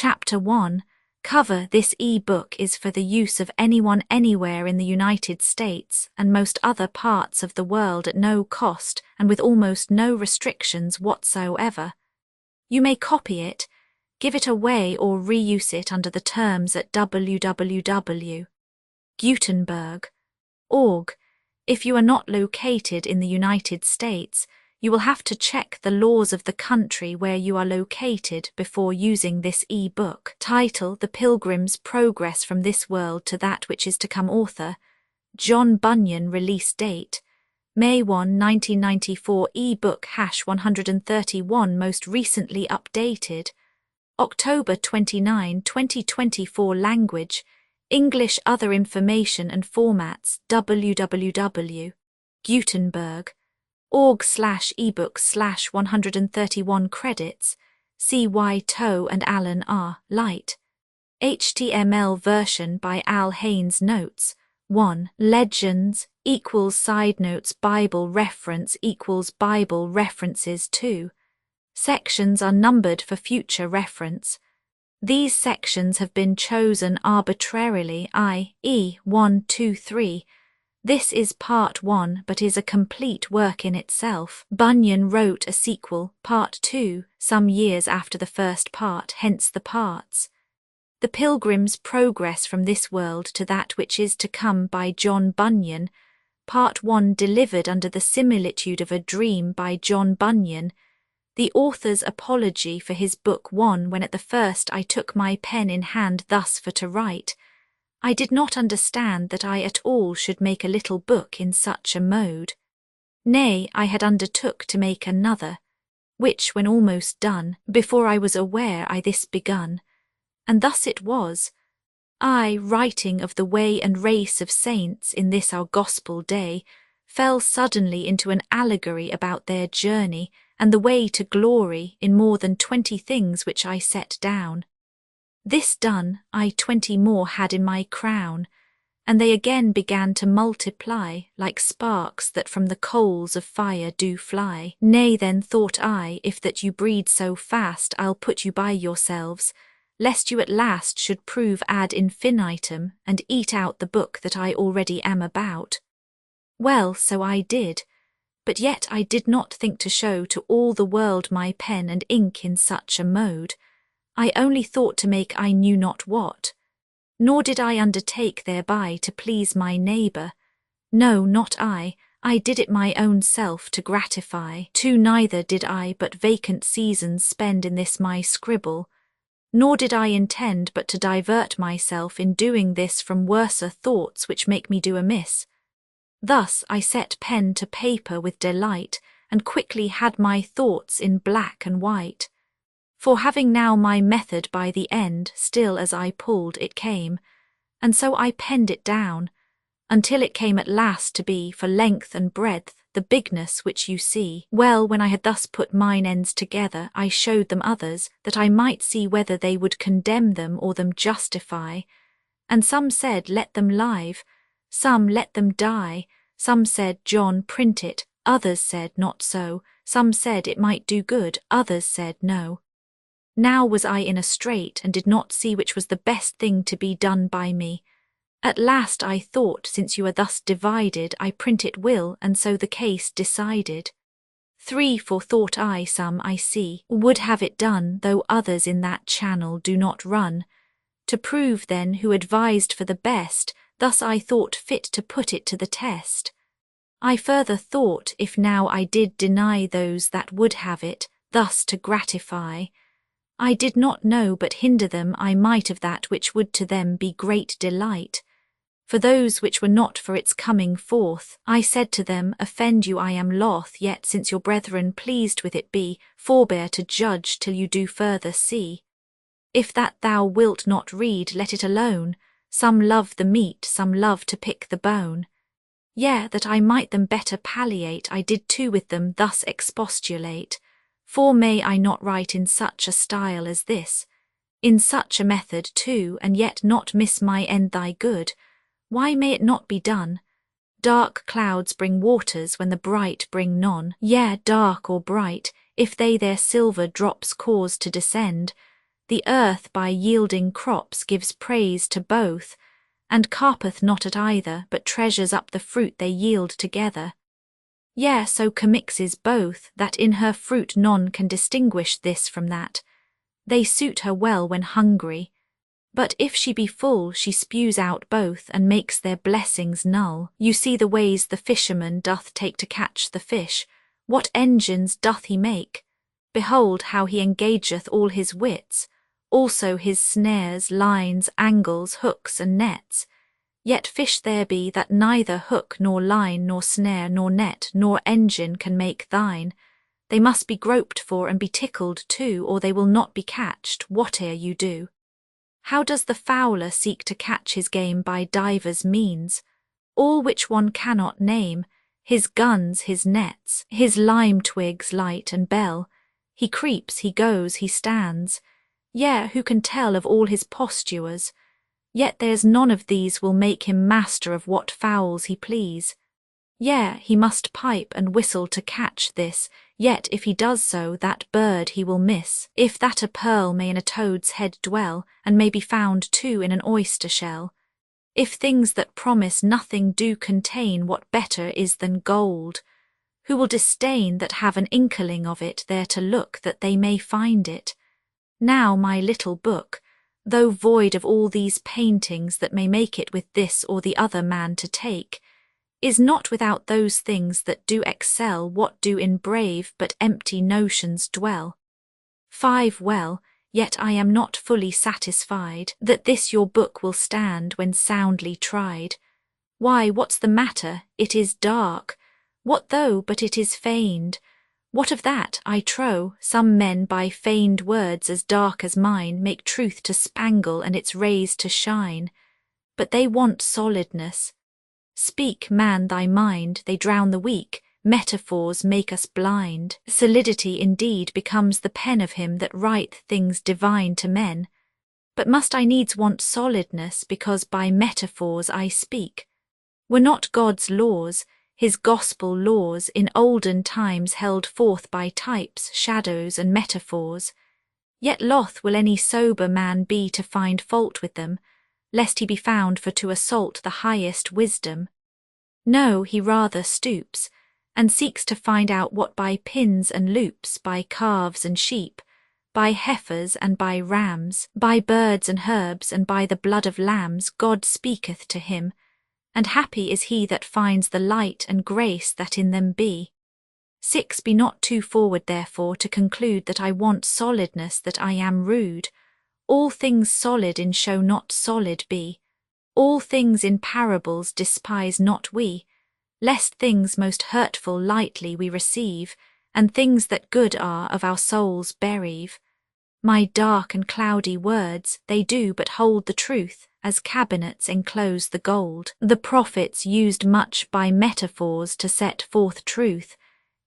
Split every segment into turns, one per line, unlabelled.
Chapter 1. Cover. This e-book is for the use of anyone anywhere in the United States and most other parts of the world at no cost and with almost no restrictions whatsoever. You may copy it, give it away or reuse it under the terms at www.gutenberg.org. If you are not located in the United States, you will have to check the laws of the country where you are located before using this e-book. Title: The Pilgrim's Progress from This World to That Which Is to Come. Author: John Bunyan. Release date: May 1, 1994. E-book #131. Most recently updated October 29, 2024. Language: English. Other information and formats: www.gutenberg.org/ebook/131. Credits: C.Y. Toe and Alan R. Light. HTML version by Al Haynes. Notes: 1. Legends = side notes. Bible reference = Bible references. 2. Sections are numbered for future reference. These sections have been chosen arbitrarily, i.e. 1, 2, 3. This is part 1 but is a complete work in itself. Bunyan wrote a sequel, part 2, some years after the first part, hence the parts. The Pilgrim's Progress from This World to That Which Is to Come by John Bunyan, part 1, delivered under the similitude of a dream by John Bunyan. The author's apology for his book 1. When at the first I took my pen in hand thus for to write, I did not understand that I at all should make a little book in such a mode. Nay, I had undertook to make another, which when almost done, before I was aware I this begun. And thus it was, I, writing of the way and race of saints in this our gospel day, fell suddenly into an allegory about their journey and the way to glory in more than 20 things which I set down. This done, I 20 more had in my crown, and they again began to multiply, like sparks that from the coals of fire do fly. Nay, then thought I, if that you breed so fast, I'll put you by yourselves, lest you at last should prove ad infinitum, and eat out the book that I already am about. Well, so I did, but yet I did not think to show to all the world my pen and ink in such a mode. I only thought to make I knew not what, nor did I undertake thereby to please my neighbour. No, not I did it my own self to gratify. Too neither did I but vacant seasons spend in this my scribble, nor did I intend but to divert myself in doing this from worser thoughts which make me do amiss. Thus I set pen to paper with delight, and quickly had my thoughts in black and white. For having now my method by the end, still as I pulled it came, and so I penned it down, until it came at last to be, for length and breadth, the bigness which you see. Well, when I had thus put mine ends together, I showed them others, that I might see whether they would condemn them or them justify. And some said, let them live, some let them die, some said, John, print it, others said, not so, some said it might do good, others said, no. Now was I in a strait, and did not see which was the best thing to be done by me. At last I thought, since you are thus divided, I print it will, and so the case decided. 3. For thought I, some, I see, would have it done, though others in that channel do not run. To prove then who advised for the best, thus I thought fit to put it to the test. I further thought, if now I did deny those that would have it, thus to gratify, I did not know but hinder them I might of that which would to them be great delight. For those which were not for its coming forth, I said to them, offend you I am loth, yet since your brethren pleased with it be, forbear to judge till you do further see. If that thou wilt not read, let it alone. Some love the meat, some love to pick the bone. Yea, that I might them better palliate, I did too with them thus expostulate. For may I not write in such a style as this, in such a method too, and yet not miss my end thy good? Why may it not be done? Dark clouds bring waters when the bright bring none. Yea, dark or bright, if they their silver drops cause to descend, The earth by yielding crops gives praise to both, and carpeth not at either, but treasures up the fruit they yield together. Yea, so commixes both, that in her fruit none can distinguish this from that. They suit her well when hungry, but if she be full, she spews out both, and makes their blessings null. You see the ways the fisherman doth take to catch the fish. What engines doth he make? Behold how he engageth all his wits, also his snares, lines, angles, hooks, and nets. Yet fish there be that neither hook, nor line, nor snare, nor net, nor engine can make thine. They must be groped for and be tickled too, or they will not be catched, whate'er you do. How does the fowler seek to catch his game by divers means, all which one cannot name, his guns, his nets, his lime twigs light and bell. He creeps, he goes, he stands. Yea, who can tell of all his postures? Yet there's none of these will make him master of what fowls he please. Yea, he must pipe and whistle to catch this, yet if he does so, that bird he will miss. If that a pearl may in a toad's head dwell, and may be found too in an oyster shell. If things that promise nothing do contain what better is than gold, who will disdain that have an inkling of it there to look that they may find it? Now my little book, though void of all these paintings that may make it with this or the other man to take, is not without those things that do excel what do in brave but empty notions dwell. 5 Well, yet I am not fully satisfied that this your book will stand when soundly tried. Why, what's the matter? It is dark. What though but it is feigned? What of that, I trow? Some men by feigned words as dark as mine make truth to spangle and its rays to shine. But they want solidness. Speak, man, thy mind, they drown the weak, metaphors make us blind. Solidity indeed becomes the pen of him that writeth things divine to men. But must I needs want solidness because by metaphors I speak? Were not God's laws, his gospel laws, in olden times held forth by types, shadows, and metaphors? Yet loth will any sober man be to find fault with them, lest he be found for to assault the highest wisdom. No, he rather stoops, and seeks to find out what by pins and loops, by calves and sheep, by heifers and by rams, by birds and herbs, and by the blood of lambs, God speaketh to him, and happy is he that finds the light and grace that in them be. 6 Be not too forward therefore to conclude that I want solidness, that I am rude. All things solid in show not solid be. All things in parables despise not we, lest things most hurtful lightly we receive, and things that good are of our souls bereave. My dark and cloudy words, they do but hold the truth, as cabinets enclose the gold. The prophets used much by metaphors to set forth truth.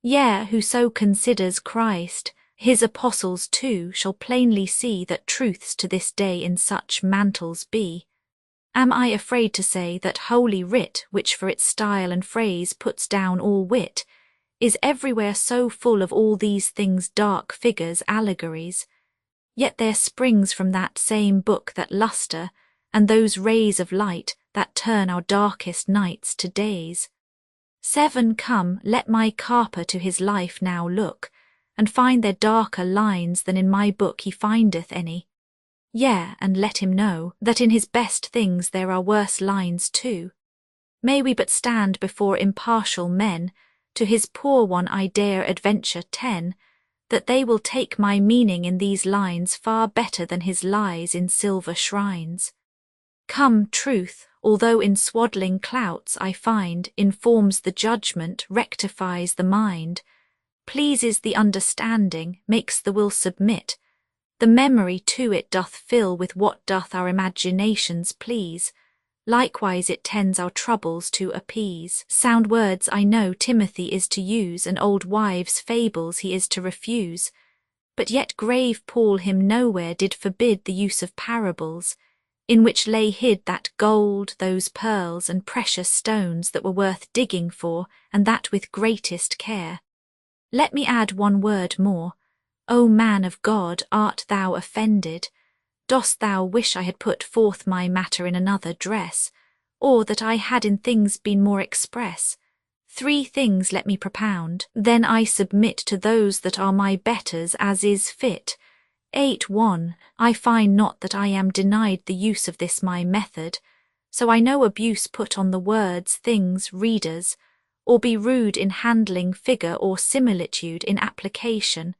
Yea, whoso considers Christ, his apostles too, shall plainly see that truths to this day in such mantles be. Am I afraid to say that Holy Writ, which for its style and phrase puts down all wit, is everywhere so full of all these things, dark figures, allegories? Yet there springs from that same book that lustre, and those rays of light that turn our darkest nights to days. 7 Come, let my carper to his life now look, and find there darker lines than in my book he findeth any. Yea, and let him know that in his best things there are worse lines too. May we but stand before impartial men, to his poor one I dare adventure 10, that they will take my meaning in these lines far better than his lies in silver shrines. Come, truth, although in swaddling clouts I find, informs the judgment, rectifies the mind, pleases the understanding, makes the will submit, the memory to it doth fill with what doth our imaginations please, likewise it tends our troubles to appease. Sound words I know Timothy is to use, and old wives' fables he is to refuse, but yet grave Paul him nowhere did forbid the use of parables, in which lay hid that gold, those pearls and precious stones that were worth digging for, and that with greatest care. Let me add one word more. O man of God, art thou offended? Dost thou wish I had put forth my matter in another dress, or that I had in things been more express? 3 things let me propound, then I submit to those that are my betters as is fit. 8.1. I find not that I am denied the use of this my method, so I no abuse put on the words, things, readers, or be rude in handling figure or similitude in application.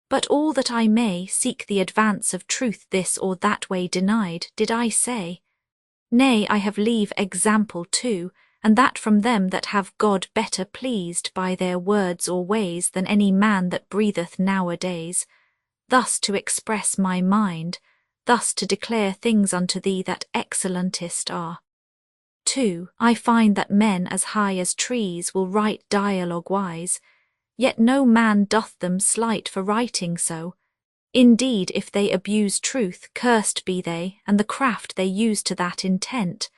But all that I may seek the advance of truth this or that way denied, did I say? Nay, I have leave example too, and that from them that have God better pleased by their words or ways than any man that breatheth nowadays, thus to express my mind, thus to declare things unto thee that excellentest are. 2. I find that men as high as trees will write dialogue-wise, yet no man doth them slight for writing so. Indeed, if they abuse truth, cursed be they, and the craft they use to that intent.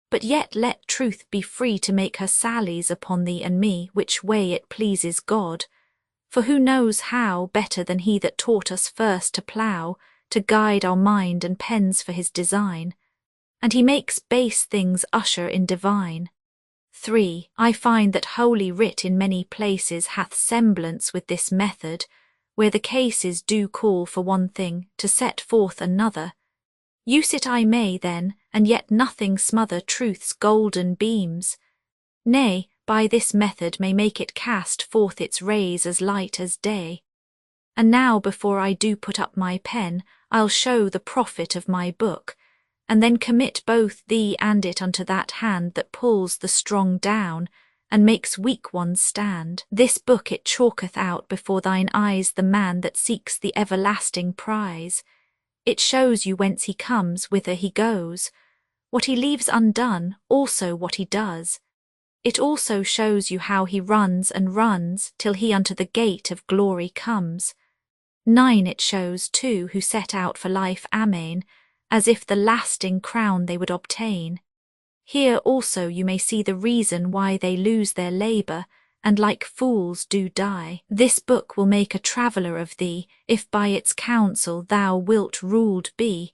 But yet let truth be free to make her sallies upon thee and me, which way it pleases God. For who knows how better than he that taught us first to plough, to guide our mind and pens for his design? And he makes base things usher in divine. 3. I find that Holy Writ in many places hath semblance with this method, where the cases do call for one thing, to set forth another. Use it I may then, and yet nothing smother truth's golden beams. Nay, by this method may make it cast forth its rays as light as day. And now before I do put up my pen, I'll show the profit of my book, and then commit both thee and it unto that hand that pulls the strong down, and makes weak ones stand. This book it chalketh out before thine eyes the man that seeks the everlasting prize. It shows you whence he comes, whither he goes, what he leaves undone, also what he does. It also shows you how he runs and runs, till he unto the gate of glory comes. 9. It shows, too, who set out for life amain, as if the lasting crown they would obtain. Here also you may see the reason why they lose their labour, and like fools do die. This book will make a traveller of thee, if by its counsel thou wilt ruled be.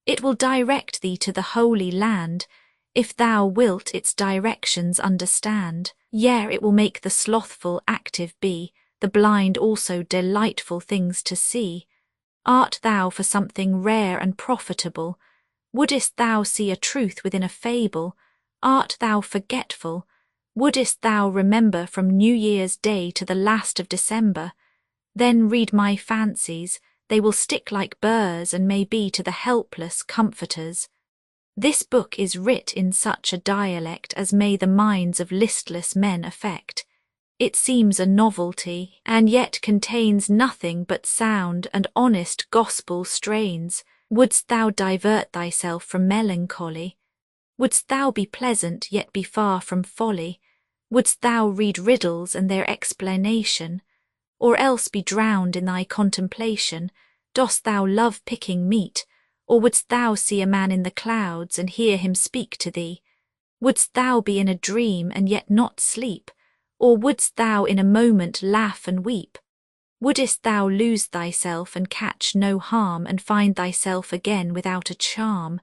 It will direct thee to the Holy Land, if thou wilt its directions understand. Yea, it will make the slothful active be, the blind also delightful things to see. Art thou for something rare and profitable? Wouldest thou see a truth within a fable? Art thou forgetful? Wouldest thou remember from New Year's Day to the last of December? Then read my fancies, they will stick like burrs and may be to the helpless comforters. This book is writ in such a dialect as may the minds of listless men affect. It seems a novelty, and yet contains nothing but sound and honest gospel strains. Wouldst thou divert thyself from melancholy? Wouldst thou be pleasant, yet be far from folly? Wouldst thou read riddles and their explanation? Or else be drowned in thy contemplation? Dost thou love picking meat? Or wouldst thou see a man in the clouds and hear him speak to thee? Wouldst thou be in a dream and yet not sleep? Or wouldst thou in a moment laugh and weep? Wouldest thou lose thyself and catch no harm, and find thyself again without a charm?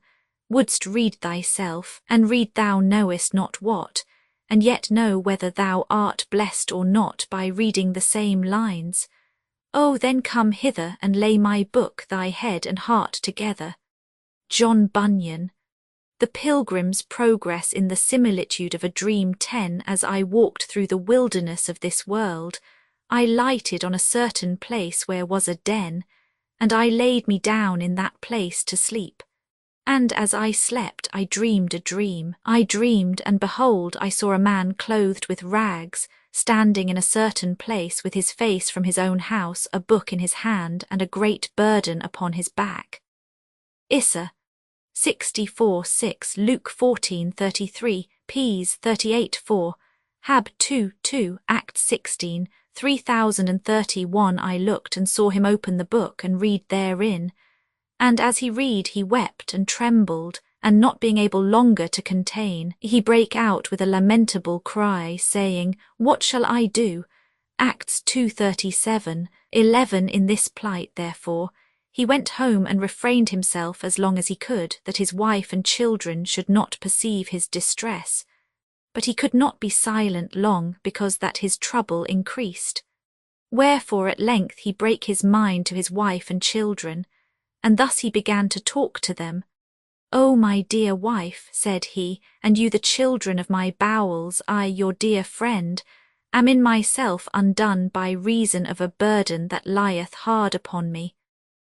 Wouldst read thyself, and read thou knowest not what, and yet know whether thou art blessed or not by reading the same lines? Oh, then come hither and lay my book thy head and heart together. John Bunyan. The Pilgrim's Progress in the Similitude of a Dream. 10. As I walked through the wilderness of this world, I lighted on a certain place where was a den, and I laid me down in that place to sleep. And as I slept, I dreamed a dream. I dreamed, and behold, I saw a man clothed with rags, standing in a certain place with his face from his own house, a book in his hand, and a great burden upon his back. Issa 64:6, Luke 14:33, Ps 38:4, Hab 2:2, Acts 16, 3031. I looked and saw him open the book and read therein. And as he read, he wept and trembled, and not being able longer to contain, he brake out with a lamentable cry, saying, What shall I do? Acts 2:37. 11 In this plight, therefore, he went home and refrained himself as long as he could, that his wife and children should not perceive his distress. But he could not be silent long, because that his trouble increased. Wherefore at length he brake his mind to his wife and children, and thus he began to talk to them. O my dear wife, said he, and you the children of my bowels, I, your dear friend, am in myself undone by reason of a burden that lieth hard upon me.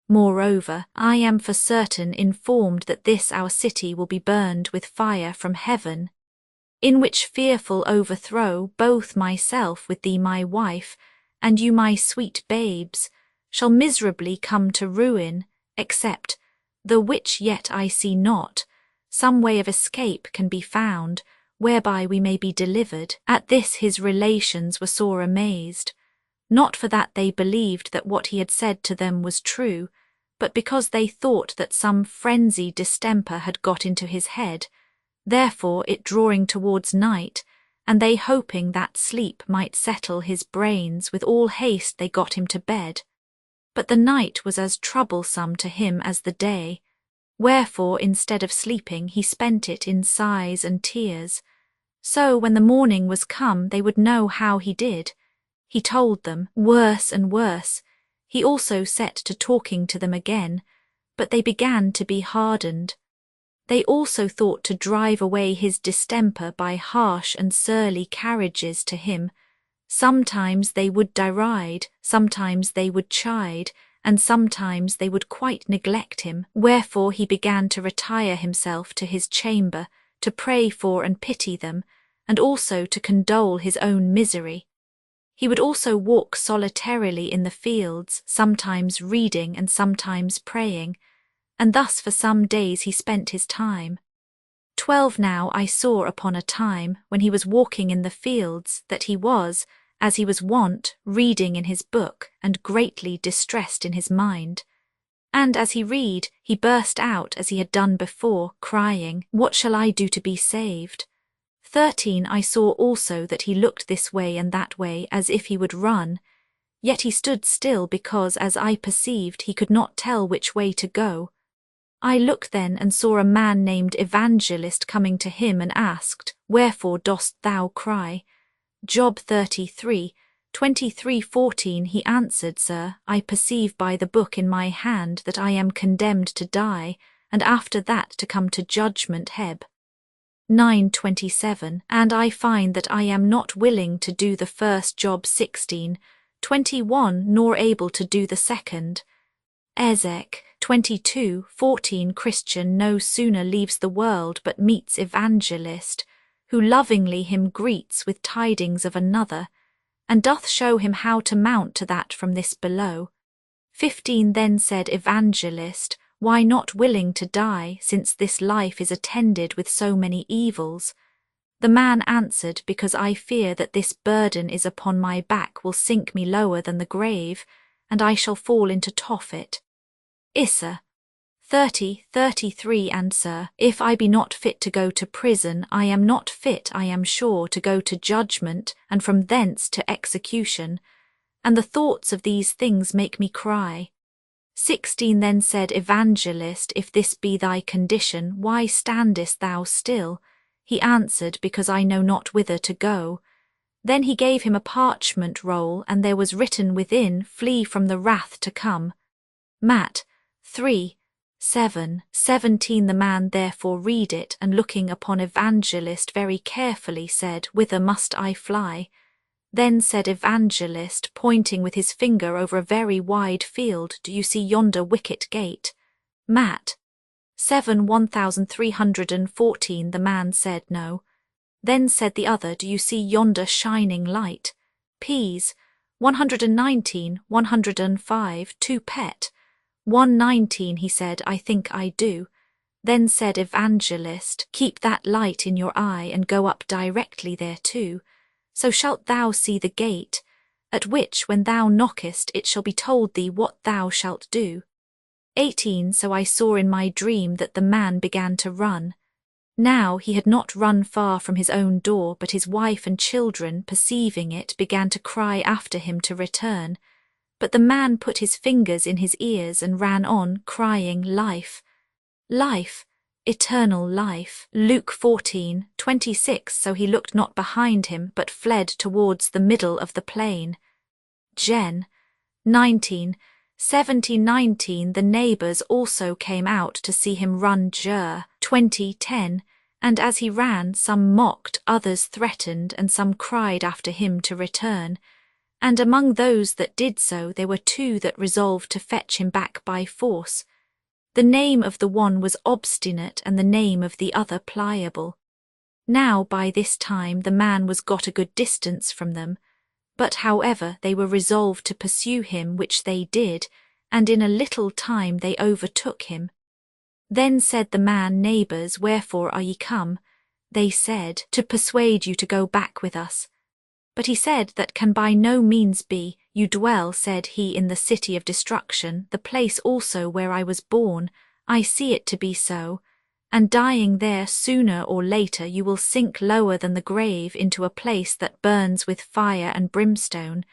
Moreover, I am for certain informed that this our city will be burned with fire from heaven, in which fearful overthrow both myself with thee my wife, and you my sweet babes, shall miserably come to ruin, except, the which yet I see not, some way of escape can be found, whereby we may be delivered. At this his relations were sore amazed, not for that they believed that what he had said to them was true, but because they thought that some frenzy distemper had got into his head. Therefore it drawing towards night, and they hoping that sleep might settle his brains, with all haste they got him to bed. But the night was as troublesome to him as the day, wherefore instead of sleeping he spent it in sighs and tears. So when the morning was come they would know how he did. He told them, worse and worse. He also set to talking to them again, but they began to be hardened. They also thought to drive away his distemper by harsh and surly carriages to him. Sometimes they would deride, sometimes they would chide, and sometimes they would quite neglect him, wherefore he began to retire himself to his chamber, to pray for and pity them, and also to condole his own misery. He would also walk solitarily in the fields, sometimes reading and sometimes praying, and thus for some days he spent his time. 12 Now I saw upon a time, when he was walking in the fields, that he was, as he was wont, reading in his book, and greatly distressed in his mind. And as he read, he burst out as he had done before, crying, What shall I do to be saved? 13 I saw also that he looked this way and that way as if he would run, yet he stood still because, as I perceived, he could not tell which way to go. I looked then and saw a man named Evangelist coming to him and asked, Wherefore dost thou cry? Job 33, 23:14 He answered, Sir, I perceive by the book in my hand that I am condemned to die, and after that to come to judgment. Heb 9:27 And I find that I am not willing to do the first. Job 16:21 Nor able to do the second. Ezek 22:14 Christian no sooner leaves the world but meets Evangelist, who lovingly him greets with tidings of another, and doth show him how to mount to that from this below. 15 Then said Evangelist, Why not willing to die, since this life is attended with so many evils? The man answered, Because I fear that this burden is upon my back will sink me lower than the grave, and I shall fall into Tophet. Issa 30:33 And Sir, if I be not fit to go to prison, I am not fit, I am sure, to go to judgment, and from thence to execution, and the thoughts of these things make me cry. 16 Then said Evangelist, If this be thy condition, why standest thou still? He answered, Because I know not whither to go. Then he gave him a parchment roll, and there was written within, Flee from the wrath to come. Matt 3:7-17 The man therefore read it, and looking upon Evangelist very carefully said, Whither must I fly? Then said Evangelist, pointing with his finger over a very wide field, Do you see yonder wicket gate? Matt 7:1314 The man said, No. Then said the other, Do you see yonder shining light? Ps 119:105 2 Pet 1:19 He said, I think I do. Then said Evangelist, Keep that light in your eye, and go up directly thereto. So shalt thou see the gate, at which when thou knockest it shall be told thee what thou shalt do. 18 So I saw in my dream that the man began to run. Now he had not run far from his own door, but his wife and children, perceiving it, began to cry after him to return. But the man put his fingers in his ears and ran on, crying, Life! Life! Eternal life. Luke 14:26. So he looked not behind him, but fled towards the middle of the plain. Gen. 19:17-19. The neighbors also came out to see him run. Jer. 20:10. And as he ran, some mocked, others threatened, and some cried after him to return. And among those that did so, there were 2 that resolved to fetch him back by force. The name of the one was Obstinate, and the name of the other Pliable. Now by this time the man was got a good distance from them. But however they were resolved to pursue him, which they did, and in a little time they overtook him. Then said the man, Neighbours, wherefore are ye come? They said, To persuade you to go back with us. But he said, That can by no means be. You dwell, said he, in the city of destruction, the place also where I was born. I see it to be so. And dying there, sooner or later you will sink lower than the grave into a place that burns with fire and brimstone.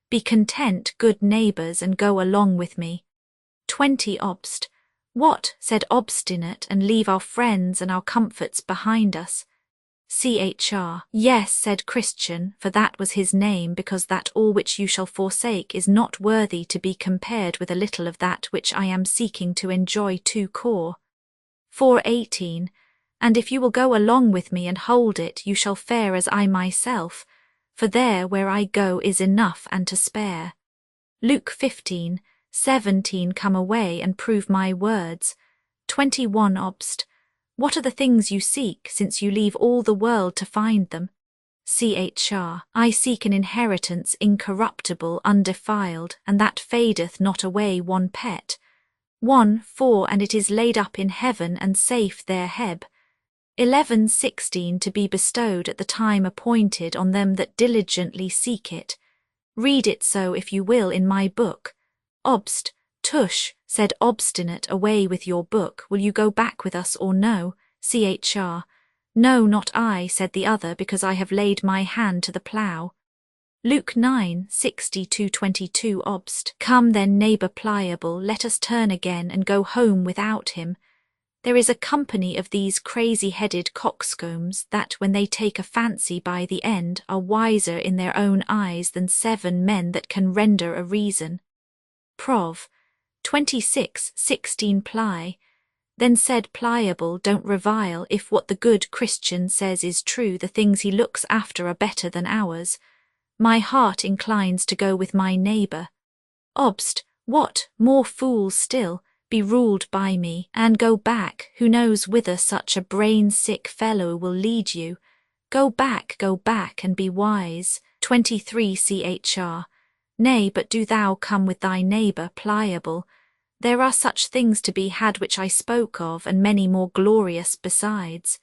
Be content, good neighbours, and go along with me. 20 Obst. What, said Obstinate, and leave our friends and our comforts behind us? Chr. Yes, said Christian, for that was his name, because that all which you shall forsake is not worthy to be compared with a little of that which I am seeking to enjoy to core. 4:18. And if you will go along with me and hold it, you shall fare as I myself, for there where I go is enough and to spare. Luke 15:17. Come away and prove my words. 21 Obst. What are the things you seek, since you leave all the world to find them? Chr. I seek an inheritance incorruptible, undefiled, and that fadeth not away one pet. 1:4. And it is laid up in heaven, and safe there. Heb. 11:16. To be bestowed at the time appointed on them that diligently seek it. Read it so, if you will, in my book. Obst. Tush, said Obstinate, away with your book. Will you go back with us or no? Chr. No, not I, said the other, because I have laid my hand to the plough. Luke 9:60-22 Obst. Come then, neighbour Pliable, let us turn again and go home without him. There is a company of these crazy-headed coxcombs that, when they take a fancy by the end, are wiser in their own eyes than 7 men that can render a reason. Prov. 26:16 Ply. Then said Pliable, Don't revile, if what the good Christian says is true, the things he looks after are better than ours. My heart inclines to go with my neighbour. Obst. What, more fools still, be ruled by me, and go back, who knows whither such a brain-sick fellow will lead you? Go back, and be wise. 23 Chr. Nay, but do thou come with thy neighbour Pliable. There are such things to be had which I spoke of, and many more glorious besides.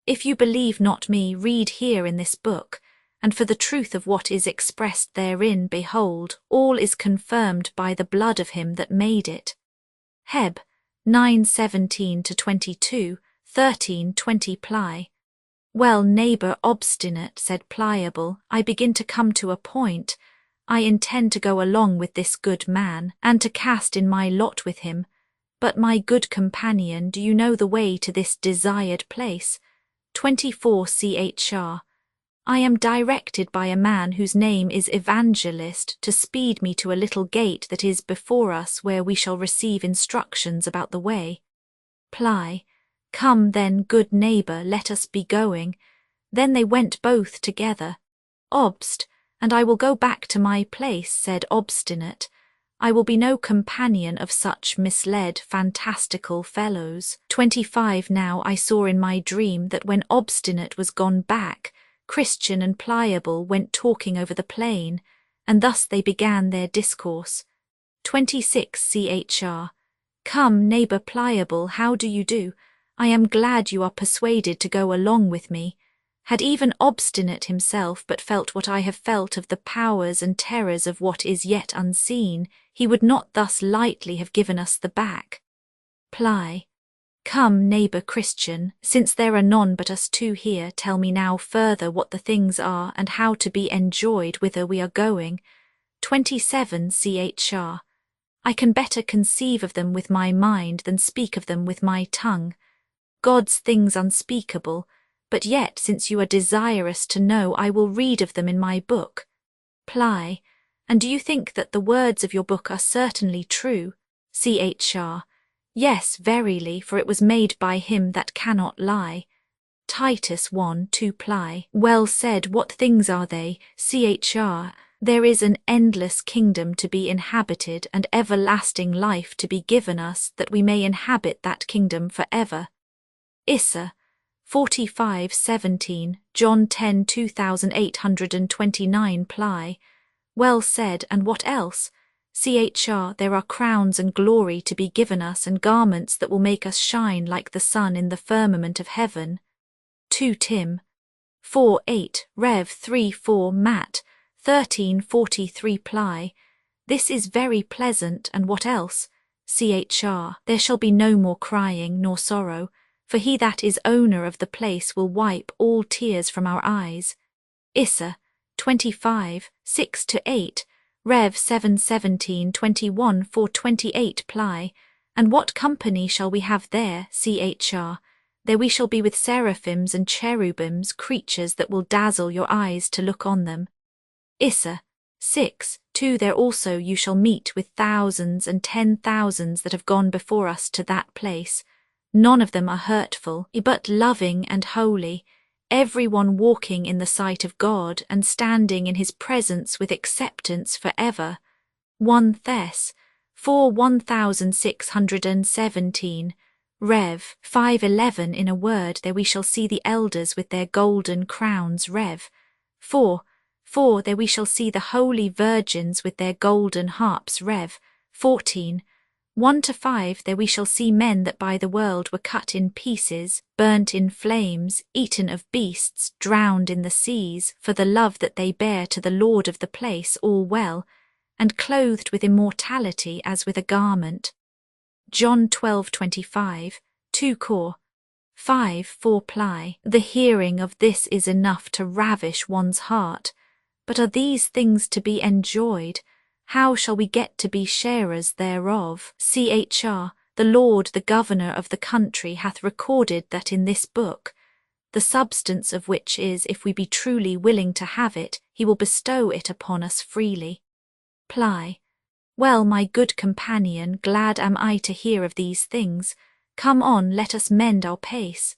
If you believe not me, read here in this book, and for the truth of what is expressed therein, behold, all is confirmed by the blood of him that made it. Heb. 9:17-22, 13:20 Ply. Well, neighbour Obstinate, said Pliable, I begin to come to a point. I intend to go along with this good man, and to cast in my lot with him. But my good companion, do you know the way to this desired place? 24 Chr. I am directed by a man whose name is Evangelist to speed me to a little gate that is before us, where we shall receive instructions about the way. Ply. Come then, good neighbour, let us be going. Then they went both together. Obst. And I will go back to my place, said Obstinate. I will be no companion of such misled, fantastical fellows. 25 Now I saw in my dream that when Obstinate was gone back, Christian and Pliable went talking over the plain, and thus they began their discourse. 26 Chr. Come, neighbour Pliable, how do you do? I am glad you are persuaded to go along with me. Had even Obstinate himself but felt what I have felt of the powers and terrors of what is yet unseen, he would not thus lightly have given us the back. Ply. Come, neighbour Christian, since there are none but us 2 here, tell me now further what the things are, and how to be enjoyed whither we are going. 27 CHR. I can better conceive of them with my mind than speak of them with my tongue. God's things unspeakable, but yet since you are desirous to know, I will read of them in my book. Ply. And do you think that the words of your book are certainly true? CHR. Yes, verily, for it was made by him that cannot lie. Titus 1:2 Ply. Well said. What things are they? CHR. There is an endless kingdom to be inhabited and everlasting life to be given us, that we may inhabit that kingdom for ever. Issa 45:17, John 10:2829 Ply. Well said. And what else? CHR. There are crowns and glory to be given us, and garments that will make us shine like the sun in the firmament of heaven. 2 Tim 4:8, Rev 3:4 Matt 13:43 Ply. This is very pleasant. And what else? CHR. There shall be no more crying nor sorrow, for he that is owner of the place will wipe all tears from our eyes. Issa 25:6-8, Rev 7:17-21 4:28 Ply. And what company shall we have there? CHR. There we shall be with seraphims and cherubims, creatures that will dazzle your eyes to look on them. Issa 6:2 There also you shall meet with thousands and 10,000s that have gone before us to that place. None of them are hurtful, but loving and holy, every one walking in the sight of God and standing in his presence with acceptance forever. 1 Thess 4:1617, Rev 5:11 In a word, there we shall see the elders with their golden crowns. Rev 4:4 There we shall see the holy virgins with their golden harps. Rev 14:1-5 There we shall see men that by the world were cut in pieces, burnt in flames, eaten of beasts, drowned in the seas, for the love that they bear to the Lord of the place, all well, and clothed with immortality as with a garment. John 12:25, 2 Cor. 5:4 Ply. The hearing of this is enough to ravish one's heart. But are these things to be enjoyed? How shall we get to be sharers thereof? CHR. The Lord, the governor of the country, hath recorded that in this book, the substance of which is, if we be truly willing to have it, he will bestow it upon us freely. Ply. Well, my good companion, glad am I to hear of these things. Come on, let us mend our pace.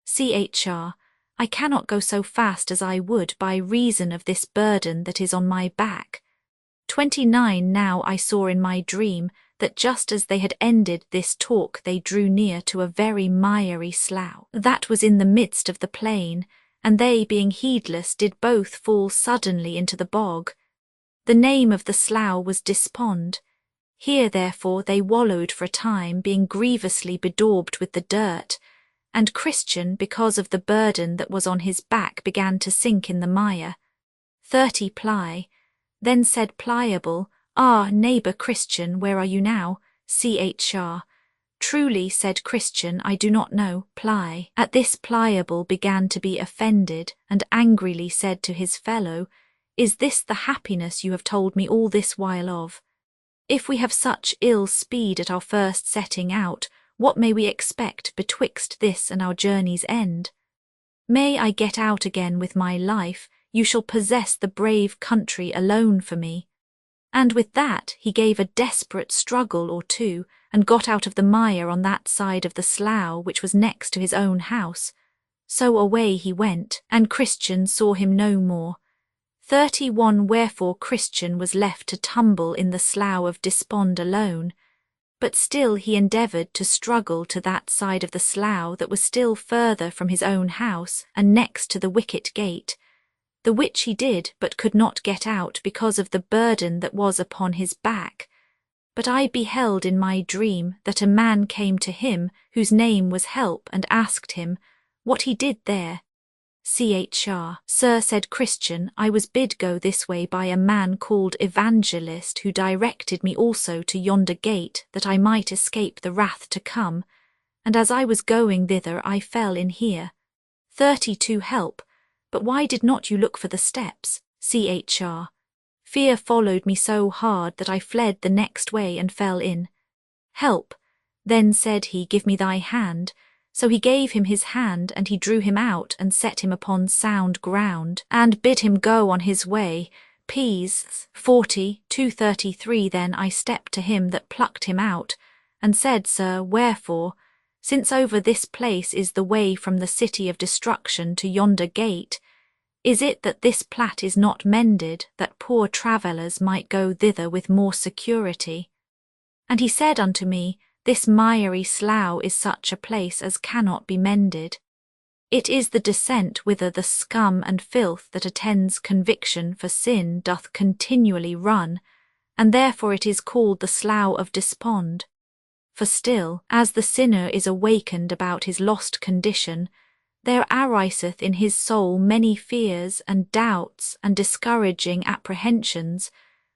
CHR. I cannot go so fast as I would by reason of this burden that is on my back. 29 Now I saw in my dream that just as they had ended this talk they drew near to a very miry slough that was in the midst of the plain, and they, being heedless, did both fall suddenly into the bog. The name of the slough was Despond. Here therefore they wallowed for a time, being grievously bedaubed with the dirt, and Christian, because of the burden that was on his back, began to sink in the mire. 30 Ply. Then said Pliable, Ah, neighbour Christian, where are you now? CHR. Truly, said Christian, I do not know. Ply. At this Pliable began to be offended, and angrily said to his fellow, Is this the happiness you have told me all this while of? If we have such ill speed at our first setting out, what may we expect betwixt this and our journey's end? May I get out again with my life, you shall possess the brave country alone for me. And with that he gave a desperate struggle or two, and got out of the mire on that side of the slough which was next to his own house. So away he went, and Christian saw him no more. 31 Wherefore Christian was left to tumble in the slough of Despond alone, but still he endeavoured to struggle to that side of the slough that was still further from his own house and next to the wicket gate, the which he did but could not get out because of the burden that was upon his back. But I beheld in my dream that a man came to him whose name was Help, and asked him what he did there. CHR. Sir, said Christian, I was bid go this way by a man called Evangelist, who directed me also to yonder gate, that I might escape the wrath to come, and as I was going thither I fell in here. 32 Help. But why did not you look for the steps? CHR. Fear followed me so hard that I fled the next way and fell in. Help! Then said he, Give me thy hand. So he gave him his hand, and he drew him out, and set him upon sound ground, and bid him go on his way. Ps. 40:233. Then I stepped to him that plucked him out, and said, Sir, wherefore? Since over this place is the way from the city of destruction to yonder gate, is it that this plat is not mended, that poor travellers might go thither with more security? And he said unto me, This miry slough is such a place as cannot be mended. It is the descent whither the scum and filth that attends conviction for sin doth continually run, and therefore it is called the slough of despond. For still, as the sinner is awakened about his lost condition, there ariseth in his soul many fears and doubts and discouraging apprehensions,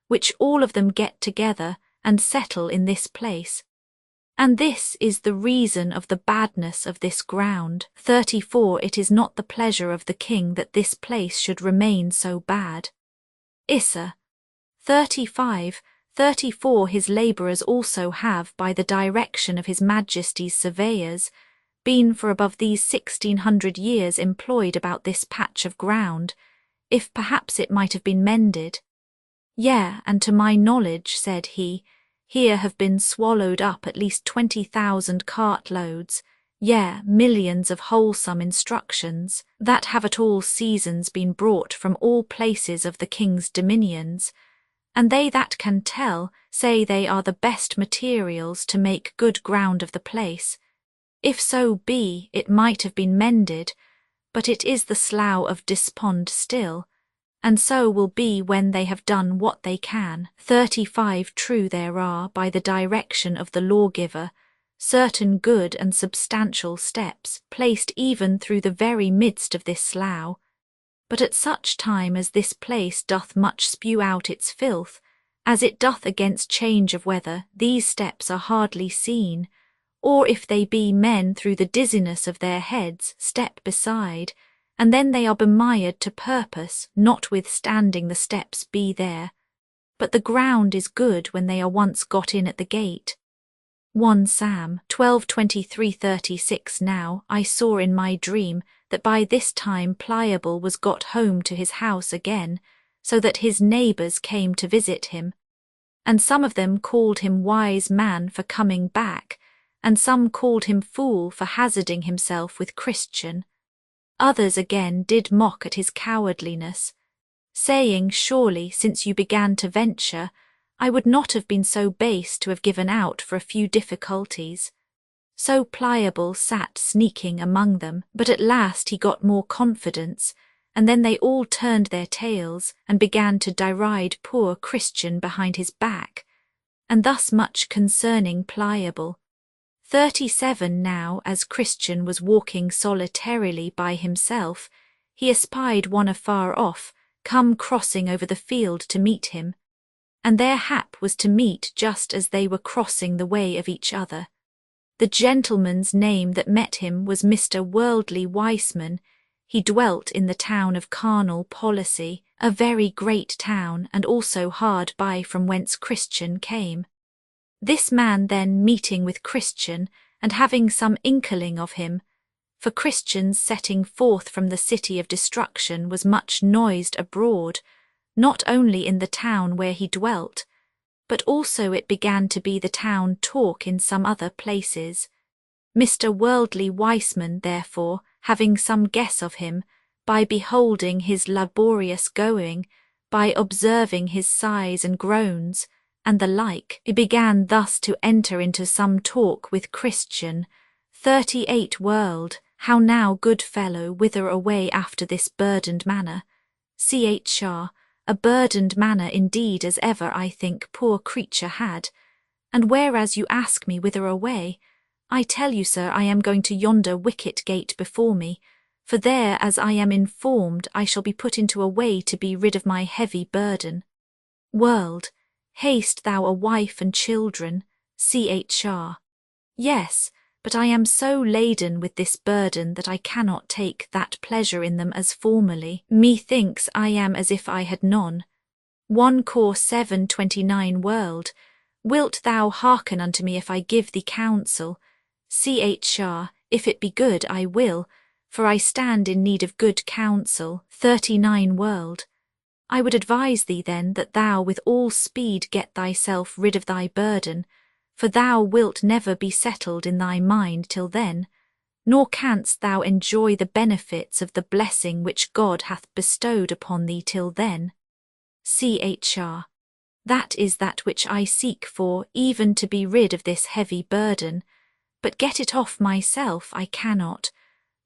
which all of them get together and settle in this place. And this is the reason of the badness of this ground. 34. It is not the pleasure of the king that this place should remain so bad. Issa. 35. 34. His labourers also have, by the direction of his Majesty's surveyors, been for above these 1600 years employed about this patch of ground, if perhaps it might have been mended. Yea, and to my knowledge, said he, here have been swallowed up at least 20,000 cartloads, yea, millions of wholesome instructions, that have at all seasons been brought from all places of the king's dominions, and they that can tell say they are the best materials to make good ground of the place. If so be, it might have been mended, but it is the slough of despond still, and so will be when they have done what they can. 35. True, there are, by the direction of the lawgiver, certain good and substantial steps placed even through the very midst of this slough, but at such time as this place doth much spew out its filth, as it doth against change of weather, these steps are hardly seen, or if they be men through the dizziness of their heads step beside, and then they are bemired to purpose, notwithstanding the steps be there. But the ground is good when they are once got in at the gate. 1 Sam 12:23-36. Now I saw in my dream that by this time Pliable was got home to his house again, so that his neighbours came to visit him. And some of them called him wise man for coming back, and some called him fool for hazarding himself with Christian. Others again did mock at his cowardliness, saying, Surely, since you began to venture, I would not have been so base to have given out for a few difficulties. So Pliable sat sneaking among them, but at last he got more confidence, and then they all turned their tails and began to deride poor Christian behind his back, and thus much concerning Pliable. 37. Now, as Christian was walking solitarily by himself, he espied one afar off, come crossing over the field to meet him, and their hap was to meet just as they were crossing the way of each other. The gentleman's name that met him was Mr. Worldly Weisman. He dwelt in the town of Carnal Policy, a very great town, and also hard by from whence Christian came. This man then meeting with Christian, and having some inkling of him, for Christian's setting forth from the city of destruction was much noised abroad, not only in the town where he dwelt, but also it began to be the town talk in some other places. Mr. Worldly Weisman, therefore, having some guess of him, by beholding his laborious going, by observing his sighs and groans, and the like, he began thus to enter into some talk with Christian. 38. World, how now, good fellow, whither away after this burdened manner? Chr. A burdened manner indeed as ever I think poor creature had. And whereas you ask me whither away, I tell you, sir, I am going to yonder wicket gate before me, for there, as I am informed, I shall be put into a way to be rid of my heavy burden. World, haste thou a wife and children. Chr. Yes, but I am so laden with this burden that I cannot take that pleasure in them as formerly. Methinks I am as if I had none. 1 Cor 7:29 World, wilt thou hearken unto me if I give thee counsel? Chr, if it be good I will, for I stand in need of good counsel. 39 World, I would advise thee then that thou with all speed get thyself rid of thy burden, for thou wilt never be settled in thy mind till then, nor canst thou enjoy the benefits of the blessing which God hath bestowed upon thee till then. Chr, that is that which I seek for, even to be rid of this heavy burden, but get it off myself I cannot,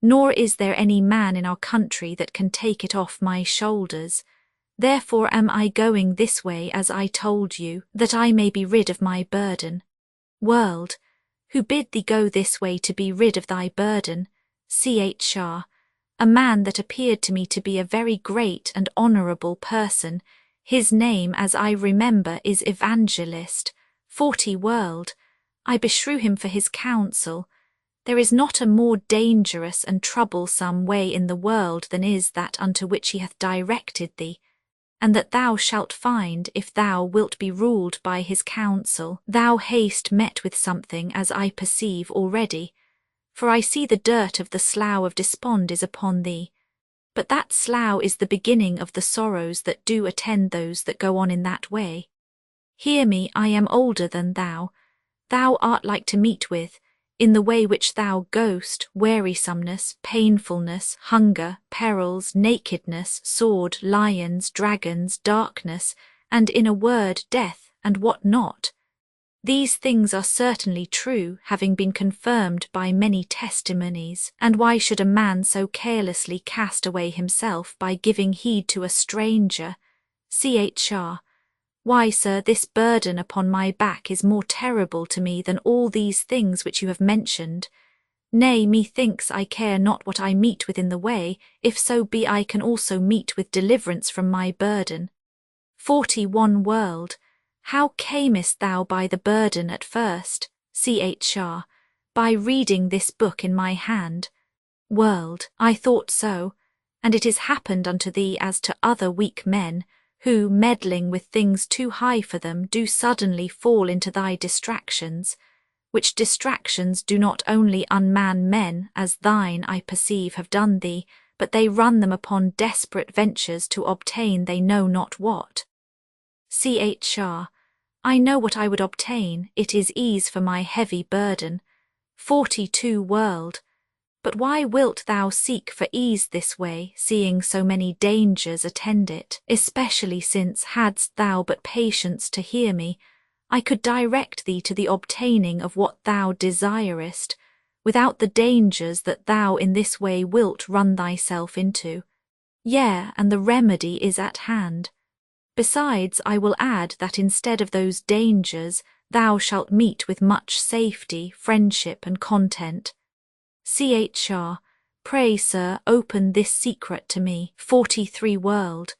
nor is there any man in our country that can take it off my shoulders. Therefore am I going this way as I told you, that I may be rid of my burden. World, who bid thee go this way to be rid of thy burden? Chr, a man that appeared to me to be a very great and honourable person. His name, as I remember, is Evangelist. 40 World, I beshrew him for his counsel. There is not a more dangerous and troublesome way in the world than is that unto which he hath directed thee, and that thou shalt find, if thou wilt be ruled by his counsel. Thou hast met with something, as I perceive already, for I see the dirt of the slough of despond is upon thee, but that slough is the beginning of the sorrows that do attend those that go on in that way. Hear me, I am older than thou art like to meet with, in the way which thou goest, wearisomeness, painfulness, hunger, perils, nakedness, sword, lions, dragons, darkness, and in a word death, and what not. These things are certainly true, having been confirmed by many testimonies, and why should a man so carelessly cast away himself by giving heed to a stranger? Chr, why, sir, this burden upon my back is more terrible to me than all these things which you have mentioned. Nay, methinks I care not what I meet with in the way, if so be I can also meet with deliverance from my burden. 41 World, how camest thou by the burden at first? Chr, by reading this book in my hand. World, I thought so, and it is happened unto thee as to other weak men, who, meddling with things too high for them, do suddenly fall into thy distractions, which distractions do not only unman men, as thine, I perceive, have done thee, but they run them upon desperate ventures to obtain they know not what. Chr, I know what I would obtain, it is ease for my heavy burden. 42 World, but why wilt thou seek for ease this way, seeing so many dangers attend it, especially since, hadst thou but patience to hear me, I could direct thee to the obtaining of what thou desirest, without the dangers that thou in this way wilt run thyself into. Yea, and the remedy is at hand. Besides, I will add that instead of those dangers, thou shalt meet with much safety, friendship, and content. Chr, pray, sir, open this secret to me. 43 World,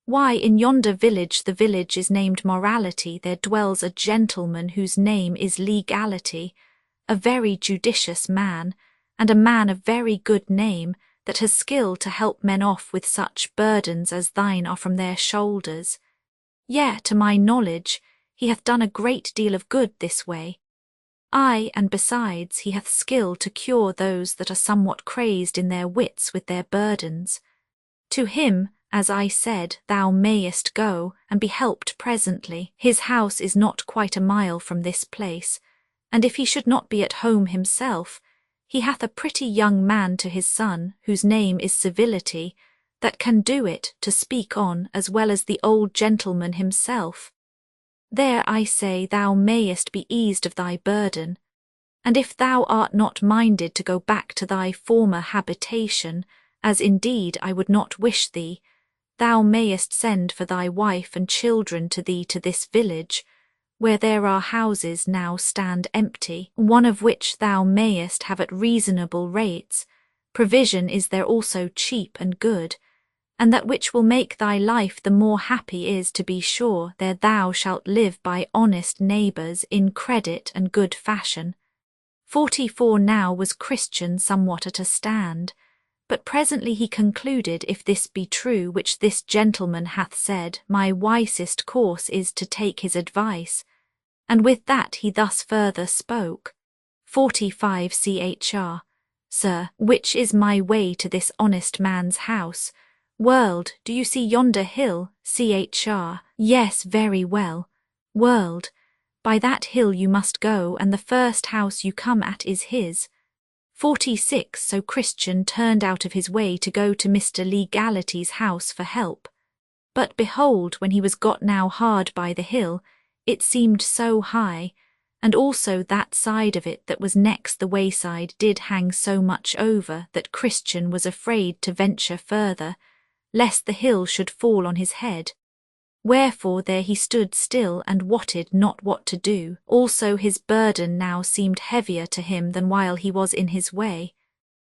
why, in yonder village, the village is named Morality, there dwells a gentleman whose name is Legality, a very judicious man, and a man of very good name, that has skill to help men off with such burdens as thine are from their shoulders. Yea, to my knowledge, he hath done a great deal of good this way. Ay, and besides, he hath skill to cure those that are somewhat crazed in their wits with their burdens. To him, as I said, thou mayest go, and be helped presently. His house is not quite a mile from this place, and if he should not be at home himself, he hath a pretty young man to his son, whose name is Civility, that can do it, to speak on, as well as the old gentleman himself. There, I say, thou mayest be eased of thy burden, and if thou art not minded to go back to thy former habitation, as indeed I would not wish thee, thou mayest send for thy wife and children to thee to this village, where there are houses now stand empty, one of which thou mayest have at reasonable rates. Provision is there also cheap and good, and that which will make thy life the more happy is, to be sure, there thou shalt live by honest neighbours in credit and good fashion. 44 now was Christian somewhat at a stand, But presently he concluded, if this be true which this gentleman hath said, my wisest course is to take his advice. And with that he thus further spoke. 45 Chr. Sir, which is my way to this honest man's house? World, do you see yonder hill? Chr. Yes, very well. World, by that hill you must go, and the first house you come at is his. 46 So Christian turned out of his way to go to Mr. Legality's house for help. But behold, when he was got now hard by the hill, it seemed so high, and also that side of it that was next the wayside did hang so much over, that Christian was afraid to venture further, lest the hill should fall on his head. Wherefore there he stood still and wotted not what to do. Also his burden now seemed heavier to him than while he was in his way.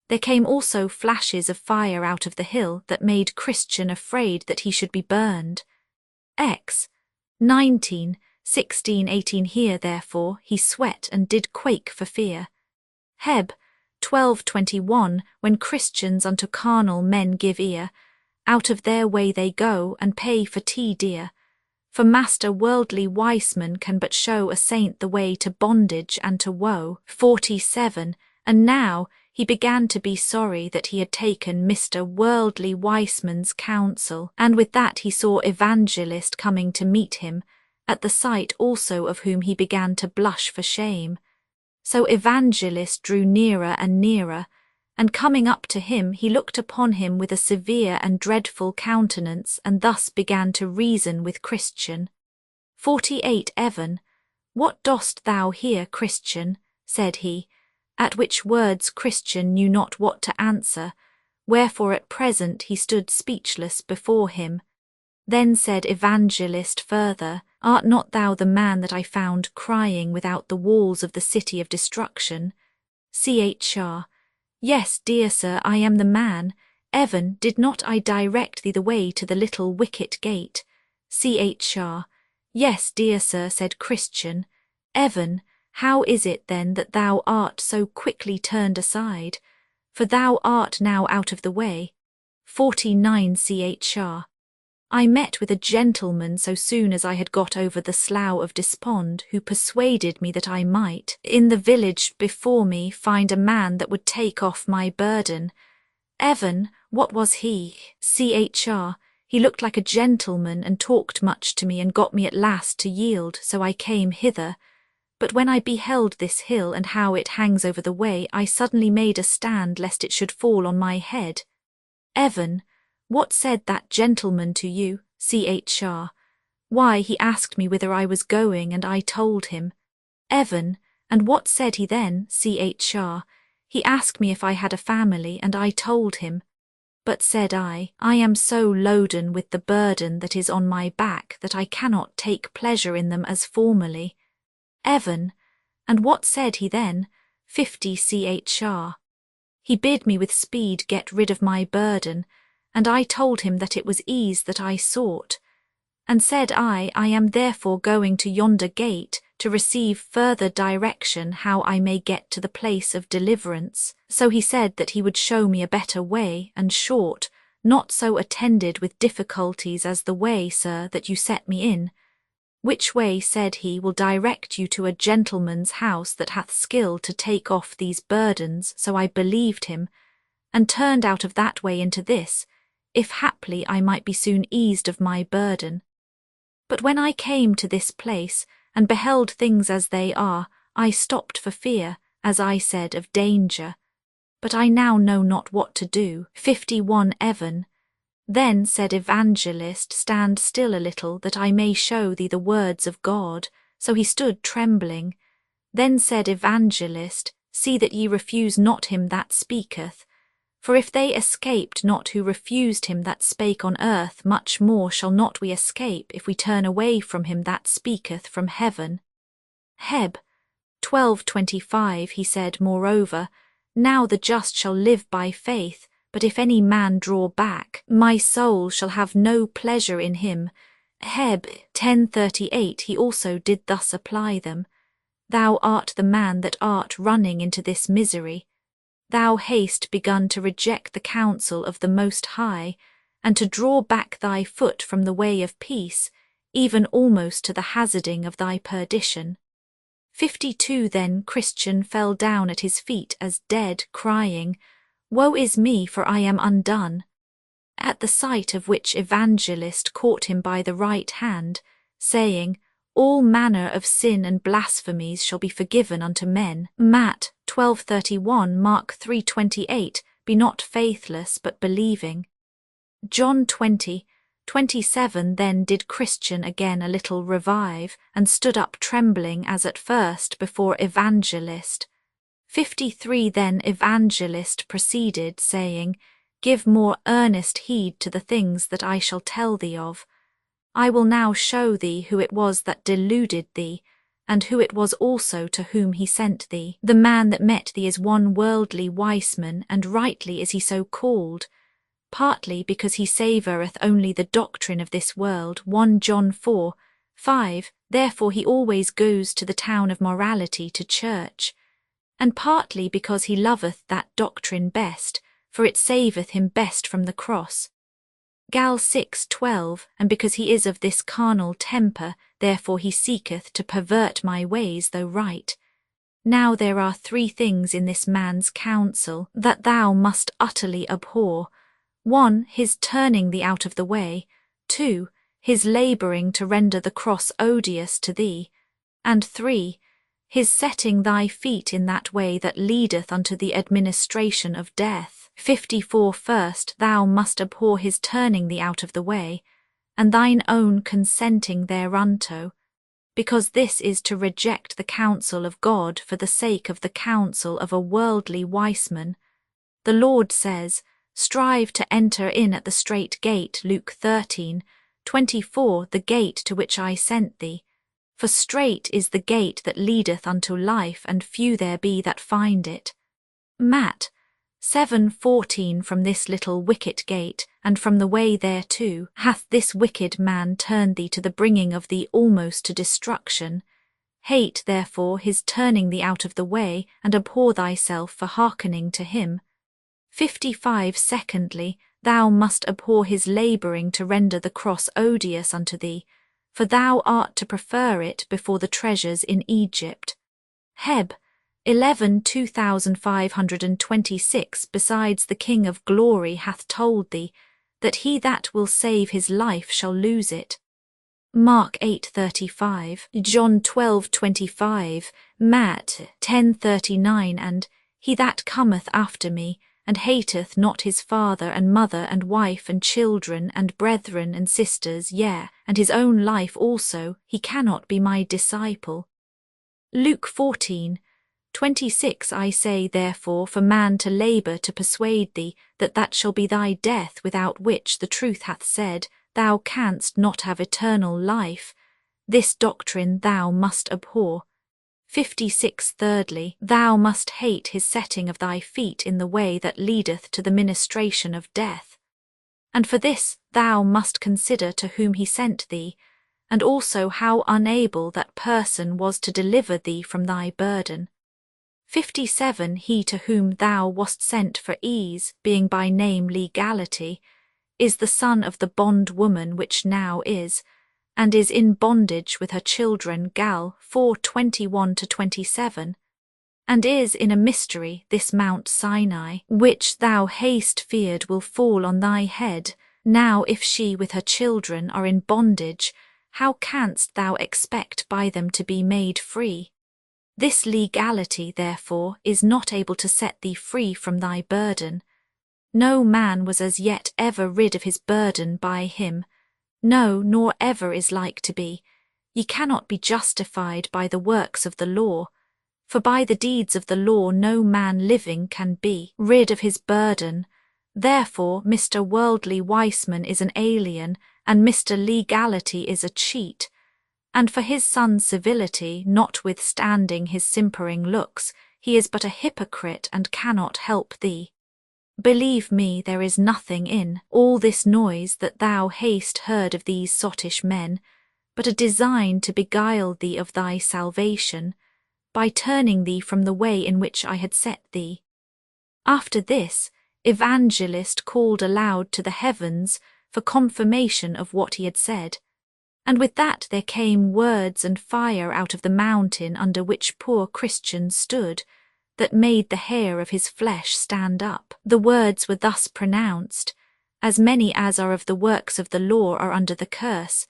There came also flashes of fire out of the hill that made Christian afraid that he should be burned. X. 19, 16, 18 Here therefore he sweat and did quake for fear. Heb. 12:21 When Christians unto carnal men give ear, out of their way they go, and pay for tea dear. For master worldly wiseman can but show a saint the way to bondage and to woe. 47 And now he began to be sorry that he had taken Mr. Worldly Wiseman's counsel, and with that he saw Evangelist coming to meet him, at the sight also of whom he began to blush for shame. So Evangelist drew nearer and nearer, and coming up to him, he looked upon him with a severe and dreadful countenance, and thus began to reason with Christian. 48 Evan. What dost thou here, Christian? Said he, at which words Christian knew not what to answer, wherefore at present he stood speechless before him. Then said Evangelist further, Art not thou the man that I found crying without the walls of the city of destruction? Chr. Yes, dear sir, I am the man. Evan, did not I direct thee the way to the little wicket gate? Chr. Yes, dear sir, said Christian. Evan, how is it then that thou art so quickly turned aside? For thou art now out of the way. 49 Chr. I met with a gentleman so soon as I had got over the slough of despond, who persuaded me that I might, in the village before me, find a man that would take off my burden. Evan, what was he? Chr. He looked like a gentleman and talked much to me and got me at last to yield, so I came hither. But when I beheld this hill and how it hangs over the way, I suddenly made a stand lest it should fall on my head. Evan, what said that gentleman to you? Chr. Why, he asked me whither I was going, and I told him. Evan, and what said he then? Chr. He asked me if I had a family, and I told him. But said I am so loaden with the burden that is on my back that I cannot take pleasure in them as formerly. Evan, and what said he then? 50 Chr. He bid me with speed get rid of my burden, and I told him that it was ease that I sought. And said I am therefore going to yonder gate to receive further direction how I may get to the place of deliverance. So he said that he would show me a better way, and short, not so attended with difficulties as the way, sir, that you set me in. Which way, said he, will direct you to a gentleman's house that hath skill to take off these burdens. So I believed him, and turned out of that way into this, if haply I might be soon eased of my burden. But when I came to this place, and beheld things as they are, I stopped for fear, as I said, of danger. But I now know not what to do. 51 Evan. Then said Evangelist, Stand still a little, that I may show thee the words of God. So he stood trembling. Then said Evangelist, See that ye refuse not him that speaketh. For if they escaped not who refused him that spake on earth, much more shall not we escape if we turn away from him that speaketh from heaven. Heb. 12:25 He said, Moreover, Now the just shall live by faith, but if any man draw back, my soul shall have no pleasure in him. Heb. 10:38 He also did thus apply them. Thou art the man that art running into this misery. thou hast begun to reject the counsel of the Most High, and to draw back thy foot from the way of peace, even almost to the hazarding of thy perdition. 52 Then Christian fell down at his feet as dead, crying, Woe is me, for I am undone. At the sight of which Evangelist caught him by the right hand, saying, All manner of sin and blasphemies shall be forgiven unto men. Matt 12:31, Mark 3:28, Be not faithless, but believing. John 20:27 Then did Christian again a little revive, and stood up trembling as at first before Evangelist. 53 Then Evangelist proceeded, saying, Give more earnest heed to the things that I shall tell thee of. I will now show thee who it was that deluded thee, and who it was also to whom he sent thee. The man that met thee is one worldly wiseman, and rightly is he so called, partly because he savoureth only the doctrine of this world. 1 John 4:5 Therefore he always goes to the town of morality to church, and partly because he loveth that doctrine best, for it saveth him best from the cross. Gal 6:12 And because he is of this carnal temper, therefore he seeketh to pervert my ways, though right. Now there are 3 things in this man's counsel that thou must utterly abhor: 1 His turning thee out of the way, 2 His labouring to render the cross odious to thee, and 3 His setting thy feet in that way that leadeth unto the administration of death. 54 First thou must abhor his turning thee out of the way, and thine own consenting thereunto, because this is to reject the counsel of God for the sake of the counsel of a worldly wiseman. The Lord says, Strive to enter in at the strait gate, Luke 13:24, the gate to which I sent thee. For strait is the gate that leadeth unto life, and few there be that find it. Matt 7:14 From this little wicket gate, and from the way thereto, hath this wicked man turned thee to the bringing of thee almost to destruction. Hate therefore his turning thee out of the way, and abhor thyself for hearkening to him. 55 Secondly, thou must abhor his labouring to render the cross odious unto thee, for thou art to prefer it before the treasures in Egypt. Heb 11:2526 Besides the King of glory hath told thee, that he that will save his life shall lose it. Mark 8:35, John 12:25, Matt 10:39 And he that cometh after me, and hateth not his father and mother and wife and children and brethren and sisters, yea, and his own life also, he cannot be my disciple. Luke 14:26 I say therefore for man to labour to persuade thee that shall be thy death, without which the truth hath said, Thou canst not have eternal life. This doctrine thou must abhor. 56 Thirdly, thou must hate his setting of thy feet in the way that leadeth to the ministration of death. And for this thou must consider to whom he sent thee, and also how unable that person was to deliver thee from thy burden. 57 He to whom thou wast sent for ease, being by name Legality, is the son of the bondwoman which now is, and is in bondage with her children. Gal 4:21-27, and is in a mystery, this Mount Sinai, which thou hast feared will fall on thy head. Now if she with her children are in bondage, how canst thou expect by them to be made free? This legality, therefore, is not able to set thee free from thy burden. No man was as yet ever rid of his burden by him, no, nor ever is like to be. Ye cannot be justified by the works of the law, for by the deeds of the law no man living can be rid of his burden. Therefore Mr. Worldly Wiseman is an alien, and Mr. Legality is a cheat. And for his son's civility, notwithstanding his simpering looks, he is but a hypocrite and cannot help thee. Believe me, there is nothing in all this noise that thou hast heard of these sottish men, but a design to beguile thee of thy salvation, by turning thee from the way in which I had set thee. After this, Evangelist called aloud to the heavens for confirmation of what he had said. And with that there came words and fire out of the mountain under which poor Christian stood, that made the hair of his flesh stand up. The words were thus pronounced, As many as are of the works of the law are under the curse.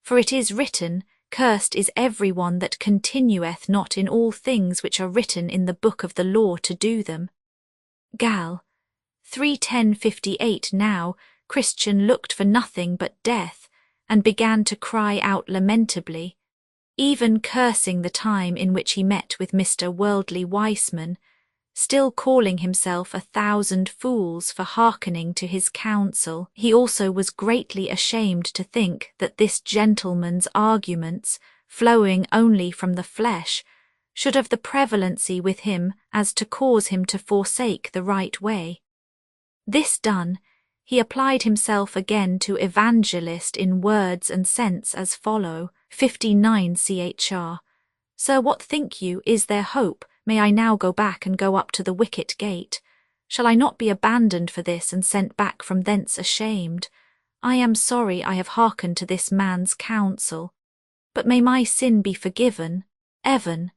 For it is written, Cursed is every one that continueth not in all things which are written in the book of the law to do them. Gal. 3:10:58. Now Christian looked for nothing but death, and began to cry out lamentably, even cursing the time in which he met with Mr. Worldly Weissman, still calling himself 1,000 fools for hearkening to his counsel. He also was greatly ashamed to think that this gentleman's arguments, flowing only from the flesh, should have the prevalency with him as to cause him to forsake the right way. This done, he applied himself again to Evangelist in words and sense as follow. 59 chr. Sir, what think you, is there hope? May I now go back and go up to the wicket gate? Shall I not be abandoned for this and sent back from thence ashamed? I am sorry I have hearkened to this man's counsel. But may my sin be forgiven? Evan.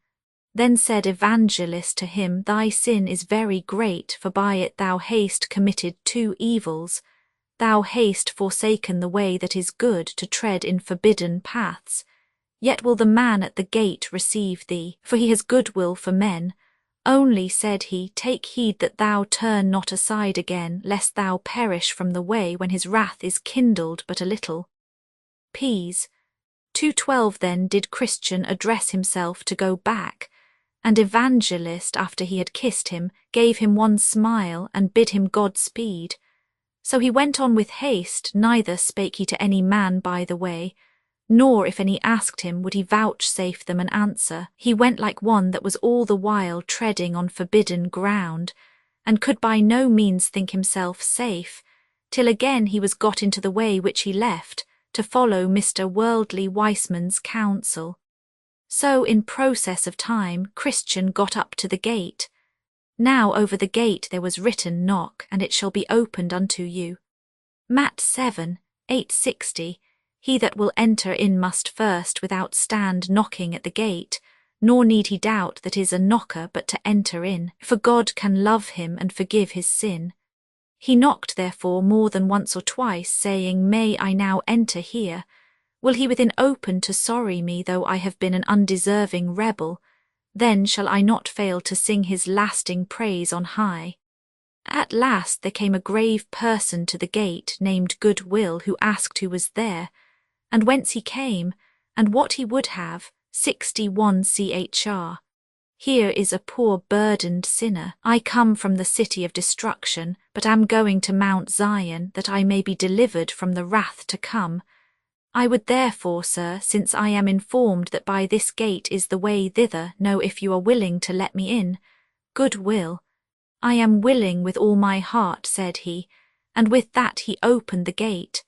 Then said Evangelist to him, Thy sin is very great, for by it thou hast committed 2 evils. Thou hast forsaken the way that is good to tread in forbidden paths. Yet will the man at the gate receive thee, for he has goodwill for men. Only, said he, take heed that thou turn not aside again, lest thou perish from the way when his wrath is kindled but a little. Ps. 2:12. Then did Christian address himself to go back, and Evangelist, after he had kissed him, gave him one smile and bid him God-speed. So he went on with haste, neither spake he to any man by the way, nor if any asked him would he vouchsafe them an answer. He went like one that was all the while treading on forbidden ground, and could by no means think himself safe, till again he was got into the way which he left, to follow Mr. Worldly Weissman's counsel. So in process of time Christian got up to the gate. Now over the gate there was written, Knock, and it shall be opened unto you. Matt 7, 860. He that will enter in must first without stand knocking at the gate, nor need he doubt that is a knocker but to enter in, for God can love him and forgive his sin. He knocked therefore more than once or twice, saying, May I now enter here? Will he within open to sorry me, though I have been an undeserving rebel? Then shall I not fail to sing his lasting praise on high. At last there came a grave person to the gate, named Goodwill, who asked who was there, and whence he came, and what he would have. 61 chr. Here is a poor burdened sinner. I come from the city of destruction, but am going to Mount Zion, that I may be delivered from the wrath to come. I would therefore, sir, since I am informed that by this gate is the way thither, know if you are willing to let me in. Goodwill. I am willing with all my heart, said he, and with that he opened the gate.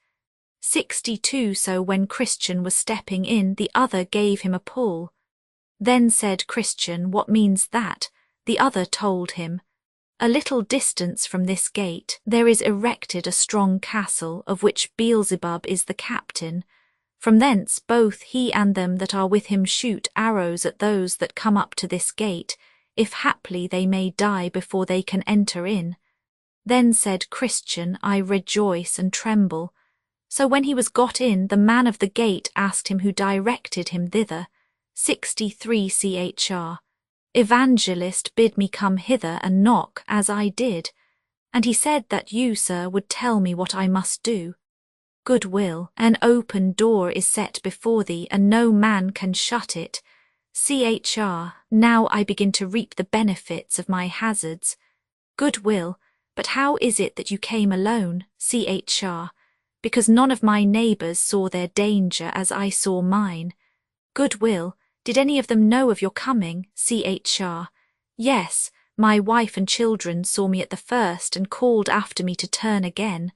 62 So when Christian was stepping in, the other gave him a pull. Then said Christian, What means that? The other told him, A little distance from this gate there is erected a strong castle, of which Beelzebub is the captain. From thence both he and them that are with him shoot arrows at those that come up to this gate, if haply they may die before they can enter in. Then said Christian, I rejoice and tremble. So when he was got in, the man of the gate asked him who directed him thither. 63 chr. Evangelist bid me come hither and knock, as I did, and he said that you, sir, would tell me what I must do. Goodwill. An open door is set before thee, and no man can shut it. Chr. Now I begin to reap the benefits of my hazards. Goodwill. But how is it that you came alone? Chr. Because none of my neighbours saw their danger as I saw mine. Goodwill. Did any of them know of your coming? Chr. Yes, my wife and children saw me at the first and called after me to turn again.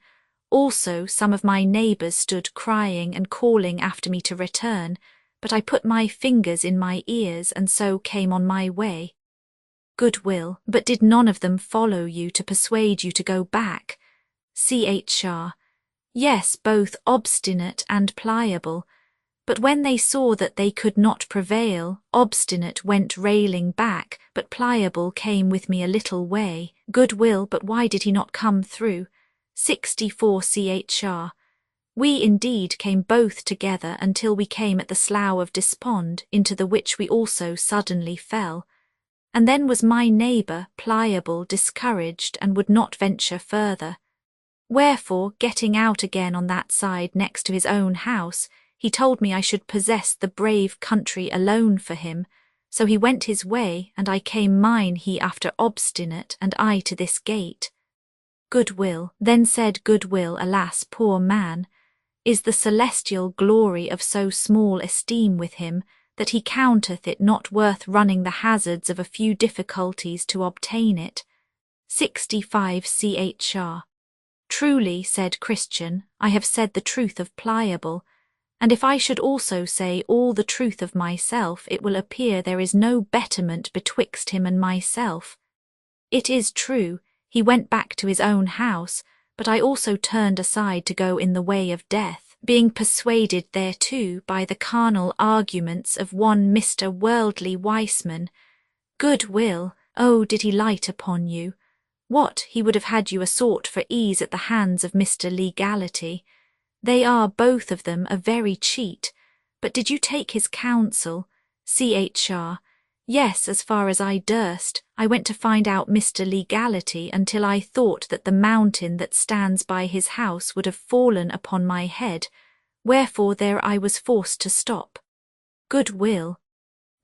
Also some of my neighbours stood crying and calling after me to return, but I put my fingers in my ears and so came on my way. Goodwill, but did none of them follow you to persuade you to go back? Chr. Yes, both obstinate and pliable. But when they saw that they could not prevail, obstinate went railing back, but pliable came with me a little way. Goodwill, but why did he not come through? 64 Chr. We indeed came both together until we came at the slough of despond, into the which we also suddenly fell. And then was my neighbour, pliable, discouraged, and would not venture further. Wherefore, getting out again on that side next to his own house, he told me I should possess the brave country alone for him. So he went his way, and I came mine, he after obstinate, and I to this gate. Goodwill, then said Goodwill, alas, poor man, is the celestial glory of so small esteem with him, that he counteth it not worth running the hazards of a few difficulties to obtain it. 65 Chr. Truly, said Christian, I have said the truth of pliable, and if I should also say all the truth of myself, it will appear there is no betterment betwixt him and myself. It is true, he went back to his own house, but I also turned aside to go in the way of death, being persuaded thereto by the carnal arguments of one Mr. Worldly Weissman. Goodwill, oh, did he light upon you? What, he would have had you a sought for ease at the hands of Mr. Legality. They are both of them a very cheat, but did you take his counsel? Chr. Yes, as far as I durst, I went to find out Mr. Legality until I thought that the mountain that stands by his house would have fallen upon my head, wherefore there I was forced to stop. Goodwill,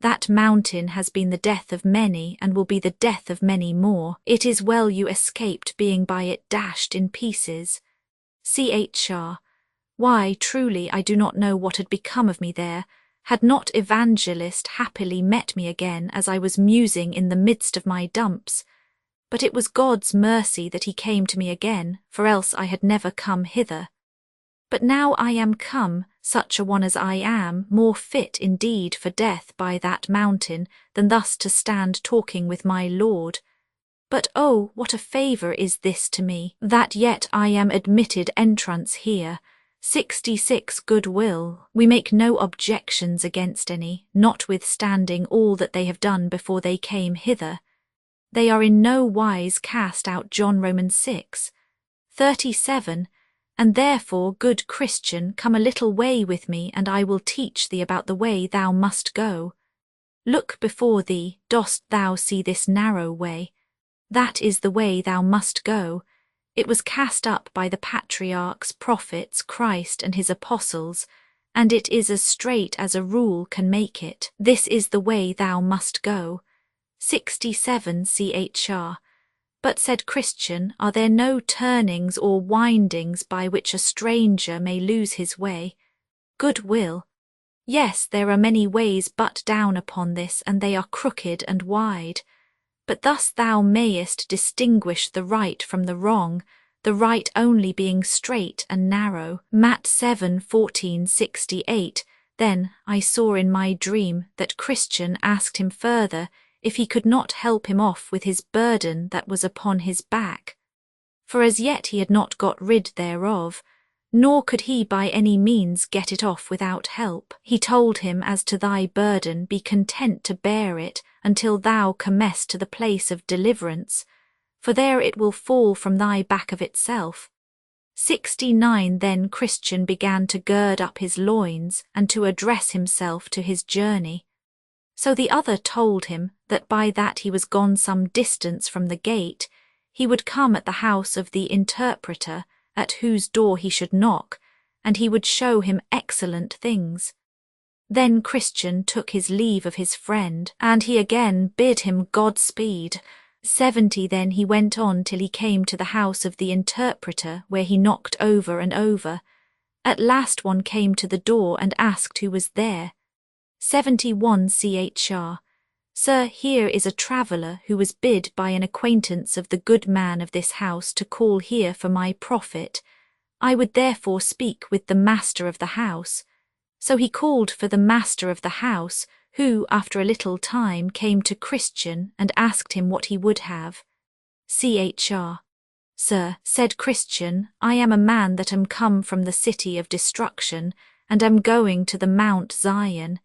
that mountain has been the death of many and will be the death of many more. It is well you escaped being by it dashed in pieces. Chr. Why, truly, I do not know what had become of me there, had not Evangelist happily met me again as I was musing in the midst of my dumps. But it was God's mercy that he came to me again, for else I had never come hither. But now I am come, such a one as I am, more fit indeed for death by that mountain than thus to stand talking with my Lord. But oh, what a favour is this to me, that yet I am admitted entrance here. 66 Goodwill, we make no objections against any, notwithstanding all that they have done before they came hither. They are in no wise cast out John Romans 6. 37 And therefore, good Christian, come a little way with me, and I will teach thee about the way thou must go. Look before thee, dost thou see this narrow way? That is the way thou must go. It was cast up by the patriarchs, prophets, Christ and his apostles, and it is as straight as a rule can make it. This is the way thou must go. 67 Chr. But, said Christian, are there no turnings or windings by which a stranger may lose his way? Goodwill. Yes, there are many ways but down upon this, and they are crooked and wide. But thus thou mayest distinguish the right from the wrong, the right only being straight and narrow. Matt 7:14-68. Then I saw in my dream that Christian asked him further if he could not help him off with his burden that was upon his back. For as yet he had not got rid thereof, nor could he by any means get it off without help. He told him, as to thy burden, be content to bear it until thou comest to the place of deliverance, for there it will fall from thy back of itself. 69 Then Christian began to gird up his loins and to address himself to his journey. So the other told him that by that he was gone some distance from the gate, he would come at the house of the interpreter, at whose door he should knock, and he would show him excellent things. Then Christian took his leave of his friend, and he again bid him Godspeed. 70 Then he went on till he came to the house of the interpreter, where he knocked over and over. At last one came to the door and asked who was there. 71 Chr. Sir, here is a traveller who was bid by an acquaintance of the good man of this house to call here for my profit. I would therefore speak with the master of the house. So he called for the master of the house, who, after a little time, came to Christian and asked him what he would have. Chr. Sir, said Christian, I am a man that am come from the city of destruction, and am going to the Mount Zion.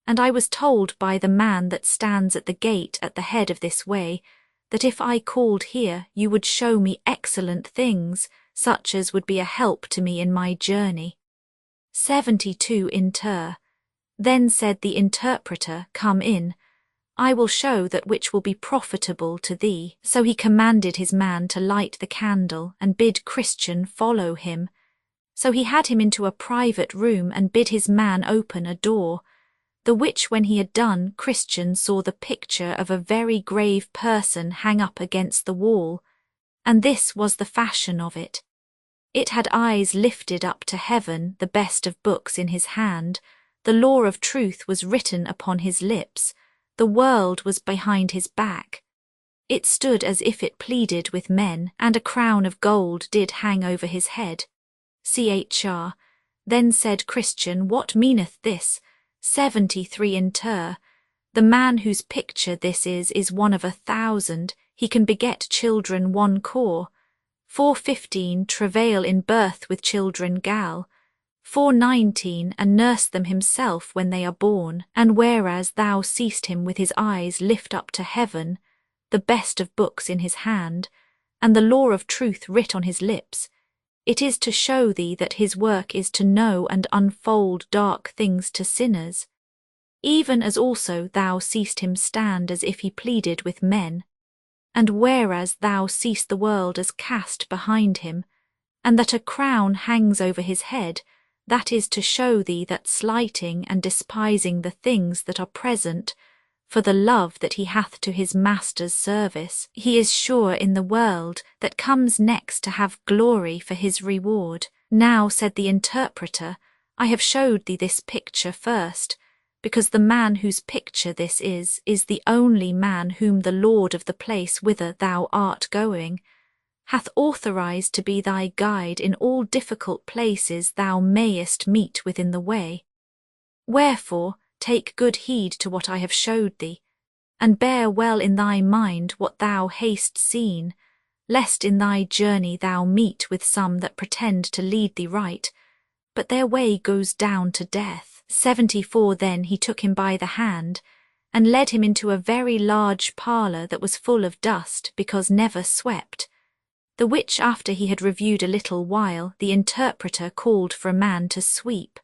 And I was told by the man that stands at the gate at the head of this way, that if I called here you would show me excellent things, such as would be a help to me in my journey. 72 Inter. Then said the interpreter, Come in, I will show that which will be profitable to thee. So he commanded his man to light the candle, and bid Christian follow him. So he had him into a private room, and bid his man open a door. The which when he had done, Christian saw the picture of a very grave person hang up against the wall, and this was the fashion of it. It had eyes lifted up to heaven, the best of books in his hand, the law of truth was written upon his lips, the world was behind his back. It stood as if it pleaded with men, and a crown of gold did hang over his head. Chr. Then said Christian, What meaneth this? 73 Inter. The man whose picture this is one of 1,000, he can beget children one core. 415 travail in birth with children gal. 419 and nurse them himself when they are born, and whereas thou seest him with his eyes lift up to heaven, the best of books in his hand, and the law of truth writ on his lips, it is to show thee that his work is to know and unfold dark things to sinners, even as also thou seest him stand as if he pleaded with men, and whereas thou seest the world as cast behind him, and that a crown hangs over his head, that is to show thee that slighting and despising the things that are present, for the love that he hath to his master's service, he is sure in the world that comes next to have glory for his reward. Now, said the interpreter, I have showed thee this picture first, because the man whose picture this is the only man whom the Lord of the place whither thou art going hath authorized to be thy guide in all difficult places thou mayest meet within the way. Wherefore, take good heed to what I have showed thee, and bear well in thy mind what thou hast seen, lest in thy journey thou meet with some that pretend to lead thee right, but their way goes down to death. 74 Then he took him by the hand, and led him into a very large parlour that was full of dust, because never swept, the which after he had reviewed a little while, the interpreter called for a man to sweep.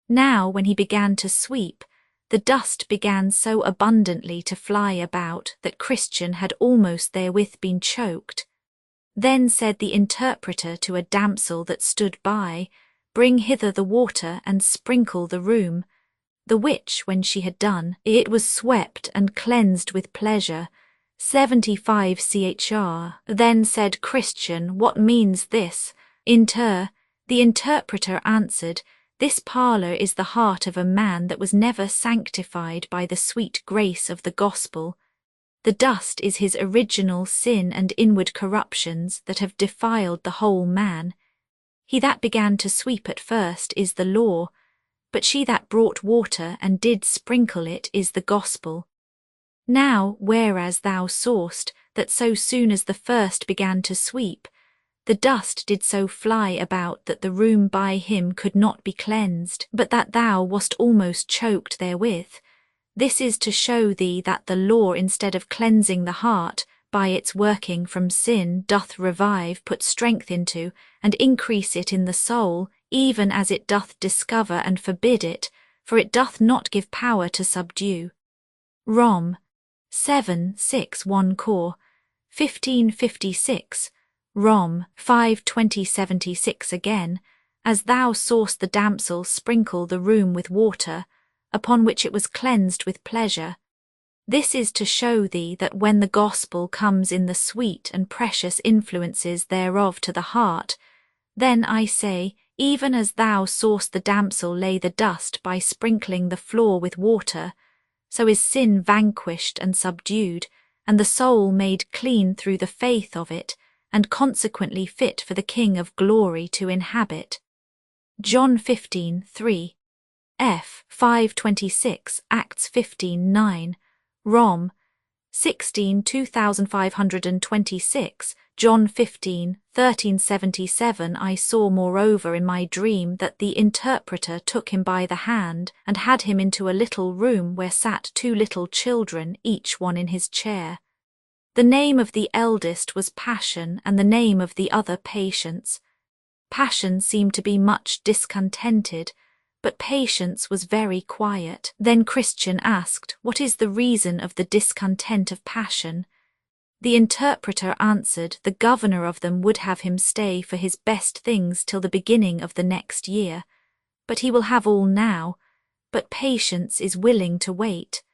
Now when he began to sweep, the dust began so abundantly to fly about that Christian had almost therewith been choked. Then said the interpreter to a damsel that stood by, Bring hither the water and sprinkle the room. The which, when she had done, it was swept and cleansed with pleasure. 75 Chr. Then said Christian, What means this? Inter. The interpreter answered, This parlour is the heart of a man that was never sanctified by the sweet grace of the gospel. The dust is his original sin and inward corruptions that have defiled the whole man. He that began to sweep at first is the law, but she that brought water and did sprinkle it is the gospel. Now, whereas thou sawest that so soon as the first began to sweep, the dust did so fly about that the room by him could not be cleansed, but that thou wast almost choked therewith, this is to show thee that the law, instead of cleansing the heart, by its working from sin, doth revive, put strength into, and increase it in the soul, even as it doth discover and forbid it, for it doth not give power to subdue. Rom. 7:6 1 Cor. 1556, Rom. 5:20-76 again, as thou sawest the damsel sprinkle the room with water, upon which it was cleansed with pleasure. This is to show thee that when the gospel comes in the sweet and precious influences thereof to the heart, then I say, even as thou sawest the damsel lay the dust by sprinkling the floor with water, so is sin vanquished and subdued, and the soul made clean through the faith of it, and consequently fit for the King of glory to inhabit. John 15:3. F. 526, Acts 15:9, Rom. 16 2526, John 15, 1377. I saw moreover in my dream that the interpreter took him by the hand and had him into a little room where sat 2 little children, each one in his chair. The name of the eldest was Passion, and the name of the other Patience. Passion seemed to be much discontented, but Patience was very quiet. Then Christian asked, "What is the reason of the discontent of Passion?" The interpreter answered, "The governor of them would have him stay for his best things till the beginning of the next year, but he will have all now, but Patience is willing to wait."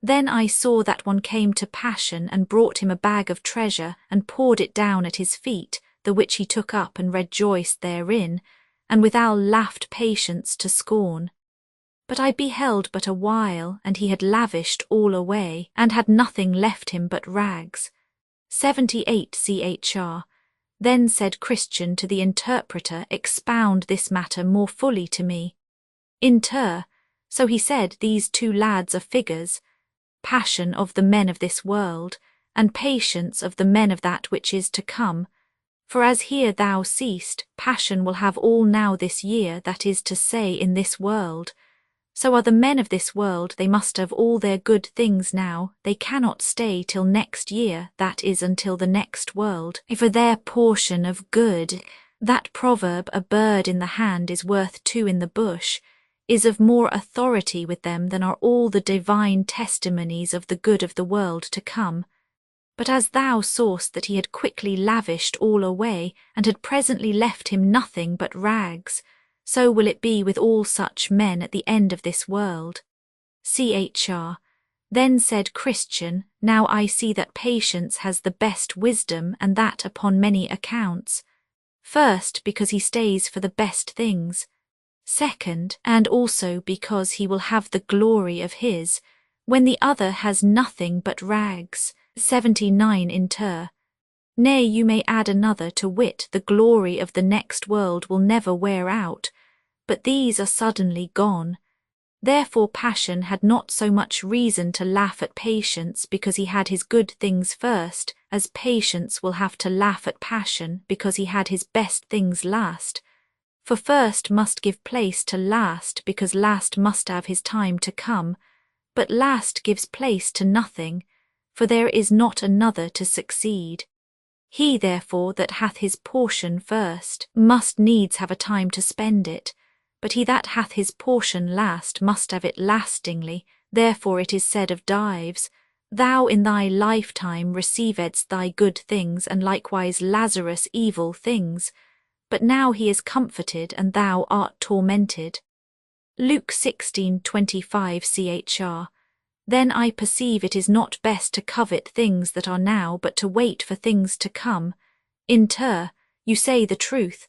Then I saw that one came to Passion and brought him a bag of treasure and poured it down at his feet, the which he took up and rejoiced therein, and withal laughed Patience to scorn. But I beheld but a while, and he had lavished all away, and had nothing left him but rags. 78 Chr. Then said Christian to the interpreter, "Expound this matter more fully to me." So he said, "These 2 lads are figures, Passion of the men of this world, and Patience of the men of that which is to come. For as here thou seest, Passion will have all now this year, that is to say, in this world. So are the men of this world, they must have all their good things now, they cannot stay till next year, that is until the next world, for their portion of good. That proverb, 'A bird in the hand is worth 2 in the bush,' is of more authority with them than are all the divine testimonies of the good of the world to come. But as thou sawest that he had quickly lavished all away, and had presently left him nothing but rags, so will it be with all such men at the end of this world." Chr. Then said Christian, "Now I see that Patience has the best wisdom, and that upon many accounts. First, because he stays for the best things. Second, and also because he will have the glory of his, when the other has nothing but rags." 79 Inter. Nay, you may add another, to wit, the glory of the next world will never wear out, but these are suddenly gone. Therefore Passion had not so much reason to laugh at Patience because he had his good things first, as Patience will have to laugh at Passion because he had his best things last. For first must give place to last, because last must have his time to come, but last gives place to nothing, for there is not another to succeed. He therefore that hath his portion first must needs have a time to spend it, but he that hath his portion last must have it lastingly. Therefore it is said of Dives, "Thou in thy lifetime receivedst thy good things, and likewise Lazarus evil things, but now he is comforted and thou art tormented." Luke 16:25 Chr. Then I perceive it is not best to covet things that are now, but to wait for things to come. You say the truth.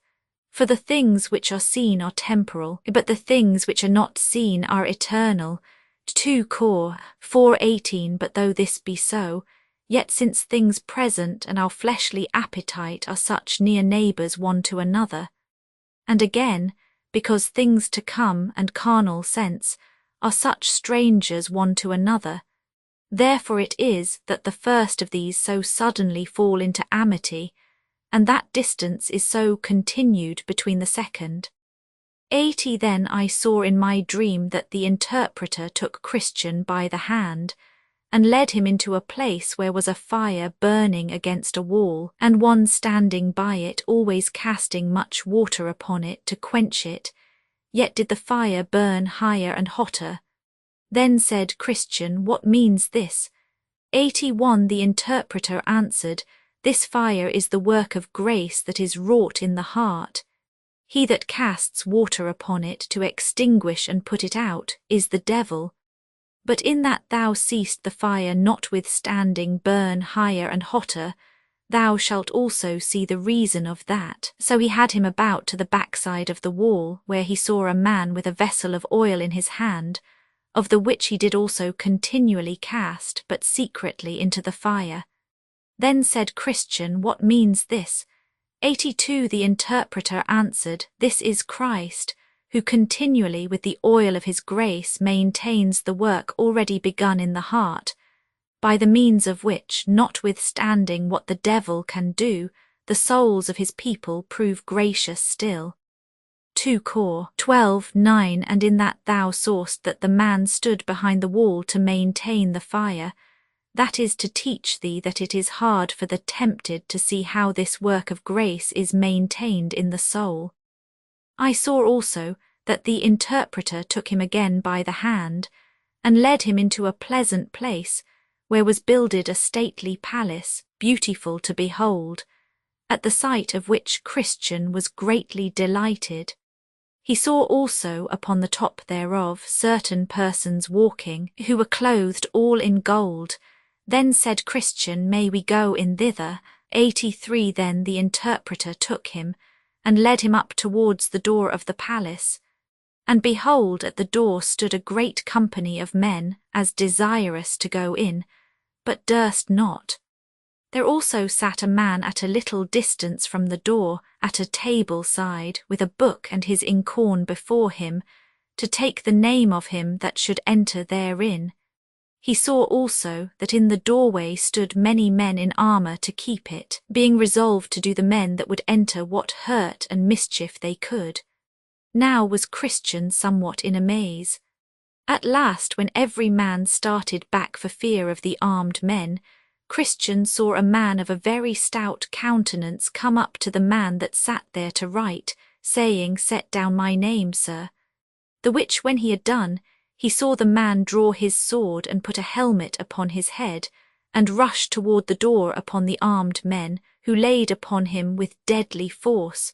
For the things which are seen are temporal, but the things which are not seen are eternal. 2 Cor. 4:18. But though this be so, yet since things present and our fleshly appetite are such near neighbours one to another, and again, because things to come and carnal sense are such strangers one to another, therefore it is that the first of these so suddenly fall into amity, and that distance is so continued between the second. 80 Then I saw in my dream that the interpreter took Christian by the hand, and led him into a place where was a fire burning against a wall, and one standing by it, always casting much water upon it to quench it, yet did the fire burn higher and hotter. Then said Christian, "What means this?" 81 The interpreter answered, "This fire is the work of grace that is wrought in the heart. He that casts water upon it to extinguish and put it out is the devil. But in that thou seest the fire notwithstanding burn higher and hotter, thou shalt also see the reason of that." So he had him about to the backside of the wall, where he saw a man with a vessel of oil in his hand, of the which he did also continually cast, but secretly into the fire. Then said Christian, "What means this?" 82 The interpreter answered, "This is Christ, who continually with the oil of his grace maintains the work already begun in the heart, by the means of which, notwithstanding what the devil can do, the souls of his people prove gracious still. 2 Cor 12:9 And in that thou sawest that the man stood behind the wall to maintain the fire, that is to teach thee that it is hard for the tempted to see how this work of grace is maintained in the soul. I saw also that the interpreter took him again by the hand, and led him into a pleasant place, where was builded a stately palace, beautiful to behold, at the sight of which Christian was greatly delighted. He saw also upon the top thereof certain persons walking, who were clothed all in gold. Then said Christian, May we go in thither? 83 Then the interpreter took him, and led him up towards the door of the palace. And behold, at the door stood a great company of men, as desirous to go in, but durst not. There also sat a man at a little distance from the door, at a table side, with a book and his inkhorn before him, to take the name of him that should enter therein. He saw also that in the doorway stood many men in armour to keep it, being resolved to do the men that would enter what hurt and mischief they could. Now was Christian somewhat in amaze. At last, when every man started back for fear of the armed men, Christian saw a man of a very stout countenance come up to the man that sat there to write, saying, Set down my name, sir. The which when he had done, he saw the man draw his sword and put a helmet upon his head, and rush toward the door upon the armed men, who laid upon him with deadly force.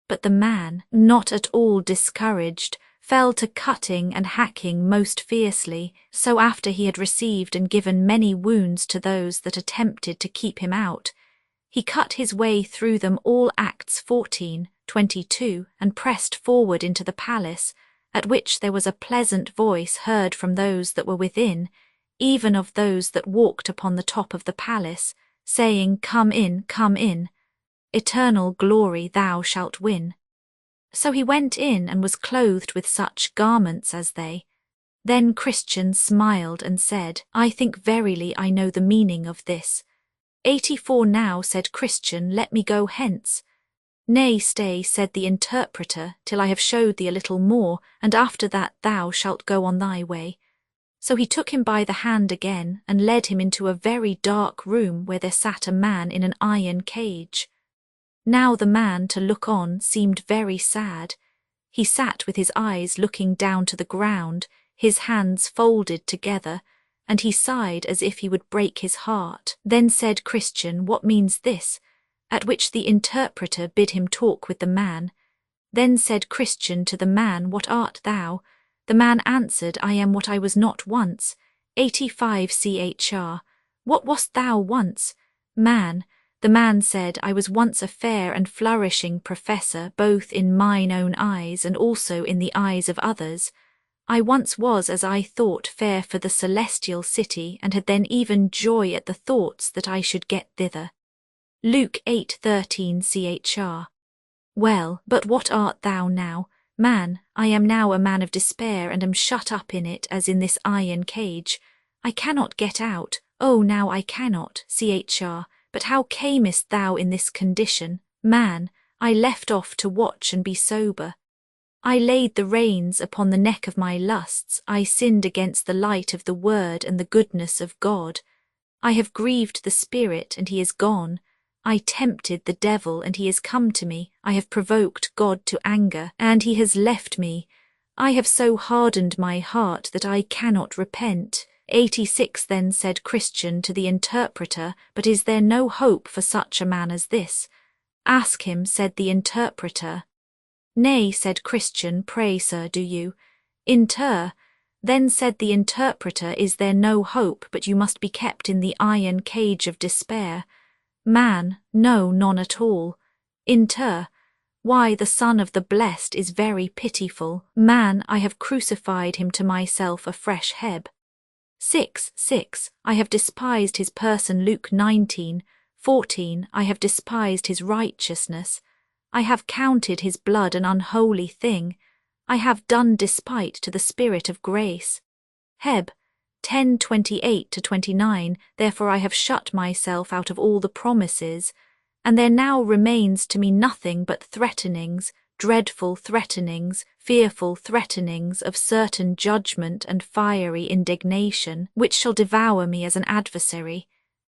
But the man, not at all discouraged, fell to cutting and hacking most fiercely, so after he had received and given many wounds to those that attempted to keep him out, he cut his way through them all. Acts 14:22, and pressed forward into the palace, at which there was a pleasant voice heard from those that were within, even of those that walked upon the top of the palace, saying, Come in, eternal glory thou shalt win. So he went in and was clothed with such garments as they. Then Christian smiled and said, I think verily I know the meaning of this. 84 Now said Christian, Let me go hence. Nay, stay, said the interpreter, till I have showed thee a little more, and after that thou shalt go on thy way. So he took him by the hand again, and led him into a very dark room where there sat a man in an iron cage. Now the man, to look on, seemed very sad. He sat with his eyes looking down to the ground, his hands folded together, and he sighed as if he would break his heart. Then said Christian, What means this? At which the interpreter bid him talk with the man. Then said Christian to the man, What art thou? The man answered, I am what I was not once. 85 CHR. What wast thou once? Man. The man said, I was once a fair and flourishing professor, both in mine own eyes and also in the eyes of others. I once was, as I thought, fair for the celestial city, and had then even joy at the thoughts that I should get thither. Luke 8:13 CHR. Well, but what art thou now? Man, I am now a man of despair, and am shut up in it as in this iron cage. I cannot get out. Oh, now I cannot. CHR. But how camest thou in this condition? Man, I left off to watch and be sober. I laid the reins upon the neck of my lusts. I sinned against the light of the word and the goodness of God. I have grieved the Spirit, and he is gone. I tempted the devil, and he is come to me. I have provoked God to anger, and he has left me. I have so hardened my heart that I cannot repent. 86 Then said Christian to the interpreter, But is there no hope for such a man as this? Ask him, said the interpreter. Nay, said Christian, pray, sir, do you? Then said the interpreter, Is there no hope, but you must be kept in the iron cage of despair? Man, no, none at all. Why, the Son of the Blessed is very pitiful. Man, I have crucified him to myself a fresh heb. 6 I have despised his person. Luke 19:14 I have despised his righteousness. I have counted his blood an unholy thing. I have done despite to the Spirit of grace. Heb. 10:28-29. Therefore I have shut myself out of all the promises, and there now remains to me nothing but threatenings, dreadful threatenings, fearful threatenings of certain judgment and fiery indignation, which shall devour me as an adversary.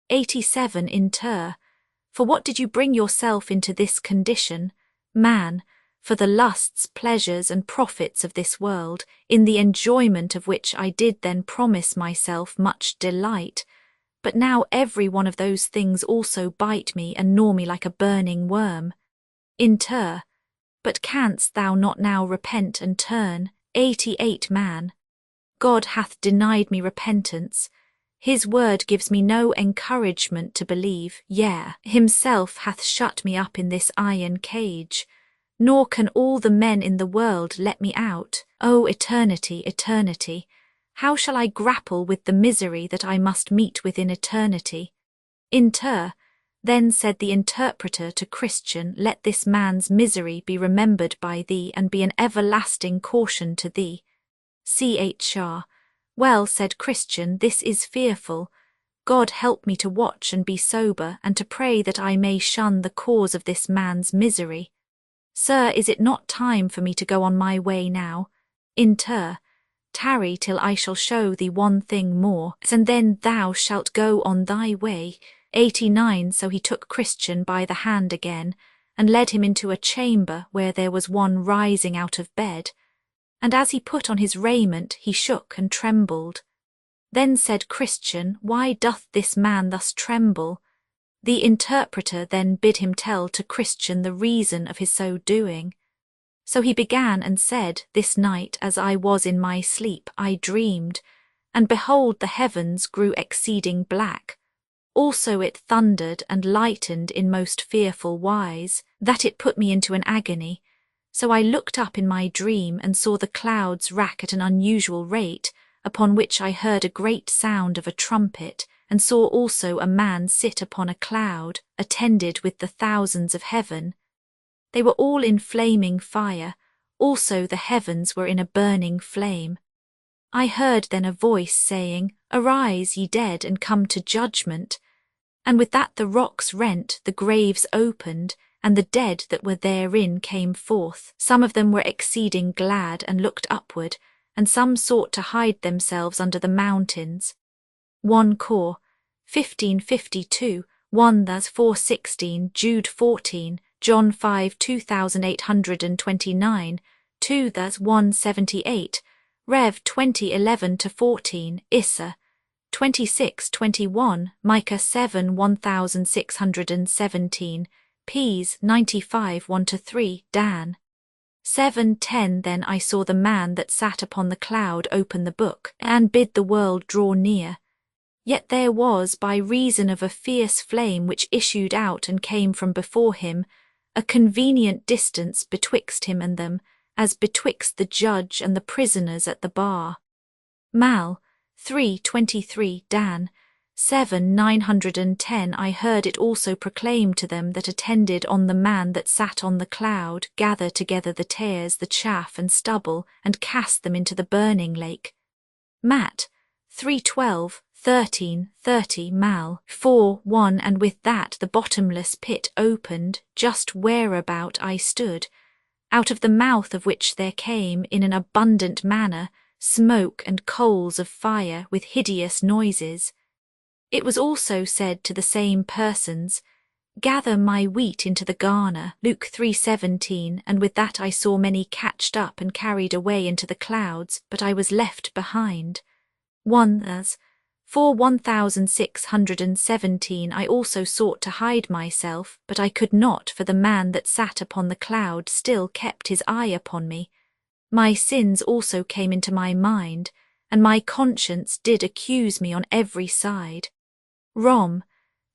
87 Inter. For what did you bring yourself into this condition, man, for the lusts, pleasures, and profits of this world, in the enjoyment of which I did then promise myself much delight, but now every one of those things also bite me and gnaw me like a burning worm. Inter. But canst thou not now repent and turn? 88 Man. God hath denied me repentance. His word gives me no encouragement to believe, yea, himself hath shut me up in this iron cage. Nor can all the men in the world let me out. O eternity, eternity! How shall I grapple with the misery that I must meet with in eternity? Inter. Then said the interpreter to Christian, let this man's misery be remembered by thee and be an everlasting caution to thee. Chr. Well, said Christian, this is fearful. God help me to watch and be sober, and to pray that I may shun the cause of this man's misery. Sir, is it not time for me to go on my way now? Inter. Tarry till I shall show thee one thing more, and then thou shalt go on thy way. 89 So he took Christian by the hand again, and led him into a chamber where there was one rising out of bed. And as he put on his raiment, he shook and trembled. Then said Christian, why doth this man thus tremble? The interpreter then bid him tell to Christian the reason of his so doing. So he began and said, this night as I was in my sleep I dreamed, and behold the heavens grew exceeding black. Also it thundered and lightened in most fearful wise, that it put me into an agony. So I looked up in my dream and saw the clouds rack at an unusual rate, upon which I heard a great sound of a trumpet, and saw also a man sit upon a cloud, attended with the thousands of heaven. They were all in flaming fire, also the heavens were in a burning flame. I heard then a voice saying, Arise, ye dead, and come to judgment. And with that the rocks rent, the graves opened, and the dead that were therein came forth. Some of them were exceeding glad, and looked upward, and some sought to hide themselves under the mountains. 1 Cor. 1552, 1 Thus 4:16, Jude 14, John 5 2829, 2 Thus 178, Rev 20:11-14, Issa 26:21, Micah 7 1617, Ps 95 1-3, Dan 7:10 Then I saw the man that sat upon the cloud open the book, and bid the world draw near. Yet there was, by reason of a fierce flame which issued out and came from before him, a convenient distance betwixt him and them, as betwixt the judge and the prisoners at the bar. Mal. 3:23, Dan. 7:910 I heard it also proclaim to them that attended on the man that sat on the cloud, gather together the tares, the chaff and stubble, and cast them into the burning lake. Matt. 3:12, 13:30 Mal. 4:1 And with that the bottomless pit opened, just whereabout I stood, out of the mouth of which there came, in an abundant manner, smoke and coals of fire with hideous noises. It was also said to the same persons, Gather my wheat into the garner, Luke 3:17, and with that I saw many catched up and carried away into the clouds, but I was left behind. 1 Thus, for 1617 I also sought to hide myself, but I could not, for the man that sat upon the cloud still kept his eye upon me. My sins also came into my mind, and my conscience did accuse me on every side. Rom.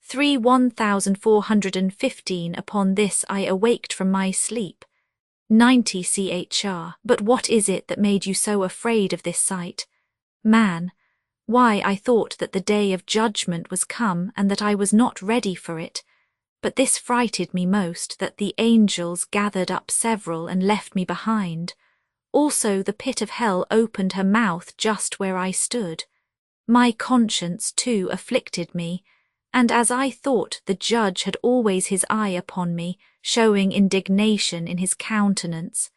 3:1415 Upon this I awaked from my sleep. 90 Chr. But what is it that made you so afraid of this sight? Man. Why, I thought that the day of judgment was come, and that I was not ready for it. But this frighted me most, that the angels gathered up several and left me behind. Also the pit of hell opened her mouth just where I stood. My conscience too afflicted me, and as I thought the judge had always his eye upon me, showing indignation in his countenance.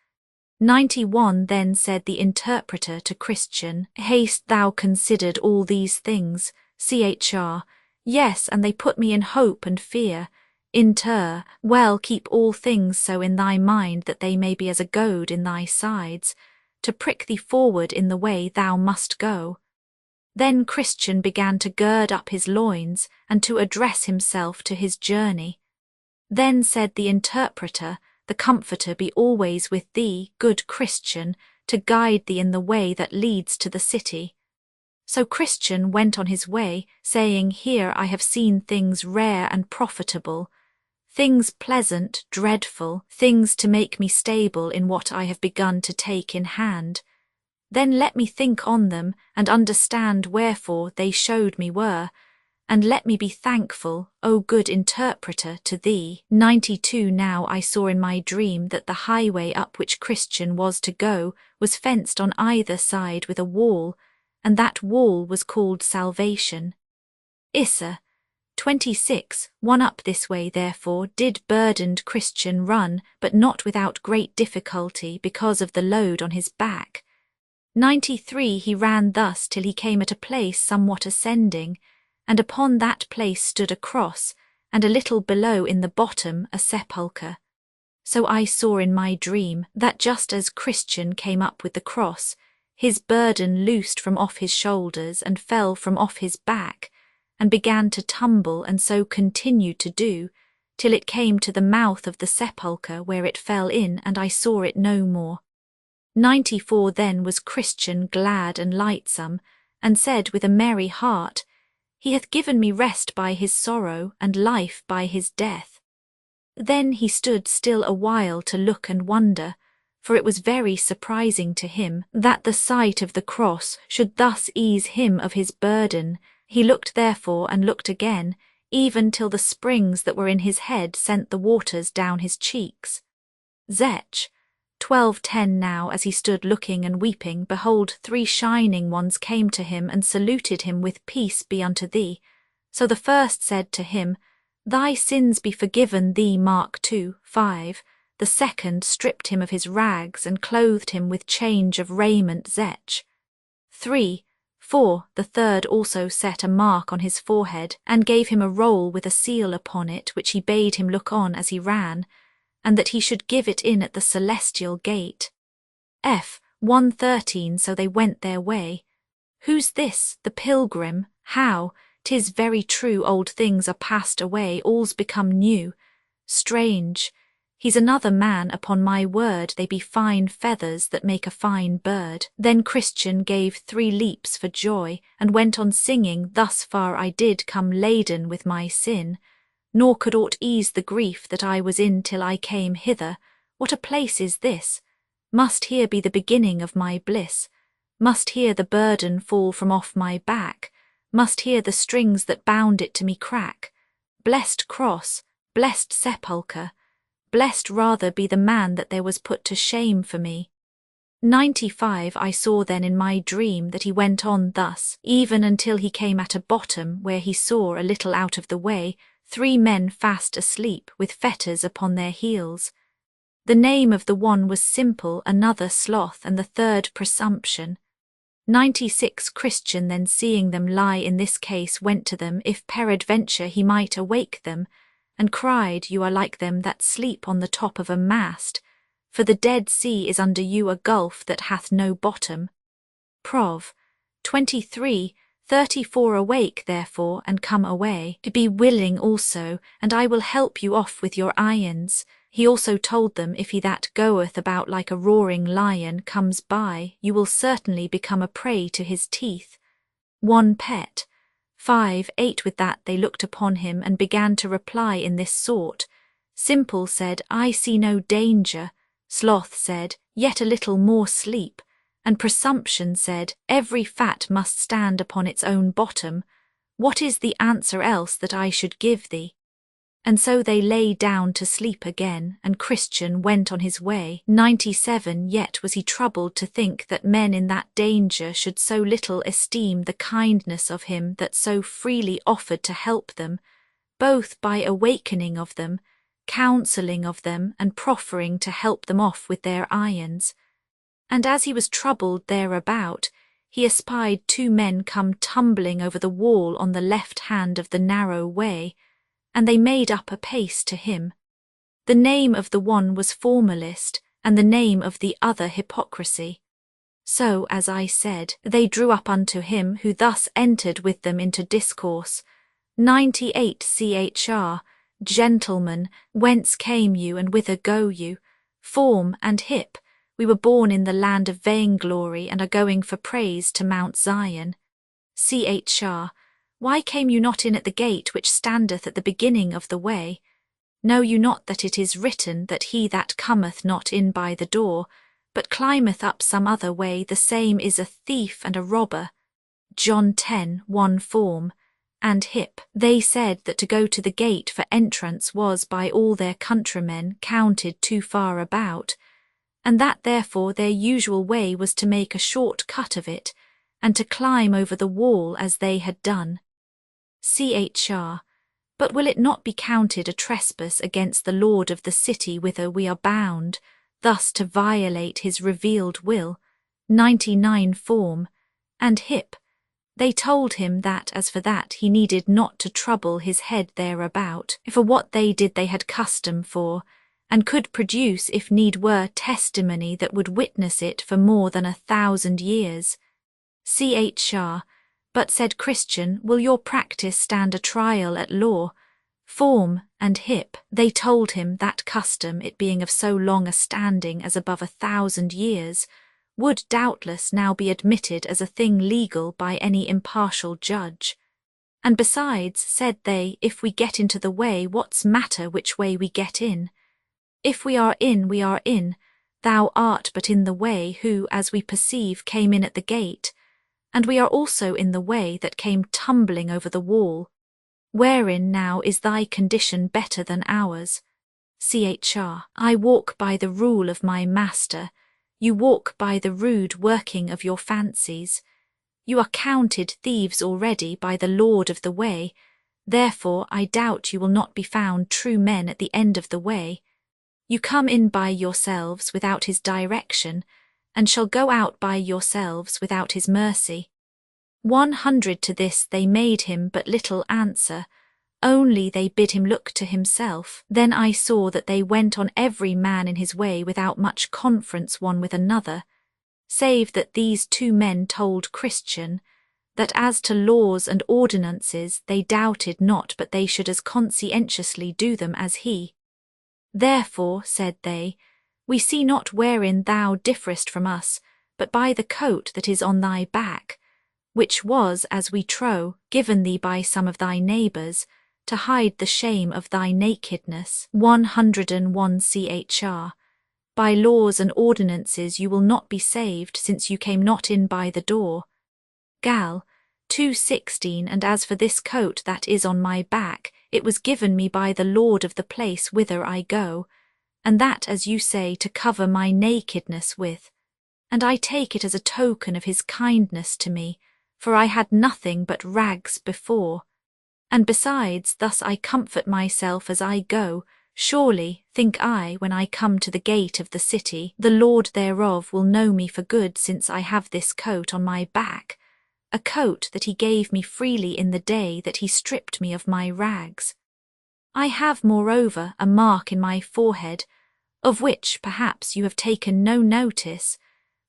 91 Then said the interpreter to Christian, Hast thou considered all these things? Chr. Yes, and they put me in hope and fear. Inter. Well, keep all things so in thy mind that they may be as a goad in thy sides, to prick thee forward in the way thou must go. Then Christian began to gird up his loins and to address himself to his journey. Then said the interpreter, The Comforter be always with thee, good Christian, to guide thee in the way that leads to the city. So Christian went on his way, saying, Here I have seen things rare and profitable, things pleasant, dreadful, things to make me stable in what I have begun to take in hand. Then let me think on them, and understand wherefore they showed me were, and let me be thankful, O good interpreter, to thee. 92 Now I saw in my dream that the highway up which Christian was to go was fenced on either side with a wall, and that wall was called salvation. Issa. 26 One up this way therefore did burdened Christian run, but not without great difficulty because of the load on his back. 93 He ran thus till he came at a place somewhat ascending, and upon that place stood a cross, and a little below in the bottom a sepulchre. So I saw in my dream that just as Christian came up with the cross, his burden loosed from off his shoulders and fell from off his back, and began to tumble, and so continued to do, till it came to the mouth of the sepulchre, where it fell in, and I saw it no more. 94 Then was Christian glad and lightsome, and said with a merry heart, He hath given me rest by his sorrow, and life by his death. Then he stood still a while to look and wonder, for it was very surprising to him that the sight of the cross should thus ease him of his burden. He looked therefore and looked again, even till the springs that were in his head sent the waters down his cheeks. Zech. 12:10 Now as he stood looking and weeping, behold, 3 shining ones came to him and saluted him with peace be unto thee. So the first said to him, Thy sins be forgiven thee. Mark 2:5. The second stripped him of his rags and clothed him with change of raiment. Zech. 3:4. The third also set a mark on his forehead and gave him a roll with a seal upon it, which he bade him look on as he ran, and that he should give it in at the celestial gate. F. 1:13 So they went their way. Who's this? The Pilgrim? How? 'Tis very true, old things are passed away, all's become new. Strange. He's another man, upon my word, they be fine feathers that make a fine bird. Then Christian gave 3 leaps for joy, and went on singing, Thus far I did come laden with my sin, nor could aught ease the grief that I was in till I came hither. What a place is this? Must here be the beginning of my bliss? Must here the burden fall from off my back? Must here the strings that bound it to me crack? Blessed cross, blessed sepulchre, blessed rather be the man that there was put to shame for me. 95 I saw then in my dream that he went on thus, even until he came at a bottom, where he saw a little out of the way 3 men fast asleep, with fetters upon their heels. The name of the one was Simple, another Sloth, and the third Presumption. 96 Christian then seeing them lie in this case went to them, if peradventure he might awake them, and cried, You are like them that sleep on the top of a mast, for the Dead Sea is under you a gulf that hath no bottom. Prov. 23:34 Awake therefore, and come away, to be willing also, and I will help you off with your irons. He also told them, if he that goeth about like a roaring lion comes by, you will certainly become a prey to his teeth. 1 Pet. 5:8 With that they looked upon him and began to reply in this sort. Simple said, I see no danger. Sloth said, Yet a little more sleep. And Presumption said, Every fat must stand upon its own bottom. What is the answer else that I should give thee? And so they lay down to sleep again, and Christian went on his way. 97 Yet was he troubled to think that men in that danger should so little esteem the kindness of him that so freely offered to help them, both by awakening of them, counselling of them, and proffering to help them off with their irons. And as he was troubled thereabout, he espied 2 men come tumbling over the wall on the left hand of the narrow way, and they made up a pace to him. The name of the one was Formalist, and the name of the other Hypocrisy. So, as I said, they drew up unto him, who thus entered with them into discourse. 98 Chr. Gentlemen, whence came you, and whither go you? Form and Hip, we were born in the land of vainglory, and are going for praise to Mount Zion. Chr. Why came you not in at the gate which standeth at the beginning of the way? Know you not that it is written that he that cometh not in by the door, but climbeth up some other way, the same is a thief and a robber? John 10:1 Form and Hip, they said that to go to the gate for entrance was by all their countrymen counted too far about, and that therefore their usual way was to make a short cut of it, and to climb over the wall as they had done. Chr. But will it not be counted a trespass against the Lord of the city whither we are bound, thus to violate his revealed will? 99 Form and Hip, they told him that as for that he needed not to trouble his head thereabout, for what they did they had custom for, and could produce, if need were, testimony that would witness it for more than 1,000 years. Chr. But said Christian, will your practice stand a trial at law? Form and Hip, they told him that custom, it being of so long a standing as above 1,000 years, would doubtless now be admitted as a thing legal by any impartial judge. And besides, said they, if we get into the way, what's matter which way we get in? If we are in, we are in. Thou art but in the way, who, as we perceive, came in at the gate, and we are also in the way that came tumbling over the wall. Wherein now is thy condition better than ours? Chr. I walk by the rule of my master, you walk by the rude working of your fancies. You are counted thieves already by the Lord of the way, therefore I doubt you will not be found true men at the end of the way. You come in by yourselves without his direction, and shall go out by yourselves without his mercy. 100 to this they made him but little answer, only they bid him look to himself. Then I saw that they went on every man in his way without much conference one with another, save that these 2 men told Christian, that as to laws and ordinances they doubted not but they should as conscientiously do them as he. Therefore, said they, we see not wherein thou differest from us, but by the coat that is on thy back, which was, as we trow, given thee by some of thy neighbours, to hide the shame of thy nakedness. 101 Chr. By laws and ordinances you will not be saved, since you came not in by the door. Gal. 2:16 And as for this coat that is on my back, it was given me by the Lord of the place whither I go, and that, as you say, to cover my nakedness with. And I take it as a token of his kindness to me, for I had nothing but rags before. And besides, thus I comfort myself as I go. Surely, think I, when I come to the gate of the city, the Lord thereof will know me for good, since I have this coat on my back, a coat that he gave me freely in the day that he stripped me of my rags. I have, moreover, a mark in my forehead, of which perhaps you have taken no notice,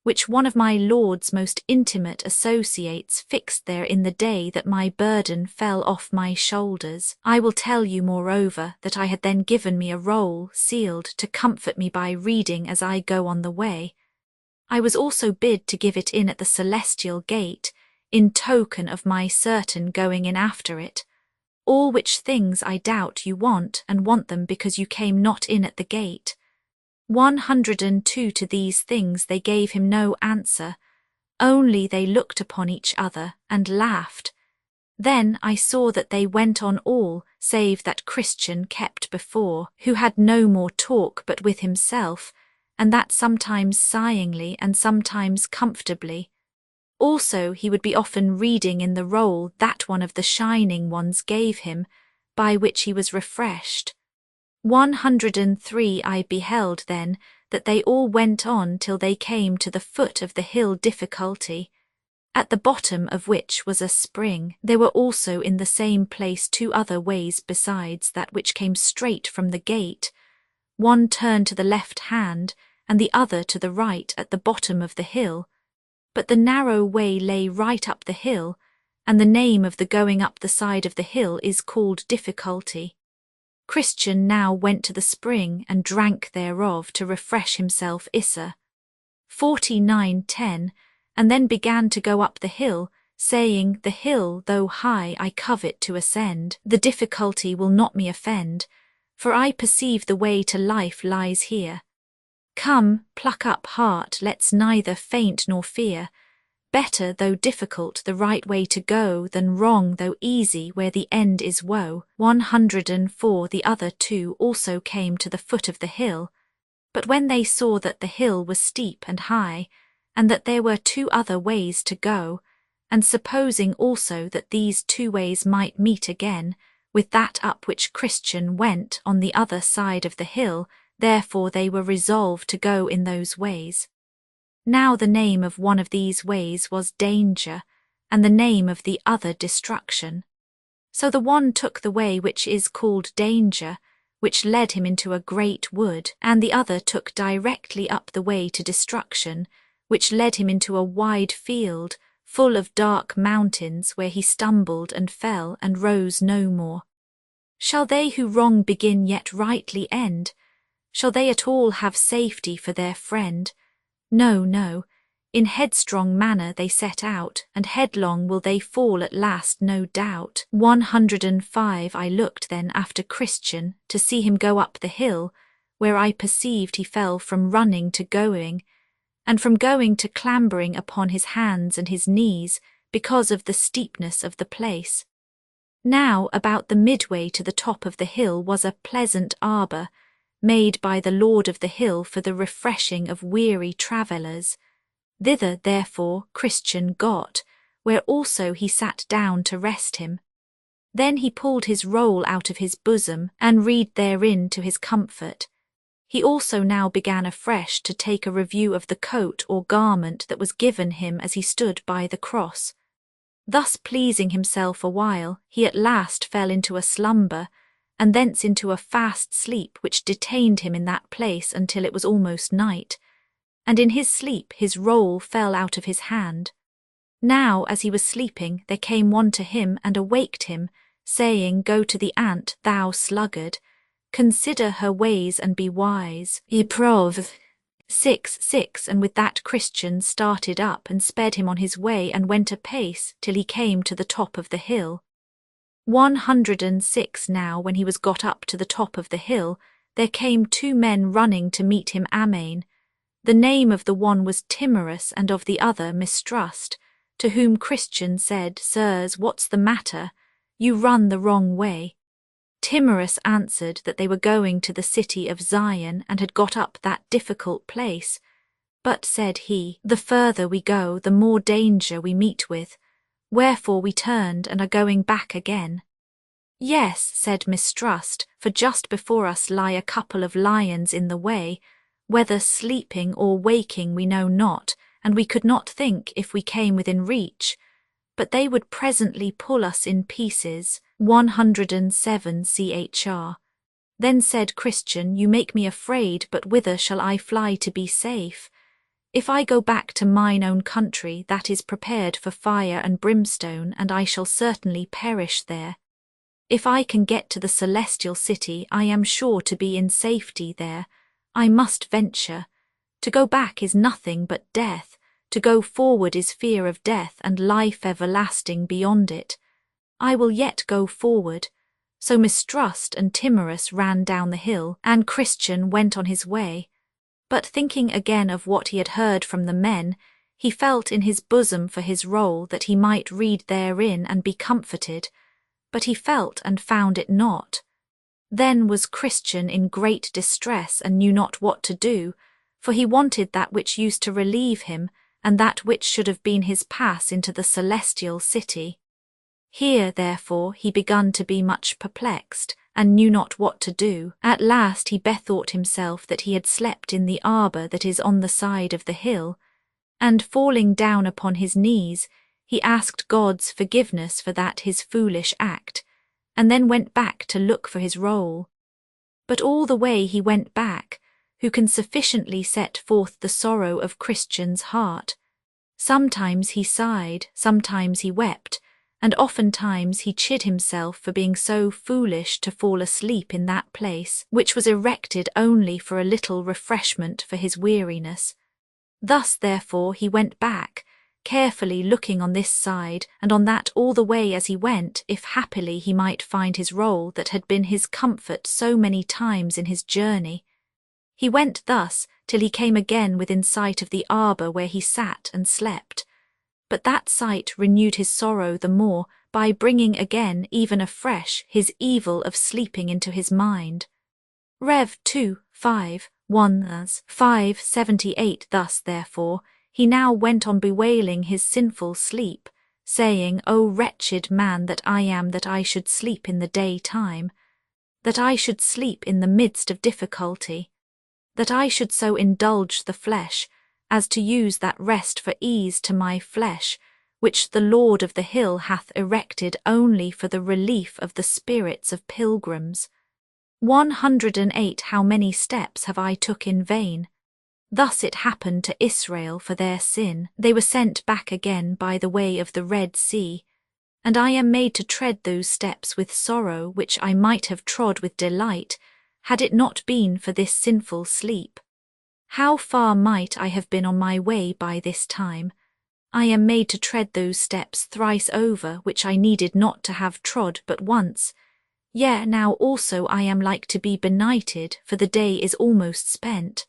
which one of my Lord's most intimate associates fixed there in the day that my burden fell off my shoulders. I will tell you, moreover, that I had then given me a roll, sealed, to comfort me by reading as I go on the way. I was also bid to give it in at the celestial gate, in token of my certain going in after it. All which things I doubt you want, and want them because you came not in at the gate. 102 To these things they gave him no answer, only they looked upon each other and laughed. Then I saw that they went on all, save that Christian kept before, who had no more talk but with himself, and that sometimes sighingly and sometimes comfortably. Also he would be often reading in the roll that one of the shining ones gave him, by which he was refreshed. 103 I beheld then that they all went on till they came to the foot of the hill Difficulty, at the bottom of which was a spring. There were also in the same place 2 other ways besides that which came straight from the gate, one turned to the left hand, and the other to the right at the bottom of the hill. But the narrow way lay right up the hill, and the name of the going up the side of the hill is called Difficulty. Christian now went to the spring and drank thereof to refresh himself Issa. 49:10, and then began to go up the hill, saying, The hill, though high, I covet to ascend. The difficulty will not me offend, for I perceive the way to life lies here. Come, pluck up heart, let's neither faint nor fear. Better, though difficult, the right way to go, than wrong, though easy, where the end is woe. 104 The other 2 also came to the foot of the hill, but when they saw that the hill was steep and high, and that there were 2 other ways to go, and supposing also that these 2 ways might meet again, with that up which Christian went on the other side of the hill, therefore they were resolved to go in those ways. Now the name of one of these ways was Danger, and the name of the other Destruction. So the one took the way which is called Danger, which led him into a great wood, and the other took directly up the way to Destruction, which led him into a wide field, full of dark mountains, where he stumbled and fell and rose no more. Shall they who wrong begin yet rightly end? Shall they at all have safety for their friend? No, no. In headstrong manner they set out, and headlong will they fall at last, no doubt. 105 I looked then after Christian, to see him go up the hill, where I perceived he fell from running to going, and from going to clambering upon his hands and his knees, because of the steepness of the place. Now about the midway to the top of the hill was a pleasant arbour, made by the Lord of the hill for the refreshing of weary travellers. Thither, therefore, Christian got, where also he sat down to rest him. Then he pulled his roll out of his bosom, and read therein to his comfort. He also now began afresh to take a review of the coat or garment that was given him as he stood by the cross. Thus pleasing himself a while, he at last fell into a slumber, and thence into a fast sleep which detained him in that place until it was almost night, and in his sleep his roll fell out of his hand. Now as he was sleeping there came one to him and awaked him, saying, Go to the ant, thou sluggard, consider her ways and be wise. Iprov 6:6 And with that Christian started up and sped him on his way and went apace till he came to the top of the hill. 106 Now when he was got up to the top of the hill, there came 2 men running to meet him amain. The name of the one was Timorous and of the other Mistrust, to whom Christian said, Sirs, what's the matter? You run the wrong way. Timorous answered that they were going to the city of Zion and had got up that difficult place. But said he, The further we go, the more danger we meet with. Wherefore we turned and are going back again. Yes, said Mistrust, for just before us lie a couple of lions in the way, whether sleeping or waking we know not, and we could not think if we came within reach, but they would presently pull us in pieces. 107 Chr. Then said Christian, You make me afraid, but whither shall I fly to be safe? If I go back to mine own country, that is prepared for fire and brimstone, and I shall certainly perish there. If I can get to the celestial city, I am sure to be in safety there. I must venture. To go back is nothing but death. To go forward is fear of death and life everlasting beyond it. I will yet go forward. So Mistrust and Timorous ran down the hill, and Christian went on his way. But thinking again of what he had heard from the men, he felt in his bosom for his roll that he might read therein and be comforted. but he felt and found it not. Then was Christian in great distress and knew not what to do, for he wanted that which used to relieve him, and that which should have been his pass into the celestial city. Here, therefore, he begun to be much perplexed, and knew not what to do. At last he bethought himself that he had slept in the arbour that is on the side of the hill, and falling down upon his knees, he asked God's forgiveness for that his foolish act, and then went back to look for his roll. But all the way he went back, who can sufficiently set forth the sorrow of Christian's heart? Sometimes he sighed, sometimes he wept, and oftentimes he chid himself for being so foolish to fall asleep in that place, which was erected only for a little refreshment for his weariness. Thus, therefore, he went back, carefully looking on this side and on that all the way as he went, if happily he might find his roll that had been his comfort so many times in his journey. He went thus till he came again within sight of the arbour where he sat and slept. But that sight renewed his sorrow the more by bringing again, even afresh, his evil of sleeping into his mind. Rev. 2, 5, 1 as 578. Thus, therefore, he now went on bewailing his sinful sleep, saying, O wretched man that I am, that I should sleep in the daytime, that I should sleep in the midst of difficulty, that I should so indulge the flesh, as to use that rest for ease to my flesh, which the Lord of the hill hath erected only for the relief of the spirits of pilgrims. 108. How many steps have I took in vain? Thus it happened to Israel for their sin. They were sent back again by the way of the Red Sea, and I am made to tread those steps with sorrow which I might have trod with delight, had it not been for this sinful sleep. How far might I have been on my way by this time? I am made to tread those steps thrice over, which I needed not to have trod but once. Yea, now also I am like to be benighted, for the day is almost spent.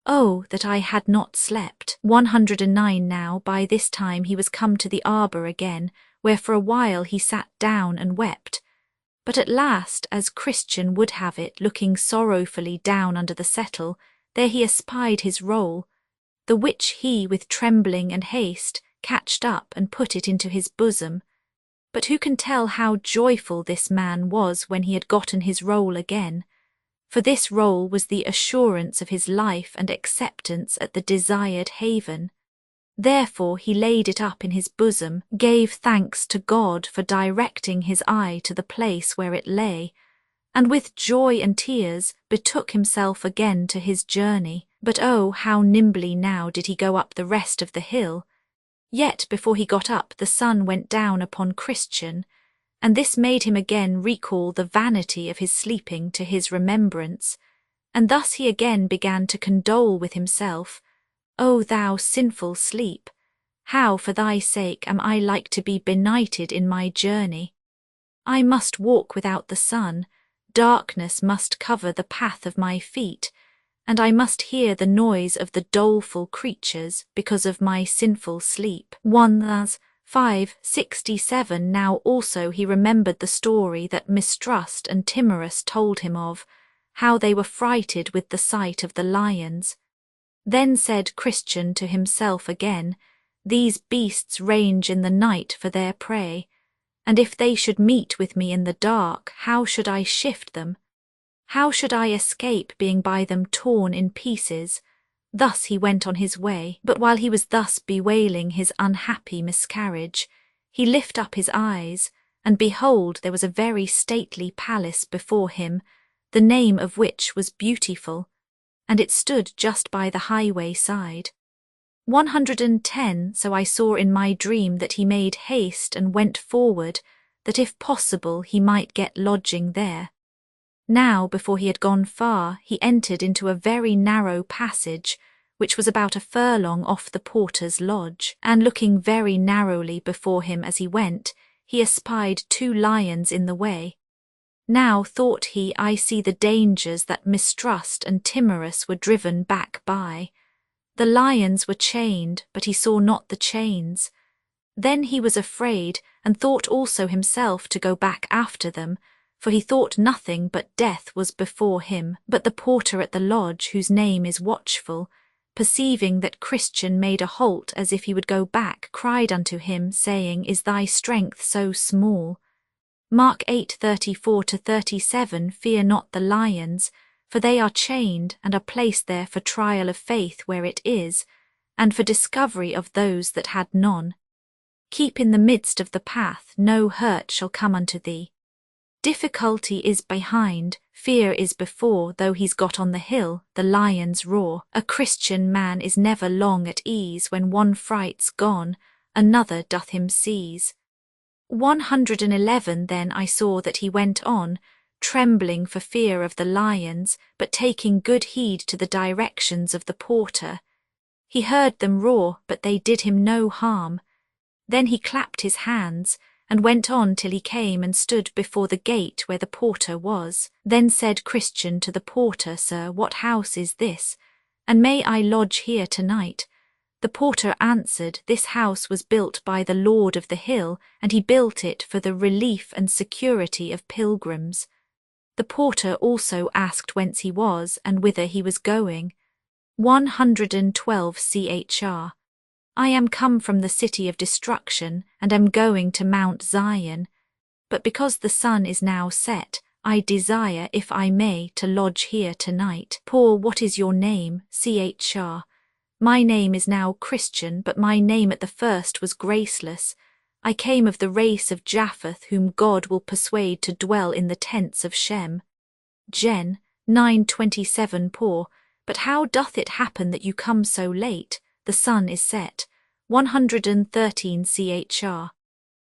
Oh, that I had not slept. 109. Now by this time he was come to the arbour again, where for a while he sat down and wept. But at last, as Christian would have it, looking sorrowfully down under the settle, there he espied his roll, the which he with trembling and haste catched up and put it into his bosom. But who can tell how joyful this man was when he had gotten his roll again? For this roll was the assurance of his life and acceptance at the desired haven. Therefore he laid it up in his bosom, gave thanks to God for directing his eye to the place where it lay, and with joy and tears betook himself again to his journey. But oh, how nimbly now did he go up the rest of the hill! Yet before he got up the sun went down upon Christian, and this made him again recall the vanity of his sleeping to his remembrance, and thus he again began to condole with himself, O thou sinful sleep, how for thy sake am I like to be benighted in my journey? I must walk without the sun, darkness must cover the path of my feet, and I must hear the noise of the doleful creatures because of my sinful sleep. 1 as 567. Now also he remembered the story that Mistrust and Timorous told him of, how they were frighted with the sight of the lions. Then said Christian to himself again, These beasts range in the night for their prey, and if they should meet with me in the dark, how should I shift them? How should I escape being by them torn in pieces? Thus he went on his way, but while he was thus bewailing his unhappy miscarriage, he lift up his eyes, and behold, there was a very stately palace before him, the name of which was Beautiful, and it stood just by the highway side. 110. So I saw in my dream that he made haste and went forward, that if possible he might get lodging there. Now, before he had gone far, he entered into a very narrow passage, which was about a furlong off the porter's lodge, and looking very narrowly before him as he went, he espied 2 lions in the way. Now, thought he, I see the dangers that Mistrust and Timorous were driven back by. The lions were chained, but he saw not the chains. Then he was afraid, and thought also himself to go back after them, for he thought nothing but death was before him. But the porter at the lodge, whose name is Watchful, perceiving that Christian made a halt as if he would go back, cried unto him, saying, Is thy strength so small? Mark 8:34-37. Fear not the lions, for they are chained and are placed there for trial of faith where it is, and for discovery of those that had none. Keep in the midst of the path, no hurt shall come unto thee. Difficulty is behind, fear is before, though he's got on the hill, the lions roar. A Christian man is never long at ease, when one fright's gone, another doth him seize. 111. Then I saw that he went on, trembling for fear of the lions, but taking good heed to the directions of the porter. He heard them roar, but they did him no harm. Then he clapped his hands, and went on till he came and stood before the gate where the porter was. Then said Christian to the porter, Sir, what house is this? And may I lodge here tonight? The porter answered, This house was built by the Lord of the hill, and he built it for the relief and security of pilgrims. The porter also asked whence he was, and whither he was going. 112 CHR. I am come from the city of destruction, and am going to Mount Zion. But because the sun is now set, I desire, if I may, to lodge here tonight. Paul, what is your name? CHR. My name is now Christian, but my name at the first was graceless. I came of the race of Japheth, whom God will persuade to dwell in the tents of Shem. Gen. 9:27. Poor, but how doth it happen that you come so late? The sun is set. 113 CHR.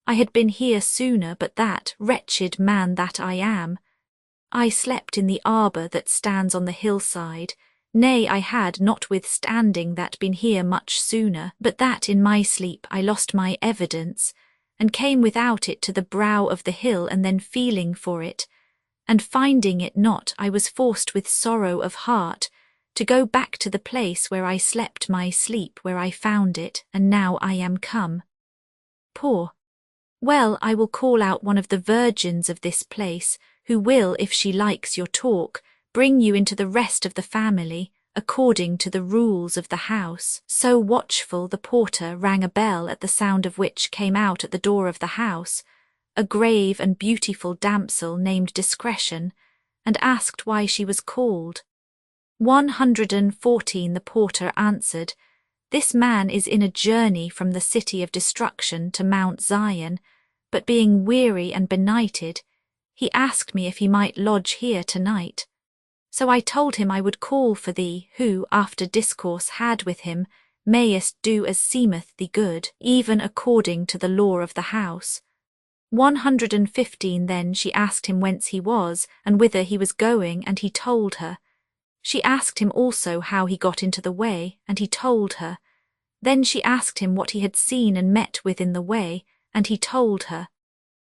I had been here sooner, but that, wretched man that I am, I slept in the arbour that stands on the hillside. Nay, I had, notwithstanding that, been here much sooner, but that in my sleep I lost my evidence, and came without it to the brow of the hill, and then feeling for it, and finding it not, I was forced with sorrow of heart to go back to the place where I slept my sleep, where I found it, and now I am come. Poor. Well, I will call out one of the virgins of this place, who will, if she likes your talk, bring you into the rest of the family, according to the rules of the house. So Watchful the porter rang a bell, at the sound of which came out at the door of the house a grave and beautiful damsel named Discretion, and asked why she was called. 114. The porter answered, This man is in a journey from the city of destruction to Mount Zion, but being weary and benighted, he asked me if he might lodge here tonight. So I told him I would call for thee, who, after discourse had with him, mayest do as seemeth thee good, even according to the law of the house. 115. Then she asked him whence he was, and whither he was going, and he told her. She asked him also how he got into the way, and he told her. Then she asked him what he had seen and met with in the way, and he told her.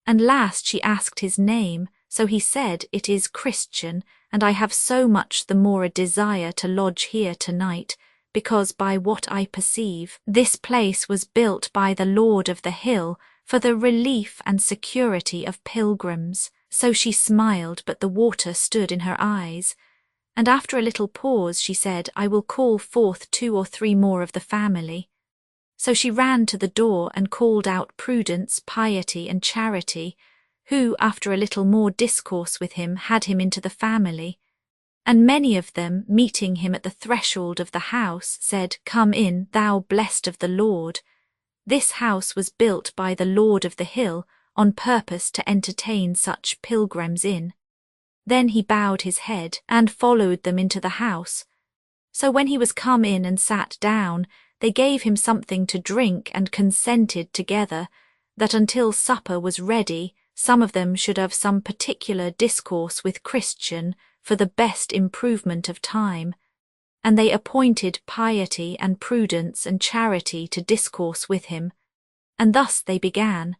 And last she asked his name, so he said, It is Christian, and I have so much the more a desire to lodge here tonight, because by what I perceive, this place was built by the Lord of the hill for the relief and security of pilgrims. So she smiled, but the water stood in her eyes. And after a little pause she said, I will call forth 2 or 3 more of the family. So she ran to the door and called out Prudence, Piety, and Charity, who, after a little more discourse with him, had him into the family. And many of them, meeting him at the threshold of the house, said, Come in, thou blessed of the Lord. This house was built by the Lord of the hill, on purpose to entertain such pilgrims in. Then he bowed his head, and followed them into the house. So when he was come in and sat down, they gave him something to drink, and consented together, that until supper was ready, some of them should have some particular discourse with Christian, for the best improvement of time. And they appointed Piety and Prudence and Charity to discourse with him. And thus they began.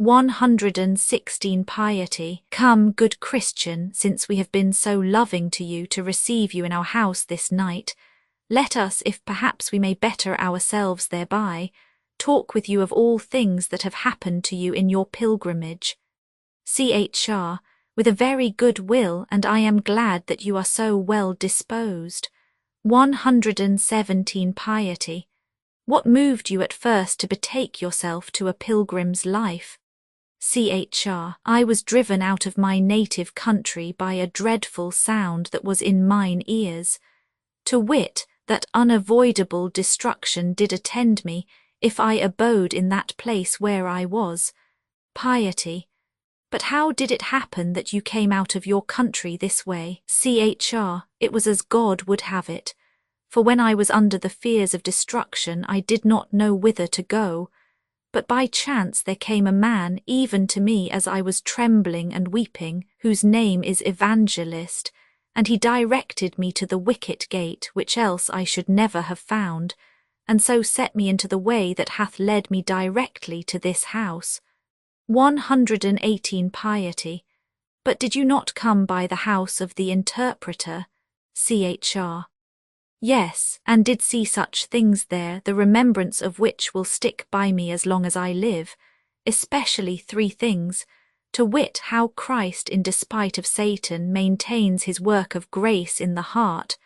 116. Piety. Come, good Christian, since we have been so loving to you to receive you in our house this night, let us, if perhaps we may better ourselves thereby, talk with you of all things that have happened to you in your pilgrimage. CHR, with a very good will, and I am glad that you are so well disposed. 117 Piety. What moved you at first to betake yourself to a pilgrim's life? CHR, I was driven out of my native country by a dreadful sound that was in mine ears, to wit, that unavoidable destruction did attend me if I abode in that place where I was. Piety. But how did it happen that you came out of your country this way? CHR, it was as God would have it. For when I was under the fears of destruction, I did not know whither to go. But by chance there came a man even to me as I was trembling and weeping, whose name is Evangelist, and he directed me to the wicket gate, which else I should never have found, and so set me into the way that hath led me directly to this house. 118 Piety. But did you not come by the house of the interpreter? CHR. Yes, and did see such things there, the remembrance of which will stick by me as long as I live, especially 3 things, to wit, how Christ, in despite of Satan, maintains his work of grace in the heart,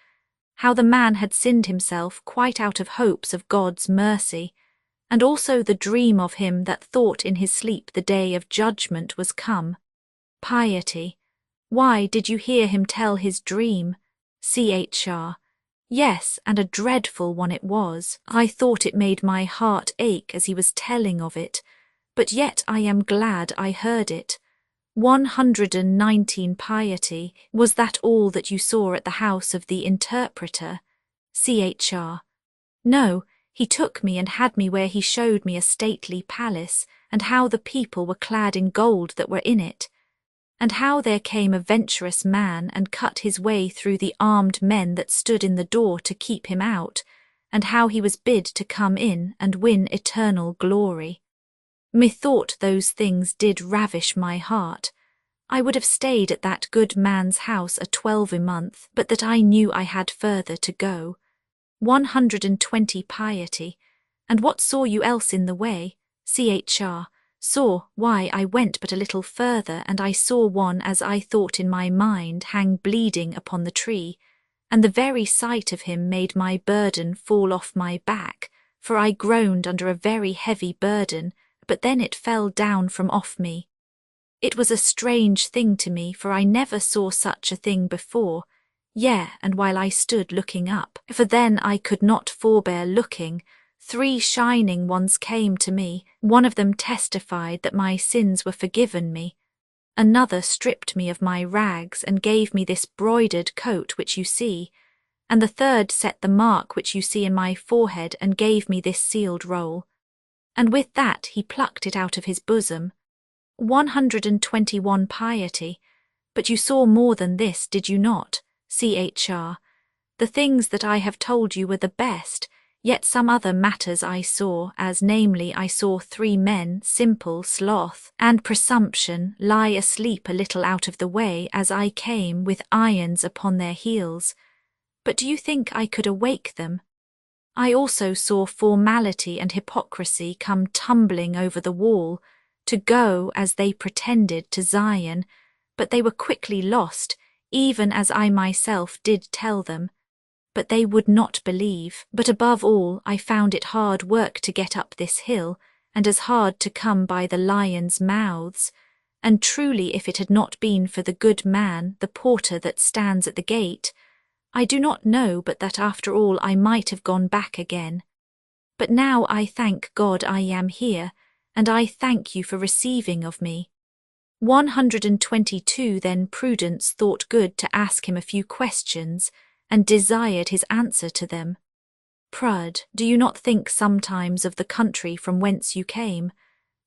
how the man had sinned himself quite out of hopes of God's mercy, and also the dream of him that thought in his sleep the day of judgment was come. Piety. Why, did you hear him tell his dream? CHR. Yes, and a dreadful one it was. I thought it made my heart ache as he was telling of it, but yet I am glad I heard it. 119 Piety. Was that all that you saw at the house of the interpreter? CHR. No, he took me and had me where he showed me a stately palace, and how the people were clad in gold that were in it, and how there came a venturous man and cut his way through the armed men that stood in the door to keep him out, and how he was bid to come in and win eternal glory. Methought those things did ravish my heart. I would have stayed at that good man's house a 12 month, but that I knew I had further to go. 120 Piety. And what saw you else in the way? CHR. Saw, why, I went but a little further, and I saw one, as I thought in my mind, hang bleeding upon the tree, and the very sight of him made my burden fall off my back, for I groaned under a very heavy burden, but then it fell down from off me. It was a strange thing to me, for I never saw such a thing before, yea, and while I stood looking up, for then I could not forbear looking, 3 shining ones came to me. One of them testified that my sins were forgiven me. Another stripped me of my rags and gave me this broidered coat which you see, and the third set the mark which you see in my forehead and gave me this sealed roll. And with that he plucked it out of his bosom. 121 Piety. But you saw more than this, did you not? CHR. The things that I have told you were the best, yet some other matters I saw, as namely I saw 3 men, simple, sloth, and presumption, lie asleep a little out of the way as I came, with irons upon their heels. But do you think I could awake them? I also saw formality and hypocrisy come tumbling over the wall, to go, as they pretended, to Zion, but they were quickly lost, even as I myself did tell them. But they would not believe. But above all, I found it hard work to get up this hill, and as hard to come by the lions' mouths. And truly, if it had not been for the good man, the porter that stands at the gate, I do not know but that after all I might have gone back again. But now I thank God I am here, and I thank you for receiving of me. 122 Then Prudence thought good to ask him a few questions, and desired his answer to them. Prud, do you not think sometimes of the country from whence you came?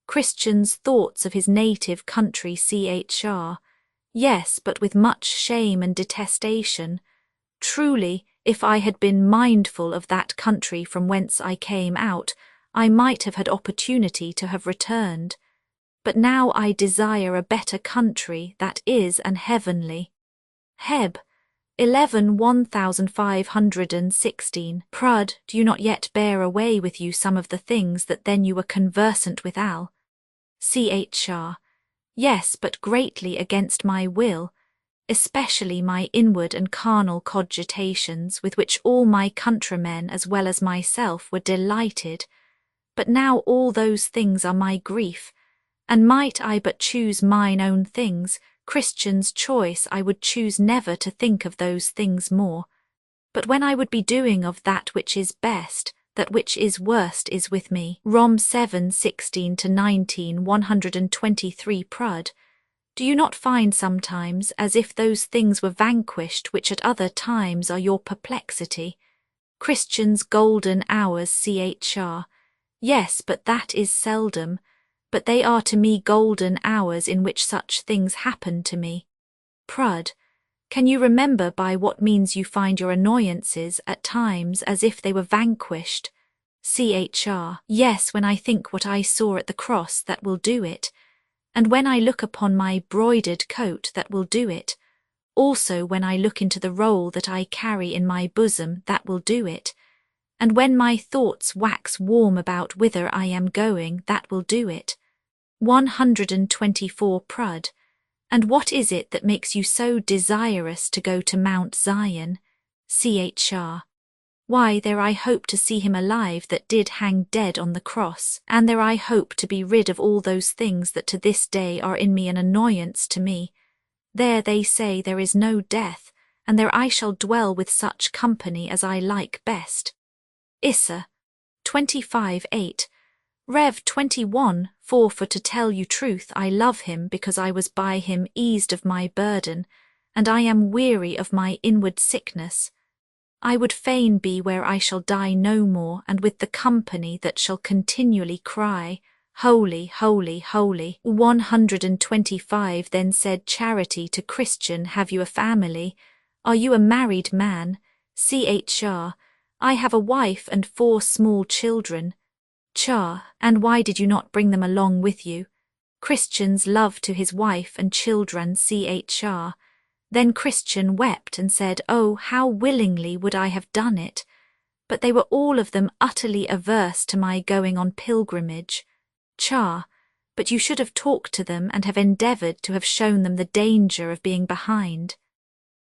Christian's thoughts of his native country. CHR. Yes, but with much shame and detestation. Truly, if I had been mindful of that country from whence I came out, I might have had opportunity to have returned. But now I desire a better country, that is an heavenly. Heb, 11 1516. Prud, do you not yet bear away with you some of the things that then you were conversant with Al? Chr. Yes, but greatly against my will, especially my inward and carnal cogitations, with which all my countrymen as well as myself were delighted. But now all those things are my grief, and might I but choose mine own things, Christian's choice, I would choose never to think of those things more. But when I would be doing of that which is best, that which is worst is with me. Rom 7 16-19 123. Prud, do you not find sometimes as if those things were vanquished which at other times are your perplexity? Christian's golden hours. Chr. Yes, but that is seldom, but they are to me golden hours in which such things happen to me. Prud, can you remember by what means you find your annoyances at times as if they were vanquished? Chr. Yes, when I think what I saw at the cross, that will do it, and when I look upon my broidered coat, that will do it, also when I look into the roll that I carry in my bosom, that will do it, and when my thoughts wax warm about whither I am going, that will do it. 124. Prud, and what is it that makes you so desirous to go to Mount Zion? Chr. Why, there I hope to see him alive that did hang dead on the cross, and there I hope to be rid of all those things that to this day are in me an annoyance to me. There they say there is no death, and there I shall dwell with such company as I like best. Issa 25:8. Rev 21:4. For to tell you truth, I love him because I was by him eased of my burden, and I am weary of my inward sickness. I would fain be where I shall die no more, and with the company that shall continually cry, Holy, holy, holy. 125. Then said Charity to Christian, Have you a family? Are you a married man? Chr. I have a wife and 4 small children. Char. And why did you not bring them along with you? Christian's love to his wife and children. Chr. Then Christian wept and said, Oh, how willingly would I have done it! But they were all of them utterly averse to my going on pilgrimage. Char. But you should have talked to them and have endeavoured to have shown them the danger of being behind.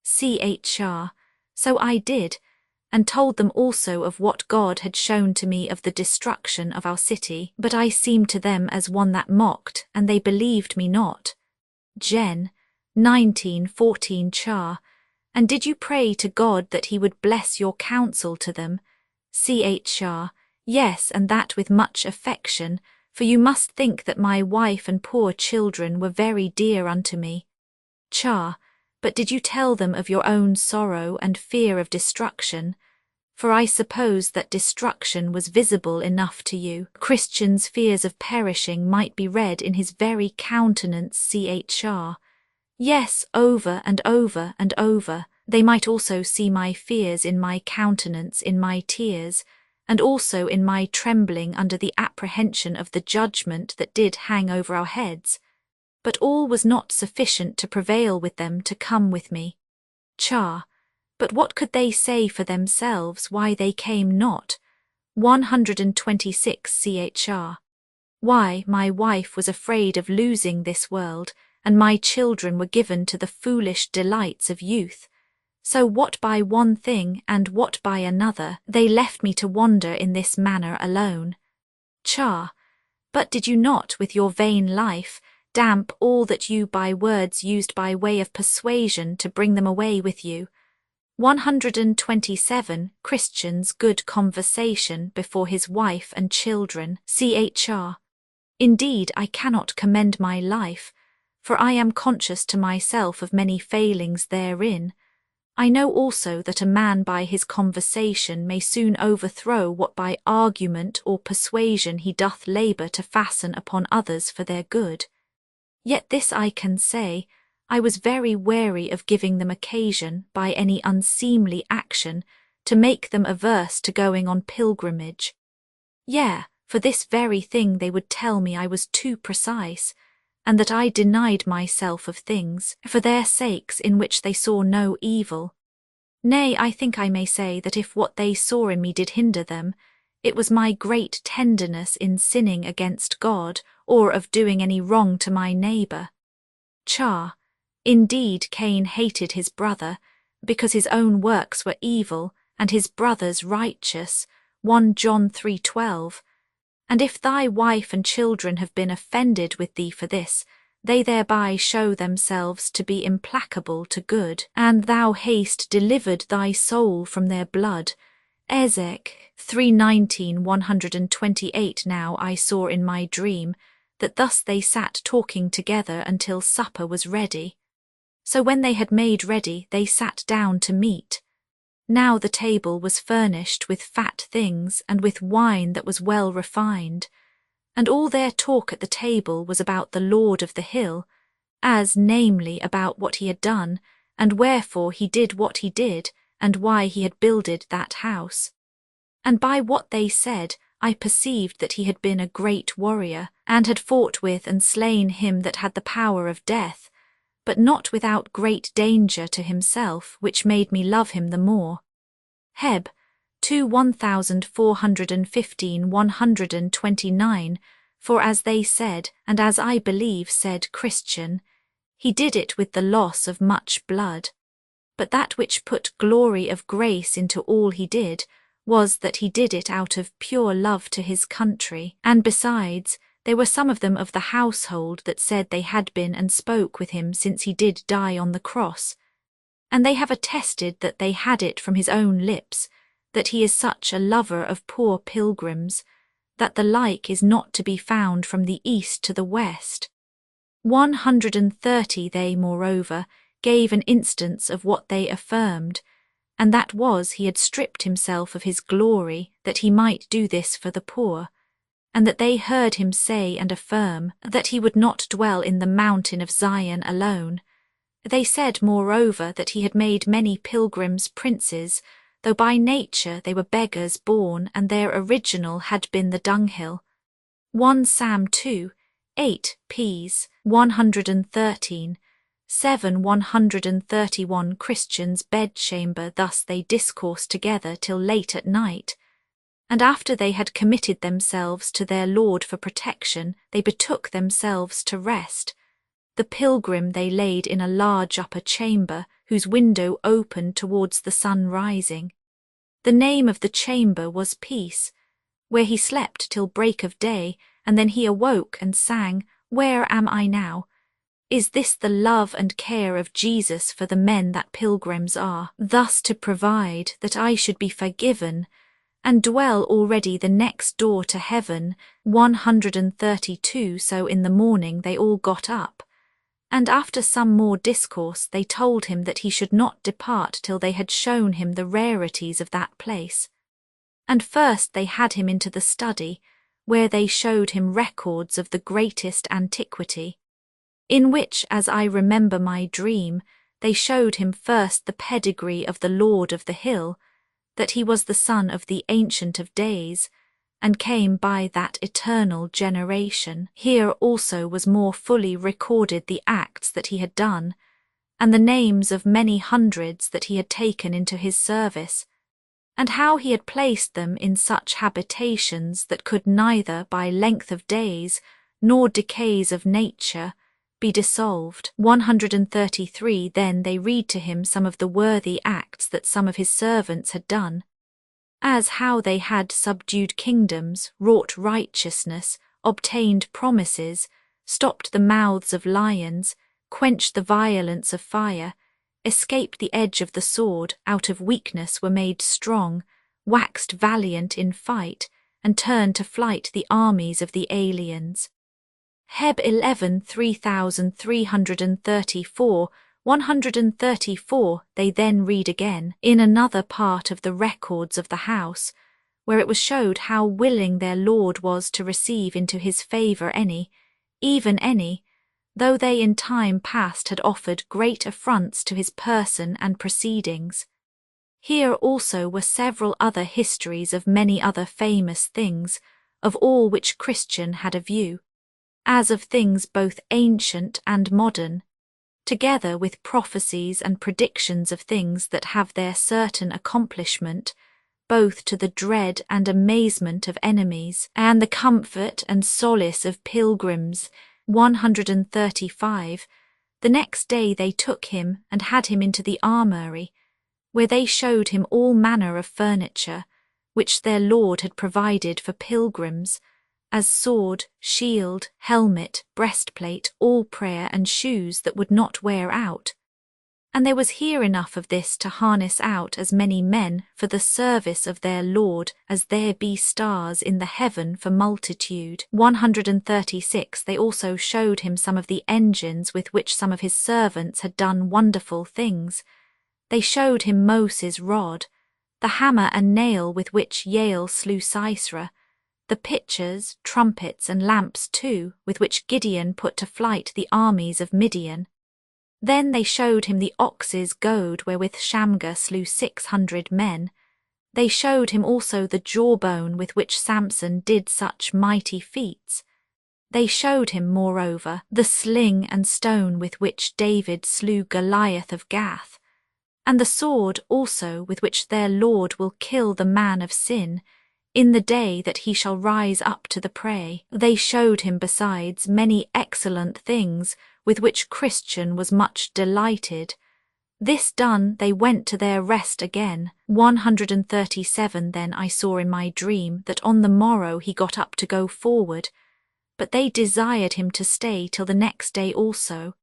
Chr. So I did, and told them also of what God had shown to me of the destruction of our city, but I seemed to them as one that mocked, and they believed me not. Gen. 19:14. Char. And did you pray to God that he would bless your counsel to them? Chr. Yes, and that with much affection, for you must think that my wife and poor children were very dear unto me. Char. But did you tell them of your own sorrow and fear of destruction? For I suppose that destruction was visible enough to you. Christian's fears of perishing might be read in his very countenance. Chr. Yes, over and over and over. They might also see my fears in my countenance, in my tears, and also in my trembling under the apprehension of the judgment that did hang over our heads. But all was not sufficient to prevail with them to come with me. Char. But what could they say for themselves why they came not? 126. Chr. Why, my wife was afraid of losing this world, and my children were given to the foolish delights of youth. So what by one thing and what by another, they left me to wander in this manner alone. Char. But did you not, with your vain life, damp all that you by words used by way of persuasion to bring them away with you? 127. Christian's good conversation before his wife and children. Chr. Indeed, I cannot commend my life, for I am conscious to myself of many failings therein. I know also that a man by his conversation may soon overthrow what by argument or persuasion he doth labour to fasten upon others for their good. Yet this I can say, I was very wary of giving them occasion, by any unseemly action, to make them averse to going on pilgrimage. Yea, for this very thing they would tell me I was too precise, and that I denied myself of things, for their sakes in which they saw no evil. Nay, I think I may say that if what they saw in me did hinder them, it was my great tenderness in sinning against God, or of doing any wrong to my neighbour. Indeed, Cain hated his brother, because his own works were evil, and his brother's righteous. 1 John 3:12. And if thy wife and children have been offended with thee for this, they thereby show themselves to be implacable to good, and thou hast delivered thy soul from their blood. Ezek 3:19, 128. Now I saw in my dream that thus they sat talking together until supper was ready. So when they had made ready, they sat down to meat. Now the table was furnished with fat things and with wine that was well refined, and all their talk at the table was about the Lord of the hill, as namely about what he had done, and wherefore he did what he did, and why he had builded that house. And by what they said, I perceived that he had been a great warrior, and had fought with and slain him that had the power of death, but not without great danger to himself, which made me love him the more. Heb 2 1415 129. For as they said, and as I believe said Christian, he did it with the loss of much blood. But that which put glory of grace into all he did was that he did it out of pure love to his country, and besides, there were some of them of the household that said they had been and spoke with him since he did die on the cross, and they have attested that they had it from his own lips, that he is such a lover of poor pilgrims, that the like is not to be found from the east to the west. 130. They, moreover, gave an instance of what they affirmed, and that was he had stripped himself of his glory, that he might do this for the poor, and that they heard him say and affirm that he would not dwell in the mountain of Zion alone. They said, moreover, that he had made many pilgrims princes, though by nature they were beggars born, and their original had been the dunghill. 1 Sam 2, 8 Ps. 113, 7 131. Christians' bedchamber. Thus they discoursed together till late at night, and after they had committed themselves to their Lord for protection, they betook themselves to rest. The pilgrim they laid in a large upper chamber, whose window opened towards the sun rising. The name of the chamber was Peace, where he slept till break of day, and then he awoke and sang, Where am I now? Is this the love and care of Jesus for the men that pilgrims are, thus to provide that I should be forgiven, and dwell already the next door to heaven? 132. So in the morning they all got up, and after some more discourse they told him that he should not depart till they had shown him the rarities of that place. And first they had him into the study, where they showed him records of the greatest antiquity, in which, as I remember my dream, they showed him first the pedigree of the Lord of the hill, that he was the son of the Ancient of Days, and came by that eternal generation. Here also was more fully recorded the acts that he had done, and the names of many hundreds that he had taken into his service, and how he had placed them in such habitations that could neither by length of days nor decays of nature be dissolved. 133. Then they read to him some of the worthy acts that some of his servants had done, as how they had subdued kingdoms, wrought righteousness, obtained promises, stopped the mouths of lions, quenched the violence of fire, escaped the edge of the sword, out of weakness were made strong, waxed valiant in fight, and turned to flight the armies of the aliens. Heb 11 3334. 134. They then read again, in another part of the records of the house, where it was showed how willing their Lord was to receive into his favour any, even any, though they in time past had offered great affronts to his person and proceedings. Here also were several other histories of many other famous things, of all which Christian had a view, as of things both ancient and modern, together with prophecies and predictions of things that have their certain accomplishment, both to the dread and amazement of enemies, and the comfort and solace of pilgrims. 135. The next day they took him and had him into the armoury, where they showed him all manner of furniture, which their Lord had provided for pilgrims, as sword, shield, helmet, breastplate, all prayer, and shoes that would not wear out. And there was here enough of this to harness out as many men for the service of their Lord as there be stars in the heaven for multitude. 136. They also showed him some of the engines with which some of his servants had done wonderful things. They showed him Moses' rod, the hammer and nail with which Jael slew Sisera, the pitchers, trumpets, and lamps too, with which Gideon put to flight the armies of Midian. Then they showed him the ox's goad wherewith Shamgar slew 600 men. They showed him also the jawbone with which Samson did such mighty feats. They showed him, moreover, the sling and stone with which David slew Goliath of Gath, and the sword also with which their Lord will kill the man of sin, in the day that he shall rise up to the prey. They showed him besides many excellent things, with which Christian was much delighted. This done, they went to their rest again. 137. Then I saw in my dream that on the morrow he got up to go forward, but they desired him to stay till the next day also.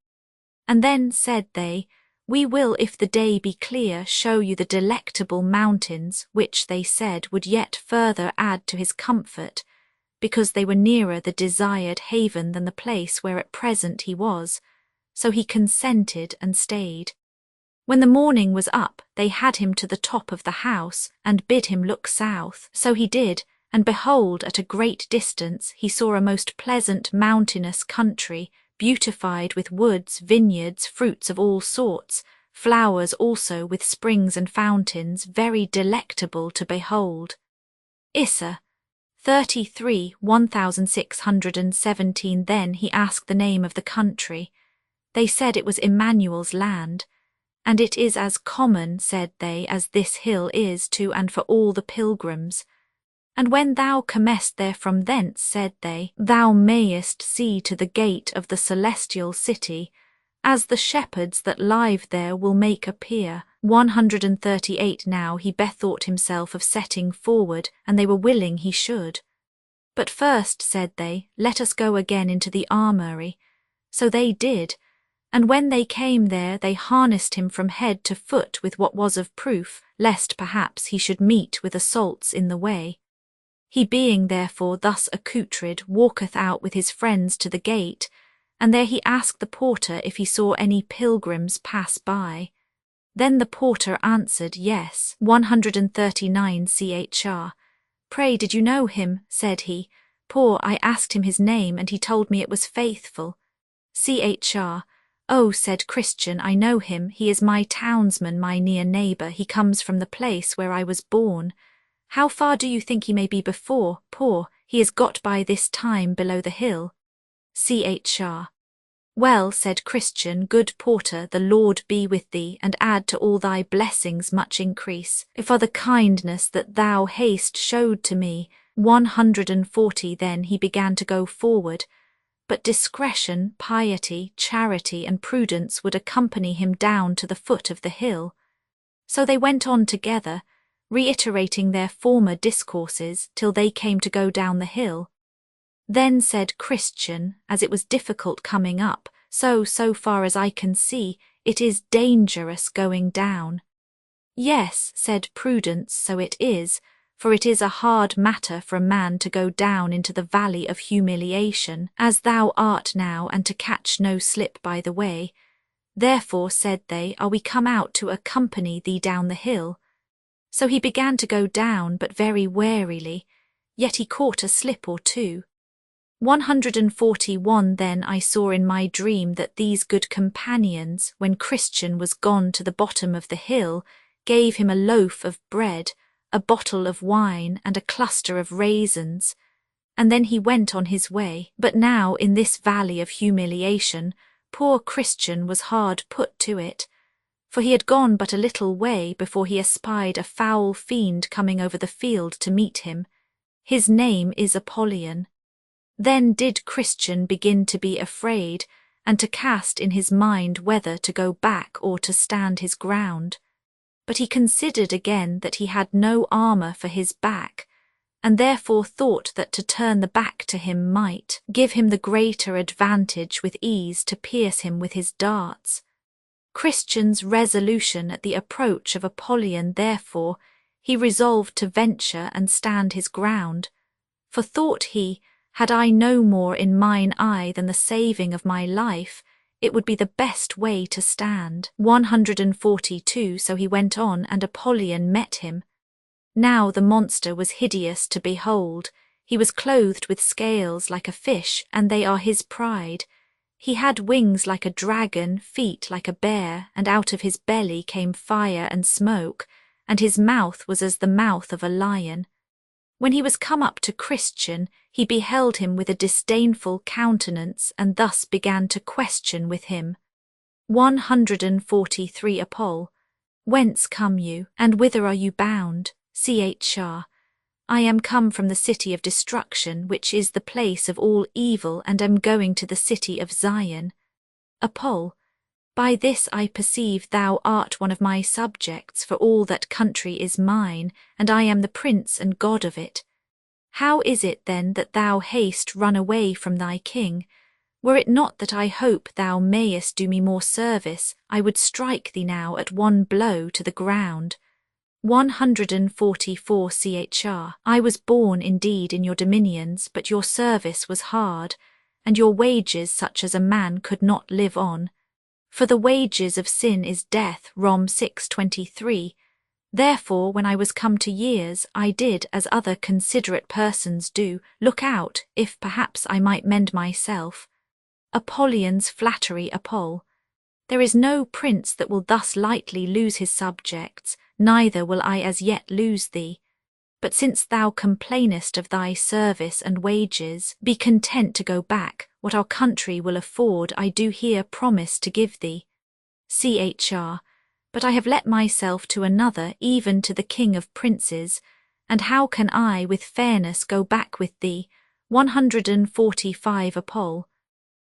And then said they, We will, if the day be clear, show you the delectable mountains, which, they said, would yet further add to his comfort, because they were nearer the desired haven than the place where at present he was. So he consented and stayed. When the morning was up, they had him to the top of the house, and bid him look south. So he did, and behold, at a great distance he saw a most pleasant mountainous country, beautified with woods, vineyards, fruits of all sorts, flowers also with springs and fountains, very delectable to behold. Issa 33, 1617. Then he asked the name of the country. They said it was Emmanuel's land, and it is as common, said they, as this hill is to and for all the pilgrims. And when thou comest there from thence, said they, thou mayest see to the gate of the celestial city, as the shepherds that live there will make appear. 138. Now he bethought himself of setting forward, and they were willing he should. But first, said they, let us go again into the armoury. So they did, and when they came there, they harnessed him from head to foot with what was of proof, lest perhaps he should meet with assaults in the way. He being therefore thus accoutred, walketh out with his friends to the gate, and there he asked the porter if he saw any pilgrims pass by. Then the porter answered, Yes. 139 Chr. Pray, did you know him? Said he. Poor, I asked him his name, and he told me it was Faithful. Chr. Oh, said Christian, I know him. He is my townsman, my near neighbour. He comes from the place where I was born. How far do you think he may be before? Poor, he is got by this time below the hill. Chr. Well, said Christian, good porter, the Lord be with thee, and add to all thy blessings much increase, for the kindness that thou hast showed to me. 140. Then he began to go forward, but discretion, piety, charity, and prudence would accompany him down to the foot of the hill. So they went on together, reiterating their former discourses till they came to go down the hill. Then said Christian, as it was difficult coming up, so far as I can see, it is dangerous going down. Yes, said Prudence, so it is, for it is a hard matter for a man to go down into the valley of humiliation, as thou art now, and to catch no slip by the way. Therefore, said they, are we come out to accompany thee down the hill. So he began to go down, but very warily, yet he caught a slip or two. 141. Then I saw in my dream that these good companions, when Christian was gone to the bottom of the hill, gave him a loaf of bread, a bottle of wine, and a cluster of raisins, and then he went on his way. But now in this valley of humiliation, poor Christian was hard put to it, for he had gone but a little way before he espied a foul fiend coming over the field to meet him. His name is Apollyon. Then did Christian begin to be afraid, and to cast in his mind whether to go back or to stand his ground. But he considered again that he had no armour for his back, and therefore thought that to turn the back to him might give him the greater advantage with ease to pierce him with his darts. Christian's resolution at the approach of Apollyon, therefore, he resolved to venture and stand his ground. For thought he, had I no more in mine eye than the saving of my life, it would be the best way to stand. 142. So he went on, and Apollyon met him. Now the monster was hideous to behold. He was clothed with scales like a fish, and they are his pride. He had wings like a dragon, feet like a bear, and out of his belly came fire and smoke, and his mouth was as the mouth of a lion. When he was come up to Christian, he beheld him with a disdainful countenance, and thus began to question with him. 143. Apol. Whence come you, and whither are you bound? Chr. I am come from the city of destruction, which is the place of all evil, and am going to the city of Zion. Apol. By this I perceive thou art one of my subjects, for all that country is mine, and I am the prince and god of it. How is it then that thou hast run away from thy king? Were it not that I hope thou mayest do me more service, I would strike thee now at one blow to the ground. 144. Chr. I was born indeed in your dominions, but your service was hard, and your wages such as a man could not live on. For the wages of sin is death. Rom 6:23. Therefore when I was come to years, I did, as other considerate persons do, look out, if perhaps I might mend myself. Apollyon's flattery. Apol. There is no prince that will thus lightly lose his subjects, neither will I as yet lose thee. But since thou complainest of thy service and wages, be content to go back. What our country will afford I do here promise to give thee. Chr. But I have let myself to another, even to the king of princes, and how can I with fairness go back with thee? 145. Apol.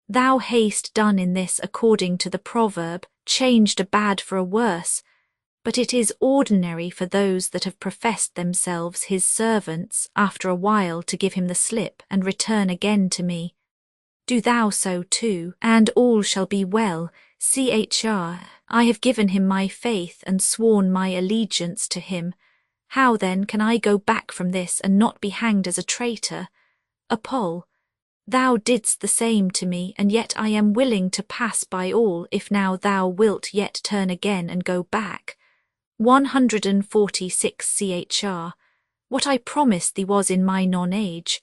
Thou hast done in this according to the proverb, changed a bad for a worse, but it is ordinary for those that have professed themselves his servants after a while to give him the slip and return again to me. Do thou so too, and all shall be well. Chr. I have given him my faith and sworn my allegiance to him. How then can I go back from this and not be hanged as a traitor? Apol. Thou didst the same to me, and yet I am willing to pass by all if now thou wilt yet turn again and go back. 146. Chr. What I promised thee was in my non-age,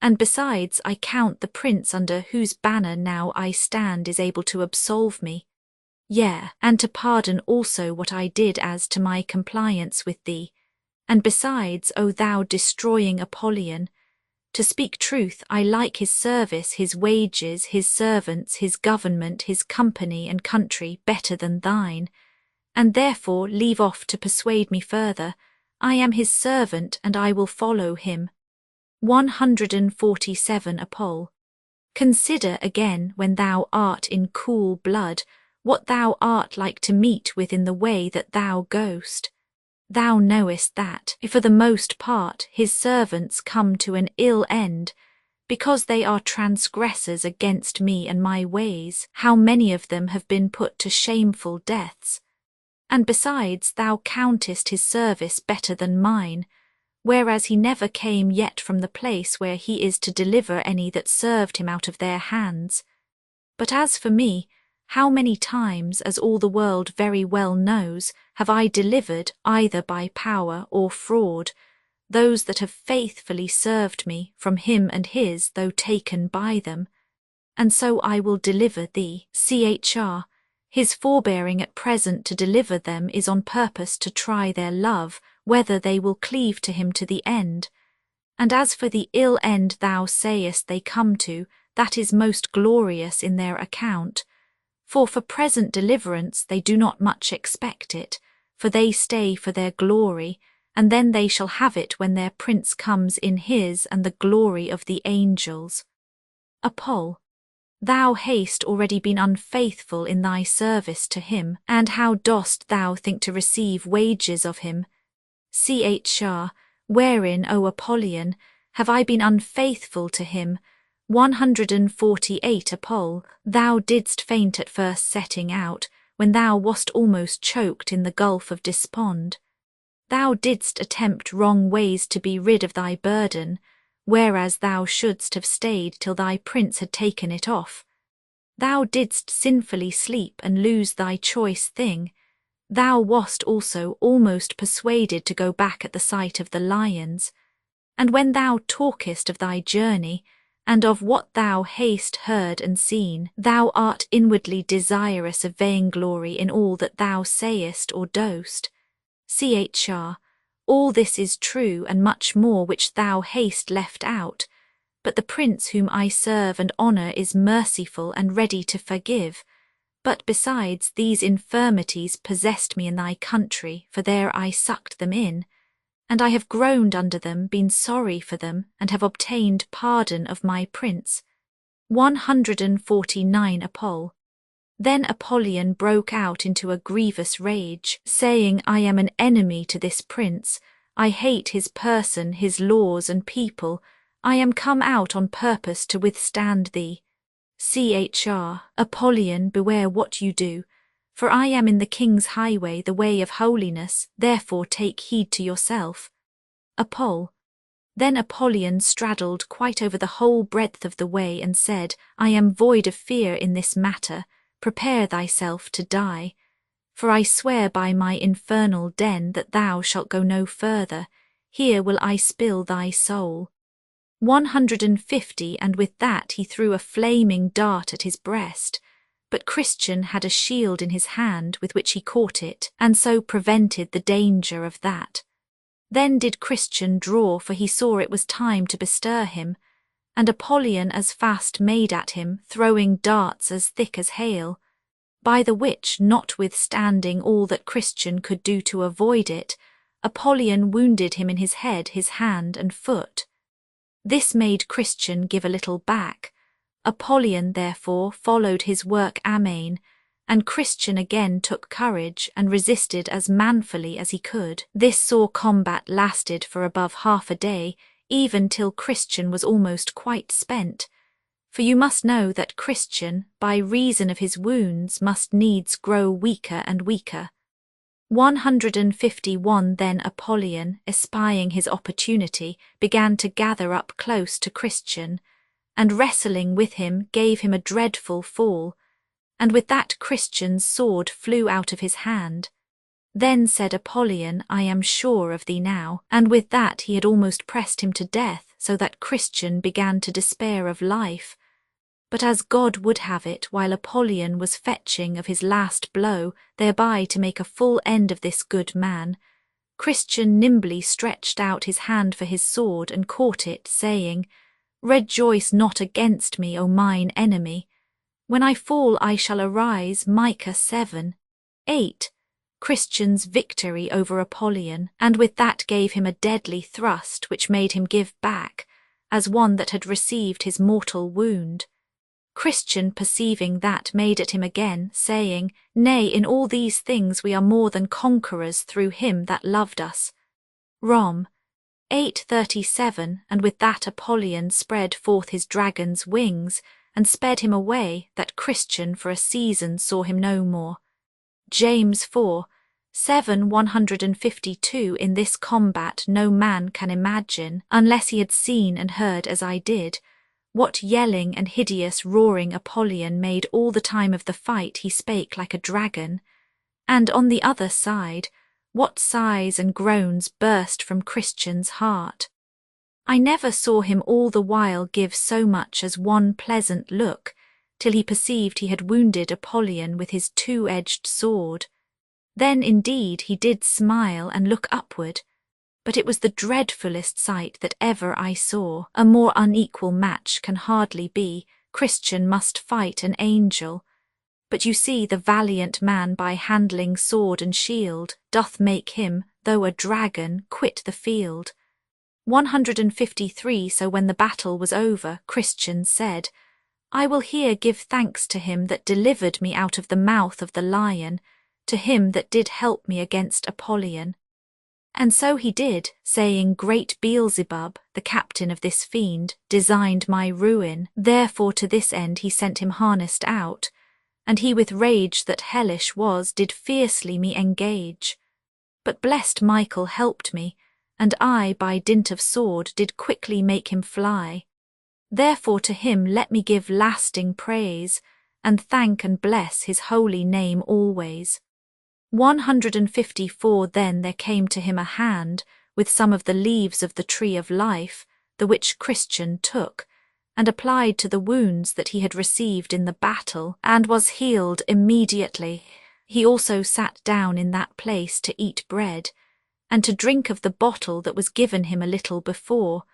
and besides I count the prince under whose banner now I stand is able to absolve me. Yea, and to pardon also what I did as to my compliance with thee. And besides, O thou destroying Apollyon, to speak truth, I like his service, his wages, his servants, his government, his company and country better than thine, and therefore leave off to persuade me further. I am his servant, and I will follow him. 147. Apol. Consider again, when thou art in cool blood, what thou art like to meet with in the way that thou goest. Thou knowest that, if for the most part his servants come to an ill end, because they are transgressors against me and my ways, how many of them have been put to shameful deaths. And besides, thou countest his service better than mine, whereas he never came yet from the place where he is to deliver any that served him out of their hands. But as for me, how many times, as all the world very well knows, have I delivered, either by power or fraud, those that have faithfully served me from him and his, though taken by them? And so I will deliver thee. Chr. His forbearing at present to deliver them is on purpose to try their love, whether they will cleave to him to the end. And as for the ill end thou sayest they come to, that is most glorious in their account. For present deliverance they do not much expect it, for they stay for their glory, and then they shall have it when their prince comes in his and the glory of the angels. Apol. Thou hast already been unfaithful in thy service to him, and how dost thou think to receive wages of him? Chr. Wherein, O Apollyon, have I been unfaithful to him? 148 Apol. Thou didst faint at first setting out, when thou wast almost choked in the gulf of despond. Thou didst attempt wrong ways to be rid of thy burden, whereas thou shouldst have stayed till thy prince had taken it off. Thou didst sinfully sleep and lose thy choice thing. Thou wast also almost persuaded to go back at the sight of the lions. And when thou talkest of thy journey, and of what thou hast heard and seen, thou art inwardly desirous of vainglory in all that thou sayest or dost. Chr. All this is true, and much more which thou hast left out. But the prince whom I serve and honour is merciful and ready to forgive. But besides, these infirmities possessed me in thy country, for there I sucked them in. And I have groaned under them, been sorry for them, and have obtained pardon of my prince. 149 Apol. Then Apollyon broke out into a grievous rage, saying, I am an enemy to this prince. I hate his person, his laws and people. I am come out on purpose to withstand thee. Chr. Apollyon, beware what you do. For I am in the king's highway, the way of holiness, therefore take heed to yourself. Apol. Then Apollyon straddled quite over the whole breadth of the way and said, I am void of fear in this matter. Prepare thyself to die. For I swear by my infernal den that thou shalt go no further. Here will I spill thy soul. 150, and with that he threw a flaming dart at his breast. But Christian had a shield in his hand with which he caught it, and so prevented the danger of that. Then did Christian draw, for he saw it was time to bestir him, and Apollyon as fast made at him, throwing darts as thick as hail. By the which, notwithstanding all that Christian could do to avoid it, Apollyon wounded him in his head, his hand and foot. This made Christian give a little back. Apollyon therefore followed his work amain, and Christian again took courage and resisted as manfully as he could. This sore combat lasted for above half a day, even till Christian was almost quite spent. For you must know that Christian, by reason of his wounds, must needs grow weaker and weaker. 151 Then Apollyon, espying his opportunity, began to gather up close to Christian, and wrestling with him gave him a dreadful fall, and with that Christian's sword flew out of his hand. Then said Apollyon, I am sure of thee now, and with that he had almost pressed him to death, so that Christian began to despair of life. But as God would have it, while Apollyon was fetching of his last blow, thereby to make a full end of this good man, Christian nimbly stretched out his hand for his sword and caught it, saying, Rejoice not against me, O mine enemy. When I fall I shall arise. Micah 7:8. Christian's victory over Apollyon, and with that gave him a deadly thrust which made him give back, as one that had received his mortal wound. Christian perceiving that made at him again, saying, Nay, in all these things we are more than conquerors through him that loved us. Rom. 8:37, and with that Apollyon spread forth his dragon's wings, and sped him away, that Christian for a season saw him no more. James 4:7 152 In this combat no man can imagine, unless he had seen and heard as I did, what yelling and hideous roaring Apollyon made all the time of the fight. He spake like a dragon. And on the other side, what sighs and groans burst from Christian's heart. I never saw him all the while give so much as one pleasant look, till he perceived he had wounded Apollyon with his two-edged sword. Then indeed he did smile and look upward, but it was the dreadfullest sight that ever I saw. A more unequal match can hardly be. Christian must fight an angel. But you see the valiant man by handling sword and shield doth make him, though a dragon, quit the field. 153 So when the battle was over, Christian said, I will here give thanks to him that delivered me out of the mouth of the lion, to him that did help me against Apollyon. And so he did, saying, Great Beelzebub, the captain of this fiend, designed my ruin, therefore to this end he sent him harnessed out, and he with rage that hellish was did fiercely me engage. But blessed Michael helped me, and I by dint of sword did quickly make him fly. Therefore to him let me give lasting praise, and thank and bless his holy name always. 154 Then there came to him a hand, with some of the leaves of the tree of life, the which Christian took, and applied to the wounds that he had received in the battle, and was healed immediately. He also sat down in that place to eat bread, and to drink of the bottle that was given him a little before.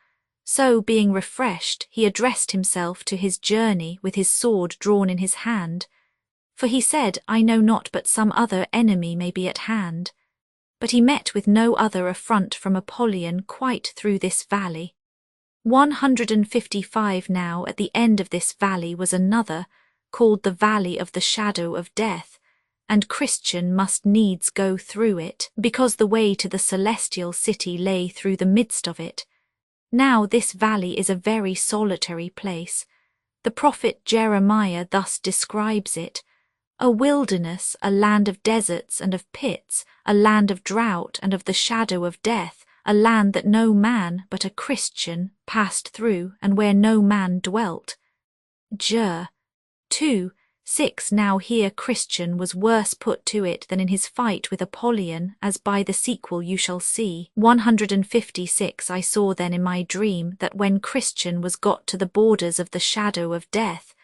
So, being refreshed, he addressed himself to his journey with his sword drawn in his hand. For he said, I know not but some other enemy may be at hand. But he met with no other affront from Apollyon quite through this valley. 155 Now at the end of this valley was another, called the Valley of the Shadow of Death, and Christian must needs go through it, because the way to the celestial city lay through the midst of it. Now this valley is a very solitary place. The prophet Jeremiah thus describes it, a wilderness, a land of deserts and of pits, a land of drought and of the shadow of death, a land that no man but a Christian passed through, and where no man dwelt. Jer. 2:6 Now here Christian was worse put to it than in his fight with Apollyon, as by the sequel you shall see. 156 I saw then in my dream that when Christian was got to the borders of the shadow of death,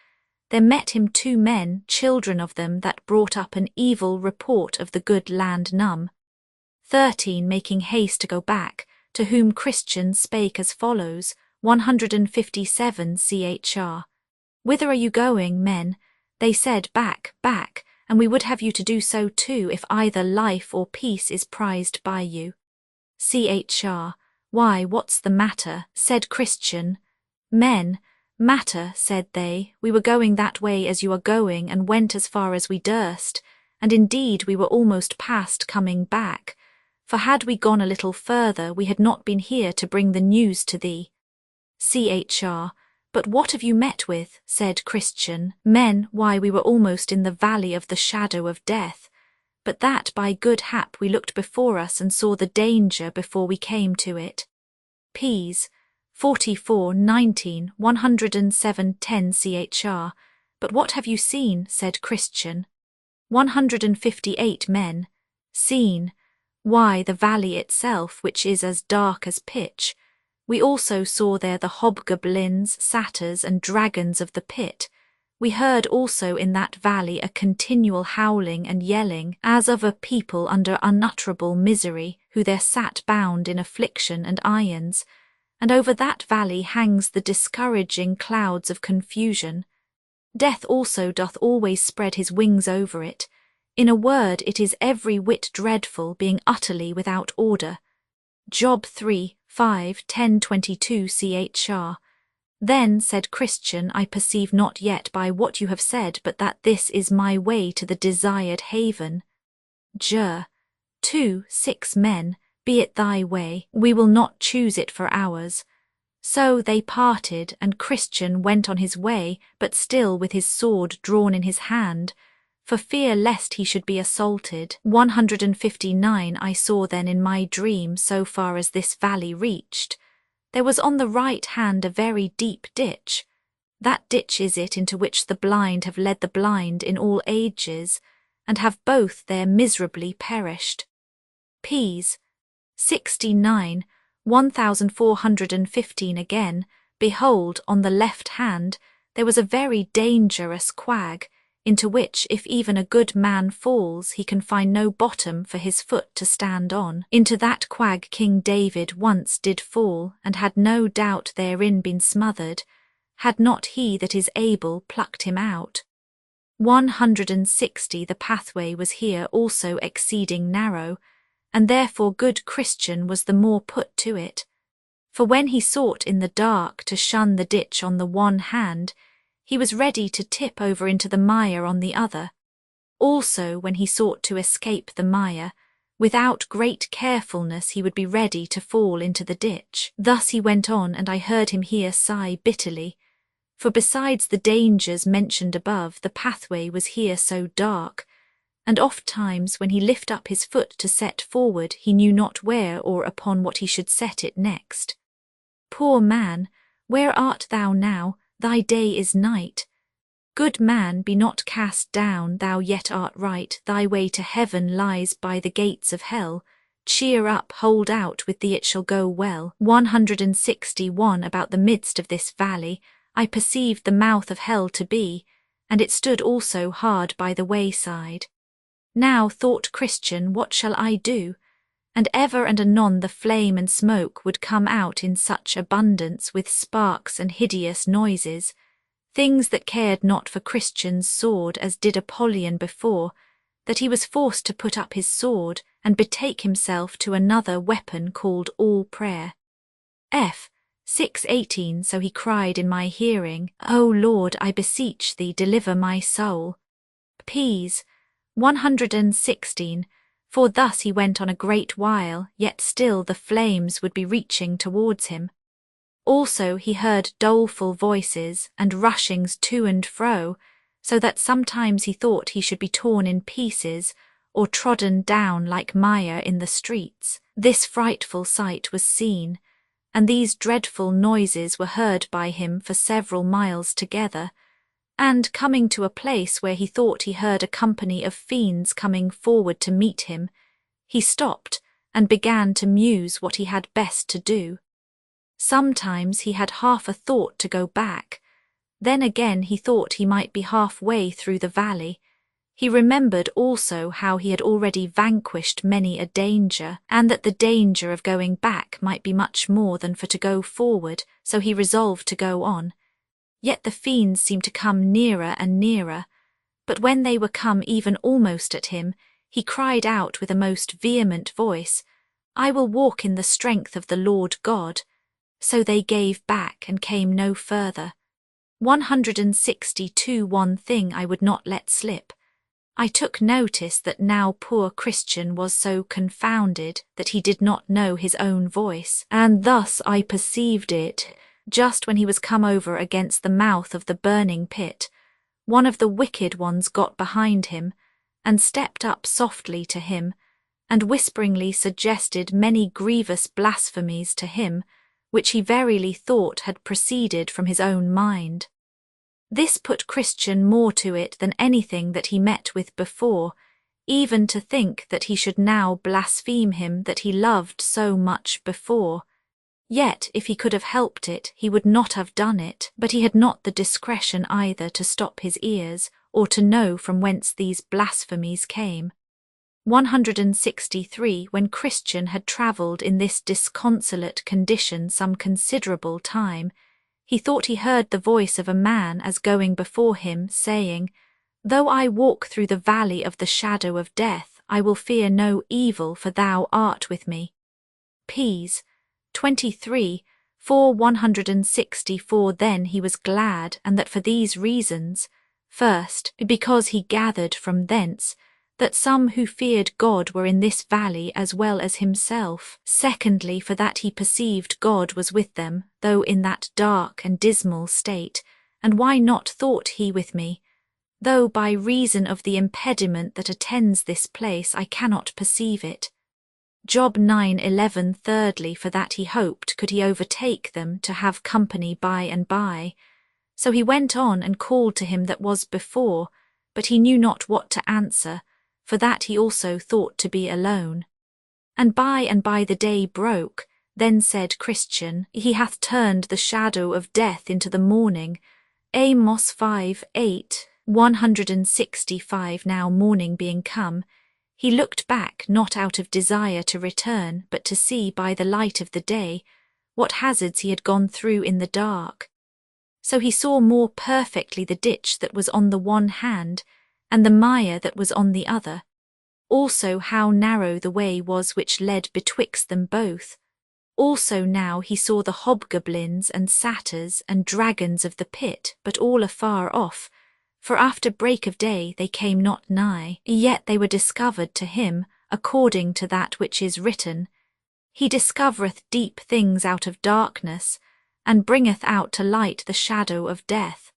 there met him 2 men, children of them, that brought up an evil report of the good land Num. 13 Making haste to go back, to whom Christian spake as follows. 157 Chr. Whither are you going, men? They said, Back, back, and we would have you to do so too, if either life or peace is prized by you. Chr. Why, what's the matter? Said Christian. Men, matter, said they, we were going that way as you are going, and went as far as we durst, and indeed we were almost past coming back, for had we gone a little further we had not been here to bring the news to thee. Chr. But what have you met with? Said Christian. Men, why we were almost in the valley of the shadow of death, but that by good hap we looked before us and saw the danger before we came to it. Ps. 44:19, 107:10 Chr. But what have you seen? Said Christian. 158 Men. Seen. Why, the valley itself, which is as dark as pitch. We also saw there the hobgoblins, satyrs, and dragons of the pit. We heard also in that valley a continual howling and yelling, as of a people under unutterable misery, who there sat bound in affliction and irons, and over that valley hangs the discouraging clouds of confusion. Death also doth always spread his wings over it. In a word, it is every whit dreadful, being utterly without order. Job 3:5-10-22 Chr. Then, said Christian, I perceive not yet by what you have said, but that this is my way to the desired haven. Jer. 2:6 Men, be it thy way, we will not choose it for ours. So they parted, and Christian went on his way, but still with his sword drawn in his hand, for fear lest he should be assaulted. 159 I saw then in my dream, so far as this valley reached. There was on the right hand a very deep ditch. That ditch is it into which the blind have led the blind in all ages, and have both there miserably perished. Ps. 69, 1415 Again, behold, on the left hand there was a very dangerous quag, into which if even a good man falls he can find no bottom for his foot to stand on. Into that quag King David once did fall, and had no doubt therein been smothered, had not he that is able plucked him out. 160 The pathway was here also exceeding narrow, and therefore good Christian was the more put to it. For when he sought in the dark to shun the ditch on the one hand, he was ready to tip over into the mire on the other. Also when he sought to escape the mire, without great carefulness he would be ready to fall into the ditch. Thus he went on, and I heard him here sigh bitterly. For besides the dangers mentioned above, the pathway was here so dark, and oft times when he lift up his foot to set forward, he knew not where or upon what he should set it next. Poor man, where art thou now? Thy day is night. Good man, be not cast down, thou yet art right, thy way to heaven lies by the gates of hell. Cheer up, hold out, with thee it shall go well. 161 About the midst of this valley, I perceived the mouth of hell to be, and it stood also hard by the wayside. Now, thought Christian, what shall I do? And ever and anon the flame and smoke would come out in such abundance, with sparks and hideous noises, things that cared not for Christian's sword, as did Apollyon before, that he was forced to put up his sword and betake himself to another weapon called all prayer. 6:18 So he cried in my hearing, O Lord, I beseech thee, deliver my soul. Ps. 116 For thus he went on a great while, yet still the flames would be reaching towards him. Also he heard doleful voices and rushings to and fro, so that sometimes he thought he should be torn in pieces or trodden down like mire in the streets. This frightful sight was seen, and these dreadful noises were heard by him for several miles together, and coming to a place where he thought he heard a company of fiends coming forward to meet him, he stopped and began to muse what he had best to do. Sometimes he had half a thought to go back, then again he thought he might be half-way through the valley. He remembered also how he had already vanquished many a danger, and that the danger of going back might be much more than for to go forward, so he resolved to go on. Yet the fiends seemed to come nearer and nearer, but when they were come even almost at him, he cried out with a most vehement voice, I will walk in the strength of the Lord God. So they gave back and came no further. 162 One thing I would not let slip. I took notice that now poor Christian was so confounded that he did not know his own voice, and thus I perceived it, just when he was come over against the mouth of the burning pit, one of the wicked ones got behind him, and stepped up softly to him, and whisperingly suggested many grievous blasphemies to him, which he verily thought had proceeded from his own mind. This put Christian more to it than anything that he met with before, even to think that he should now blaspheme him that he loved so much before. Yet, if he could have helped it, he would not have done it, but he had not the discretion either to stop his ears, or to know from whence these blasphemies came. 163 When Christian had travelled in this disconsolate condition some considerable time, he thought he heard the voice of a man as going before him, saying, Though I walk through the valley of the shadow of death, I will fear no evil, for thou art with me. Ps. 23 164 Then he was glad, and that for these reasons: first, because he gathered from thence that some who feared God were in this valley as well as himself. Secondly, for that he perceived God was with them, though in that dark and dismal state, and why not thought he with me, though by reason of the impediment that attends this place I cannot perceive it. Job 9:11 Thirdly, for that he hoped could he overtake them to have company by and by. So he went on and called to him that was before, but he knew not what to answer, for that he also thought to be alone. And by the day broke, then said Christian, He hath turned the shadow of death into the morning. Amos 5:8 165 Now morning being come, he looked back not out of desire to return, but to see by the light of the day what hazards he had gone through in the dark. so he saw more perfectly the ditch that was on the one hand, and the mire that was on the other, also how narrow the way was which led betwixt them both. Also now he saw the hobgoblins and satyrs and dragons of the pit, but all afar off, for after break of day they came not nigh, yet they were discovered to him, according to that which is written, He discovereth deep things out of darkness, and bringeth out to light the shadow of death.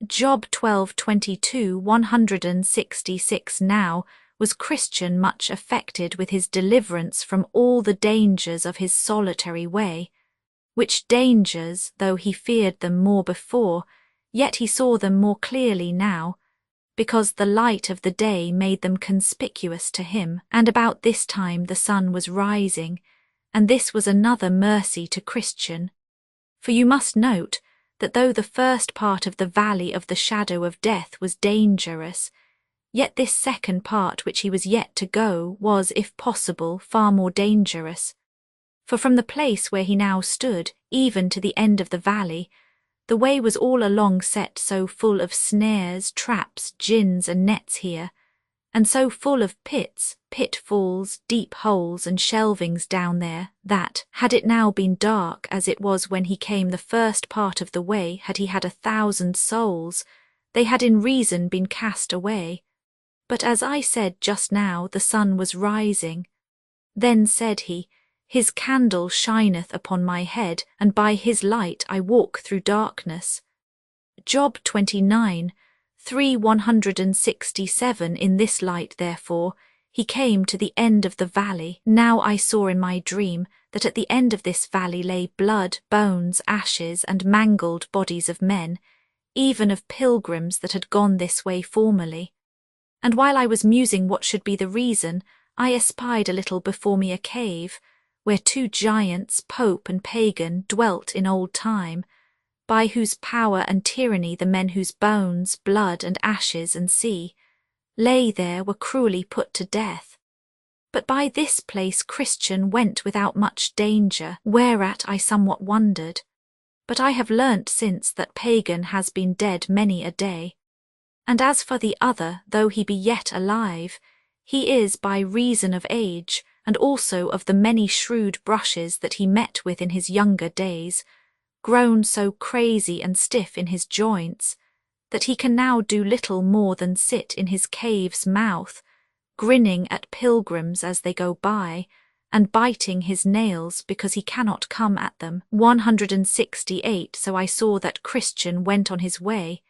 Job 12:22, 166. Now was Christian much affected with his deliverance from all the dangers of his solitary way, which dangers, though he feared them more before, yet he saw them more clearly now, because the light of the day made them conspicuous to him, and about this time the sun was rising, and this was another mercy to Christian. For you must note that though the first part of the valley of the shadow of death was dangerous, yet this second part which he was yet to go was, if possible, far more dangerous. For from the place where he now stood, even to the end of the valley, the way was all along set so full of snares, traps, gins, and nets here, and so full of pits, pitfalls, deep holes, and shelvings down there, that, had it now been dark as it was when he came the first part of the way, had he had 1,000 souls, they had in reason been cast away. But as I said just now, the sun was rising. Then said he, His candle shineth upon my head, and by his light I walk through darkness. Job 29, 3, 167. In this light, therefore, he came to the end of the valley. Now I saw in my dream that at the end of this valley lay blood, bones, ashes, and mangled bodies of men, even of pilgrims that had gone this way formerly. And while I was musing what should be the reason, I espied a little before me a cave, where 2 giants, Pope and Pagan, dwelt in old time, by whose power and tyranny the men whose bones, blood, and ashes and sea lay there were cruelly put to death. But by this place Christian went without much danger, whereat I somewhat wondered. But I have learnt since that Pagan has been dead many a day. And as for the other, though he be yet alive, he is by reason of age, and also of the many shrewd brushes that he met with in his younger days, grown so crazy and stiff in his joints, that he can now do little more than sit in his cave's mouth, grinning at pilgrims as they go by, and biting his nails because he cannot come at them. 168. So I saw that Christian went on his way.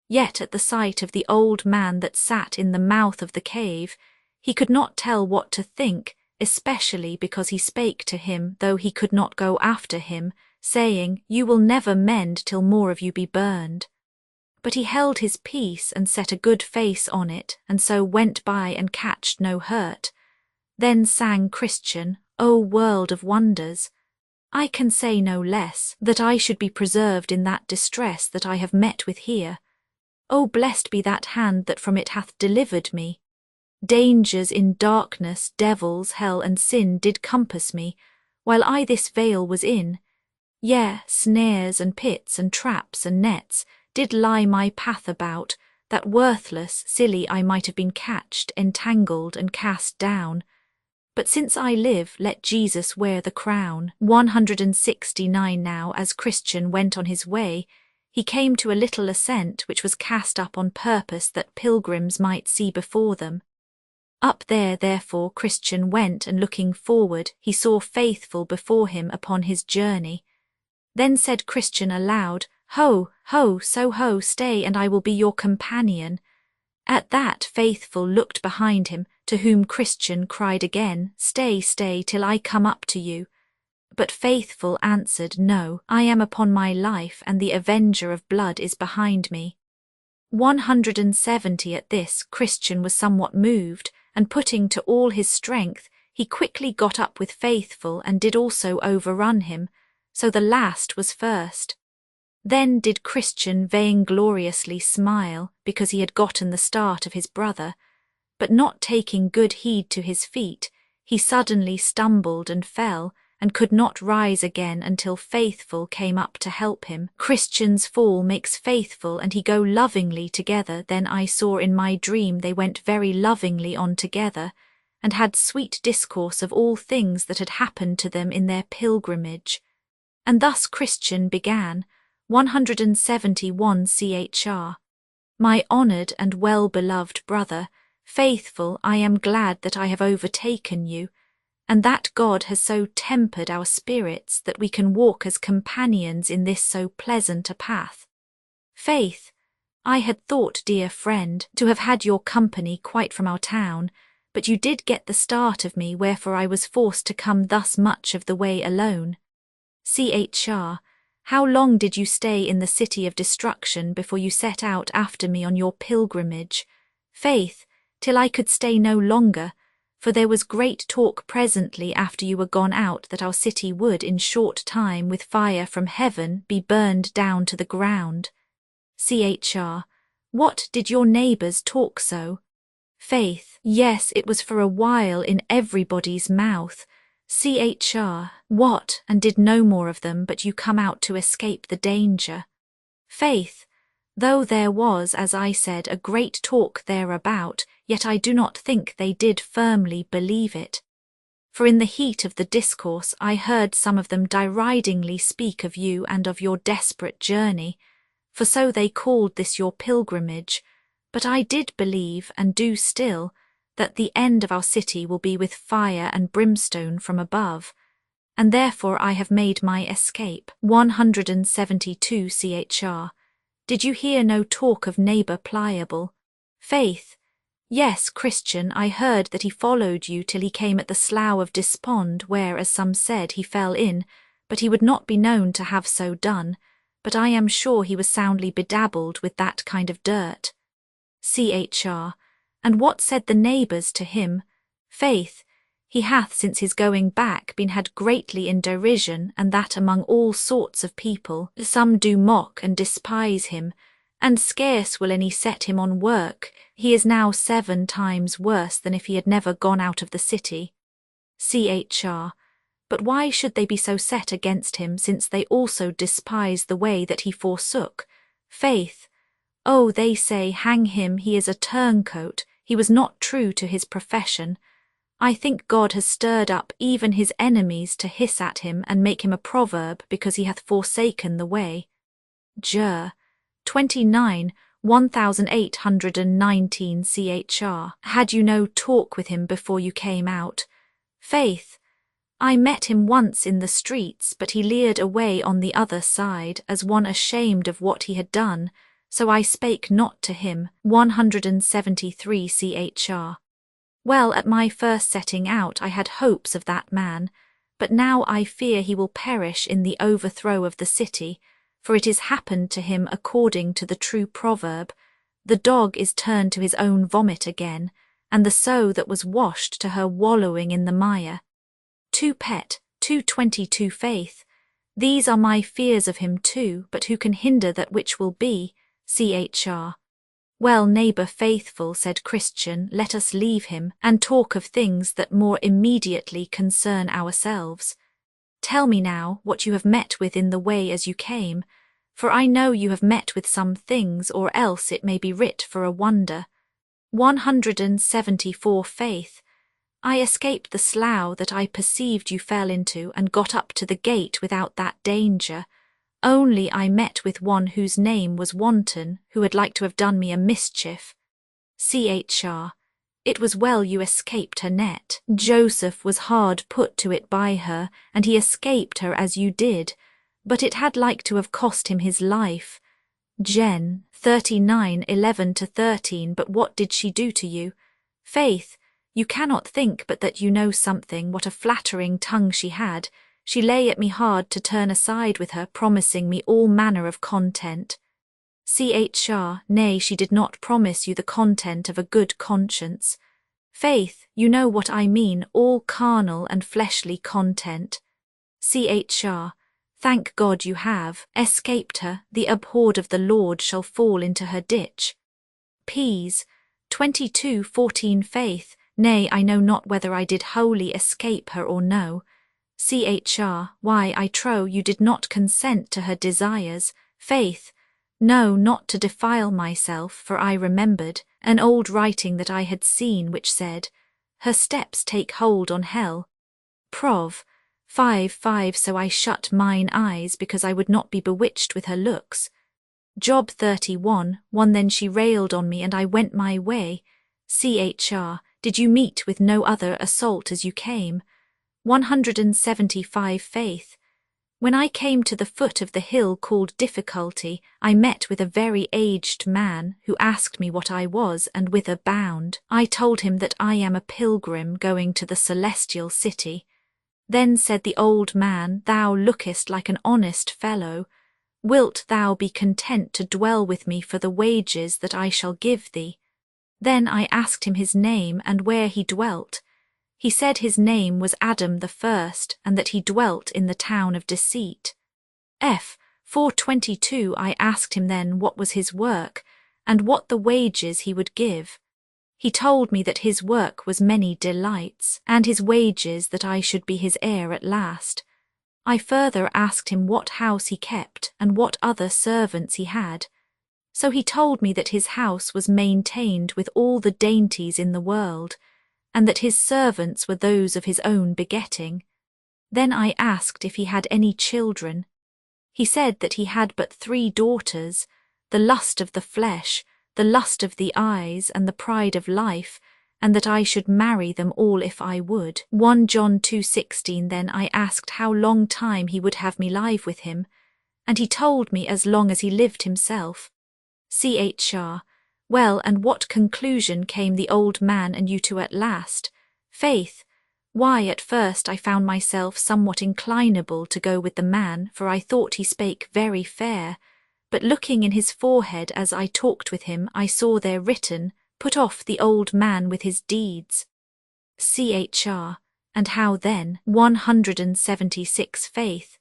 Yet at the sight of the old man that sat in the mouth of the cave, he could not tell what to think, especially because he spake to him, though he could not go after him, saying, You will never mend till more of you be burned. But he held his peace and set a good face on it, and so went by and catched no hurt. Then sang Christian, O world of wonders! I can say no less, that I should be preserved in that distress that I have met with here. O blessed be that hand that from it hath delivered me. Dangers in darkness, devils, hell, and sin did compass me, while I this vale was in. Yea, snares and pits and traps and nets did lie my path about, that worthless, silly I might have been catched, entangled, and cast down. But since I live, let Jesus wear the crown. 169. Now, as Christian went on his way, he came to a little ascent which was cast up on purpose that pilgrims might see before them. Up there, therefore, Christian went, and looking forward, he saw Faithful before him upon his journey. Then said Christian aloud, Ho, ho, so ho, stay, and I will be your companion. At that Faithful looked behind him, to whom Christian cried again, Stay, stay, till I come up to you. But Faithful answered, No, I am upon my life, and the avenger of blood is behind me. 170. At this Christian was somewhat moved, and putting to all his strength, he quickly got up with Faithful, and did also overrun him, so the last was first. Then did Christian vaingloriously smile, because he had gotten the start of his brother, but not taking good heed to his feet, he suddenly stumbled and fell, and could not rise again until Faithful came up to help him. Christian's fall makes Faithful and he go lovingly together. Then I saw in my dream they went very lovingly on together, and had sweet discourse of all things that had happened to them in their pilgrimage. And thus Christian began, 171 CHR. My honoured and well-beloved brother, Faithful, I am glad that I have overtaken you, and that God has so tempered our spirits that we can walk as companions in this so pleasant a path. Faith, I had thought, dear friend, to have had your company quite from our town, but you did get the start of me, wherefore I was forced to come thus much of the way alone. CHR. How long did you stay in the city of destruction before you set out after me on your pilgrimage? Faith, till I could stay no longer, for there was great talk presently after you were gone out that our city would in short time with fire from heaven be burned down to the ground. CHR. What, did your neighbours talk so? Faith, yes, it was for a while in everybody's mouth. CHR. What, and did no more of them but you come out to escape the danger? Faith, though there was, as I said, a great talk thereabout, yet I do not think they did firmly believe it. For in the heat of the discourse I heard some of them deridingly speak of you and of your desperate journey, for so they called this your pilgrimage, but I did believe, and do still, that the end of our city will be with fire and brimstone from above, and therefore I have made my escape. 172 CHR. Did you hear no talk of neighbour Pliable? Faith, yes, Christian, I heard that he followed you till he came at the Slough of Despond, where, as some said, he fell in, but he would not be known to have so done, but I am sure he was soundly bedabbled with that kind of dirt. CHR. And what said the neighbours to him? Faith, he hath since his going back been had greatly in derision, and that among all sorts of people. Some do mock and despise him, and scarce will any set him on work. He is now 7 times worse than if he had never gone out of the city. CHR. But why should they be so set against him, since they also despise the way that he forsook? Faith, oh, they say, hang him, he is a turncoat, he was not true to his profession. I think God has stirred up even his enemies to hiss at him and make him a proverb because he hath forsaken the way. Jur. 29, 1819 CHR. Had you no talk with him before you came out? Faith, I met him once in the streets, but he leered away on the other side, as one ashamed of what he had done, so I spake not to him. 173 CHR. Well, at my first setting out I had hopes of that man, but now I fear he will perish in the overthrow of the city, for it is happened to him according to the true proverb, the dog is turned to his own vomit again, and the sow that was washed to her wallowing in the mire. 2 Pet, 222 Faith. These are my fears of him too, but who can hinder that which will be? CHR. Well, neighbour Faithful, said Christian, let us leave him, and talk of things that more immediately concern ourselves. Tell me now what you have met with in the way as you came, for I know you have met with some things, or else it may be writ for a wonder. 174 Faith. I escaped the slough that I perceived you fell into, and got up to the gate without that danger. Only I met with one whose name was Wanton, who had like to have done me a mischief. CHR. It was well you escaped her net. Joseph was hard put to it by her, and he escaped her as you did, but it had like to have cost him his life. Gen. 39, 11-13. But what did she do to you? Faith, you cannot think but that you know something, what a flattering tongue she had. She lay at me hard to turn aside with her, promising me all manner of content. CHR. Nay, she did not promise you the content of a good conscience. Faith, you know what I mean, all carnal and fleshly content. CHR. Thank God you have escaped her. The abhorred of the Lord shall fall into her ditch. Ps. 22:14 Faith. Nay, I know not whether I did wholly escape her or no. CHR. Why, I trow you did not consent to her desires. Faith. No, not to defile myself, for I remembered an old writing that I had seen which said, her steps take hold on hell. Prov. 5:5. So I shut mine eyes because I would not be bewitched with her looks. Job 31:1. Then she railed on me and I went my way. CHR. Did you meet with no other assault as you came? 175. Faith. When I came to the foot of the hill called Difficulty, I met with a very aged man who asked me what I was and whither bound. I told him that I am a pilgrim going to the celestial city. Then said the old man, Thou lookest like an honest fellow. Wilt thou be content to dwell with me for the wages that I shall give thee? Then I asked him his name and where he dwelt. He said his name was Adam the First, and that he dwelt in the town of Deceit. F. 4:22. I asked him then what was his work, and what the wages he would give. He told me that his work was many delights, and his wages that I should be his heir at last. I further asked him what house he kept, and what other servants he had. So he told me that his house was maintained with all the dainties in the world, and that his servants were those of his own begetting. Then I asked if he had any children. He said that he had but 3 daughters, the lust of the flesh, the lust of the eyes, and the pride of life, and that I should marry them all if I would. 1 John 2:16. Then I asked how long time he would have me live with him, and he told me as long as he lived himself. CHR. Well, and what conclusion came the old man and you to at last? Faith. Why, at first I found myself somewhat inclinable to go with the man, for I thought he spake very fair. But looking in his forehead as I talked with him, I saw there written, Put off the old man with his deeds. CHR. And how then? 176. Faith.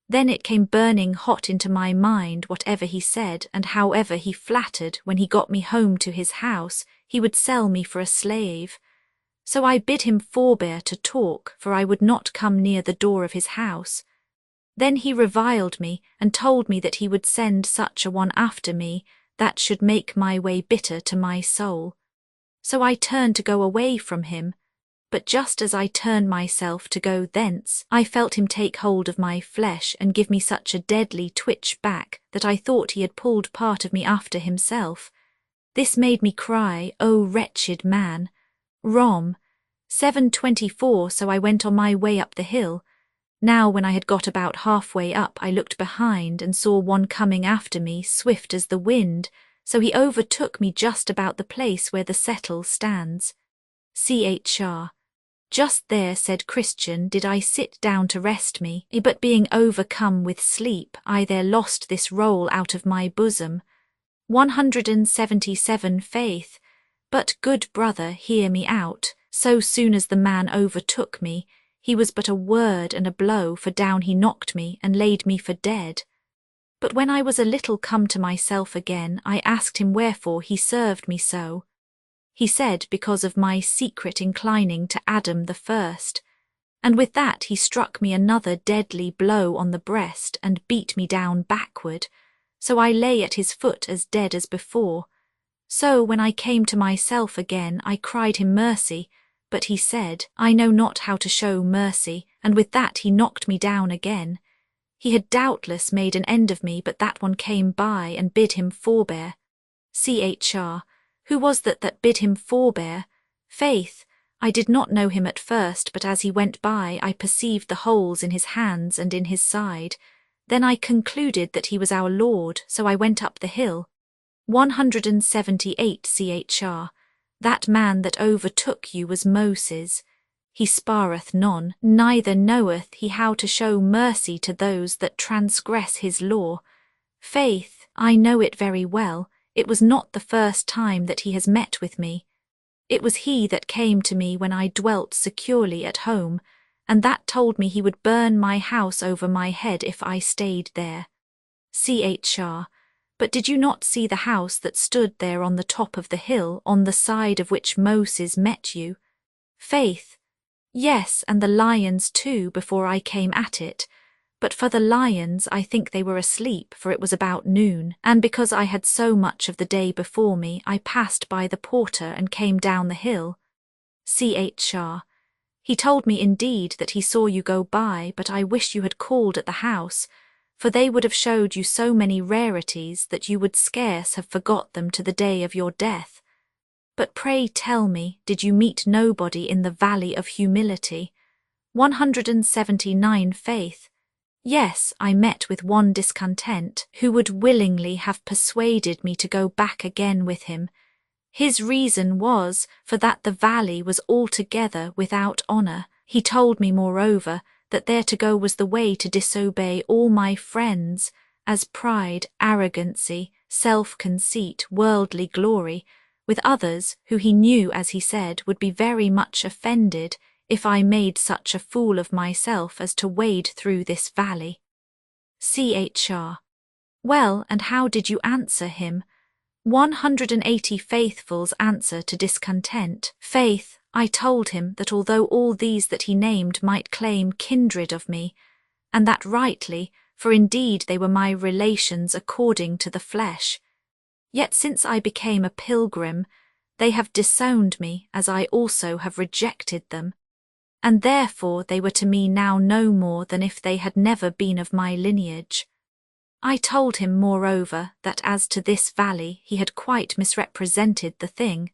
Then it came burning hot into my mind whatever he said, and however he flattered when he got me home to his house, he would sell me for a slave. So I bid him forbear to talk, for I would not come near the door of his house. Then he reviled me, and told me that he would send such a one after me, that should make my way bitter to my soul. So I turned to go away from him, but just as I turned myself to go thence, I felt him take hold of my flesh and give me such a deadly twitch back that I thought he had pulled part of me after himself. This made me cry, O wretched man! Rom. 7:24. So I went on my way up the hill. Now when I had got about halfway up, I looked behind and saw one coming after me, swift as the wind, so he overtook me just about the place where the settle stands. CHR. Just there, said Christian, did I sit down to rest me, but being overcome with sleep, I there lost this roll out of my bosom. 177. Faith. But, good brother, hear me out. So soon as the man overtook me, he was but a word and a blow, for down he knocked me and laid me for dead. But when I was a little come to myself again, I asked him wherefore he served me so. He said, because of my secret inclining to Adam the First, and with that he struck me another deadly blow on the breast and beat me down backward, so I lay at his foot as dead as before. So when I came to myself again, I cried him mercy, but he said, I know not how to show mercy, and with that he knocked me down again. He had doubtless made an end of me, but that one came by and bid him forbear. CHR. Who was that bid him forbear? Faith, I did not know him at first, but as he went by I perceived the holes in his hands and in his side. Then I concluded that he was our Lord, so I went up the hill. 178. CHR. That man that overtook you was Moses. He spareth none, neither knoweth he how to show mercy to those that transgress his law. Faith, I know it very well. It was not the first time that he has met with me. It was he that came to me when I dwelt securely at home, and that told me he would burn my house over my head if I stayed there. CHR. But did you not see the house that stood there on the top of the hill, on the side of which Moses met you? Faith. Yes, and the lions too before I came at it. But for the lions I think they were asleep, for it was about noon, and because I had so much of the day before me, I passed by the porter and came down the hill. C.H. Shah. He told me indeed that he saw you go by, but I wish you had called at the house, for they would have showed you so many rarities that you would scarce have forgot them to the day of your death. But pray tell me, did you meet nobody in the Valley of Humility? 179 Faith. Yes, I met with one discontent, who would willingly have persuaded me to go back again with him. His reason was, for that the valley was altogether without honour. He told me, moreover, that there to go was the way to disobey all my friends, as pride, arrogancy, self-conceit, worldly glory, with others who he knew, as he said, would be very much offended if I made such a fool of myself as to wade through this valley. C.H. Shah. Well, and how did you answer him? 180 Faithful's answer to discontent. Faith, I told him that although all these that he named might claim kindred of me, and that rightly, for indeed they were my relations according to the flesh, yet since I became a pilgrim, they have disowned me, as I also have rejected them, and therefore they were to me now no more than if they had never been of my lineage. I told him, moreover, that as to this valley he had quite misrepresented the thing,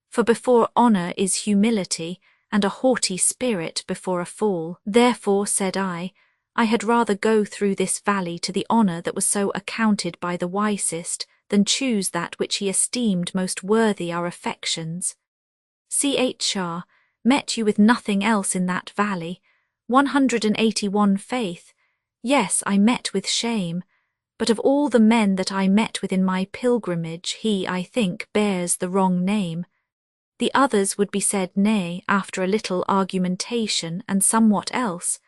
for before honour is humility, and a haughty spirit before a fall. Therefore, said I had rather go through this valley to the honour that was so accounted by the wisest, than choose that which he esteemed most worthy our affections. C.H. Shah. Met you with nothing else in that valley? 181 Faith. Yes, I met with shame. But of all the men that I met with in my pilgrimage, he, I think, bears the wrong name. The others would be said nay after a little argumentation and somewhat else,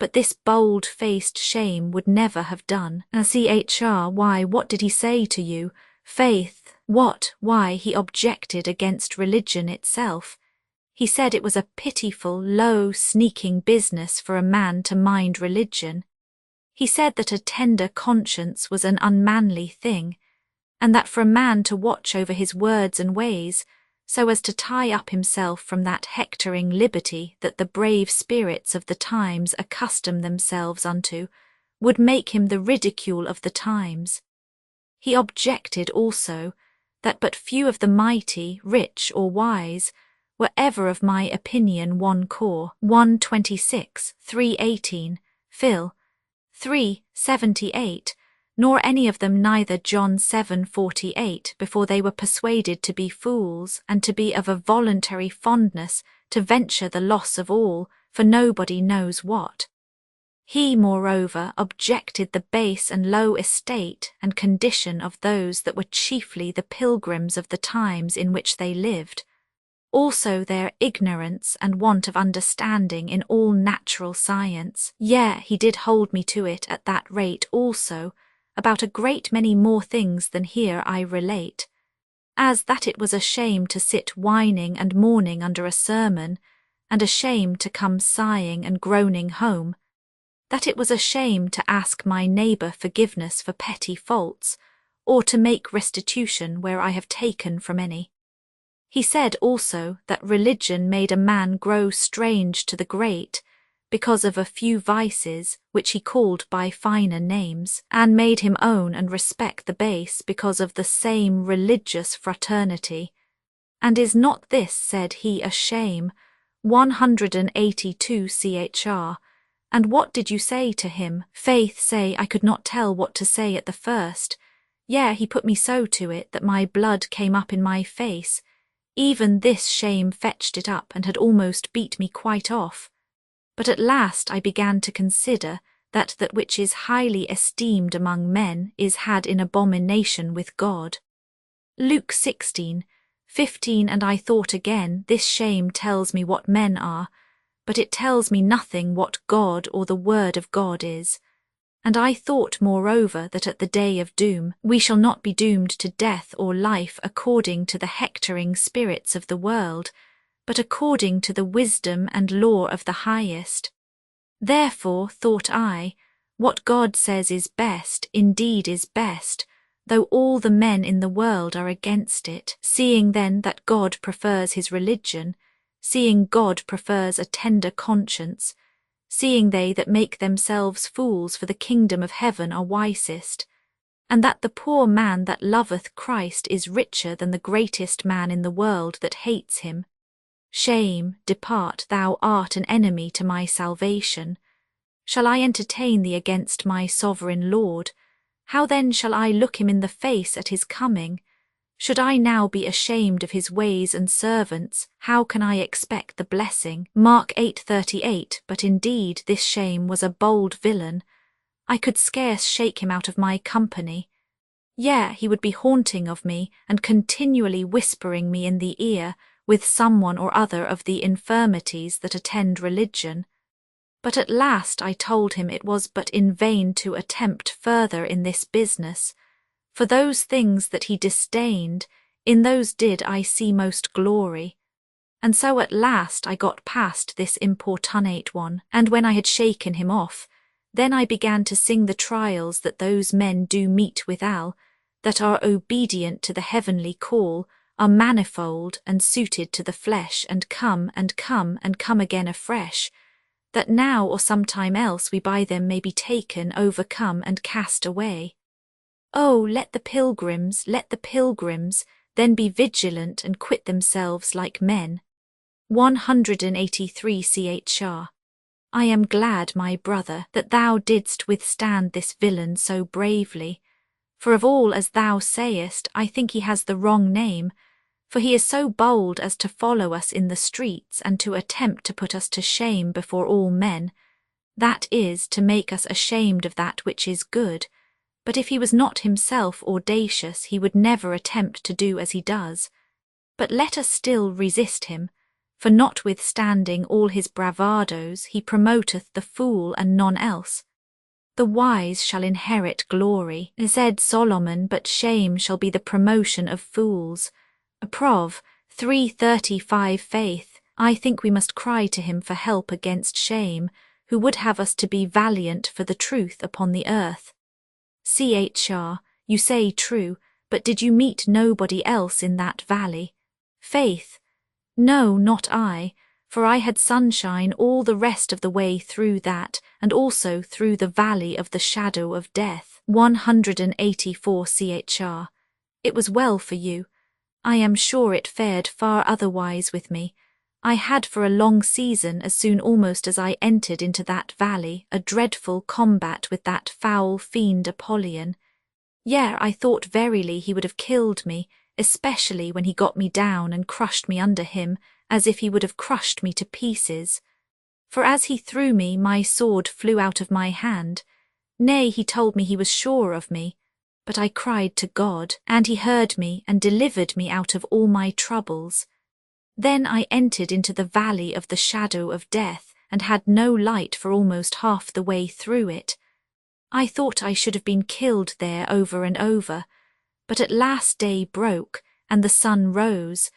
but this bold-faced shame would never have done. C.H. Shah. Why, what did he say to you? Faith. What? Why, he objected against religion itself. He said it was a pitiful, low, sneaking business for a man to mind religion. He said that a tender conscience was an unmanly thing, and that for a man to watch over his words and ways, so as to tie up himself from that hectoring liberty that the brave spirits of the times accustom themselves unto, would make him the ridicule of the times. He objected also that but few of the mighty, rich or wise, were ever of my opinion one core. 126, 318, Phil. 378, nor any of them neither John 7:48, before they were persuaded to be fools, and to be of a voluntary fondness to venture the loss of all, for nobody knows what. He, moreover, objected the base and low estate and condition of those that were chiefly the pilgrims of the times in which they lived, also their ignorance and want of understanding in all natural science. Yea, he did hold me to it at that rate also, about a great many more things than here I relate, as that it was a shame to sit whining and mourning under a sermon, and a shame to come sighing and groaning home, that it was a shame to ask my neighbour forgiveness for petty faults, or to make restitution where I have taken from any. He said also that religion made a man grow strange to the great, because of a few vices which he called by finer names, and made him own and respect the base because of the same religious fraternity. And is not this, said he, a shame? 182 Chr. And what did you say to him? Faith, say I could not tell what to say at the first. Yea, he put me so to it that my blood came up in my face. Even this shame fetched it up and had almost beat me quite off. But at last I began to consider that that which is highly esteemed among men is had in abomination with God. Luke 16:15. And I thought again, this shame tells me what men are, but it tells me nothing what God or the word of God is. And I thought moreover that at the day of doom we shall not be doomed to death or life according to the hectoring spirits of the world, but according to the wisdom and law of the highest. Therefore, thought I, what God says is best, indeed is best, though all the men in the world are against it, seeing then that God prefers his religion, seeing God prefers a tender conscience, seeing they that make themselves fools for the kingdom of heaven are wisest, and that the poor man that loveth Christ is richer than the greatest man in the world that hates him. Shame, depart, thou art an enemy to my salvation. Shall I entertain thee against my sovereign Lord? How then shall I look him in the face at his coming? Should I now be ashamed of his ways and servants, how can I expect the blessing? Mark 8:38. But indeed this shame was a bold villain. I could scarce shake him out of my company. Yea, he would be haunting of me, and continually whispering me in the ear, with someone or other of the infirmities that attend religion. But at last I told him it was but in vain to attempt further in this business, for those things that he disdained, in those did I see most glory. And so at last I got past this importunate one, and when I had shaken him off, then I began to sing the trials that those men do meet withal, that are obedient to the heavenly call, are manifold and suited to the flesh, and come and come and come again afresh, that now or sometime else we by them may be taken, overcome, and cast away. Oh, let the pilgrims, then be vigilant and quit themselves like men. 183 Chr. I am glad, my brother, that thou didst withstand this villain so bravely, for of all as thou sayest, I think he has the wrong name, for he is so bold as to follow us in the streets and to attempt to put us to shame before all men, that is, to make us ashamed of that which is good. But if he was not himself audacious, he would never attempt to do as he does. But let us still resist him, for notwithstanding all his bravadoes, he promoteth the fool and none else. The wise shall inherit glory, said Solomon, but shame shall be the promotion of fools. Prov. 3:35 Faith, I think we must cry to him for help against shame, who would have us to be valiant for the truth upon the earth. Chr. You say true, but did you meet nobody else in that valley? Faith. No, not I, for I had sunshine all the rest of the way through that, and also through the valley of the shadow of death. 184 Chr. It was well for you. I am sure it fared far otherwise with me. I had for a long season, as soon almost as I entered into that valley, a dreadful combat with that foul fiend Apollyon. Yea, I thought verily he would have killed me, especially when he got me down and crushed me under him, as if he would have crushed me to pieces. For as he threw me, my sword flew out of my hand. Nay, he told me he was sure of me. But I cried to God, and he heard me and delivered me out of all my troubles. Then I entered into the valley of the shadow of death, and had no light for almost half the way through it. I thought I should have been killed there over and over, but at last day broke, and the sun rose,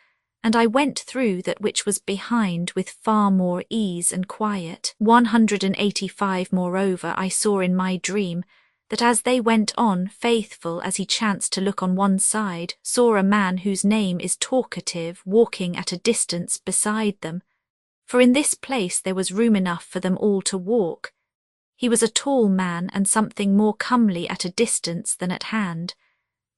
and I went through that which was behind with far more ease and quiet. 185 Moreover I saw in my dream, that as they went on, Faithful, as he chanced to look on one side, saw a man whose name is Talkative walking at a distance beside them, for in this place there was room enough for them all to walk. He was a tall man, and something more comely at a distance than at hand.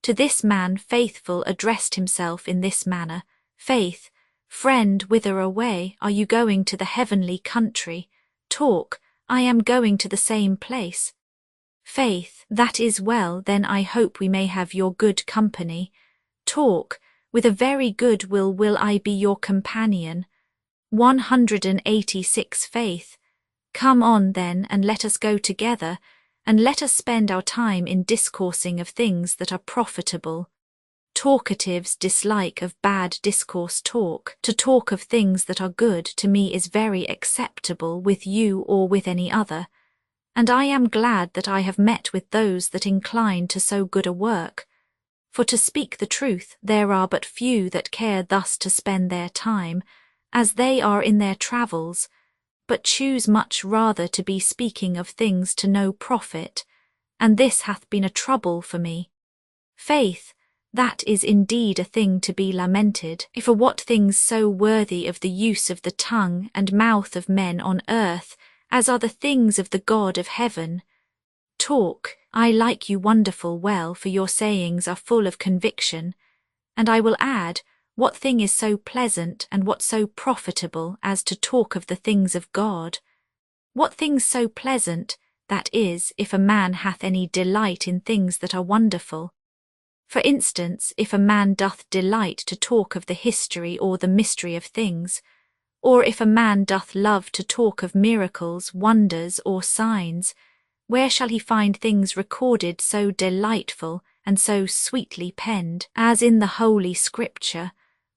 To this man Faithful addressed himself in this manner: Faith, friend, whither away? Are you going to the heavenly country? Talk, I am going to the same place. Faith, that is well, then I hope we may have your good company. Talk, with a very good will I be your companion. 186 Faith, come on then, and let us go together, and let us spend our time in discoursing of things that are profitable. Talkatives dislike of bad discourse talk. To talk of things that are good to me is very acceptable with you or with any other. And I am glad that I have met with those that incline to so good a work. For to speak the truth, there are but few that care thus to spend their time, as they are in their travels, but choose much rather to be speaking of things to no profit, and this hath been a trouble for me. Faith, that is indeed a thing to be lamented, for what things so worthy of the use of the tongue and mouth of men on earth, as are the things of the God of heaven? Talk, I like you wonderful well, for your sayings are full of conviction, and I will add, what thing is so pleasant and what so profitable as to talk of the things of God? What things so pleasant, that is, if a man hath any delight in things that are wonderful? For instance, if a man doth delight to talk of the history or the mystery of things, or if a man doth love to talk of miracles, wonders, or signs, where shall he find things recorded so delightful and so sweetly penned, as in the Holy Scripture?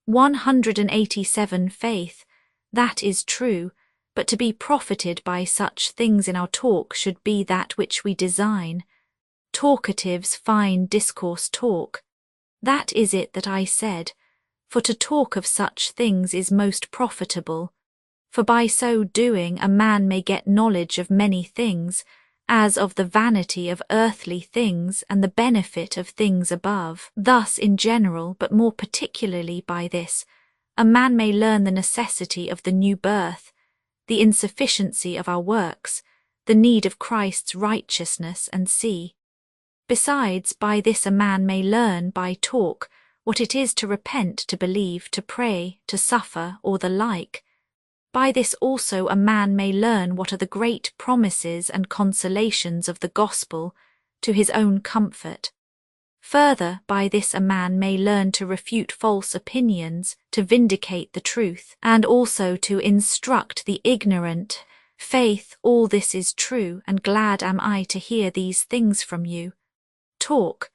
187 Faith, that is true, but to be profited by such things in our talk should be that which we design. Talkatives fine discourse talk. That is it that I said, for to talk of such things is most profitable, for by so doing a man may get knowledge of many things, as of the vanity of earthly things and the benefit of things above. Thus in general, but more particularly by this, a man may learn the necessity of the new birth, the insufficiency of our works, the need of Christ's righteousness, and see. Besides, by this a man may learn by talk what it is to repent, to believe, to pray, to suffer, or the like. By this also a man may learn what are the great promises and consolations of the gospel, to his own comfort. Further, by this a man may learn to refute false opinions, to vindicate the truth, and also to instruct the ignorant. Faith, all this is true, and glad am I to hear these things from you. Talk.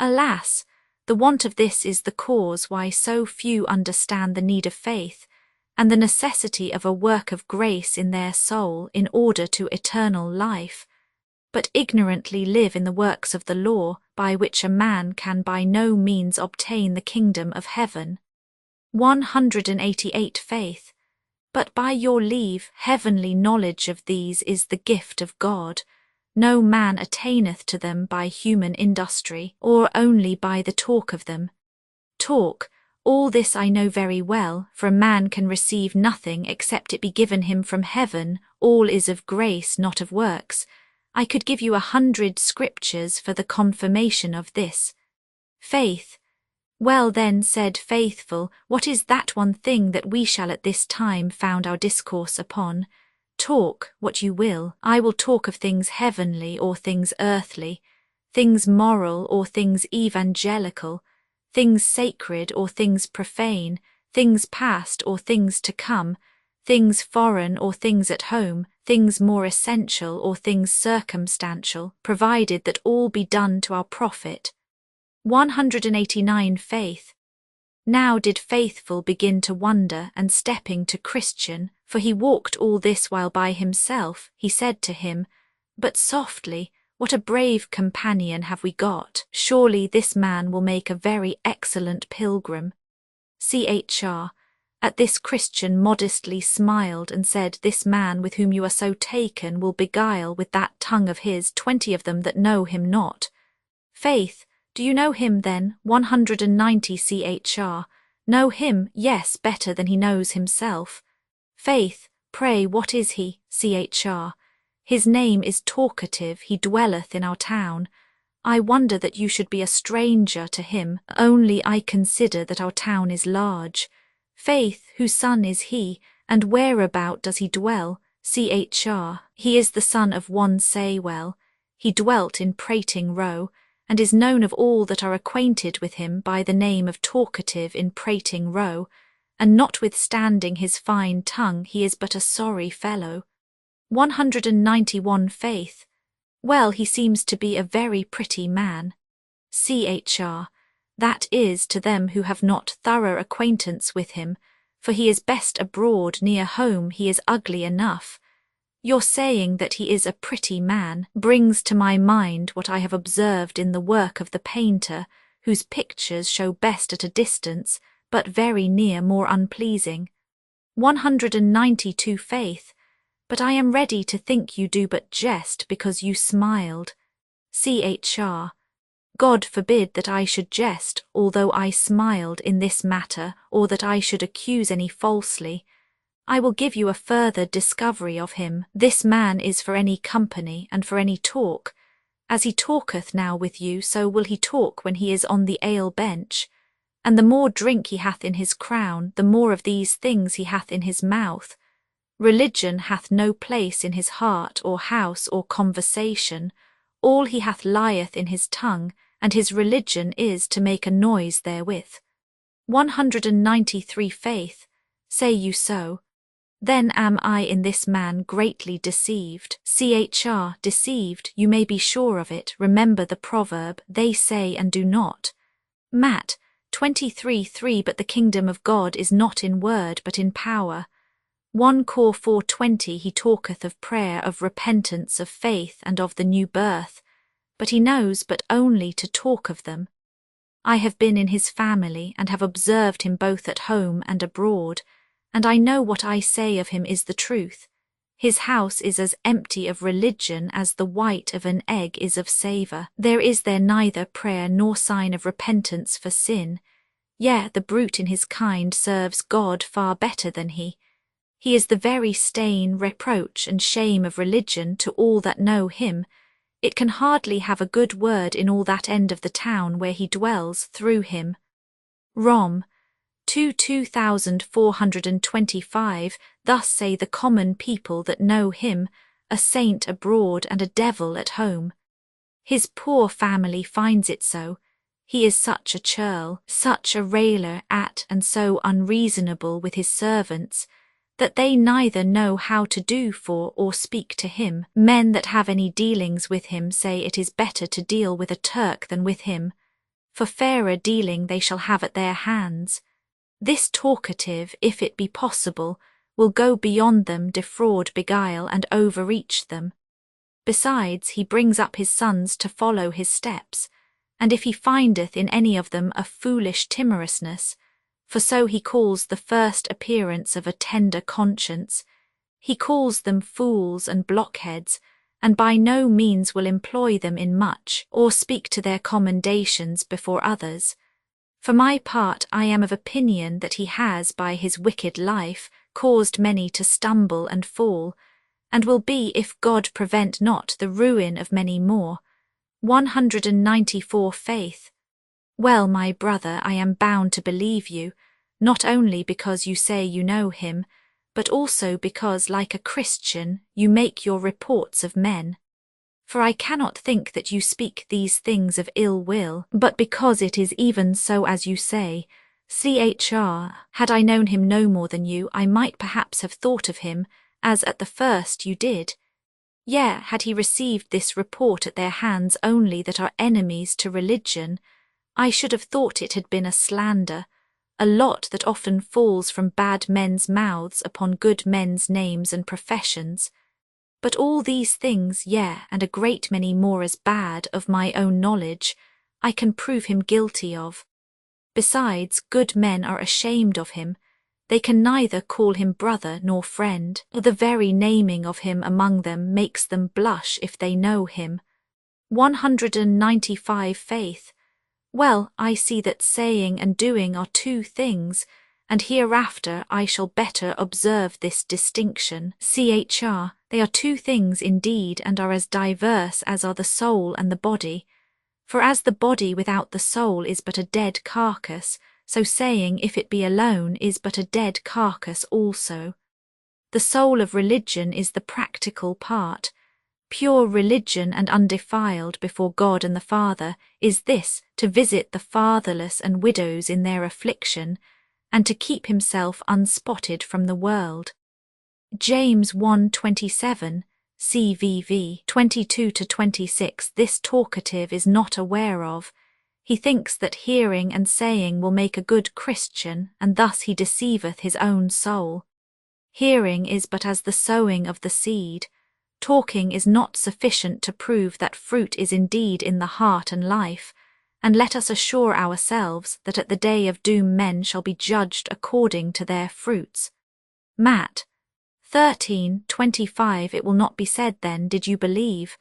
Alas, the want of this is the cause why so few understand the need of faith, and the necessity of a work of grace in their soul in order to eternal life, but ignorantly live in the works of the law, by which a man can by no means obtain the kingdom of heaven. 188 Faith. But by your leave, heavenly knowledge of these is the gift of God. No man attaineth to them by human industry, or only by the talk of them. Talk, all this I know very well, for a man can receive nothing except it be given him from heaven. All is of grace, not of works. I could give you 100 scriptures for the confirmation of this. Faith. Well then, said Faithful, what is that one thing that we shall at this time found our discourse upon? Talk what you will. I will talk of things heavenly or things earthly, things moral or things evangelical, things sacred or things profane, things past or things to come, things foreign or things at home, things more essential or things circumstantial, provided that all be done to our profit. 189 Faith. Now did Faithful begin to wonder, and stepping to Christian, for he walked all this while by himself, he said to him, But softly, what a brave companion have we got! Surely this man will make a very excellent pilgrim. Chr. At this Christian modestly smiled and said, This man with whom you are so taken will beguile with that tongue of his 20 of them that know him not. Faith, do you know him then? 190 Chr. Know him, yes, better than he knows himself. Faith, pray what is he? Chr. His name is Talkative, he dwelleth in our town. I wonder that you should be a stranger to him, only I consider that our town is large. Faith, whose son is he, and whereabout does he dwell? Chr. He is the son of one Saywell. He dwelt in Prating Row, and is known of all that are acquainted with him by the name of Talkative in Prating Row, and notwithstanding his fine tongue he is but a sorry fellow. 191 Faith. Well, he seems to be a very pretty man. Chr. That is to them who have not thorough acquaintance with him, for he is best abroad, near home he is ugly enough. Your saying that he is a pretty man brings to my mind what I have observed in the work of the painter, whose pictures show best at a distance, but very near more unpleasing. 192 Faith. But I am ready to think you do but jest because you smiled. Chr. God forbid that I should jest, although I smiled in this matter, or that I should accuse any falsely. I will give you a further discovery of him. This man is for any company and for any talk. As he talketh now with you, so will he talk when he is on the ale bench. And the more drink he hath in his crown, the more of these things he hath in his mouth. Religion hath no place in his heart or house or conversation. All he hath lieth in his tongue, and his religion is to make a noise therewith. 193 Faith. Say you so? Then am I in this man greatly deceived. Chr. Deceived, you may be sure of it. Remember the proverb, they say and do not. Matt. 23:3 But the kingdom of God is not in word but in power. 1 Cor 4:20 He talketh of prayer, of repentance, of faith, and of the new birth. But he knows but only to talk of them. I have been in his family, and have observed him both at home and abroad, and I know what I say of him is the truth. His house is as empty of religion as the white of an egg is of savour. There is there neither prayer nor sign of repentance for sin. Yea, the brute in his kind serves God far better than he. He is the very stain, reproach, and shame of religion to all that know him. It can hardly have a good word in all that end of the town where he dwells through him. Rom. 2425 Thus say the common people that know him, a saint abroad and a devil at home. His poor family finds it so. He is such a churl, such a railer at and so unreasonable with his servants, that they neither know how to do for or speak to him. Men that have any dealings with him say it is better to deal with a Turk than with him, for fairer dealing they shall have at their hands. This talkative, if it be possible, will go beyond them, defraud, beguile, and overreach them. Besides, he brings up his sons to follow his steps, and if he findeth in any of them a foolish timorousness, for so he calls the first appearance of a tender conscience, he calls them fools and blockheads, and by no means will employ them in much, or speak to their commendations before others. For my part, I am of opinion that he has, by his wicked life, caused many to stumble and fall, and will be, if God prevent not, the ruin of many more. 194 Faith. Well, my brother, I am bound to believe you, not only because you say you know him, but also because, like a Christian, you make your reports of men. For I cannot think that you speak these things of ill will, but because it is even so as you say. Chr. Had I known him no more than you, I might perhaps have thought of him, as at the first you did. Yea, had he received this report at their hands only that are enemies to religion, I should have thought it had been a slander, a lot that often falls from bad men's mouths upon good men's names and professions. But all these things, yea, and a great many more as bad, of my own knowledge, I can prove him guilty of. Besides, good men are ashamed of him. They can neither call him brother nor friend. The very naming of him among them makes them blush if they know him. 195 Faith. Well, I see that saying and doing are two things, and hereafter I shall better observe this distinction. Chr. They are two things indeed, and are as diverse as are the soul and the body. For as the body without the soul is but a dead carcass, so saying, if it be alone, is but a dead carcass also. The soul of religion is the practical part. Pure religion and undefiled before God and the Father is this, to visit the fatherless and widows in their affliction, and to keep himself unspotted from the world. James 1:27, CVV 22-26 This talkative is not aware of. He thinks that hearing and saying will make a good Christian, and thus he deceiveth his own soul. Hearing is but as the sowing of the seed. Talking is not sufficient to prove that fruit is indeed in the heart and life, and let us assure ourselves that at the day of doom men shall be judged according to their fruits. Matt. 13:25. It will not be said then, did you believe?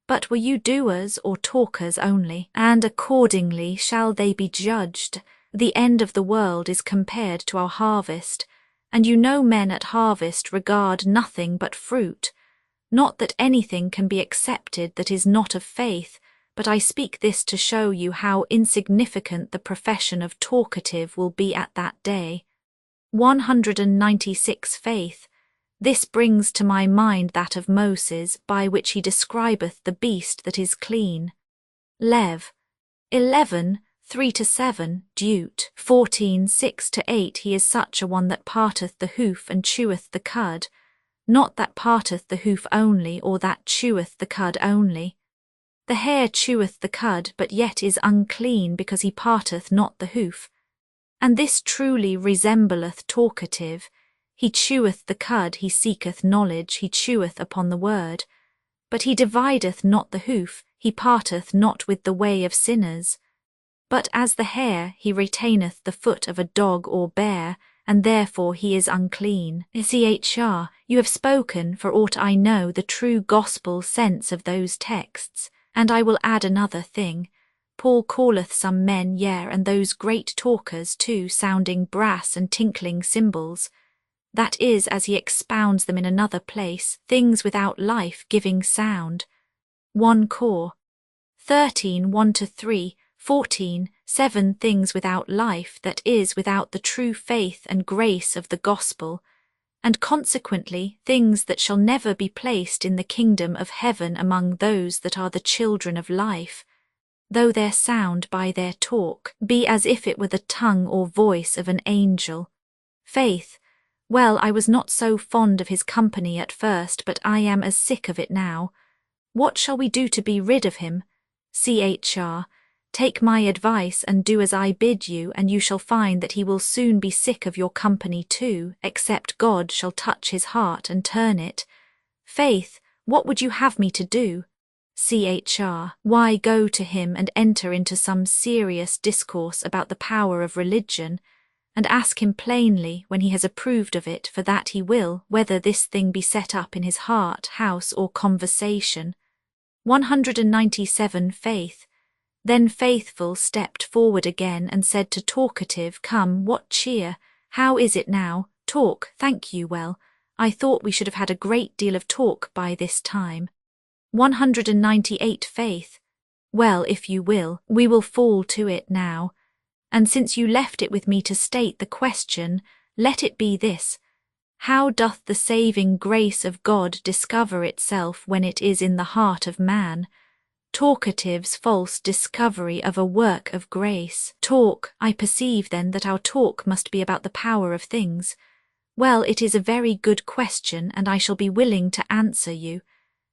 But were you doers or talkers only? And accordingly shall they be judged. The end of the world is compared to our harvest, and you know men at harvest regard nothing but fruit. Not that anything can be accepted that is not of faith, but I speak this to show you how insignificant the profession of talkative will be at that day. 196. Faith. This brings to my mind that of Moses, by which he describeth the beast that is clean. Lev. 11:3-7, Dute. 14:6-8. He is such a one that parteth the hoof and cheweth the cud, not that parteth the hoof only, or that cheweth the cud only. The hare cheweth the cud, but yet is unclean, because he parteth not the hoof. And this truly resembleth talkative. He cheweth the cud, he seeketh knowledge, he cheweth upon the word. But he divideth not the hoof, he parteth not with the way of sinners. But as the hare, he retaineth the foot of a dog or bear, and therefore he is unclean. Chr. You have spoken, for aught I know, the true gospel sense of those texts. And I will add another thing. Paul calleth some men, yea, and those great talkers too, sounding brass and tinkling cymbals. That is, as he expounds them in another place, things without life giving sound. 1 Cor. 13:1-3, 14:7. Things without life, that is, without the true faith and grace of the gospel, and consequently things that shall never be placed in the kingdom of heaven among those that are the children of life, though their sound by their talk be as if it were the tongue or voice of an angel. Faith. Well, I was not so fond of his company at first, but I am as sick of it now. What shall we do to be rid of him? Chr. Take my advice and do as I bid you, and you shall find that he will soon be sick of your company too, except God shall touch his heart and turn it. Faith, what would you have me to do? Chr. Why, go to him and enter into some serious discourse about the power of religion, and ask him plainly, when he has approved of it, for that he will, whether this thing be set up in his heart, house, or conversation. 197. Faith. Then Faithful stepped forward again and said to Talkative, Come, what cheer? How is it now? Talk, thank you well. I thought we should have had a great deal of talk by this time. 198. Faith. Well, if you will, we will fall to it now. And since you left it with me to state the question, let it be this: how doth the saving grace of God discover itself when it is in the heart of man? Talkative's false discovery of a work of grace. Talk, I perceive then that our talk must be about the power of things. Well, it is a very good question, and I shall be willing to answer you.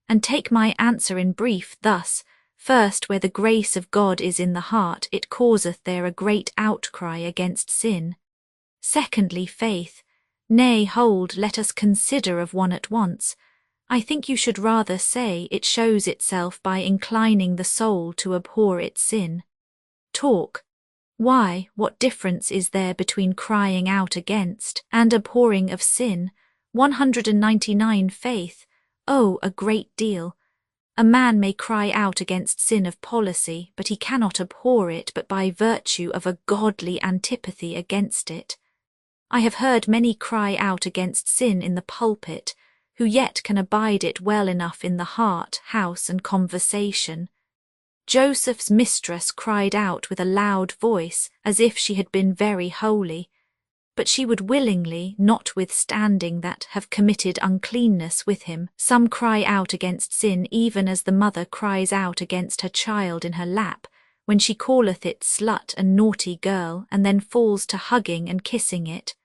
And take my answer in brief thus: first, where the grace of God is in the heart, it causeth there a great outcry against sin. Secondly, faith. Nay, hold, let us consider of one at once. I think you should rather say it shows itself by inclining the soul to abhor its sin. Talk. Why, what difference is there between crying out against and abhorring of sin? 199. Faith. Oh, a great deal. A man may cry out against sin of policy, but he cannot abhor it but by virtue of a godly antipathy against it. I have heard many cry out against sin in the pulpit, who yet can abide it well enough in the heart, house, and conversation. Joseph's mistress cried out with a loud voice, as if she had been very holy, but she would willingly, notwithstanding that, have committed uncleanness with him. Some cry out against sin even as the mother cries out against her child in her lap, when she calleth it slut and naughty girl, and then falls to hugging and kissing it.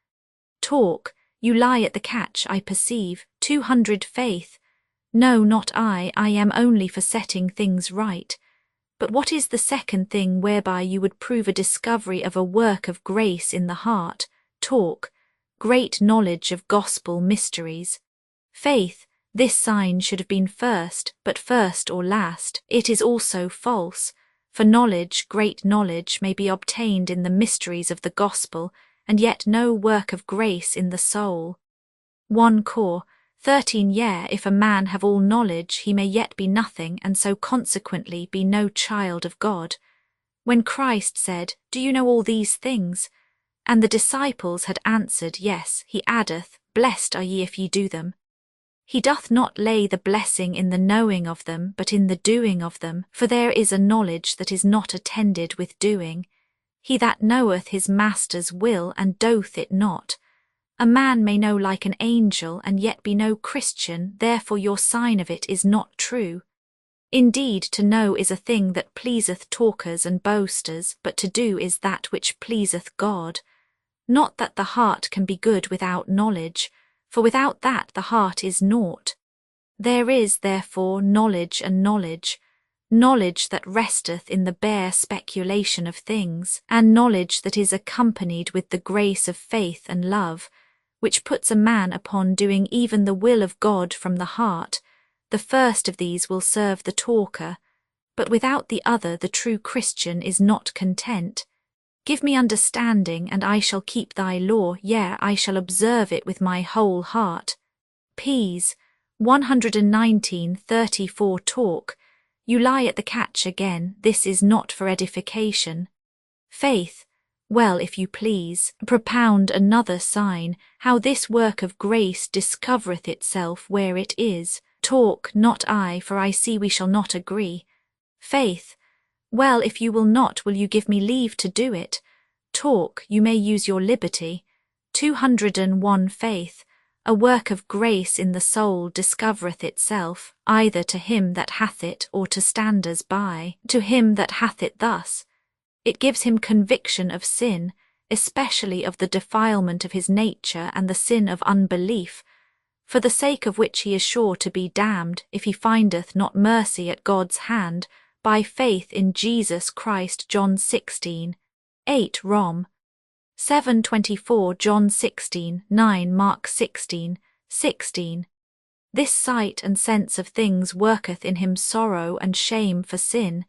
Talk, you lie at the catch, I perceive. 200. Faith. No, not I am only for setting things right. But what is the second thing whereby you would prove a discovery of a work of grace in the heart? Talk. Great knowledge of gospel mysteries. Faith. This sign should have been first, but first or last, it is also false. For knowledge, great knowledge, may be obtained in the mysteries of the gospel, and yet no work of grace in the soul. 1 Cor. 13 Yea, if a man have all knowledge, he may yet be nothing, and so consequently be no child of God. When Christ said, Do you know all these things? And the disciples had answered, Yes, he addeth, Blessed are ye if ye do them. He doth not lay the blessing in the knowing of them, but in the doing of them, for there is a knowledge that is not attended with doing. He that knoweth his master's will and doth it not. A man may know like an angel and yet be no Christian, therefore your sign of it is not true. Indeed, to know is a thing that pleaseth talkers and boasters, but to do is that which pleaseth God. Not that the heart can be good without knowledge, for without that the heart is naught. There is, therefore, knowledge and knowledge, knowledge that resteth in the bare speculation of things, and knowledge that is accompanied with the grace of faith and love, which puts a man upon doing even the will of God from the heart. The first of these will serve the talker, but without the other the true Christian is not content. Give me understanding, and I shall keep thy law, yea, I shall observe it with my whole heart. Ps. 119:34 Talk. You lie at the catch again, this is not for edification. Faith. Well, if you please, propound another sign, how this work of grace discovereth itself where it is. Talk, not I, for I see we shall not agree. Faith. Well, if you will not, will you give me leave to do it? Talk, you may use your liberty. 201 Faith. A work of grace in the soul discovereth itself, either to him that hath it or to standers by. To him that hath it thus. It gives him conviction of sin, especially of the defilement of his nature and the sin of unbelief, for the sake of which he is sure to be damned, if he findeth not mercy at God's hand, by faith in Jesus Christ. John 16:8 Rom. 7:24 John 16:9 Mark 16:16. This sight and sense of things worketh in him sorrow and shame for sin.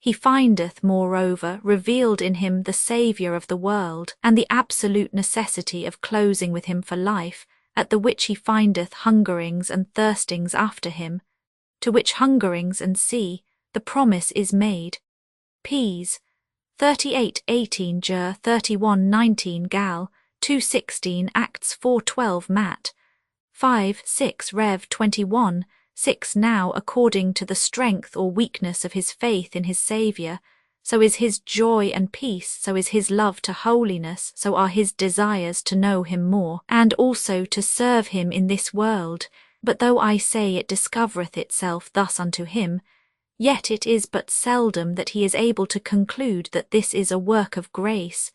He findeth, moreover, revealed in him the Saviour of the world, and the absolute necessity of closing with him for life, at the which he findeth hungerings and thirstings after him, to which hungerings and see, the promise is made. Ps. 38:18 Jer 31:19 Gal 2:16 Acts 4:12 Matt 5:6 Rev 21:6 Now according to the strength or weakness of his faith in his Saviour, so is his joy and peace, so is his love to holiness, so are his desires to know him more, and also to serve him in this world. But though I say it discovereth itself thus unto him, yet it is but seldom that he is able to conclude that this is a work of grace,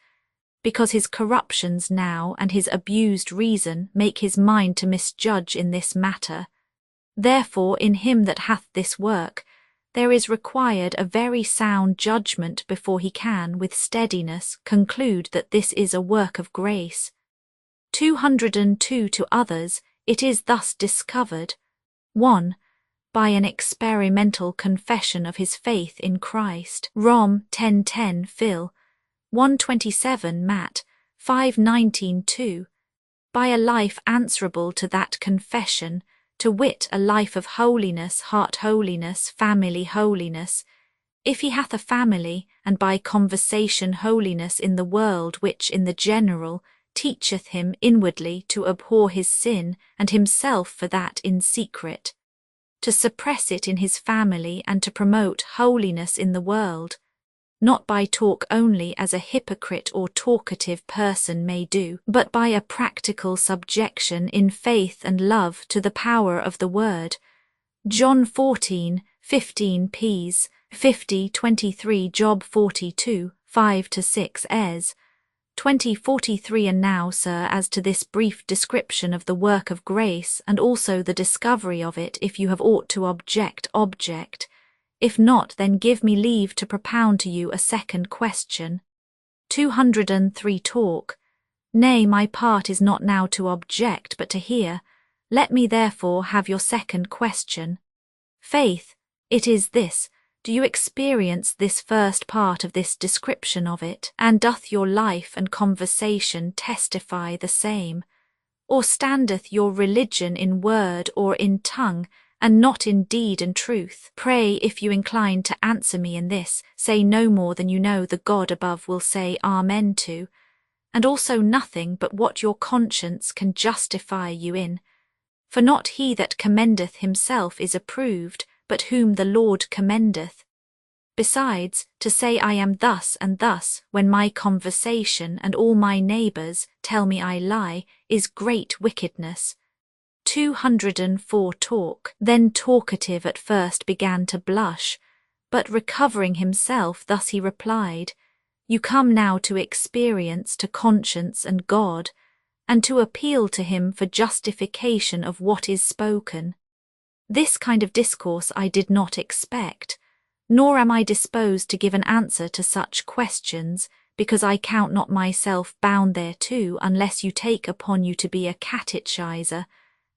because his corruptions now and his abused reason make his mind to misjudge in this matter. Therefore in him that hath this work, there is required a very sound judgment before he can with steadiness conclude that this is a work of grace. 202 To others, it is thus discovered. 1. By an experimental confession of his faith in Christ. Rom 10:10 Phil 127 Matt 5:19 2. By a life answerable to that confession, to wit, a life of holiness, heart holiness, family holiness, if he hath a family, and by conversation holiness in the world, which in the general teacheth him inwardly to abhor his sin, and himself for that in secret, to suppress it in his family, and to promote holiness in the world, not by talk only as a hypocrite or talkative person may do, but by a practical subjection in faith and love to the power of the word. John 14:15 Ps. 50:23 Job 42:5-6 Es. 20:43. And now, sir, as to this brief description of the work of grace, and also the discovery of it, if you have aught to object, object. If not, then give me leave to propound to you a second question. 203 Talk. Nay, my part is not now to object, but to hear. Let me therefore have your second question. Faith, it is this: do you experience this first part of this description of it, and doth your life and conversation testify the same? Or standeth your religion in word or in tongue, and not in deed and truth? Pray, if you incline to answer me in this, say no more than you know the God above will say Amen to, and also nothing but what your conscience can justify you in. For not he that commendeth himself is approved, but whom the Lord commendeth. Besides, to say I am thus and thus, when my conversation and all my neighbours tell me I lie, is great wickedness. 204 Talk. Then talkative at first began to blush, but recovering himself thus he replied, You come now to experience, to conscience and God, and to appeal to him for justification of what is spoken. This kind of discourse I did not expect, nor am I disposed to give an answer to such questions, because I count not myself bound thereto, unless you take upon you to be a catechiser,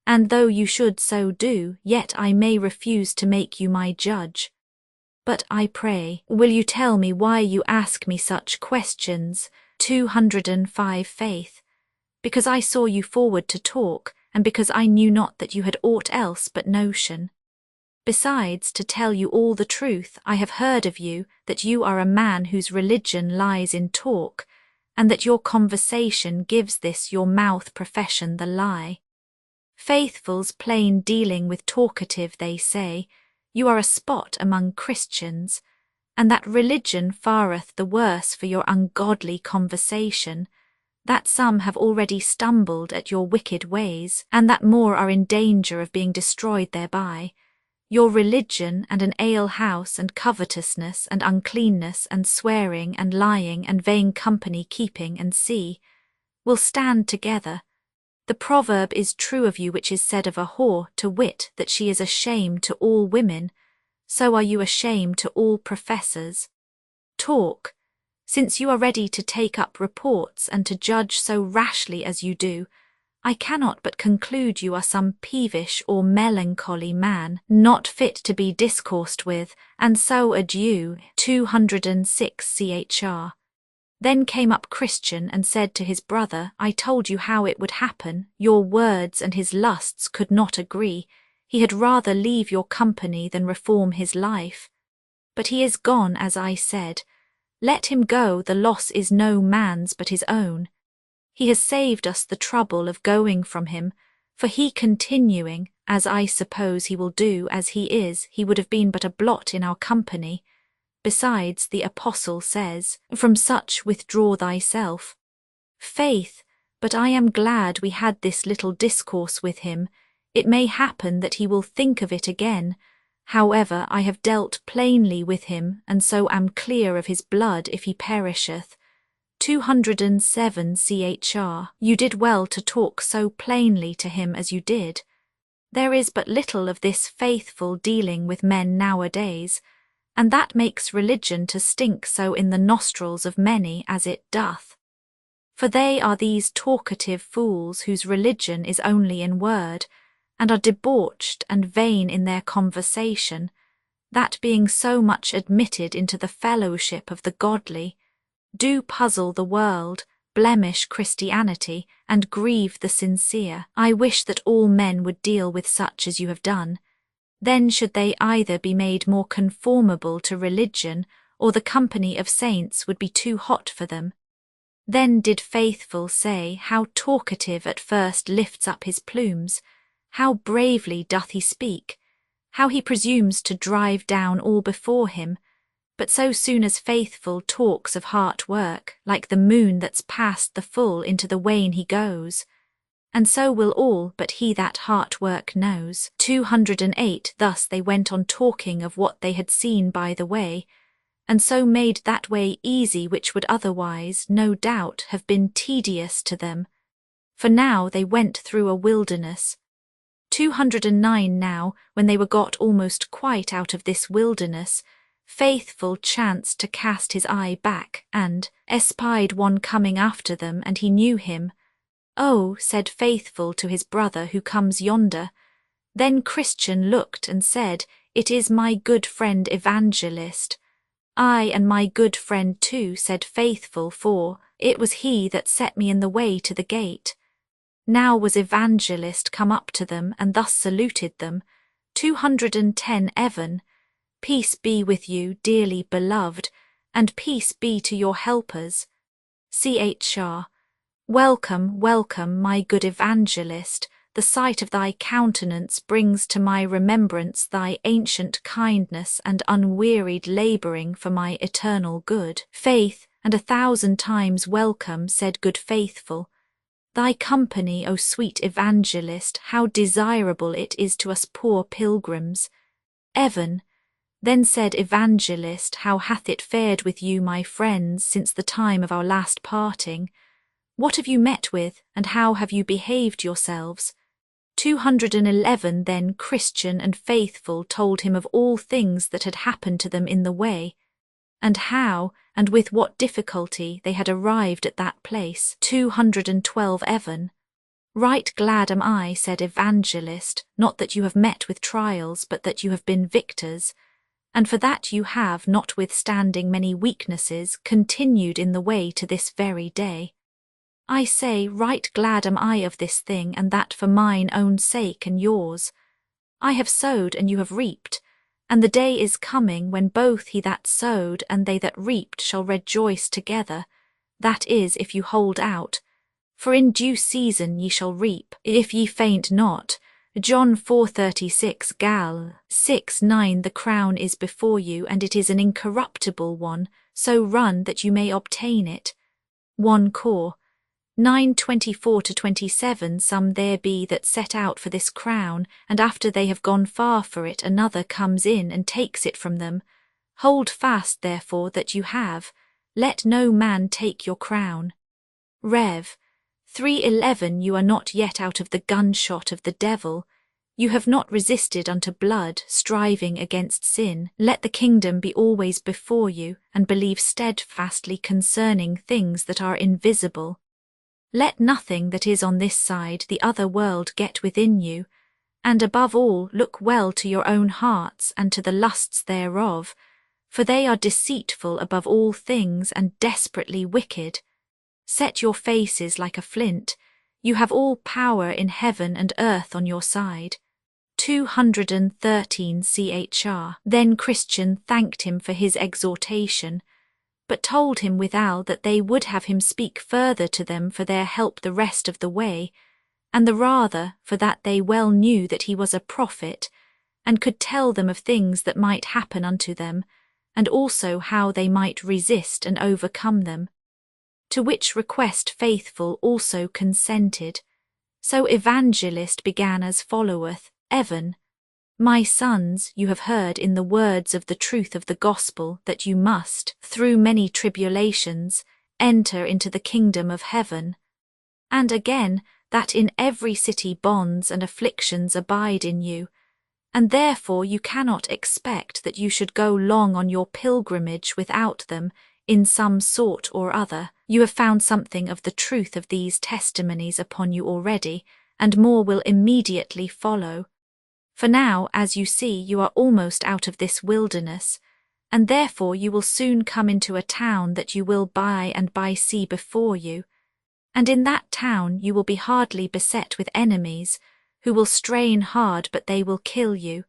and though you should so do, yet I may refuse to make you my judge. But I pray, will you tell me why you ask me such questions? 205 Faith. Because I saw you forward to talk, and because I knew not that you had aught else but notion. Besides, to tell you all the truth, I have heard of you that you are a man whose religion lies in talk, and that your conversation gives this your mouth profession the lie. Faithfuls plain dealing with talkative they say, you are a spot among Christians, and that religion fareth the worse for your ungodly conversation, that some have already stumbled at your wicked ways, and that more are in danger of being destroyed thereby. Your religion and an ale-house and covetousness and uncleanness and swearing and lying and vain company keeping and will stand together. The proverb is true of you which is said of a whore, to wit, that she is a shame to all women, so are you a shame to all professors. Talk. Since you are ready to take up reports and to judge so rashly as you do, I cannot but conclude you are some peevish or melancholy man, not fit to be discoursed with, and so adieu. 206 Chr. Then came up Christian and said to his brother, I told you how it would happen, your words and his lusts could not agree, he had rather leave your company than reform his life. But he is gone as I said. Let him go, the loss is no man's but his own. He has saved us the trouble of going from him, for he continuing, as I suppose he will do as he is, he would have been but a blot in our company. Besides, the apostle says, From such withdraw thyself. Faith, but I am glad we had this little discourse with him. It may happen that he will think of it again. However, I have dealt plainly with him, and so am clear of his blood if he perisheth. 207 Chr. You did well to talk so plainly to him as you did. There is but little of this faithful dealing with men nowadays, and that makes religion to stink so in the nostrils of many as it doth. For they are these talkative fools whose religion is only in word, and are debauched and vain in their conversation, that being so much admitted into the fellowship of the godly, do puzzle the world, blemish Christianity, and grieve the sincere. I wish that all men would deal with such as you have done. Then should they either be made more conformable to religion, or the company of saints would be too hot for them. Then did Faithful say, how talkative at first lifts up his plumes, how bravely doth he speak, how he presumes to drive down all before him, but so soon as Faithful talks of heart work, like the moon that's past the full into the wane he goes. And so will all but he that heart work knows. 208 Thus they went on talking of what they had seen by the way, and so made that way easy which would otherwise, no doubt, have been tedious to them. For now they went through a wilderness. 209 Now, when they were got almost quite out of this wilderness, Faithful chanced to cast his eye back, and espied one coming after them, and he knew him. Oh, said Faithful to his brother who comes yonder. Then Christian looked and said, It is my good friend Evangelist. I and my good friend too, said Faithful, for it was he that set me in the way to the gate. Now was Evangelist come up to them and thus saluted them. 210 Evan. Peace be with you, dearly beloved, and peace be to your helpers. Chr. Welcome, welcome, my good Evangelist. The sight of thy countenance brings to my remembrance thy ancient kindness and unwearied labouring for my eternal good. Faith, and 1,000 times welcome, said good faithful. Thy company, O sweet Evangelist, how desirable it is to us poor pilgrims. Evan. Then said Evangelist, how hath it fared with you, my friends, since the time of our last parting? What have you met with, and how have you behaved yourselves? 211 Then Christian and Faithful told him of all things that had happened to them in the way, and how, and with what difficulty they had arrived at that place. 212 Evan. Right glad am I, said Evangelist, not that you have met with trials, but that you have been victors, and for that you have, notwithstanding many weaknesses, continued in the way to this very day. I say, right glad am I of this thing, and that for mine own sake and yours. I have sowed and you have reaped, and the day is coming when both he that sowed and they that reaped shall rejoice together, that is, if you hold out. For in due season ye shall reap, if ye faint not. John 4:36 Gal. 6:9 The crown is before you, and it is an incorruptible one, so run that you may obtain it. 1 Cor. 9:24-27 Some there be that set out for this crown, and after they have gone far for it, another comes in and takes it from them. Hold fast therefore that you have, let no man take your crown. Rev. 3:11 You are not yet out of the gunshot of the devil. You have not resisted unto blood, striving against sin. Let the kingdom be always before you, and believe steadfastly concerning things that are invisible. Let nothing that is on this side the other world get within you, and above all look well to your own hearts and to the lusts thereof, for they are deceitful above all things and desperately wicked. Set your faces like a flint. You have all power in heaven and earth on your side. 213 Chr. Then Christian thanked him for his exhortation, but told him withal that they would have him speak further to them for their help the rest of the way, and the rather for that they well knew that he was a prophet, and could tell them of things that might happen unto them, and also how they might resist and overcome them. To which request Faithful also consented. So Evangelist began as followeth. Evan. My sons, you have heard in the words of the truth of the gospel that you must, through many tribulations, enter into the kingdom of heaven. And again, that in every city bonds and afflictions abide in you, and therefore you cannot expect that you should go long on your pilgrimage without them, in some sort or other. You have found something of the truth of these testimonies upon you already, and more will immediately follow. For now, as you see, you are almost out of this wilderness, and therefore you will soon come into a town that you will by and by see before you, and in that town you will be hardly beset with enemies, who will strain hard but they will kill you.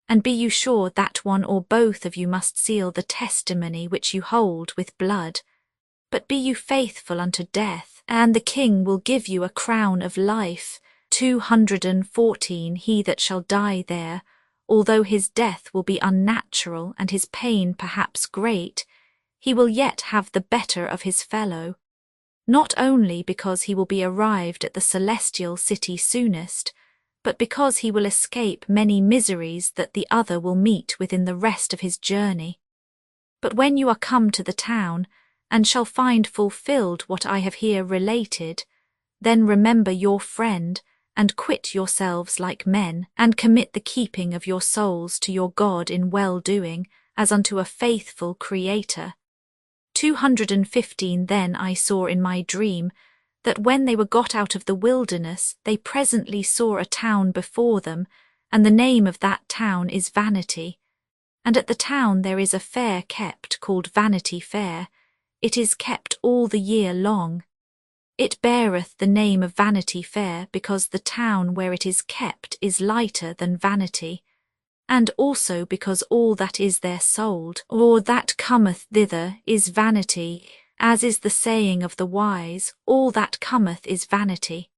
And be you sure that one or both of you must seal the testimony which you hold with blood. But be you faithful unto death, and the king will give you a crown of life. 214 He that shall die there, although his death will be unnatural and his pain perhaps great, he will yet have the better of his fellow, not only because he will be arrived at the celestial city soonest, but because he will escape many miseries that the other will meet with in the rest of his journey. But when you are come to the town, and shall find fulfilled what I have here related, then remember your friend, and quit yourselves like men, and commit the keeping of your souls to your God in well-doing, as unto a faithful Creator. 215 Then I saw in my dream, that when they were got out of the wilderness, they presently saw a town before them, and the name of that town is Vanity. And at the town there is a fair kept, called Vanity Fair. It is kept all the year long. It beareth the name of Vanity Fair, because the town where it is kept is lighter than vanity, and also because all that is there sold, or that cometh thither, is vanity, as is the saying of the wise, all that cometh is vanity.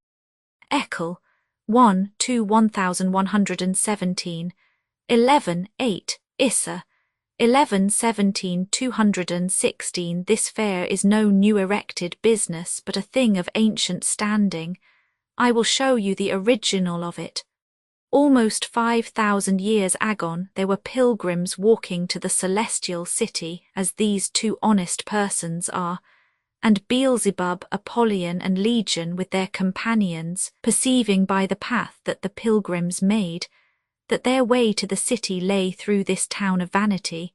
Eccle 1-1117, 11:8, Issa 11:17-216. This fair is no new erected business, but a thing of ancient standing. I will show you the original of it. Almost 5,000 years agone there were pilgrims walking to the celestial city, as these two honest persons are, and Beelzebub, Apollyon, and Legion with their companions, perceiving by the path that the pilgrims made, that their way to the city lay through this town of vanity,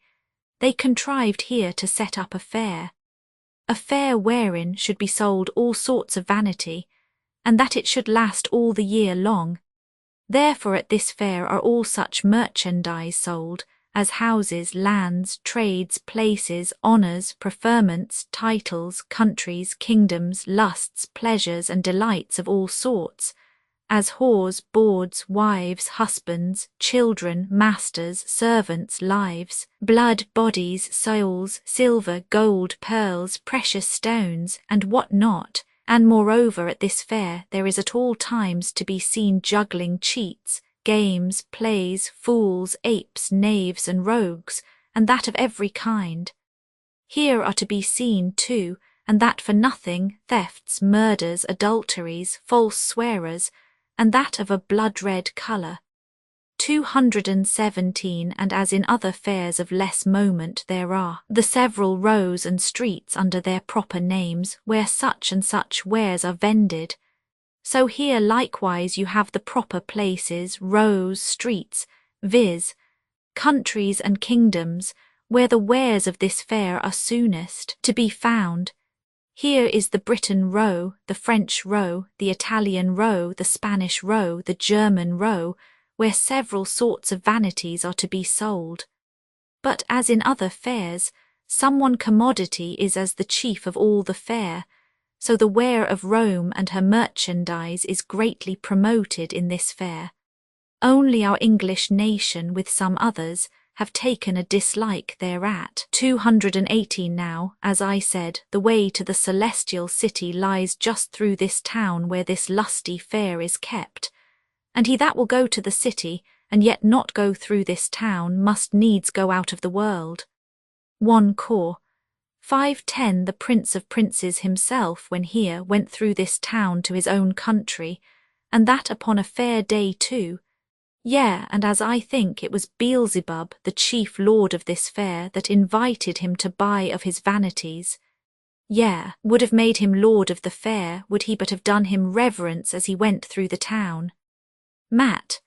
they contrived here to set up a fair wherein should be sold all sorts of vanity, and that it should last all the year long. Therefore at this fair are all such merchandise sold, as houses, lands, trades, places, honours, preferments, titles, countries, kingdoms, lusts, pleasures, and delights of all sorts, as whores, bawds, wives, husbands, children, masters, servants, lives, blood, bodies, souls, silver, gold, pearls, precious stones, and what not. And moreover at this fair there is at all times to be seen juggling cheats, games, plays, fools, apes, knaves, and rogues, and that of every kind. Here are to be seen, too, and that for nothing, thefts, murders, adulteries, false swearers, and that of a blood-red colour. 217. And as in other fairs of less moment there are the several rows and streets under their proper names, where such and such wares are vended, so here likewise you have the proper places, rows, streets, viz., countries and kingdoms, where the wares of this fair are soonest to be found. Here is the Briton row, the French row, the Italian row, the Spanish row, the German row, where several sorts of vanities are to be sold. But as in other fairs, some one commodity is as the chief of all the fair, so the ware of Rome and her merchandise is greatly promoted in this fair. Only our English nation, with some others, have taken a dislike thereat. 218. Now, as I said, the way to the celestial city lies just through this town where this lusty fair is kept, and he that will go to the city, and yet not go through this town, must needs go out of the world. 1 Cor. 5:10. The Prince of Princes himself, when here, went through this town to his own country, and that upon a fair day too. Yea, and as I think it was Beelzebub, the chief lord of this fair, that invited him to buy of his vanities. Yea, would have made him lord of the fair, would he but have done him reverence as he went through the town. Matt.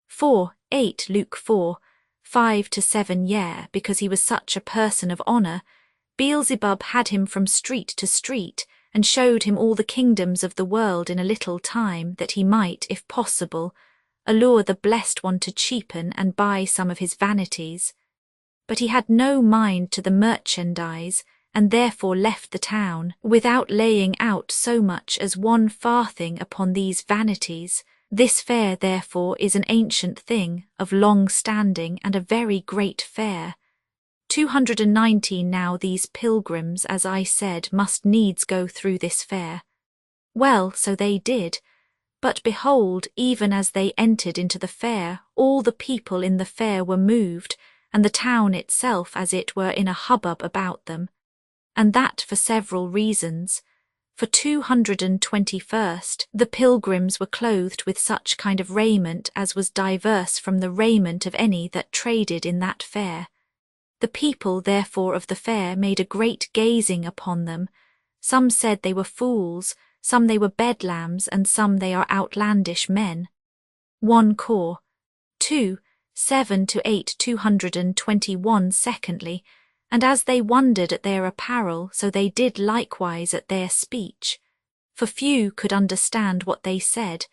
4:8. Luke 4:5-7. Yea, because he was such a person of honour, Beelzebub had him from street to street, and showed him all the kingdoms of the world in a little time, that he might, if possible, allure the blessed one to cheapen and buy some of his vanities. But he had no mind to the merchandise, and therefore left the town, without laying out so much as one farthing upon these vanities. This fair, therefore, is an ancient thing, of long standing, and a very great fair. 219. Now these pilgrims, as I said, must needs go through this fair. Well, so they did. But behold, even as they entered into the fair, all the people in the fair were moved, and the town itself as it were in a hubbub about them, and that for several reasons. For 221. The pilgrims were clothed with such kind of raiment as was diverse from the raiment of any that traded in that fair. The people therefore of the fair made a great gazing upon them. Some said they were fools, some they were bedlams, and some they are outlandish men. 1 Cor. 2:7-8. 221. Secondly, and as they wondered at their apparel, so they did likewise at their speech. For few could understand what they said.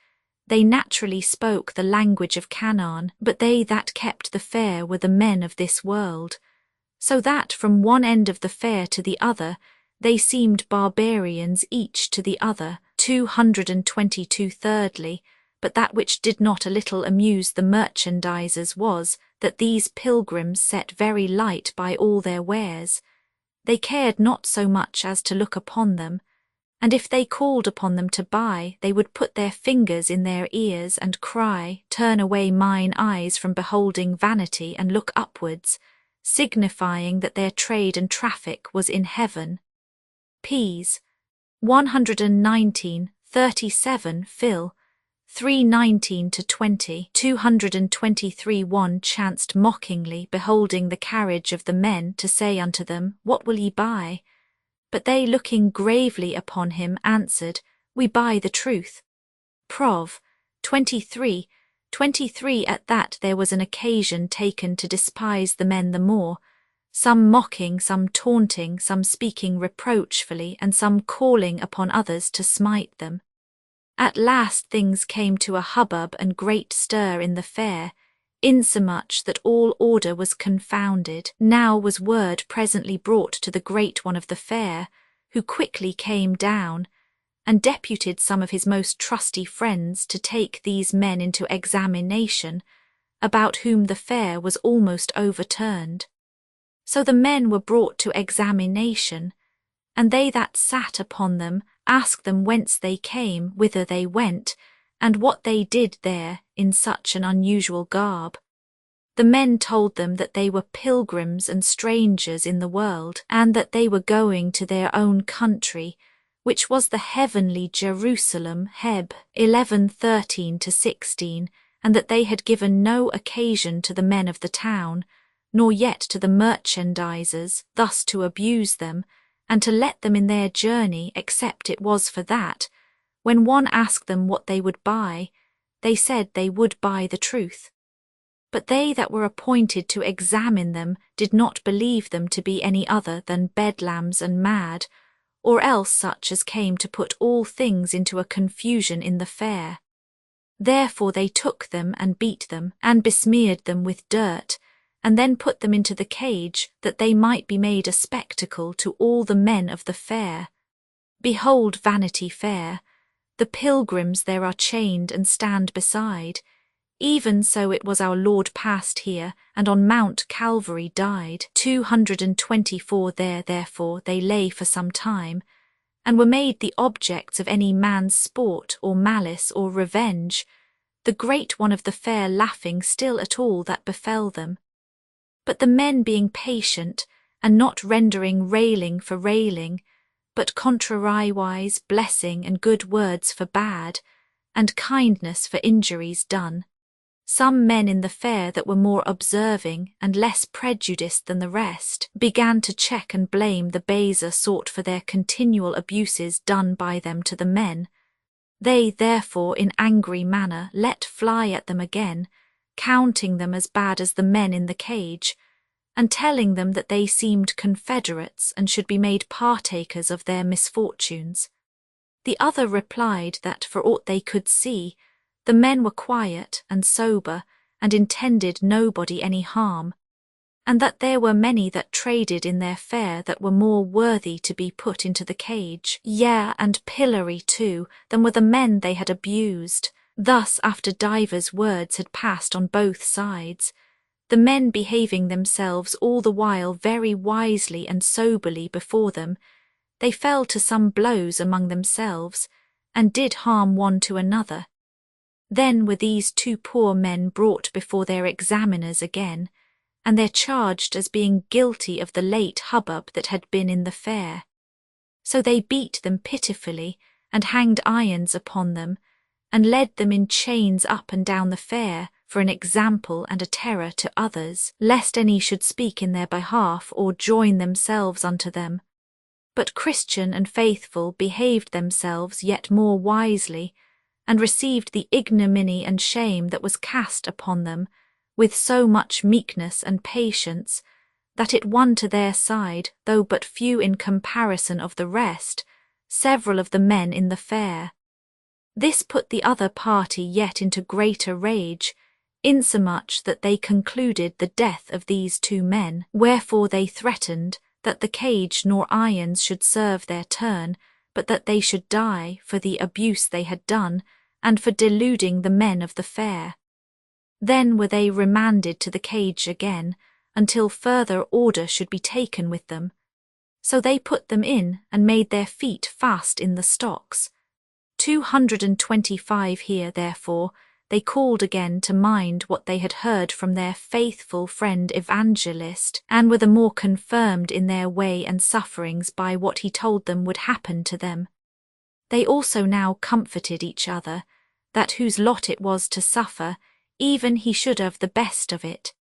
They naturally spoke the language of Canaan, but they that kept the fair were the men of this world. So that from one end of the fair to the other, they seemed barbarians each to the other. 222. Thirdly, but that which did not a little amuse the merchandisers was, that these pilgrims set very light by all their wares. They cared not so much as to look upon them, and if they called upon them to buy, they would put their fingers in their ears and cry, "Turn away mine eyes from beholding vanity, and look upwards," signifying that their trade and traffic was in heaven. Ps. 119, 37. Phil. 3:19-20. 223. One chanced mockingly, beholding the carriage of the men, to say unto them, What will ye buy? But they, looking gravely upon him, answered, We buy the truth. Prov. 23:23. At that there was an occasion taken to despise the men the more, some mocking, some taunting, some speaking reproachfully, and some calling upon others to smite them. At last things came to a hubbub and great stir in the fair, insomuch that all order was confounded. Now was word presently brought to the great one of the fair, who quickly came down, and deputed some of his most trusty friends to take these men into examination, about whom the fair was almost overturned. So the men were brought to examination, and they that sat upon them asked them whence they came, whither they went, and what they did there in such an unusual garb. The men told them that they were pilgrims and strangers in the world, and that they were going to their own country, which was the heavenly Jerusalem. Heb. 11:13-16, and that they had given no occasion to the men of the town, nor yet to the merchandisers, thus to abuse them, and to let them in their journey, except it was for that, when one asked them what they would buy, they said they would buy the truth. But they that were appointed to examine them did not believe them to be any other than bedlams and mad, or else such as came to put all things into a confusion in the fair. Therefore they took them and beat them, and besmeared them with dirt, and then put them into the cage, that they might be made a spectacle to all the men of the fair. Behold Vanity Fair, the pilgrims there are chained and stand beside. Even so it was our Lord passed here, and on Mount Calvary died. 224. There therefore they lay for some time, and were made the objects of any man's sport or malice or revenge, the great one of the fair laughing still at all that befell them. But the men being patient, and not rendering railing for railing, but contrariwise blessing and good words for bad, and kindness for injuries done, some men in the fair that were more observing and less prejudiced than the rest began to check and blame the baser sort for their continual abuses done by them to the men. They therefore in angry manner let fly at them again, counting them as bad as the men in the cage, and telling them that they seemed confederates and should be made partakers of their misfortunes. The other replied that for aught they could see, the men were quiet and sober, and intended nobody any harm, and that there were many that traded in their fair that were more worthy to be put into the cage, yea, and pillory too, than were the men they had abused. Thus after divers words had passed on both sides, the men behaving themselves all the while very wisely and soberly before them, they fell to some blows among themselves, and did harm one to another. Then were these two poor men brought before their examiners again, and they're charged as being guilty of the late hubbub that had been in the fair. So they beat them pitifully, and hanged irons upon them, and led them in chains up and down the fair, for an example and a terror to others, lest any should speak in their behalf or join themselves unto them. But Christian and faithful behaved themselves yet more wisely, and received the ignominy and shame that was cast upon them, with so much meekness and patience, that it won to their side, though but few in comparison of the rest, several of the men in the fair. This put the other party yet into greater rage, insomuch that they concluded the death of these two men, wherefore they threatened that the cage nor irons should serve their turn, but that they should die for the abuse they had done, and for deluding the men of the fair. Then were they remanded to the cage again, until further order should be taken with them. So they put them in, and made their feet fast in the stocks. 225 here, therefore, they called again to mind what they had heard from their faithful friend Evangelist, and were the more confirmed in their way and sufferings by what he told them would happen to them. They also now comforted each other, that whose lot it was to suffer, even he should have the best of it.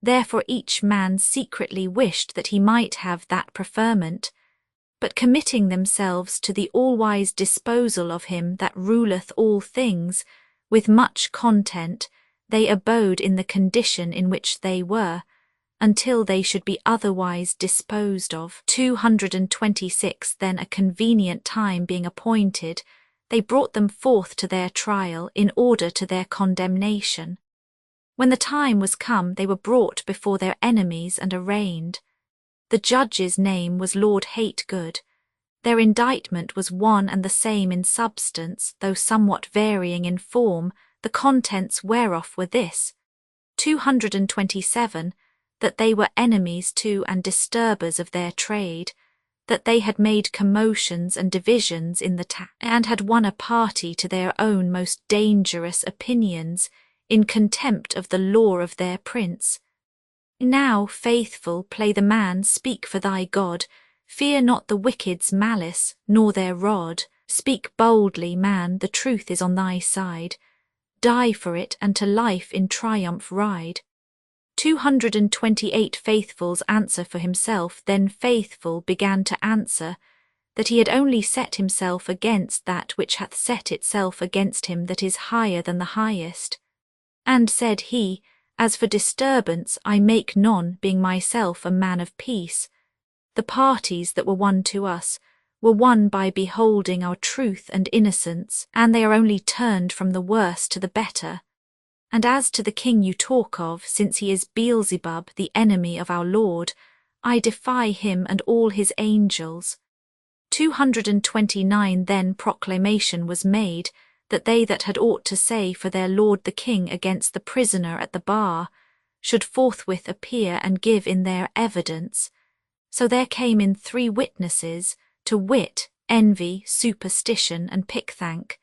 Therefore each man secretly wished that he might have that preferment, but committing themselves to the all-wise disposal of him that ruleth all things, with much content they abode in the condition in which they were, until they should be otherwise disposed of. 226 Then a convenient time being appointed, they brought them forth to their trial in order to their condemnation. When the time was come, they were brought before their enemies and arraigned. The judge's name was Lord Hategood. Their indictment was one and the same in substance, though somewhat varying in form, the contents whereof were this: 227, that they were enemies to and disturbers of their trade, that they had made commotions and divisions in the town, and had won a party to their own most dangerous opinions, in contempt of the law of their prince. Now, faithful, play the man, speak for thy God, fear not the wicked's malice, nor their rod. Speak boldly, man, the truth is on thy side. Die for it, and to life in triumph ride. 228 Faithful's answer for himself. Then Faithful began to answer, that he had only set himself against that which hath set itself against him that is higher than the highest. And said he, As for disturbance, I make none, being myself a man of peace. The parties that were won to us were won by beholding our truth and innocence, and they are only turned from the worse to the better. And as to the king you talk of, since he is Beelzebub, the enemy of our Lord, I defy him and all his angels. 229 Then proclamation was made, that they that had aught to say for their lord the king against the prisoner at the bar, should forthwith appear and give in their evidence. So there came in 3 witnesses, to wit, Envy, Superstition, and Pickthank.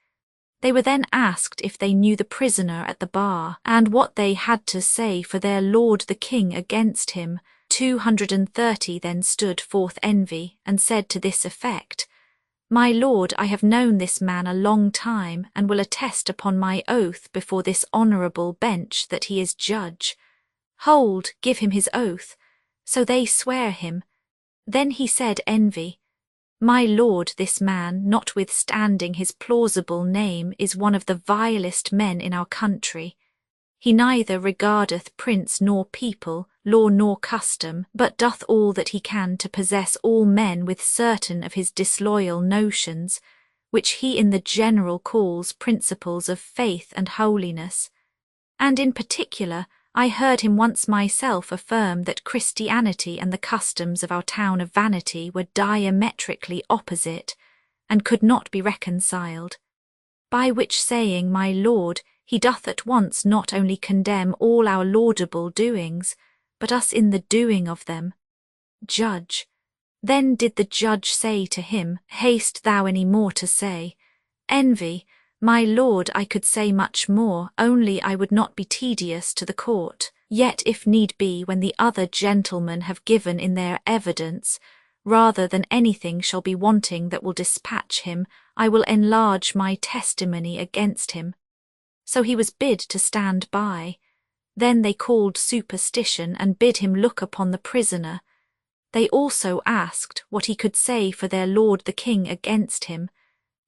They were then asked if they knew the prisoner at the bar, and what they had to say for their lord the king against him. 230 Then stood forth Envy, and said to this effect: My lord, I have known this man a long time, and will attest upon my oath before this honourable bench that he is judge. Hold, give him his oath. So they swear him. Then he said, Envy, My lord, this man, notwithstanding his plausible name, is one of the vilest men in our country. He neither regardeth prince nor people, law nor custom, but doth all that he can to possess all men with certain of his disloyal notions, which he in the general calls principles of faith and holiness. And in particular, I heard him once myself affirm that Christianity and the customs of our town of Vanity were diametrically opposite, and could not be reconciled. By which saying, my lord, he doth at once not only condemn all our laudable doings, but us in the doing of them. Judge. Then did the judge say to him, Haste thou any more to say? Envy, my lord, I could say much more, only I would not be tedious to the court. Yet if need be, when the other gentlemen have given in their evidence, rather than anything shall be wanting that will dispatch him, I will enlarge my testimony against him. So he was bid to stand by. Then they called Superstition, and bid him look upon the prisoner. They also asked what he could say for their lord the king against him.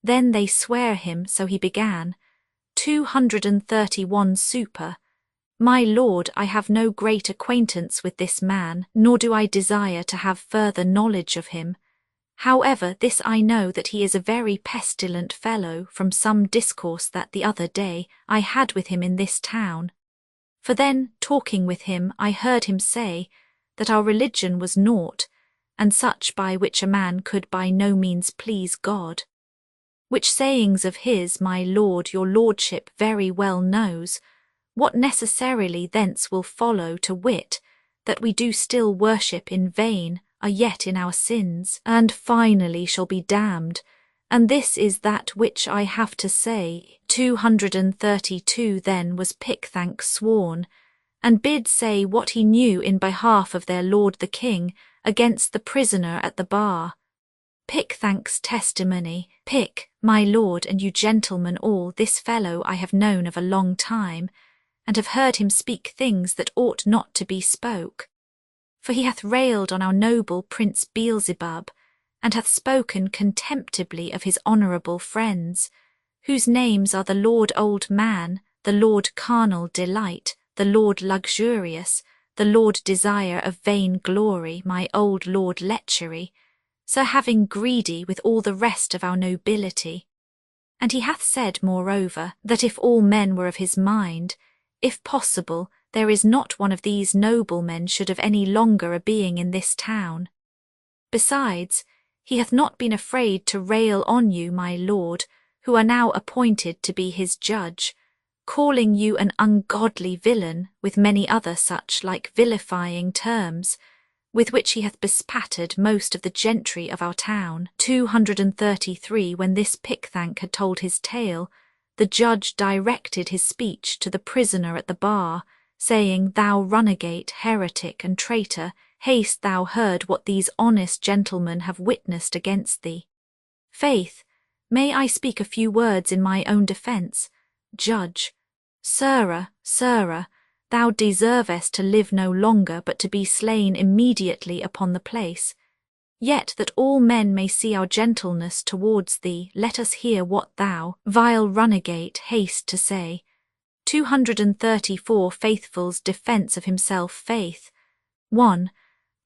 Then they swear him, so he began. 231 Super. My lord, I have no great acquaintance with this man, nor do I desire to have further knowledge of him. However, this I know, that he is a very pestilent fellow, from some discourse that the other day I had with him in this town. For then, talking with him, I heard him say that our religion was naught, and such by which a man could by no means please God. Which sayings of his, my lord, your lordship very well knows, what necessarily thence will follow, to wit, that we do still worship in vain, are yet in our sins, and finally shall be damned. And this is that which I have to say. 232 then was Pickthank sworn, and bid say what he knew in behalf of their lord the king against the prisoner at the bar. Pickthank's testimony: Pick, my lord, and you gentlemen all, this fellow I have known of a long time, and have heard him speak things that ought not to be spoke. For he hath railed on our noble Prince Beelzebub, and hath spoken contemptibly of his honourable friends, whose names are the Lord Old Man, the Lord Carnal Delight, the Lord Luxurious, the Lord Desire of Vain Glory, my old Lord Lechery, Sir Having Greedy, with all the rest of our nobility. And he hath said, moreover, that if all men were of his mind, if possible, there is not one of these noblemen should have any longer a being in this town. Besides, he hath not been afraid to rail on you, my lord, who are now appointed to be his judge, calling you an ungodly villain, with many other such like vilifying terms, with which he hath bespattered most of the gentry of our town. 233 When this Pickthank had told his tale, the judge directed his speech to the prisoner at the bar, saying, Thou runagate, heretic, and traitor, hast thou heard what these honest gentlemen have witnessed against thee? Faith, may I speak a few words in my own defence? Judge: Sirrah, sirrah, thou deservest to live no longer, but to be slain immediately upon the place. Yet that all men may see our gentleness towards thee, let us hear what thou, vile runagate, hast to say. 234 Faithful's defence of himself. Faith. 1.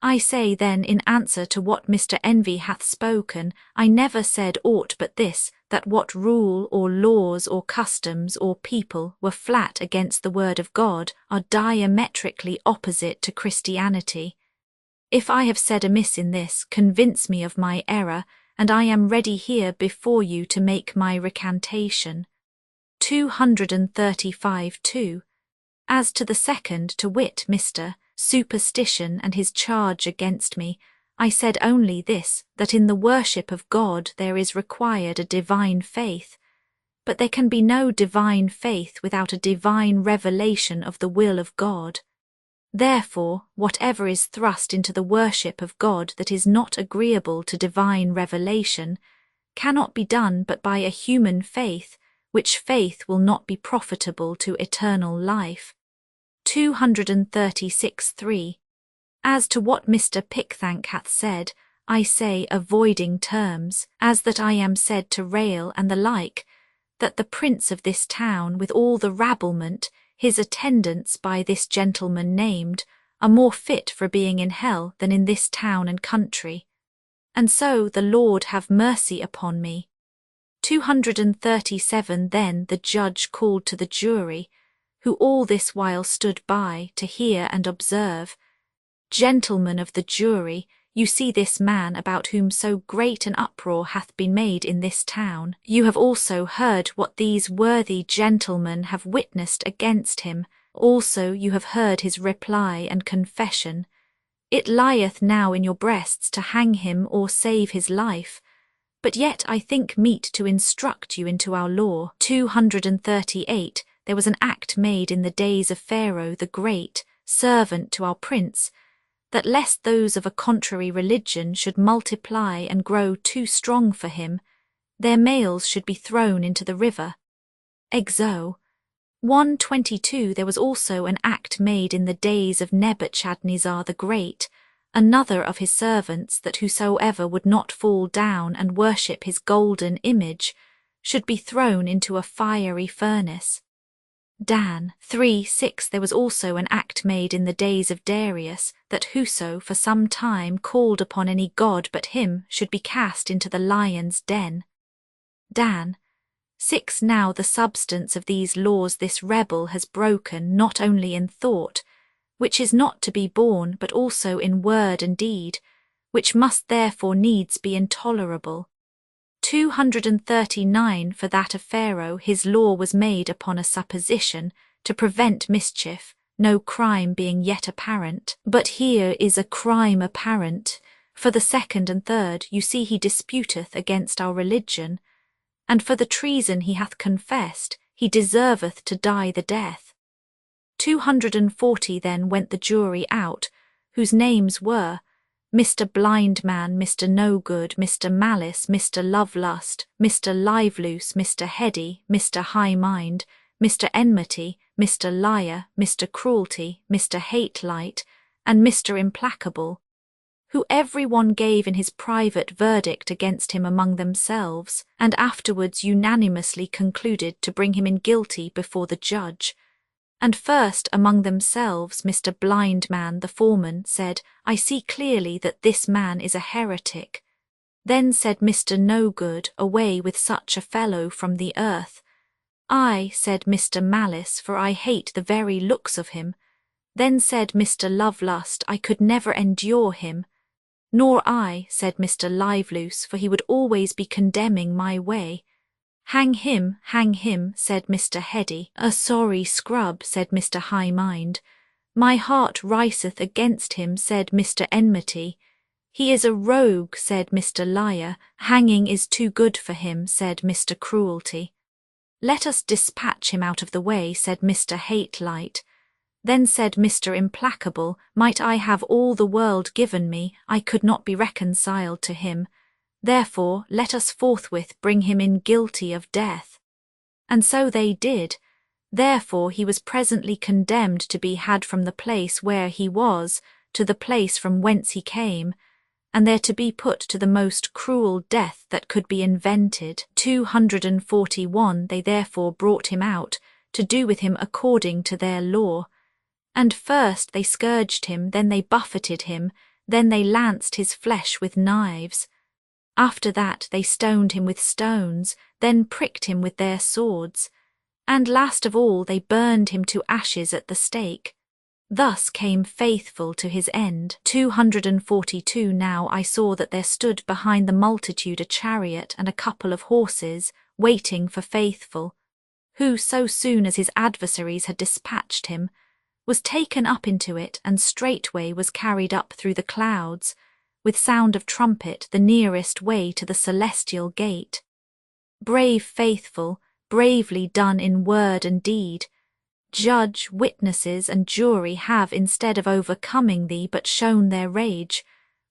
I say then, in answer to what Mr. Envy hath spoken, I never said aught but this, that what rule or laws or customs or people were flat against the word of God are diametrically opposite to Christianity. If I have said amiss in this, convince me of my error, and I am ready here before you to make my recantation. 235 2. As to the second, to wit, Mr. Superstition and his charge against me, I said only this, that in the worship of God there is required a divine faith, but there can be no divine faith without a divine revelation of the will of God. Therefore, whatever is thrust into the worship of God that is not agreeable to divine revelation cannot be done but by a human faith, which faith will not be profitable to eternal life. 236 3. As to what Mr. Pickthank hath said, I say, avoiding terms, as that I am said to rail and the like, that the prince of this town, with all the rabblement, his attendants by this gentleman named, are more fit for being in hell than in this town and country. And so the Lord have mercy upon me. 237 Then the judge called to the jury, who all this while stood by to hear and observe, Gentlemen of the jury, you see this man about whom so great an uproar hath been made in this town. You have also heard what these worthy gentlemen have witnessed against him. Also you have heard his reply and confession. It lieth now in your breasts to hang him or save his life. But yet I think meet to instruct you into our law. 238 There was an act made in the days of Pharaoh the Great, servant to our prince, that lest those of a contrary religion should multiply and grow too strong for him, their males should be thrown into the river. Exo. 122 There was also an act made in the days of Nebuchadnezzar the Great, another of his servants, that whosoever would not fall down and worship his golden image should be thrown into a fiery furnace. Dan. 3:6 There was also an act made in the days of Darius, that whoso for some time called upon any god but him should be cast into the lion's den. Dan. 6 Now the substance of these laws this rebel has broken, not only in thought, which is not to be borne, but also in word and deed, which must therefore needs be intolerable. 239 For that of Pharaoh his law was made upon a supposition, to prevent mischief, no crime being yet apparent. But here is a crime apparent. For the second and third you see he disputeth against our religion, and for the treason he hath confessed, he deserveth to die the death. 240 Then went the jury out, whose names were Mr. Blindman, Mr. No Good, Mr. Malice, Mr. Lovelust, Mr. Liveloose, Mr. Heady, Mr. High Mind, Mr. Enmity, Mr. Liar, Mr. Cruelty, Mr. Hate-light, and Mr. Implacable, who every one gave in his private verdict against him among themselves, and afterwards unanimously concluded to bring him in guilty before the judge. And first among themselves Mr. Blindman the foreman said, I see clearly that this man is a heretic. Then said Mr. No Good, away with such a fellow from the earth. I, said Mr. Malice, for I hate the very looks of him. Then said Mr. Lovelust, I could never endure him. Nor I, said Mr. Liveloose, for he would always be condemning my way. Hang him, said Mr. Heady. A sorry scrub, said Mr. High Mind. My heart riseth against him, said Mr. Enmity. He is a rogue, said Mr. Liar. Hanging is too good for him, said Mr. Cruelty. Let us dispatch him out of the way, said Mr. Hate-light. Then said Mr. Implacable, might I have all the world given me, I could not be reconciled to him. Therefore let us forthwith bring him in guilty of death. And so they did. Therefore he was presently condemned to be had from the place where he was to the place from whence he came, and there to be put to the most cruel death that could be invented. 241 They therefore brought him out, to do with him according to their law. And first they scourged him, then they buffeted him, then they lanced his flesh with knives. After that they stoned him with stones, then pricked him with their swords, and last of all they burned him to ashes at the stake. Thus came Faithful to his end. 242 Now I saw that there stood behind the multitude a chariot and a couple of horses, waiting for Faithful, who, so soon as his adversaries had dispatched him, was taken up into it, and straightway was carried up through the clouds, with sound of trumpet, the nearest way to the celestial gate. Brave Faithful, bravely done in word and deed, judge, witnesses, and jury have, instead of overcoming thee, but shown their rage.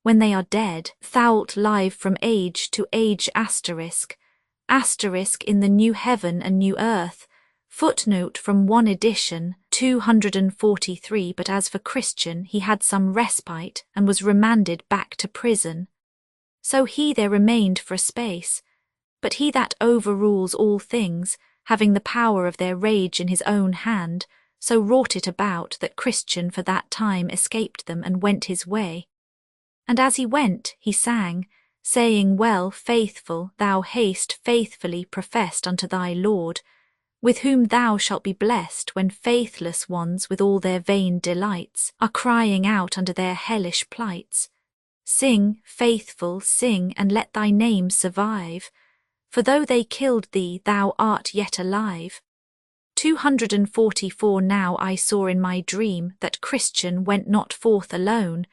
When they are dead, thou'lt live from age to age asterisk in the new heaven and new earth. Footnote from one edition, 243 But as for Christian, he had some respite, and was remanded back to prison. So he there remained for a space. But he that overrules all things, having the power of their rage in his own hand, so wrought it about that Christian for that time escaped them and went his way. And as he went, he sang, saying, Well, Faithful, thou hast faithfully professed unto thy Lord, with whom thou shalt be blessed when faithless ones with all their vain delights are crying out under their hellish plights. Sing, Faithful, sing, and let thy name survive, for though they killed thee, thou art yet alive. 244 Now I saw in my dream that Christian went not forth alone,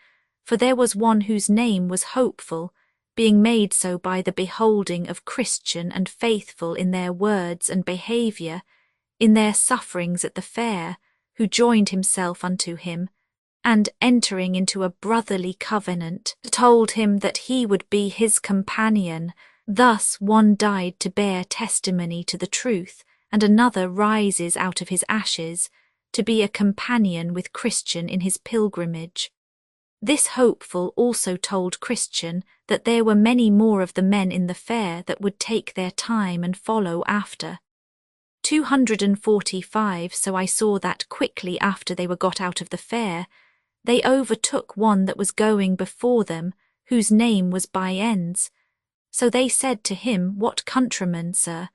for there was one whose name was Hopeful, being made so by the beholding of Christian and Faithful in their words and behaviour, in their sufferings at the fair, who joined himself unto him, and entering into a brotherly covenant, told him that he would be his companion. Thus one died to bear testimony to the truth, and another rises out of his ashes, to be a companion with Christian in his pilgrimage. This Hopeful also told Christian that there were many more of the men in the fair that would take their time and follow after. 245 So I saw that quickly after they were got out of the fair, they overtook one that was going before them, whose name was By Ends. So they said to him, What countryman, sir?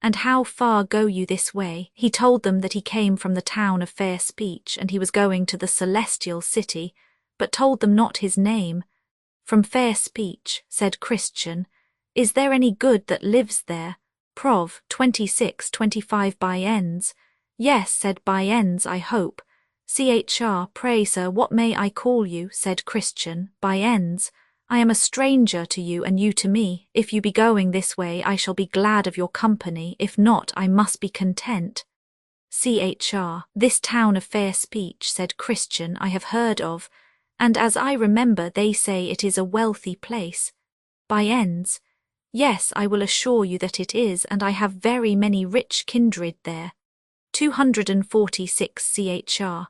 And how far go you this way? He told them that he came from the town of Fair Speech, and he was going to the celestial city, but told them not his name. From fair speech, said Christian, is there any good that lives there? Prov. 26:25 by ends. Yes, said by ends, I hope. Chr. Pray, sir, what may I call you? Said Christian. By ends. I am a stranger to you and you to me. If you be going this way, I shall be glad of your company. If not, I must be content. Chr. This town of fair speech, said Christian, I have heard of, and as I remember they say it is a wealthy place. By ends. Yes, I will assure you that it is, and I have very many rich kindred there. 246 Chr.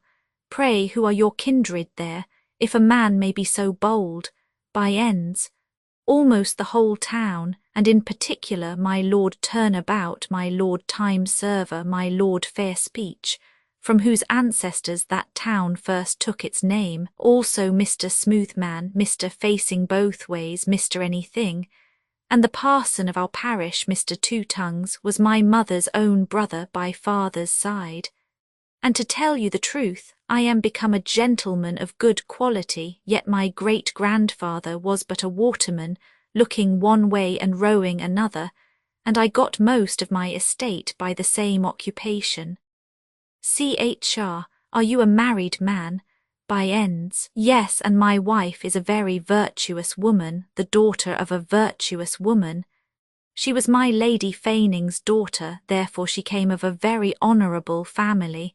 Pray, who are your kindred there, if a man may be so bold? By ends. Almost the whole town, and in particular my Lord Turnabout, my Lord Time Server, my Lord Fair Speech, from whose ancestors that town first took its name, also Mr. Smoothman, Mr. Facing Both Ways, Mr. Anything, and the parson of our parish, Mr. Two Tongues, was my mother's own brother by father's side. And to tell you the truth, I am become a gentleman of good quality, yet my great-grandfather was but a waterman, looking one way and rowing another, and I got most of my estate by the same occupation. Chr. Are you a married man? By ends. Yes, and my wife is a very virtuous woman, the daughter of a virtuous woman. She was my Lady Faining's daughter, therefore she came of a very honourable family,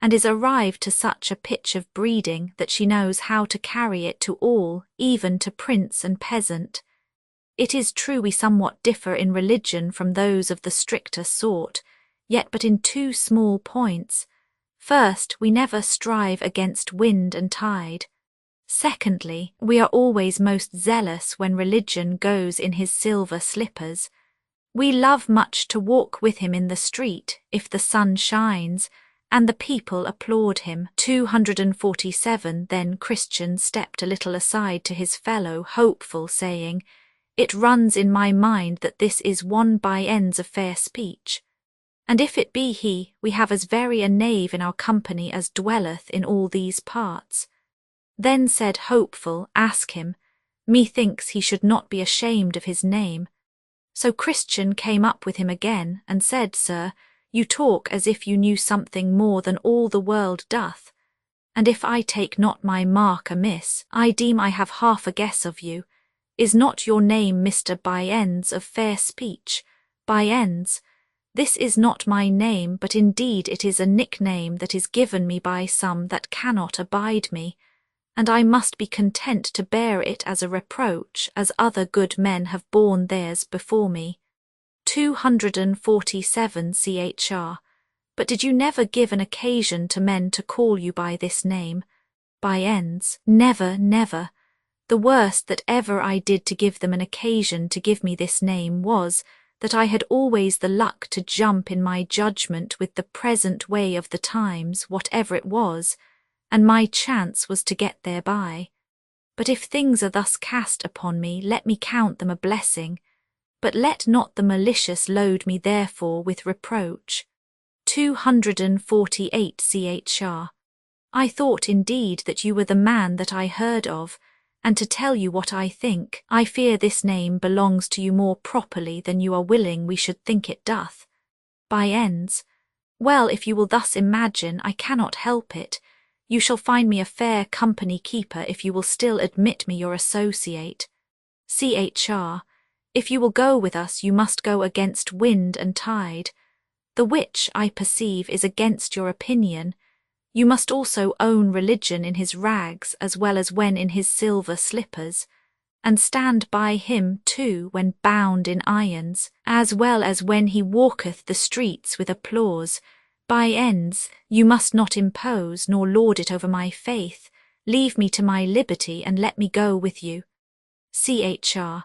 and is arrived to such a pitch of breeding that she knows how to carry it to all, even to prince and peasant. It is true we somewhat differ in religion from those of the stricter sort, yet but in two small points. First, we never strive against wind and tide. Secondly, we are always most zealous when religion goes in his silver slippers. We love much to walk with him in the street, if the sun shines, and the people applaud him. 247 Then Christian stepped a little aside to his fellow, hopeful, saying, It runs in my mind that this is one by ends of fair speech. And if it be he, we have as very a knave in our company as dwelleth in all these parts. Then said Hopeful, Ask him. Methinks he should not be ashamed of his name. So Christian came up with him again, and said, Sir, you talk as if you knew something more than all the world doth. And if I take not my mark amiss, I deem I have half a guess of you. Is not your name Mr. By ends of fair speech? By ends. This is not my name, but indeed it is a nickname that is given me by some that cannot abide me, and I must be content to bear it as a reproach, as other good men have borne theirs before me. 247 Chr. But did you never give an occasion to men to call you by this name? By ends. Never, never. The worst that ever I did to give them an occasion to give me this name was, that I had always the luck to jump in my judgment with the present way of the times, whatever it was, and my chance was to get thereby. But if things are thus cast upon me, let me count them a blessing, but let not the malicious load me therefore with reproach. 248 Chr. I thought indeed that you were the man that I heard of, and to tell you what I think, I fear this name belongs to you more properly than you are willing we should think it doth. By ends. Well, if you will thus imagine, I cannot help it. You shall find me a fair company keeper if you will still admit me your associate. Chr. If you will go with us, you must go against wind and tide, the which, I perceive, is against your opinion. You must also own religion in his rags as well as when in his silver slippers, and stand by him too when bound in irons, as well as when he walketh the streets with applause. By ends, you must not impose nor lord it over my faith. Leave me to my liberty and let me go with you. Chr.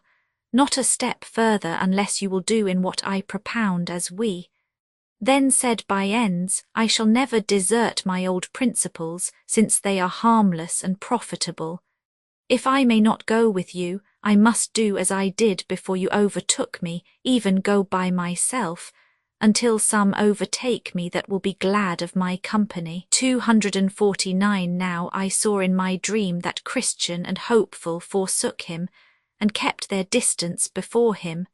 Not a step further unless you will do in what I propound as we. Then said By ends, I shall never desert my old principles, since they are harmless and profitable. If I may not go with you, I must do as I did before you overtook me, even go by myself, until some overtake me that will be glad of my company. 249 Now I saw in my dream that Christian and hopeful forsook him, and kept their distance before him.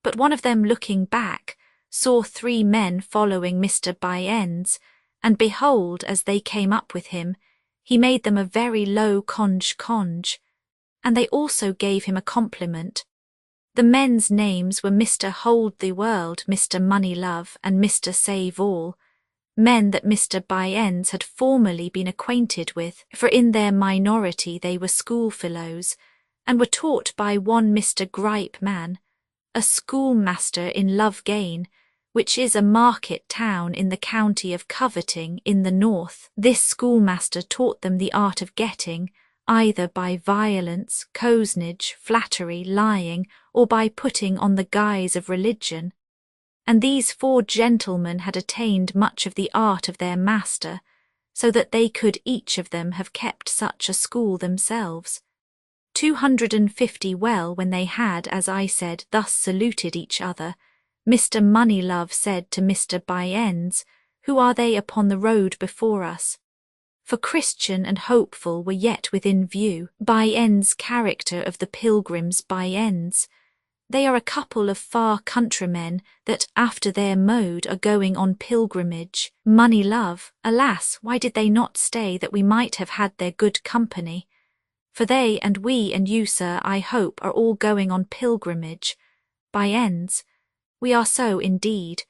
But one of them looking back, saw 3 men following Mr. Bunyan's, and behold, as they came up with him, he made them a very low conge, and they also gave him a compliment. The men's names were Mr. Hold the World, Mr. Money Love, and Mr. Save All, men that Mr. Bunyan's had formerly been acquainted with, for in their minority they were schoolfellows, and were taught by one Mr. Gripe Man, a schoolmaster in Loughgane, which is a market town in the county of Coveting in the north. This schoolmaster taught them the art of getting, either by violence, cozenage, flattery, lying, or by putting on the guise of religion. And these 4 gentlemen had attained much of the art of their master, so that they could each of them have kept such a school themselves. 250 Well, when they had, as I said, thus saluted each other, Mr. Moneylove said to Mr. Bunyan's, Who are they upon the road before us? For Christian and Hopeful were yet within view. Bunyan's character of the Pilgrims Bunyan's. They are a couple of far countrymen that, after their mode, are going on pilgrimage. Moneylove, alas, why did they not stay that we might have had their good company? For they and we and you, sir, I hope, are all going on pilgrimage. Bunyan's. We are so indeed,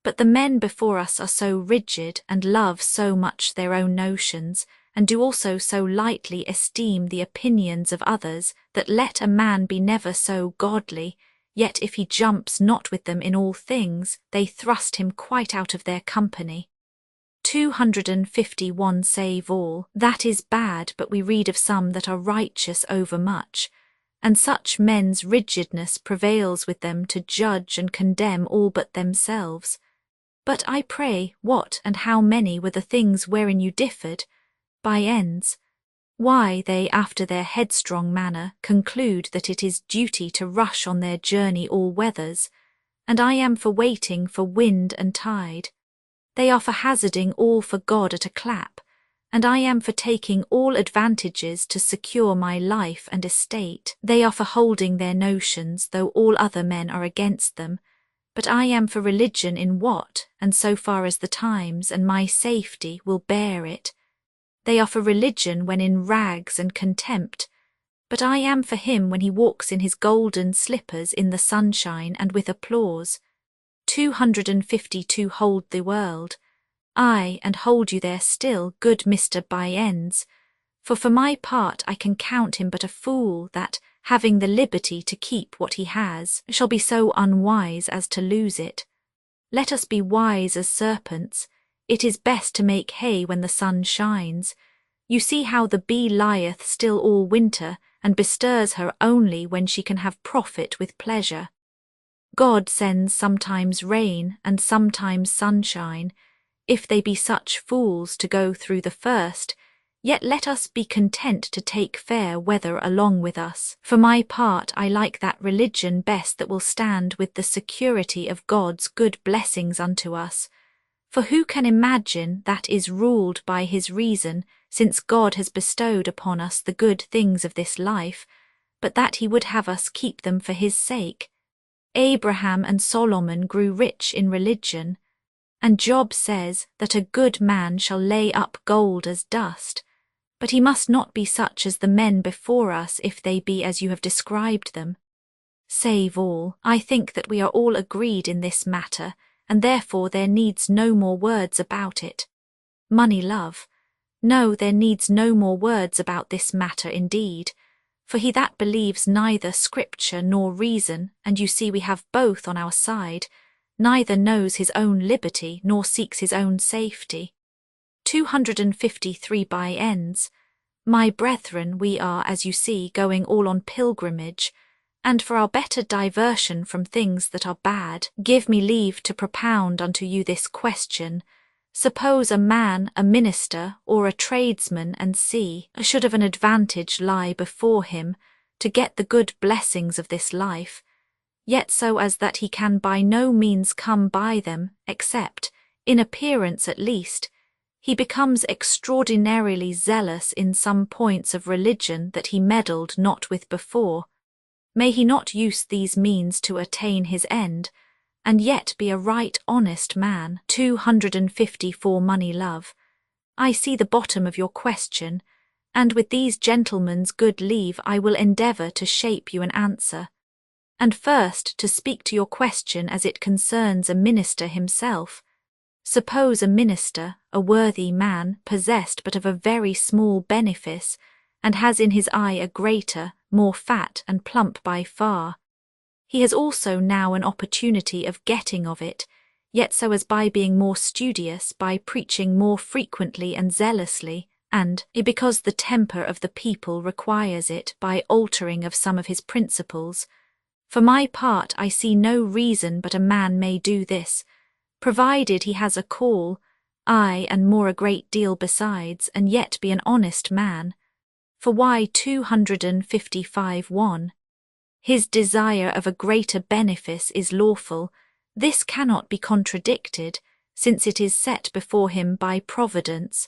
but the men before us are so rigid, and love so much their own notions, and do also so lightly esteem the opinions of others, that let a man be never so godly, yet if he jumps not with them in all things, they thrust him quite out of their company. 251 Save All. That is bad, but we read of some that are righteous overmuch, and such men's rigidness prevails with them to judge and condemn all but themselves. But I pray, what and how many were the things wherein you differed? Bunyan's. Why, they, after their headstrong manner, conclude that it is duty to rush on their journey all weathers, and I am for waiting for wind and tide. They are for hazarding all for God at a clap, and I am for taking all advantages to secure my life and estate. They are for holding their notions, though all other men are against them, but I am for religion in what, and so far as the times and my safety will bear it. They are for religion when in rags and contempt, but I am for him when he walks in his golden slippers in the sunshine and with applause. 252 Hold the World. Ay, and hold you there still, good Mr. Bunyan's, for my part I can count him but a fool that, having the liberty to keep what he has, shall be so unwise as to lose it. Let us be wise as serpents. It is best to make hay when the sun shines. You see how the bee lieth still all winter, and bestirs her only when she can have profit with pleasure. God sends sometimes rain and sometimes sunshine. If they be such fools to go through the first, yet let us be content to take fair weather along with us. For my part, I like that religion best that will stand with the security of God's good blessings unto us. For who can imagine that is ruled by his reason, since God has bestowed upon us the good things of this life, but that he would have us keep them for his sake? Abraham and Solomon grew rich in religion, and Job says that a good man shall lay up gold as dust, but he must not be such as the men before us if they be as you have described them. Save all, I think that we are all agreed in this matter, and therefore there needs no more words about it. Moneylove. No, there needs no more words about this matter indeed, for he that believes neither scripture nor reason, and you see we have both on our side, neither knows his own liberty nor seeks his own safety. 253 Bunyan's. My brethren, we are, as you see, going all on pilgrimage, and for our better diversion from things that are bad, give me leave to propound unto you this question. Suppose a man, a minister, or a tradesman, and see, should of an advantage lie before him, to get the good blessings of this life, yet so as that he can by no means come by them, except, in appearance at least, he becomes extraordinarily zealous in some points of religion that he meddled not with before. May he not use these means to attain his end, and yet be a right honest man. 254 Money Love. I see the bottom of your question, and with these gentlemen's good leave I will endeavour to shape you an answer. And first to speak to your question as it concerns a minister himself. Suppose a minister, a worthy man, possessed but of a very small benefice, and has in his eye a greater, more fat and plump by far. He has also now an opportunity of getting of it, yet so as by being more studious, by preaching more frequently and zealously, and, because the temper of the people requires it, by altering of some of his principles. For my part I see no reason but a man may do this, provided he has a call, aye, and more a great deal besides, and yet be an honest man. For why 255:1. His desire of a greater benefice is lawful. This cannot be contradicted, since it is set before him by providence.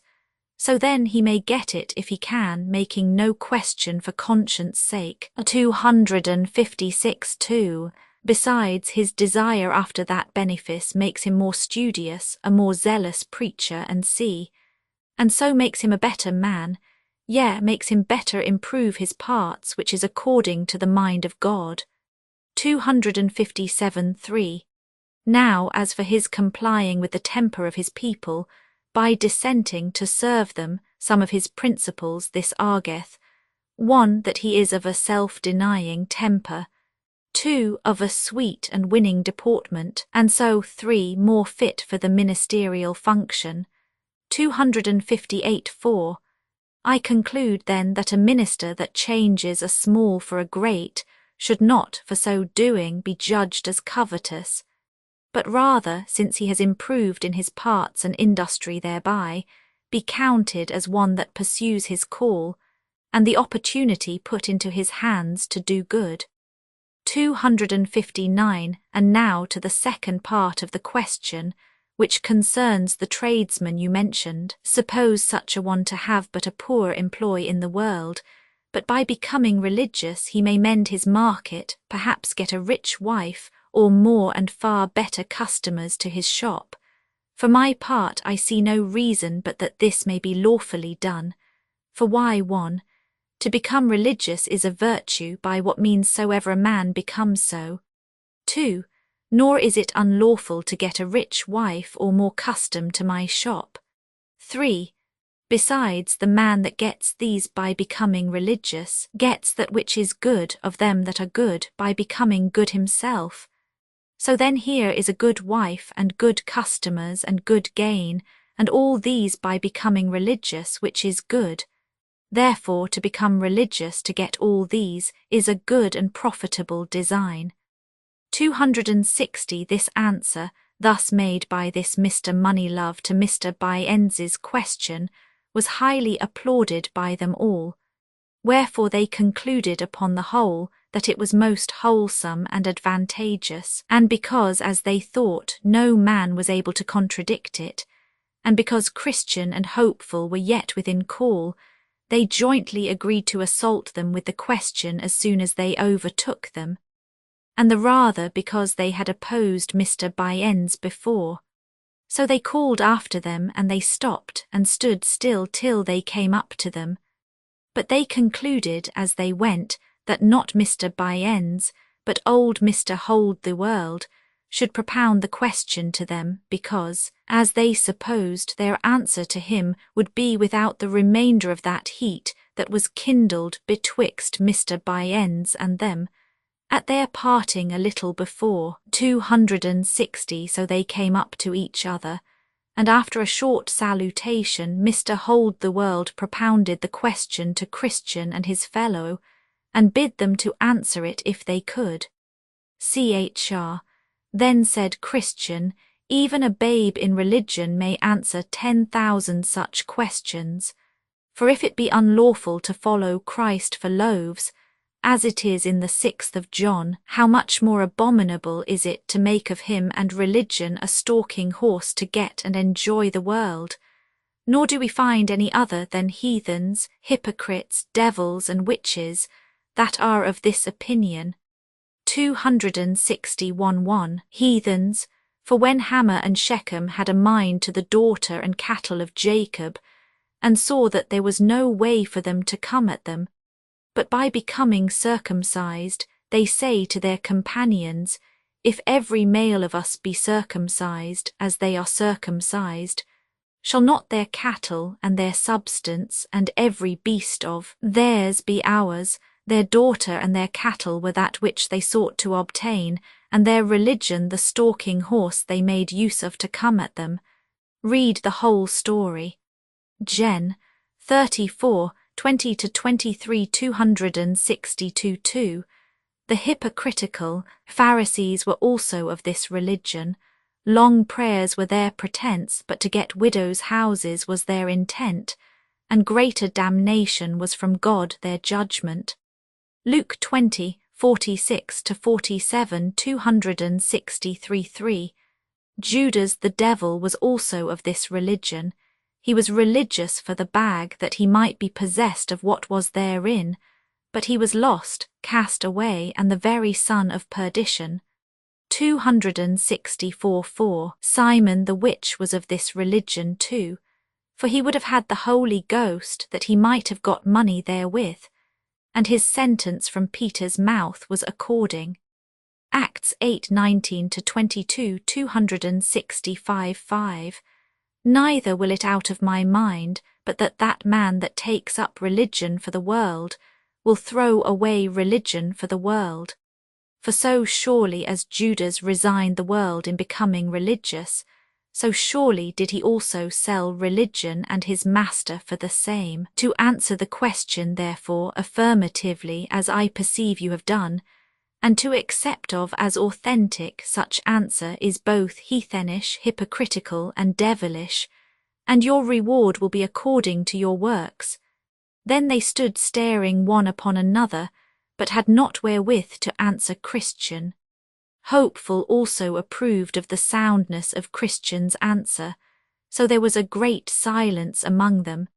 So then he may get it if he can, making no question for conscience' sake. 256:2. Besides, his desire after that benefice makes him more studious, a more zealous preacher, and so makes him a better man, yea, makes him better improve his parts, which is according to the mind of God. 257:3. Now, as for his complying with the temper of his people, by dissenting to serve them, some of his principles this argueth: 1. That he is of a self-denying temper, 2. Of a sweet and winning deportment, and so 3. More fit for the ministerial function. 258:4. I conclude then that a minister that changes a small for a great should not, for so doing, be judged as covetous, but rather, since he has improved in his parts and industry thereby, be counted as one that pursues his call, and the opportunity put into his hands to do good. 259. And now to the second part of the question, which concerns the tradesman you mentioned. Suppose such a one to have but a poor employ in the world, but by becoming religious he may mend his market, perhaps get a rich wife, or more and far better customers to his shop. For my part I see no reason but that this may be lawfully done. For why 1. To become religious is a virtue by what means soever a man becomes so. 2. Nor is it unlawful to get a rich wife or more custom to my shop. 3. Besides, the man that gets these by becoming religious gets that which is good of them that are good by becoming good himself. So then here is a good wife and good customers and good gain, and all these by becoming religious, which is good. Therefore to become religious to get all these is a good and profitable design. 260. This answer, thus made by this Mr. Moneylove to Mr. Byens's question, was highly applauded by them all, wherefore they concluded upon the whole that it was most wholesome and advantageous, and because, as they thought, no man was able to contradict it, and because Christian and Hopeful were yet within call, they jointly agreed to assault them with the question as soon as they overtook them, and the rather because they had opposed Mr. Byens before. So they called after them, and they stopped and stood still till they came up to them. But they concluded as they went that not Mr. Byens, but old Mr. Hold the World, should propound the question to them, because, as they supposed, their answer to him would be without the remainder of that heat that was kindled betwixt Mr. Byens and them, at their parting a little before. 260. So they came up to each other, and after a short salutation Mr. Hold the World propounded the question to Christian and his fellow, and bid them to answer it if they could. Chr. Then said Christian, even a babe in religion may answer 10,000 such questions, for if it be unlawful to follow Christ for loaves, as it is in the 6th of John, how much more abominable is it to make of him and religion a stalking horse to get and enjoy the world. Nor do we find any other than heathens, hypocrites, devils, and witches, that are of this opinion. 261:1 Heathens, for when Hamor and Shechem had a mind to the daughter and cattle of Jacob, and saw that there was no way for them to come at them, but by becoming circumcised, they say to their companions, If every male of us be circumcised, as they are circumcised, shall not their cattle and their substance and every beast of theirs be ours? Their daughter and their cattle were that which they sought to obtain, and their religion the stalking horse they made use of to come at them. Read the whole story. Gen. 34, 20-23 262:2. The hypocritical Pharisees were also of this religion. Long prayers were their pretence, but to get widows' houses was their intent, and greater damnation was from God their judgment. Luke 20, 46-47 263:3. Judas the devil was also of this religion. He was religious for the bag, that he might be possessed of what was therein, but he was lost, cast away, and the very son of perdition. 264:4 Simon the witch was of this religion too, for he would have had the Holy Ghost that he might have got money therewith, and his sentence from Peter's mouth was according. Acts 8:19-22 265:5. Neither will it out of my mind, but that man that takes up religion for the world will throw away religion for the world. For so surely as Judas resigned the world in becoming religious, so surely did he also sell religion and his master for the same. To answer the question, therefore, affirmatively, as I perceive you have done, and to accept of as authentic such answer is both heathenish, hypocritical, and devilish, and your reward will be according to your works. Then they stood staring one upon another, but had not wherewith to answer Christian. Hopeful also approved of the soundness of Christian's answer, so there was a great silence among them.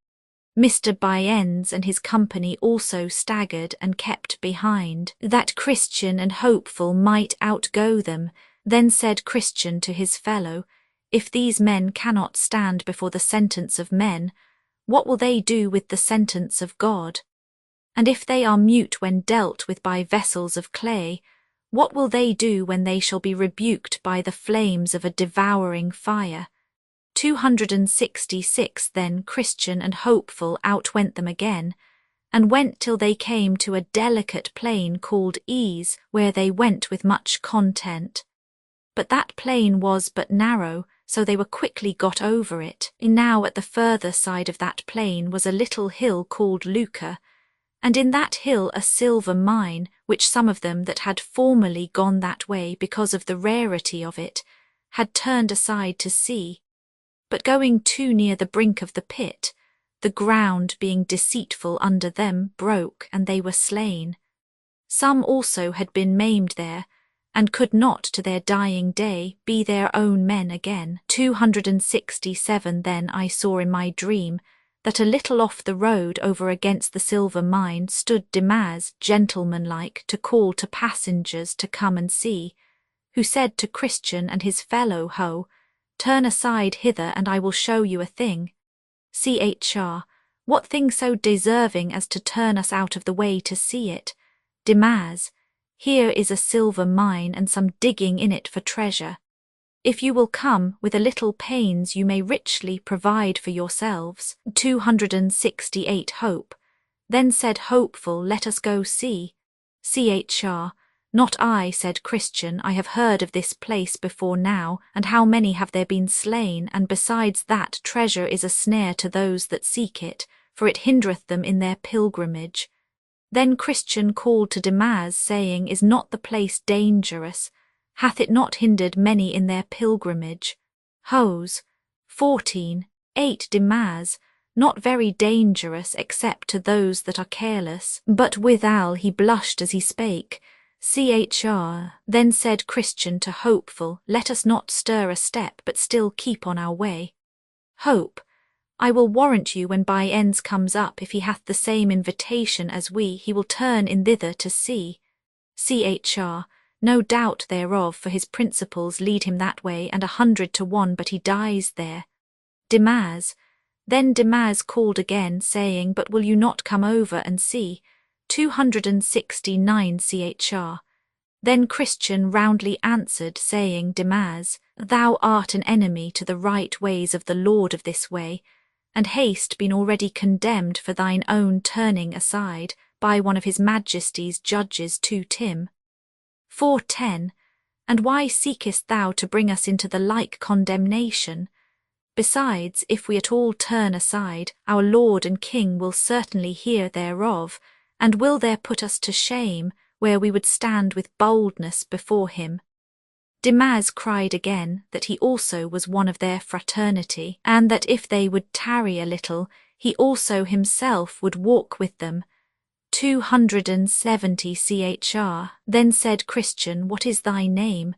Mr. Byends and his company also staggered and kept behind, that Christian and Hopeful might outgo them. Then said Christian to his fellow, If these men cannot stand before the sentence of men, what will they do with the sentence of God? And if they are mute when dealt with by vessels of clay, what will they do when they shall be rebuked by the flames of a devouring fire? 266 Then Christian and Hopeful outwent them again, and went till they came to a delicate plain called Ease, where they went with much content. But that plain was but narrow, so they were quickly got over it. Now at the further side of that plain was a little hill called Lucca, and in that hill a silver mine, which some of them that had formerly gone that way because of the rarity of it, had turned aside to see. But going too near the brink of the pit, the ground being deceitful under them broke, and they were slain. Some also had been maimed there, and could not to their dying day be their own men again. 267 Then I saw in my dream that a little off the road over against the silver mine stood Demas, gentlemanlike, to call to passengers to come and see, who said to Christian and his fellow Ho, Turn aside hither, and I will show you a thing. CHR. What thing so deserving as to turn us out of the way to see it? Demas. Here is a silver mine, and some digging in it for treasure. If you will come, with a little pains you may richly provide for yourselves. 268 Hope. Then said Hopeful, Let us go see. CHR. Not I, said Christian, I have heard of this place before now, and how many have there been slain, and besides that treasure is a snare to those that seek it, for it hindereth them in their pilgrimage. Then Christian called to Demas, saying, Is not the place dangerous? Hath it not hindered many in their pilgrimage? Hos. 14. 8 Demas. not very dangerous except to those that are careless. But withal he blushed as he spake. Chr. Then said Christian to Hopeful, Let us not stir a step, but still keep on our way. Hope, I will warrant you when by ends comes up, if he hath the same invitation as we, he will turn in thither to see. Chr. No doubt thereof, for his principles lead him that way, and 100 to 1, but he dies there. Demaz. Then Demaz called again, saying, But will you not come over and see? 269 Chr. Then Christian roundly answered, saying, Demaz, thou art an enemy to the right ways of the Lord of this way, and hast been already condemned for thine own turning aside by one of his Majesty's judges to Tim. 410. And why seekest thou to bring us into the like condemnation? Besides, if we at all turn aside, our Lord and King will certainly hear thereof, and will there put us to shame, where we would stand with boldness before him. Demaz cried again that he also was one of their fraternity, and that if they would tarry a little, he also himself would walk with them. 270 Chr. Then said Christian, What is thy name?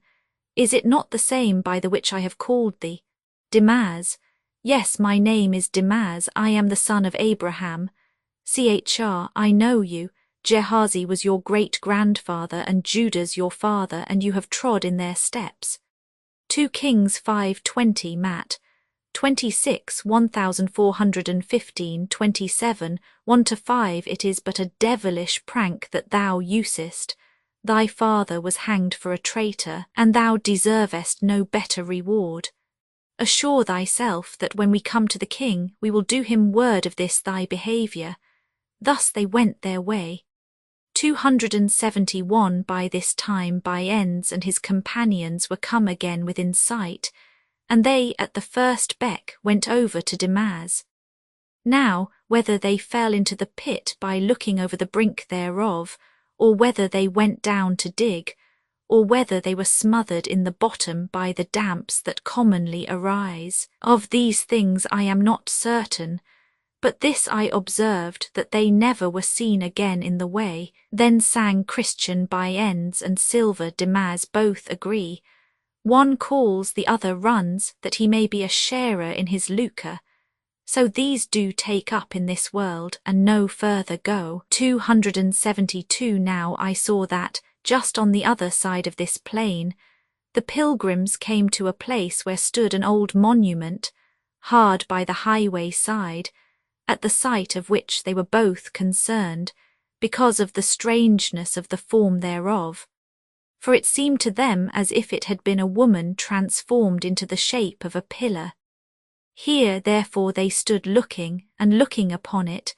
Is it not the same by the which I have called thee? Demaz. Yes, my name is Demaz, I am the son of Abraham. Chr. I know you. Gehazi was your great-grandfather, and Judah's your father, and you have trod in their steps. 2 Kings 5:20 Matt. 26 1415 27 1-5 It is but a devilish prank that thou usest. Thy father was hanged for a traitor, and thou deservest no better reward. Assure thyself that when we come to the king, we will do him word of this thy behaviour. Thus they went their way. 271 By this time by ends and his companions were come again within sight, and they at the first beck went over to Demaz. Now, whether they fell into the pit by looking over the brink thereof, or whether they went down to dig, or whether they were smothered in the bottom by the damps that commonly arise, of these things I am not certain, but this I observed, that they never were seen again in the way. Then sang Christian by ends and Silver Demaz both agree. One calls, the other runs, that he may be a sharer in his lucre. So these do take up in this world, and no further go. 272 Now I saw that, just on the other side of this plain, the pilgrims came to a place where stood an old monument, hard by the highway side, at the sight of which they were both concerned, because of the strangeness of the form thereof. For it seemed to them as if it had been a woman transformed into the shape of a pillar. Here therefore they stood looking and looking upon it,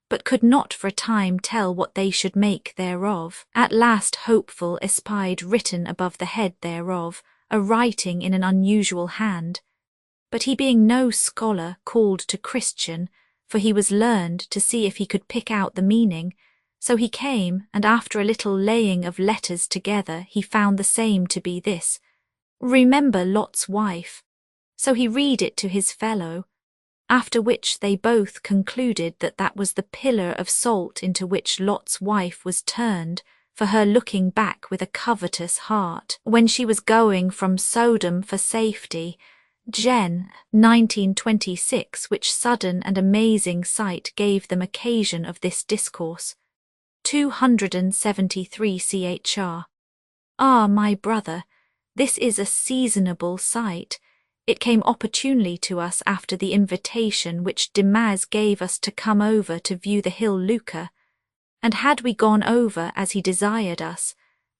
but could not for a time tell what they should make thereof. At last Hopeful espied written above the head thereof a writing in an unusual hand. But he being no scholar, called to Christian, for he was learned, to see if he could pick out the meaning. So he came, and after a little laying of letters together, he found the same to be this: Remember Lot's wife. So he read it to his fellow, after which they both concluded that that was the pillar of salt into which Lot's wife was turned, for her looking back with a covetous heart, when she was going from Sodom for safety. Gen. 1926, which sudden and amazing sight gave them occasion of this discourse. 273 Chr. Ah, my brother, this is a seasonable sight. It came opportunely to us after the invitation which Demaz gave us to come over to view the hill Lucca. And had we gone over as he desired us,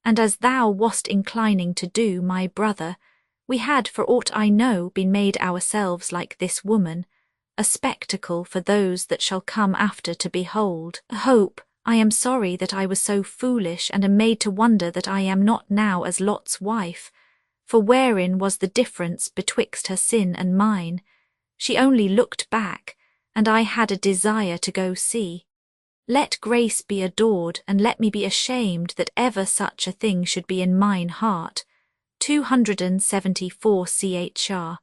and as thou wast inclining to do, my brother, we had, for aught I know, been made ourselves like this woman, a spectacle for those that shall come after to behold. Hope, I am sorry that I was so foolish, and am made to wonder that I am not now as Lot's wife. For wherein was the difference betwixt her sin and mine? She only looked back, and I had a desire to go see. Let grace be adored, and let me be ashamed that ever such a thing should be in mine heart. 274 Chr.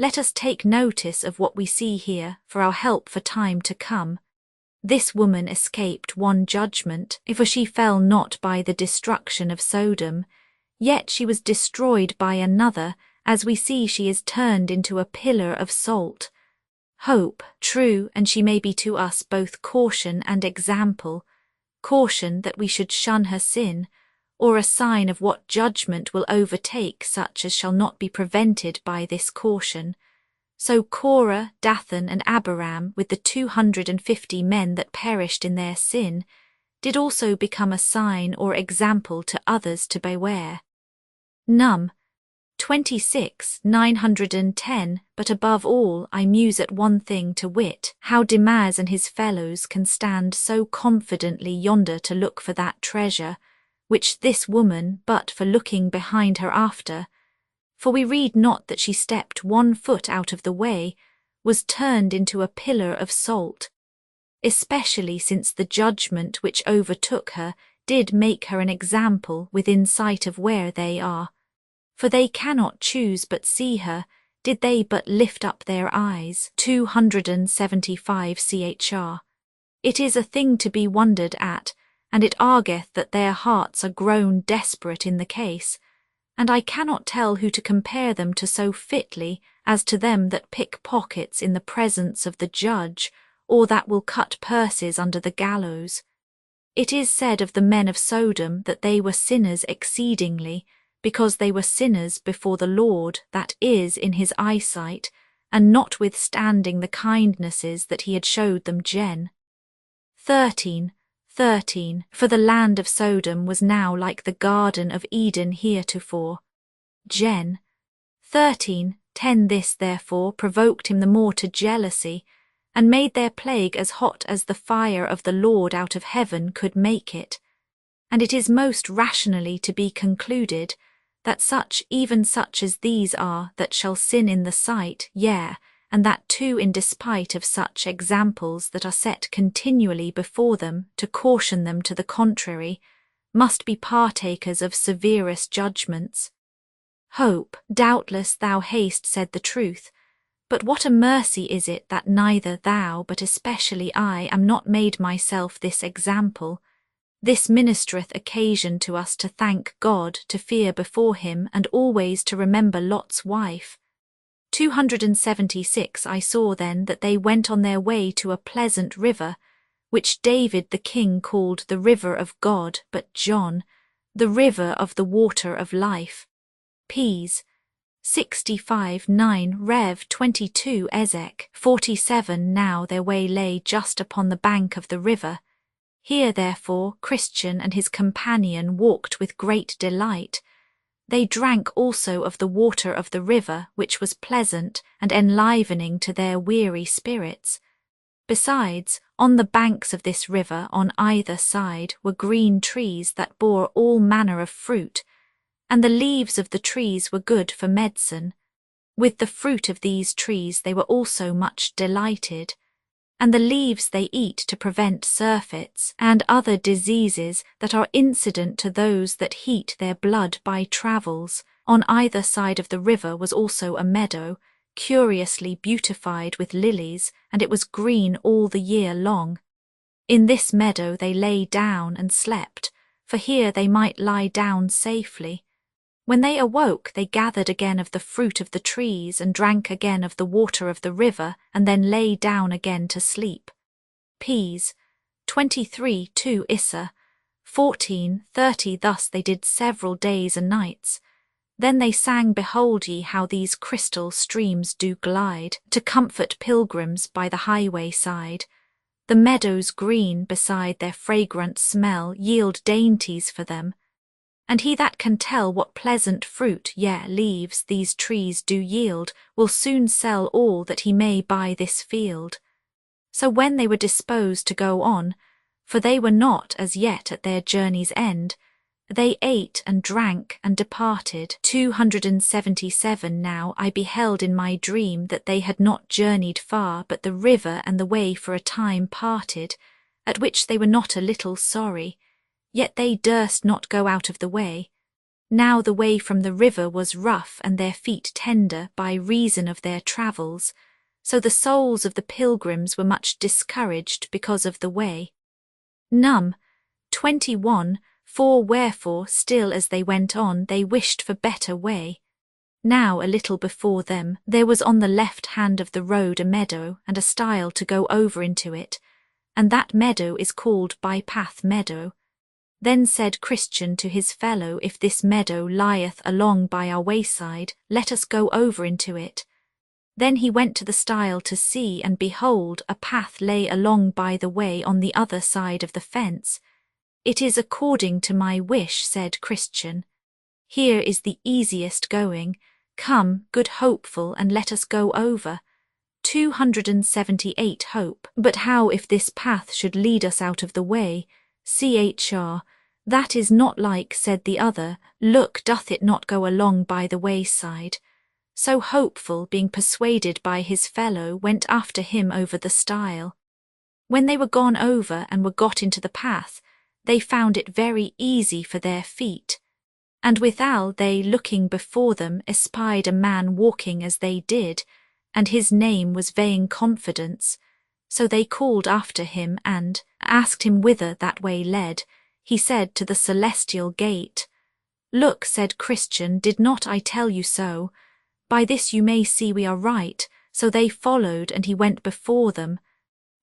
Let us take notice of what we see here for our help for time to come. This woman escaped one judgment, for she fell not by the destruction of Sodom, yet she was destroyed by another, as we see she is turned into a pillar of salt. Hope, true, and she may be to us both caution and example, caution that we should shun her sin, or a sign of what judgment will overtake such as shall not be prevented by this caution. So Korah, Dathan, and Abiram, with the 250 men that perished in their sin, did also become a sign or example to others to beware. Num. 26, 910. But above all I muse at one thing, to wit, how Demas and his fellows can stand so confidently yonder to look for that treasure, which this woman, but for looking behind her after, for we read not that she stepped 1 foot out of the way, was turned into a pillar of salt, especially since the judgment which overtook her did make her an example within sight of where they are. For they cannot choose but see her, did they but lift up their eyes. 275 CHR. It is a thing to be wondered at, and it argueth that their hearts are grown desperate in the case, and I cannot tell who to compare them to so fitly as to them that pick pockets in the presence of the judge, or that will cut purses under the gallows. It is said of the men of Sodom that they were sinners exceedingly, because they were sinners before the Lord, that is, in his eyesight, and notwithstanding the kindnesses that he had showed them. Gen. 13. For the land of Sodom was now like the Garden of Eden heretofore. Gen. 13:10. This therefore provoked him the more to jealousy, and made their plague as hot as the fire of the Lord out of heaven could make it. And it is most rationally to be concluded, that such, even such as these are, that shall sin in the sight, yea, and that too in despite of such examples that are set continually before them to caution them to the contrary, must be partakers of severest judgments. Hope, doubtless thou hast said the truth, but what a mercy is it that neither thou but especially I am not made myself this example. This ministereth occasion to us to thank God, to fear before him, and always to remember Lot's wife. 276. I saw then that they went on their way to a pleasant river, which David the king called the river of God, but John, the river of the water of life. Ps. 65:9. Rev. 22. Ezek. 47. Now their way lay just upon the bank of the river. Here therefore Christian and his companion walked with great delight. They drank also of the water of the river, which was pleasant and enlivening to their weary spirits. Besides, on the banks of this river on either side were green trees that bore all manner of fruit, and the leaves of the trees were good for medicine. With the fruit of these trees they were also much delighted, and the leaves they eat to prevent surfeits and other diseases that are incident to those that heat their blood by travels. On either side of the river was also a meadow, curiously beautified with lilies, and it was green all the year long. In this meadow they lay down and slept, for here they might lie down safely. When they awoke, they gathered again of the fruit of the trees, and drank again of the water of the river, and then lay down again to sleep. Ps. 23:2. Issa. 14:30. Thus they did several days and nights. Then they sang, Behold ye how these crystal streams do glide, to comfort pilgrims by the highway side. The meadows green beside their fragrant smell yield dainties for them. And he that can tell what pleasant fruit, yea, leaves these trees do yield, will soon sell all that he may buy this field. So when they were disposed to go on, for they were not as yet at their journey's end, they ate and drank and departed. 277. Now I beheld in my dream that they had not journeyed far, but the river and the way for a time parted, at which they were not a little sorry. Yet they durst not go out of the way. Now the way from the river was rough and their feet tender by reason of their travels, so the souls of the pilgrims were much discouraged because of the way. Num. 21, for wherefore still as they went on they wished for better way. Now a little before them there was on the left hand of the road a meadow and a stile to go over into it, and that meadow is called By-path meadow. Then said Christian to his fellow, if this meadow lieth along by our wayside, let us go over into it. Then he went to the stile to see, and behold, a path lay along by the way on the other side of the fence. It is according to my wish, said Christian. Here is the easiest going. Come, good hopeful, and let us go over. 278 Hope. But how if this path should lead us out of the way? Chr. That is not like, said the other. Look, doth it not go along by the wayside? So Hopeful, being persuaded by his fellow, went after him over the stile. When they were gone over and were got into the path, they found it very easy for their feet. And withal they, looking before them, espied a man walking as they did, and his name was Vain Confidence. So they called after him, and asked him whither that way led. He said, to the celestial gate. Look, said Christian, did not I tell you so? By this you may see we are right. So they followed, and he went before them.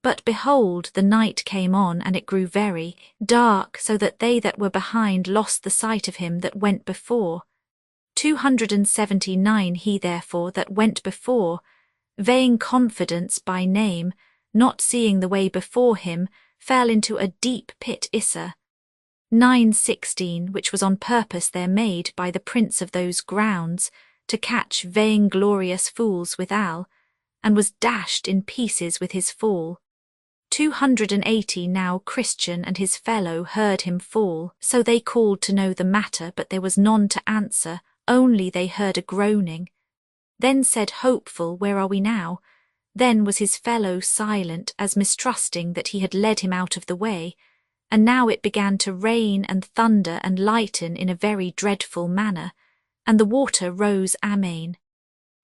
But behold, the night came on, and it grew very dark, so that they that were behind lost the sight of him that went before. 279 He therefore that went before, Vain Confidence by name, not seeing the way before him, fell into a deep pit Issa. 916, which was on purpose there made by the prince of those grounds, to catch vainglorious fools withal, and was dashed in pieces with his fall. 280 Now Christian and his fellow heard him fall, so they called to know the matter, but there was none to answer, only they heard a groaning. Then said Hopeful, where are we now? Then was his fellow silent, as mistrusting that he had led him out of the way, and now it began to rain and thunder and lighten in a very dreadful manner, and the water rose amain.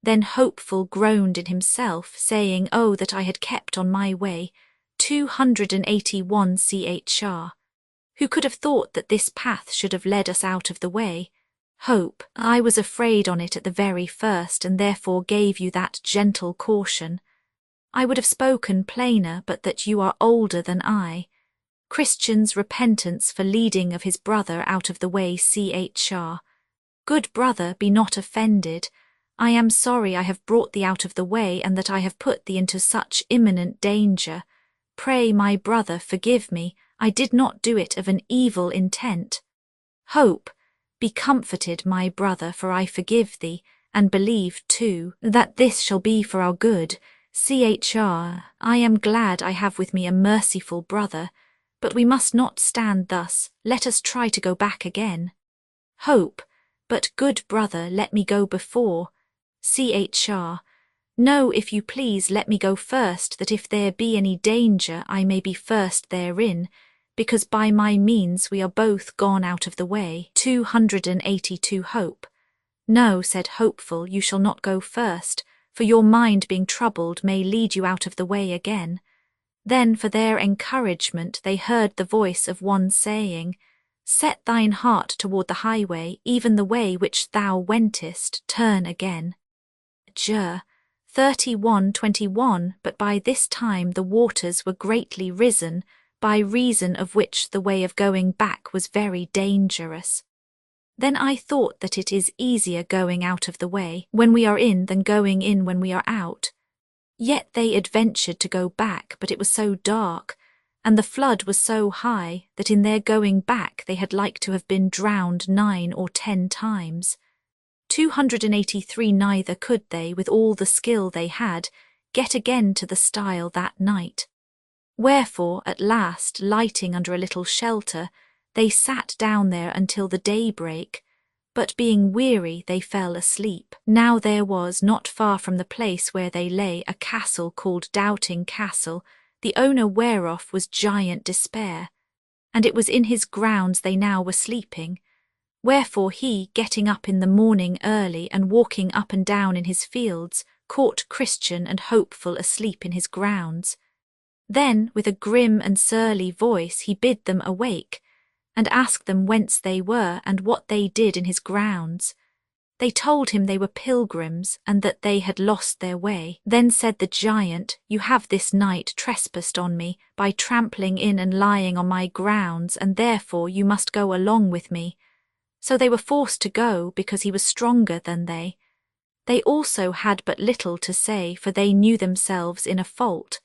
Then Hopeful groaned in himself, saying, Oh, that I had kept on my way. 281 Chr. Who could have thought that this path should have led us out of the way? Hope, I was afraid on it at the very first, and therefore gave you that gentle caution. I would have spoken plainer, but that you are older than I. Christian's repentance for leading of his brother out of the way. Chr. Good brother, be not offended. I am sorry I have brought thee out of the way, and that I have put thee into such imminent danger. Pray, my brother, forgive me. I did not do it of an evil intent. Hope, be comforted, my brother, for I forgive thee, and believe, too, that this shall be for our good. Chr. I am glad I have with me a merciful brother, but we must not stand thus. Let us try to go back again. Hope, but good brother, let me go before. Chr. No, if you please, let me go first, that if there be any danger I may be first therein, because by my means we are both gone out of the way. 282 Hope. No, said Hopeful, you shall not go first, for your mind being troubled may lead you out of the way again. Then for their encouragement they heard the voice of one saying, Set thine heart toward the highway, even the way which thou wentest, turn again. Jer. 31:21 But by this time the waters were greatly risen, by reason of which the way of going back was very dangerous. Then I thought that it is easier going out of the way when we are in than going in when we are out. Yet they adventured to go back, but it was so dark, and the flood was so high, that in their going back they had like to have been drowned 9 or 10 times. 283 Neither could they, with all the skill they had, get again to the stile that night. Wherefore, at last, lighting under a little shelter, they sat down there until the daybreak, but being weary they fell asleep. Now there was, not far from the place where they lay, a castle called Doubting Castle, the owner whereof was Giant Despair, and it was in his grounds they now were sleeping. Wherefore he, getting up in the morning early and walking up and down in his fields, caught Christian and Hopeful asleep in his grounds. Then, with a grim and surly voice, he bid them awake, and asked them whence they were and what they did in his grounds. They told him they were pilgrims, and that they had lost their way. Then said the giant, You have this night trespassed on me, by trampling in and lying on my grounds, and therefore you must go along with me. So they were forced to go, because he was stronger than they. They also had but little to say, for they knew themselves in a fault.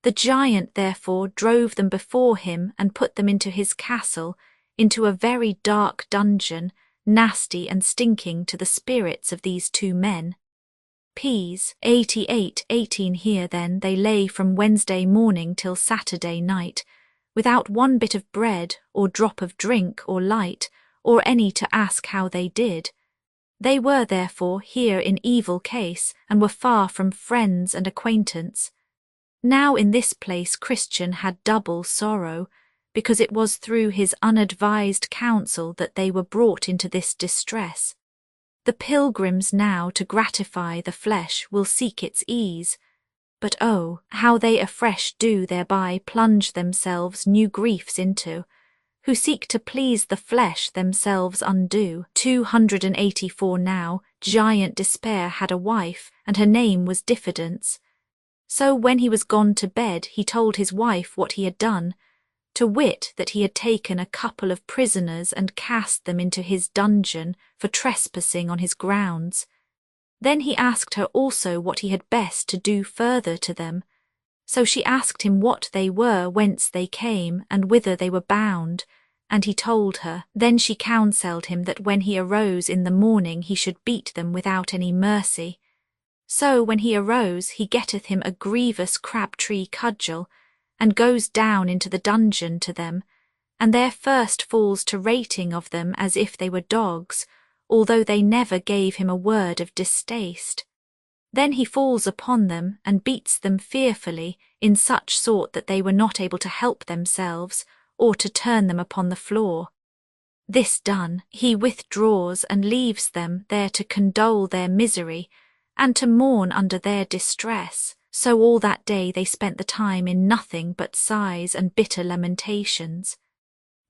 The giant therefore drove them before him, and put them into his castle, into a very dark dungeon, nasty and stinking to the spirits of these two men. Ps. 88:18. Here then they lay from Wednesday morning till Saturday night, without one bit of bread, or drop of drink or light, or any to ask how they did. They were therefore here in evil case, and were far from friends and acquaintance. Now in this place Christian had double sorrow, because it was through his unadvised counsel that they were brought into this distress. The pilgrims now, to gratify the flesh, will seek its ease, but oh, how they afresh do thereby plunge themselves new griefs into, who seek to please the flesh themselves undo. 284. Now, giant Despair had a wife, and her name was Diffidence. So when he was gone to bed, he told his wife what he had done, to wit that he had taken a couple of prisoners and cast them into his dungeon for trespassing on his grounds. Then he asked her also what he had best to do further to them. So she asked him what they were, whence they came, and whither they were bound, and he told her. Then she counselled him that when he arose in the morning he should beat them without any mercy. So when he arose he getteth him a grievous crab-tree cudgel, and goes down into the dungeon to them, and there first falls to rating of them as if they were dogs, although they never gave him a word of distaste. Then he falls upon them, and beats them fearfully, in such sort that they were not able to help themselves, or to turn them upon the floor. This done, he withdraws and leaves them there to condole their misery, and to mourn under their distress. So all that day they spent the time in nothing but sighs and bitter lamentations.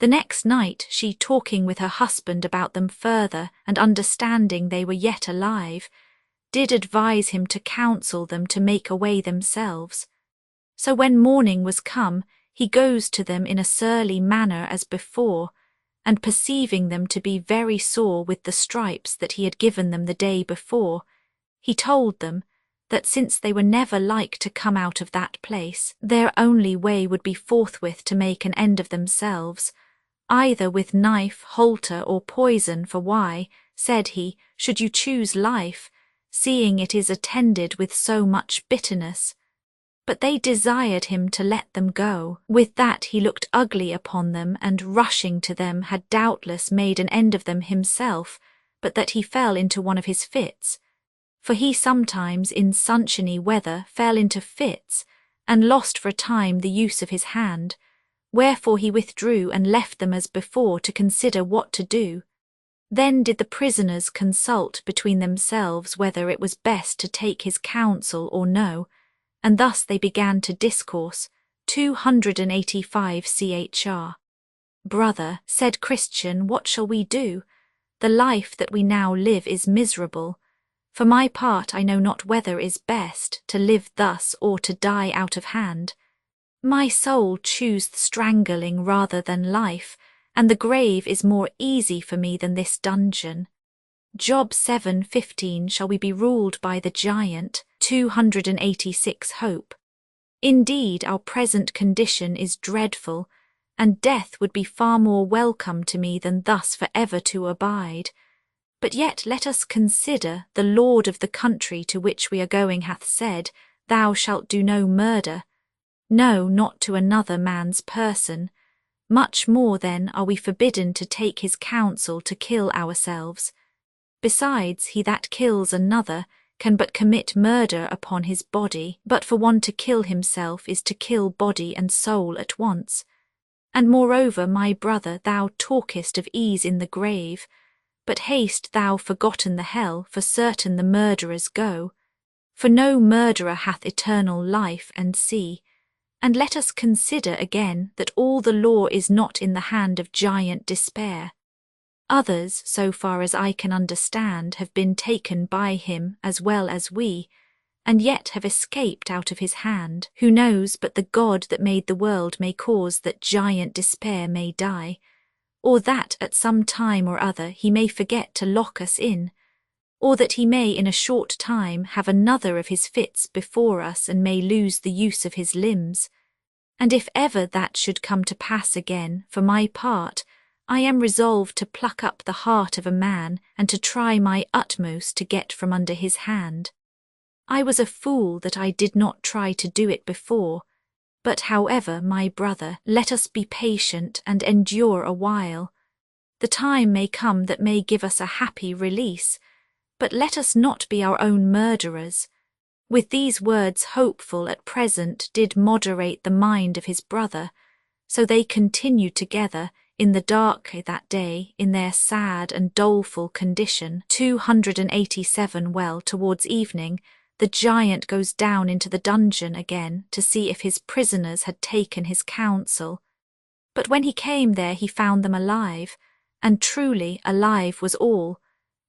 The next night she, talking with her husband about them further, and understanding they were yet alive, did advise him to counsel them to make away themselves. So when morning was come, he goes to them in a surly manner as before, and perceiving them to be very sore with the stripes that he had given them the day before, he told them that since they were never like to come out of that place, their only way would be forthwith to make an end of themselves, either with knife, halter, or poison. For why, said he, should you choose life, seeing it is attended with so much bitterness? But they desired him to let them go. With that he looked ugly upon them, and rushing to them had doubtless made an end of them himself, but that he fell into one of his fits. For he sometimes in sunshiny weather fell into fits, and lost for a time the use of his hand, wherefore he withdrew and left them as before to consider what to do. Then did the prisoners consult between themselves whether it was best to take his counsel or no, and thus they began to discourse. 285 Chr. Brother, said Christian, what shall we do? The life that we now live is miserable. For my part I know not whether is best, to live thus or to die out of hand. My soul chooseth strangling rather than life, and the grave is more easy for me than this dungeon. Job 7:15. Shall we be ruled by the giant? 286 Hope. Indeed, our present condition is dreadful, and death would be far more welcome to me than thus for ever to abide. But yet let us consider, the Lord of the country to which we are going hath said, Thou shalt do no murder. No, not to another man's person. Much more then are we forbidden to take his counsel to kill ourselves. Besides, he that kills another can but commit murder upon his body, but for one to kill himself is to kill body and soul at once. And moreover, my brother, thou talkest of ease in the grave, but haste thou forgotten the hell, for certain the murderers go. For no murderer hath eternal life, and see. And let us consider again that all the law is not in the hand of giant despair. Others, so far as I can understand, have been taken by him as well as we, and yet have escaped out of his hand. Who knows but the God that made the world may cause that giant despair may die, or that at some time or other he may forget to lock us in, or that he may in a short time have another of his fits before us and may lose the use of his limbs. And if ever that should come to pass again, for my part, I am resolved to pluck up the heart of a man and to try my utmost to get from under his hand. I was a fool that I did not try to do it before, but however, my brother, let us be patient and endure a while. The time may come that may give us a happy release, but let us not be our own murderers. With these words Hopeful at present did moderate the mind of his brother, so they continued together in the dark that day in their sad and doleful condition. 287 Well, towards evening, the giant goes down into the dungeon again to see if his prisoners had taken his counsel. But when he came there he found them alive, and truly alive was all.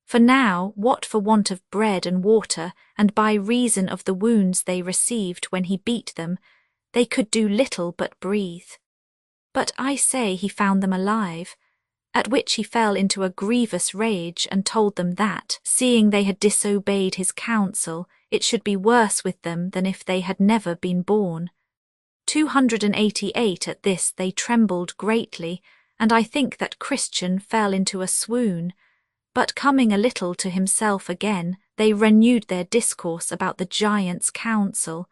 For now, what for want of bread and water, and by reason of the wounds they received when he beat them, they could do little but breathe. But I say he found them alive, at which he fell into a grievous rage and told them that, seeing they had disobeyed his counsel, it should be worse with them than if they had never been born. 288 At this they trembled greatly, and I think that Christian fell into a swoon. But coming a little to himself again, they renewed their discourse about the giant's counsel,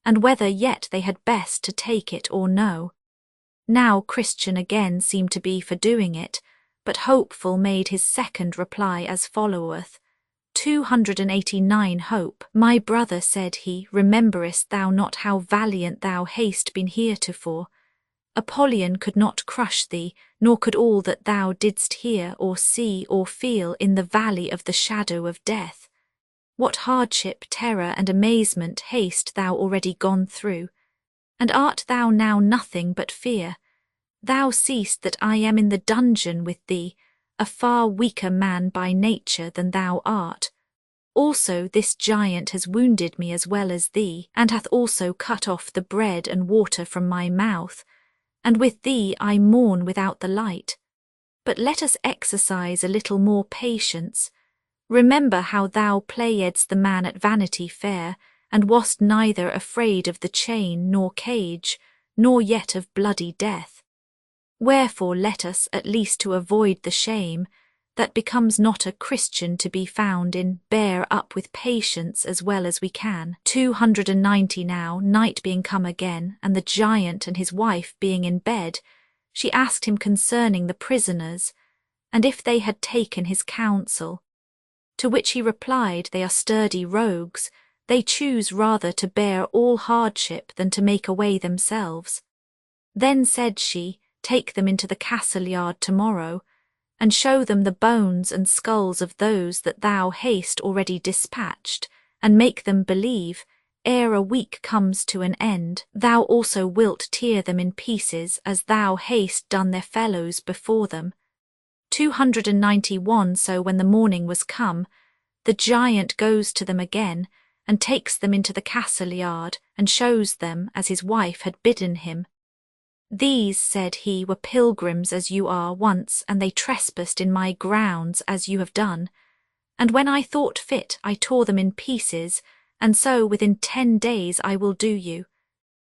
and whether yet they had best to take it or no. Now Christian again seemed to be for doing it, but Hopeful made his second reply as followeth. 289 Hope, my brother, said he, rememberest thou not how valiant thou hast been heretofore? Apollyon could not crush thee, nor could all that thou didst hear or see or feel in the valley of the shadow of death. What hardship, terror, and amazement hast thou already gone through? And art thou now nothing but fear? Thou seest that I am in the dungeon with thee, a far weaker man by nature than thou art. Also this giant has wounded me as well as thee, and hath also cut off the bread and water from my mouth, and with thee I mourn without the light. But let us exercise a little more patience. Remember how thou playedst the man at Vanity Fair, and wast neither afraid of the chain nor cage, nor yet of bloody death. Wherefore let us, at least to avoid the shame, that becomes not a Christian to be found in, bear up with patience as well as we can. 290 Now, night being come again, and the giant and his wife being in bed, she asked him concerning the prisoners, and if they had taken his counsel. To which he replied, they are sturdy rogues, they choose rather to bear all hardship than to make away themselves. Then said she, take them into the castle yard tomorrow, and show them the bones and skulls of those that thou hast already dispatched, and make them believe, ere a week comes to an end, thou also wilt tear them in pieces as thou hast done their fellows before them. 291 So when the morning was come, the giant goes to them again, and takes them into the castle yard, and shows them as his wife had bidden him. These, said he, were pilgrims as you are once, and they trespassed in my grounds as you have done. And when I thought fit, I tore them in pieces, and so within 10 days I will do you.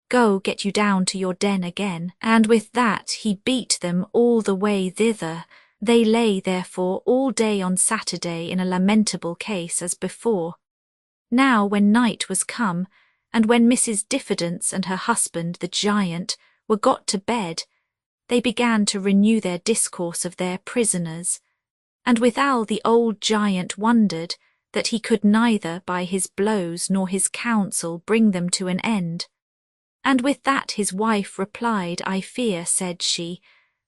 Go, get you down to your den again. And with that he beat them all the way thither. They lay therefore all day on Saturday in a lamentable case as before. Now when night was come, and when Mrs. Diffidence and her husband the giant were got to bed, they began to renew their discourse of their prisoners, and withal the old giant wondered that he could neither by his blows nor his counsel bring them to an end. And with that his wife replied, I fear, said she,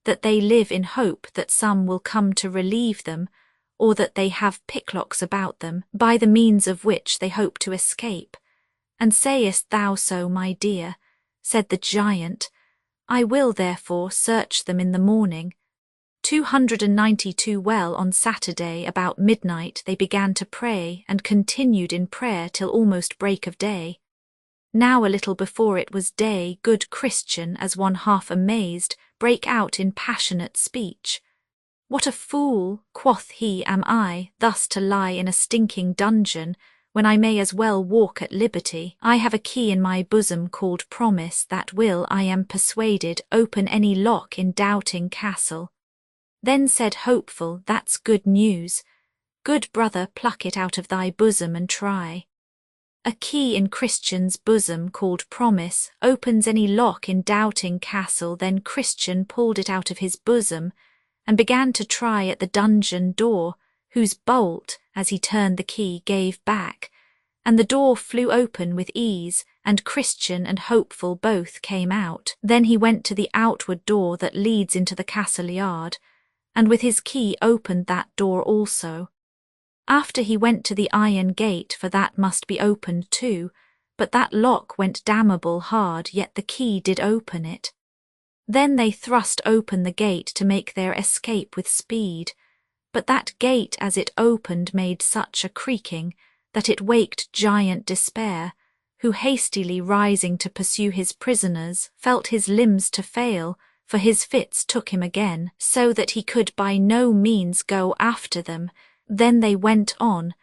that they live in hope that some will come to relieve them, or that they have picklocks about them, by the means of which they hope to escape. And sayest thou so, my dear? Said the giant. I will therefore search them in the morning. 292. Well, on Saturday about midnight they began to pray, and continued in prayer till almost break of day. Now a little before it was day, good Christian, as one half amazed, brake out in passionate speech. What a fool, quoth he, am I, thus to lie in a stinking dungeon, when I may as well walk at liberty. I have a key in my bosom called Promise, that will, I am persuaded, open any lock in Doubting Castle. Then said Hopeful, that's good news. Good brother, pluck it out of thy bosom and try. A key in Christian's bosom called Promise opens any lock in Doubting Castle. Then Christian pulled it out of his bosom and began to try at the dungeon door, whose bolt, as he turned the key, gave back, and the door flew open with ease, and Christian and Hopeful both came out. Then he went to the outward door that leads into the castle yard, and with his key opened that door also. After he went to the iron gate, for that must be opened too, but that lock went damnable hard, yet the key did open it. Then they thrust open the gate to make their escape with speed, but that gate as it opened made such a creaking that it waked Giant Despair, who hastily rising to pursue his prisoners felt his limbs to fail, for his fits took him again, so that he could by no means go after them. Then they went on,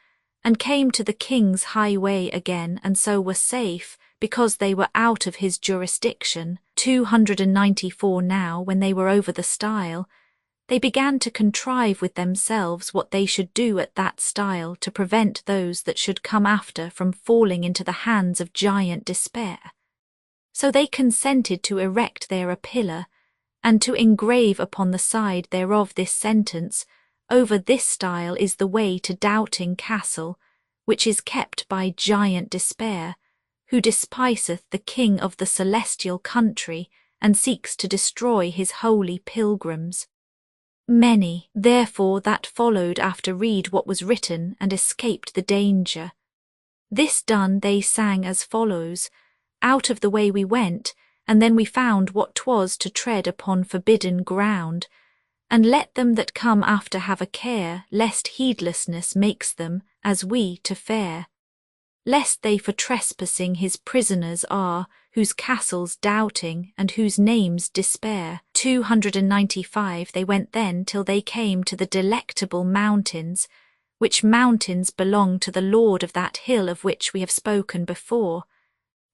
and came to the king's highway again, and so were safe, because they were out of his jurisdiction. 294. Now, when they were over the stile, they began to contrive with themselves what they should do at that stile to prevent those that should come after from falling into the hands of Giant Despair. So they consented to erect there a pillar, and to engrave upon the side thereof this sentence, Over this stile is the way to Doubting Castle, which is kept by Giant Despair, who despiseth the King of the celestial country, and seeks to destroy his holy pilgrims. Many, therefore, that followed after read what was written, and escaped the danger. This done, they sang as follows, Out of the way we went, and then we found what 'twas to tread upon forbidden ground, and let them that come after have a care, lest heedlessness makes them, as we, to fare. Lest they for trespassing his prisoners are, whose castles Doubting, and whose names Despair. 295. They went then till they came to the Delectable Mountains, which mountains belong to the Lord of that hill of which we have spoken before.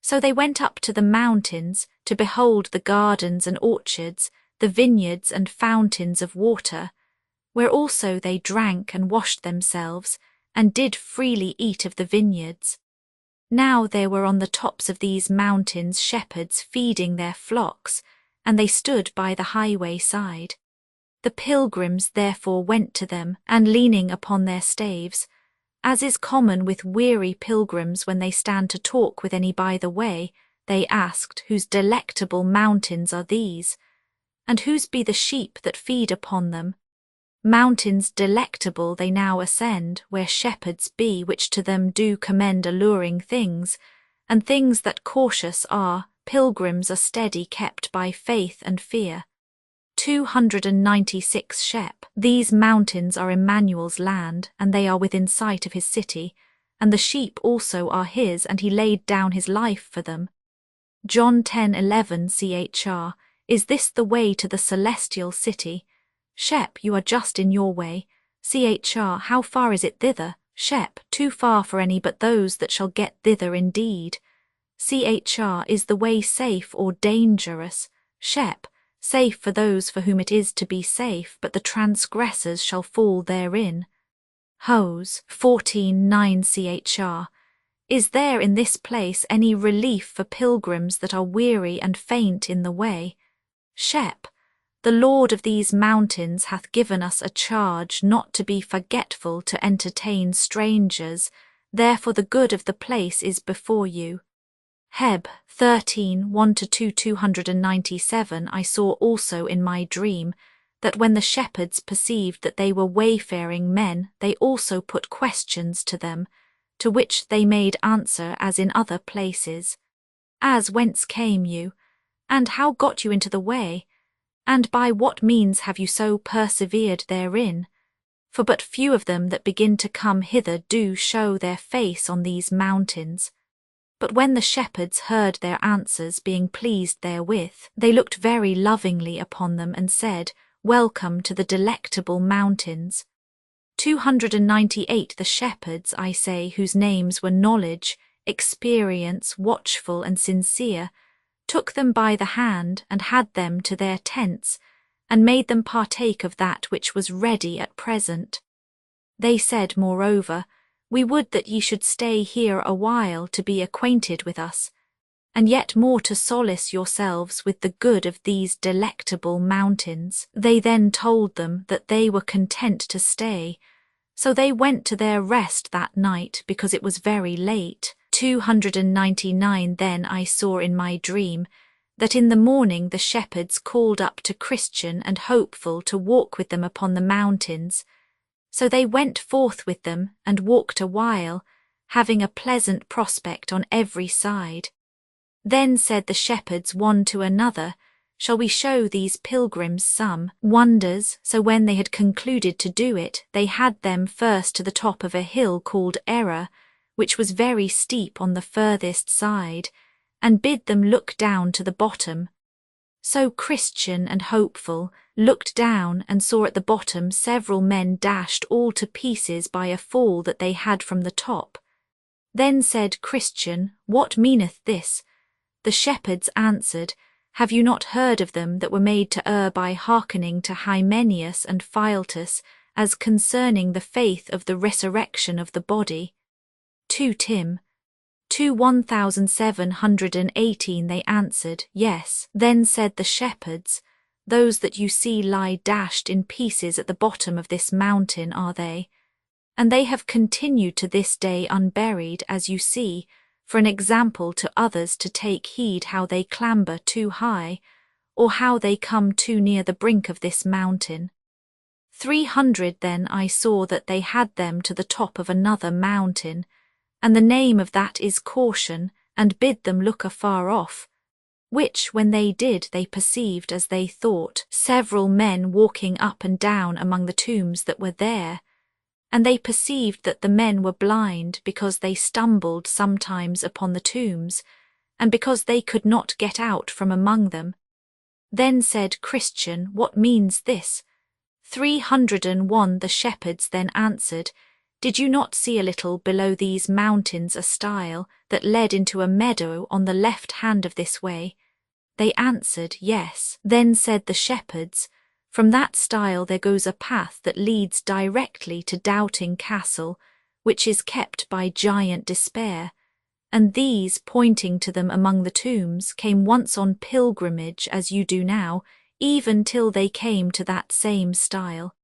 So they went up to the mountains, to behold the gardens and orchards, the vineyards and fountains of water, where also they drank and washed themselves, and did freely eat of the vineyards. Now there were on the tops of these mountains shepherds feeding their flocks, and they stood by the highway side. The pilgrims therefore went to them, and leaning upon their staves, as is common with weary pilgrims when they stand to talk with any by the way, they asked, Whose delectable mountains are these? And whose be the sheep that feed upon them? Mountains delectable they now ascend, where shepherds be, which to them do commend alluring things, and things that cautious are, pilgrims are steady kept by faith and fear. 296. Shep. These mountains are Emmanuel's land, and they are within sight of his city, and the sheep also are his, and he laid down his life for them. John 10:11 Chr. Is this the way to the celestial city? Shep, you are just in your way. Chr. How far is it thither? Shep, too far for any but those that shall get thither indeed. Chr. Is the way safe or dangerous? Shep, safe for those for whom it is to be safe, but the transgressors shall fall therein. Hos. 14:9 Chr. Is there in this place any relief for pilgrims that are weary and faint in the way? Shep, the Lord of these mountains hath given us a charge not to be forgetful to entertain strangers, therefore the good of the place is before you. Heb 13, 1-2, 297. I saw also in my dream that when the shepherds perceived that they were wayfaring men, they also put questions to them, to which they made answer as in other places. As whence came you? And how got you into the way? And by what means have you so persevered therein? For but few of them that begin to come hither do show their face on these mountains. But when the shepherds heard their answers, being pleased therewith, they looked very lovingly upon them and said, Welcome to the delectable mountains. 298 The shepherds, I say, whose names were Knowledge, Experience, Watchful and Sincere, took them by the hand and had them to their tents, and made them partake of that which was ready at present. They said, moreover, We would that ye should stay here a while to be acquainted with us, and yet more to solace yourselves with the good of these delectable mountains. They then told them that they were content to stay, so they went to their rest that night, because it was very late. 299 Then I saw in my dream that in the morning the shepherds called up to Christian and Hopeful to walk with them upon the mountains. So they went forth with them and walked a while, having a pleasant prospect on every side. Then said the shepherds one to another, Shall we show these pilgrims some wonders? So when they had concluded to do it, they had them first to the top of a hill called Error, which was very steep on the furthest side, and bid them look down to the bottom. So Christian and Hopeful looked down and saw at the bottom several men dashed all to pieces by a fall that they had from the top. Then said Christian, What meaneth this? The shepherds answered, Have you not heard of them that were made to err by hearkening to Hymenaeus and Philetus, as concerning the faith of the resurrection of the body? 2 Tim 2 1718 They answered, Yes. Then said the shepherds, Those that you see lie dashed in pieces at the bottom of this mountain are they, and they have continued to this day unburied, as you see, for an example to others to take heed how they clamber too high, or how they come too near the brink of this mountain. 300 Then I saw that they had them to the top of another mountain, and the name of that is Caution, and bid them look afar off, which when they did they perceived, as they thought, several men walking up and down among the tombs that were there, and they perceived that the men were blind, because they stumbled sometimes upon the tombs, and because they could not get out from among them. Then said Christian, What means this? 301 The shepherds then answered, Did you not see a little below these mountains a stile that led into a meadow on the left hand of this way? They answered, Yes. Then said the shepherds, From that stile there goes a path that leads directly to Doubting Castle, which is kept by Giant Despair, and these, pointing to them among the tombs, came once on pilgrimage as you do now, even till they came to that same stile.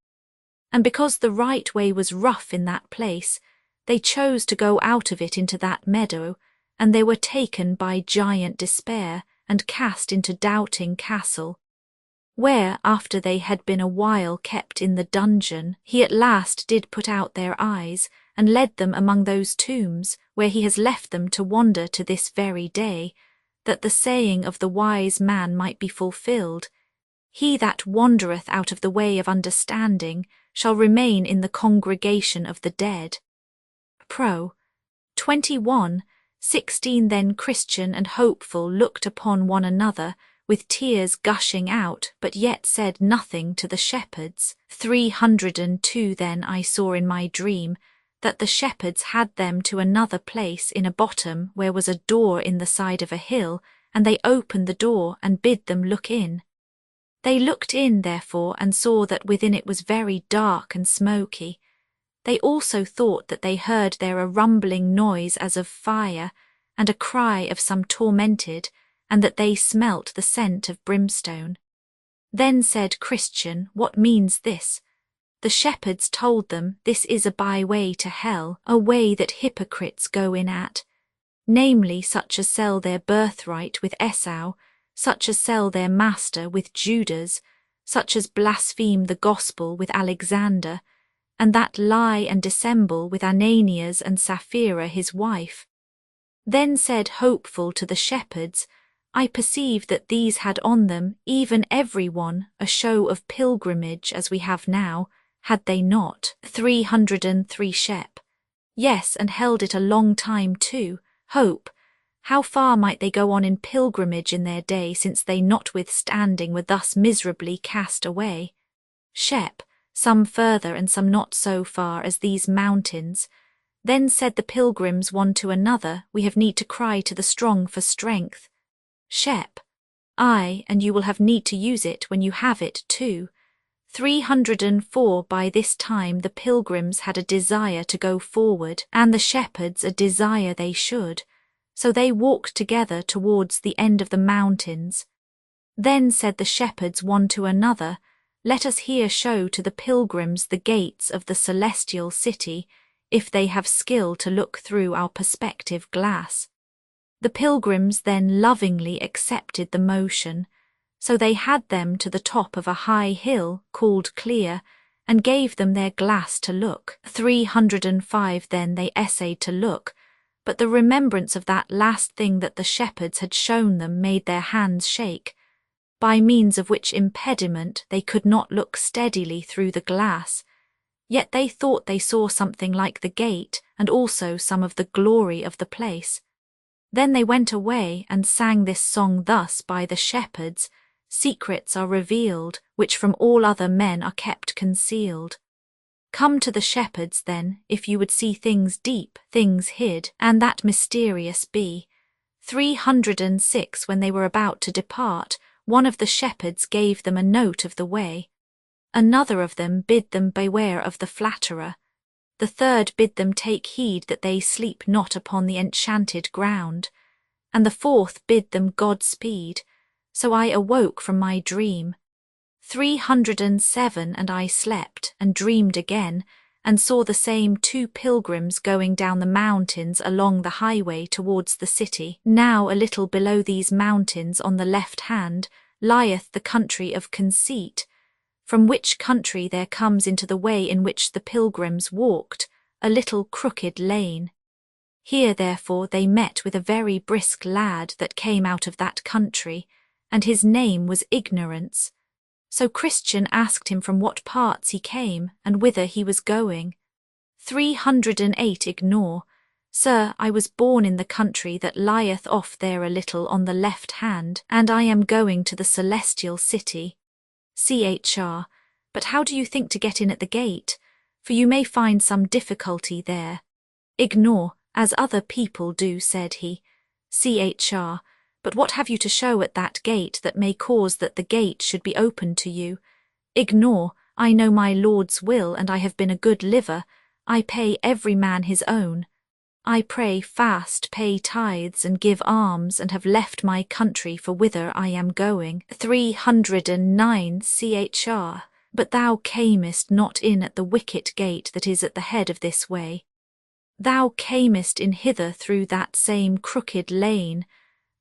And because the right way was rough in that place, they chose to go out of it into that meadow, and they were taken by Giant Despair, and cast into Doubting Castle, where, after they had been a while kept in the dungeon, he at last did put out their eyes, and led them among those tombs, where he has left them to wander to this very day, that the saying of the wise man might be fulfilled, He that wandereth out of the way of understanding shall remain in the congregation of the dead. Pro. 21, 16 Then Christian and Hopeful looked upon one another, with tears gushing out, but yet said nothing to the shepherds. 302 Then I saw in my dream that the shepherds had them to another place in a bottom, where was a door in the side of a hill, and they opened the door and bid them look in. They looked in, therefore, and saw that within it was very dark and smoky. They also thought that they heard there a rumbling noise as of fire, and a cry of some tormented, and that they smelt the scent of brimstone. Then said Christian, What means this? The shepherds told them, This is a byway to hell, a way that hypocrites go in at. namely such as sell their birthright with Esau, such as sell their master with Judas, such as blaspheme the gospel with Alexander, and that lie and dissemble with Ananias and Sapphira his wife. Then said Hopeful to the shepherds, I perceive that these had on them, even every one, a show of pilgrimage as we have now, had they not 303 shep. Yes, and held it a long time too. Hope, how far might they go on in pilgrimage in their day, since they notwithstanding were thus miserably cast away? Shep, some further and some not so far as these mountains. Then said the pilgrims one to another, We have need to cry to the strong for strength. Shep, aye, and you will have need to use it when you have it too. 304 by this time the pilgrims had a desire to go forward, and the shepherds a desire they should. So they walked together towards the end of the mountains. Then said the shepherds one to another, Let us here show to the pilgrims the gates of the celestial city, if they have skill to look through our perspective glass. The pilgrims then lovingly accepted the motion, so they had them to the top of a high hill called Clear, and gave them their glass to look. 305 then they essayed to look, but the remembrance of that last thing that the shepherds had shown them made their hands shake, by means of which impediment they could not look steadily through the glass. Yet they thought they saw something like the gate, and also some of the glory of the place. Then they went away and sang this song thus by the shepherds, Secrets are revealed, which from all other men are kept concealed. Come to the shepherds then, if you would see things deep, things hid, and that mysterious be. 306 when they were about to depart, one of the shepherds gave them a note of the way. Another of them bid them beware of the flatterer. The third bid them take heed that they sleep not upon the enchanted ground. And the fourth bid them Godspeed. So I awoke from my dream. 307 and I slept and dreamed again, and saw the same two pilgrims going down the mountains along the highway towards the city. Now a little below these mountains on the left hand lieth the country of Conceit, from which country there comes into the way in which the pilgrims walked, a little crooked lane. Here therefore they met with a very brisk lad that came out of that country, and his name was Ignorance. So Christian asked him from what parts he came, and whither he was going. 308 Ignore, Sir, I was born in the country that lieth off there a little on the left hand, and I am going to the celestial city. CHR, but how do you think to get in at the gate? For you may find some difficulty there. Ignore, as other people do, said he. CHR, but what have you to show at that gate that may cause that the gate should be opened to you? Ignore, I know my Lord's will, and I have been a good liver. I pay every man his own. I pray fast, pay tithes, and give alms, and have left my country for whither I am going. 309 CHR, but thou camest not in at the wicket gate that is at the head of this way. Thou camest in hither through that same crooked lane,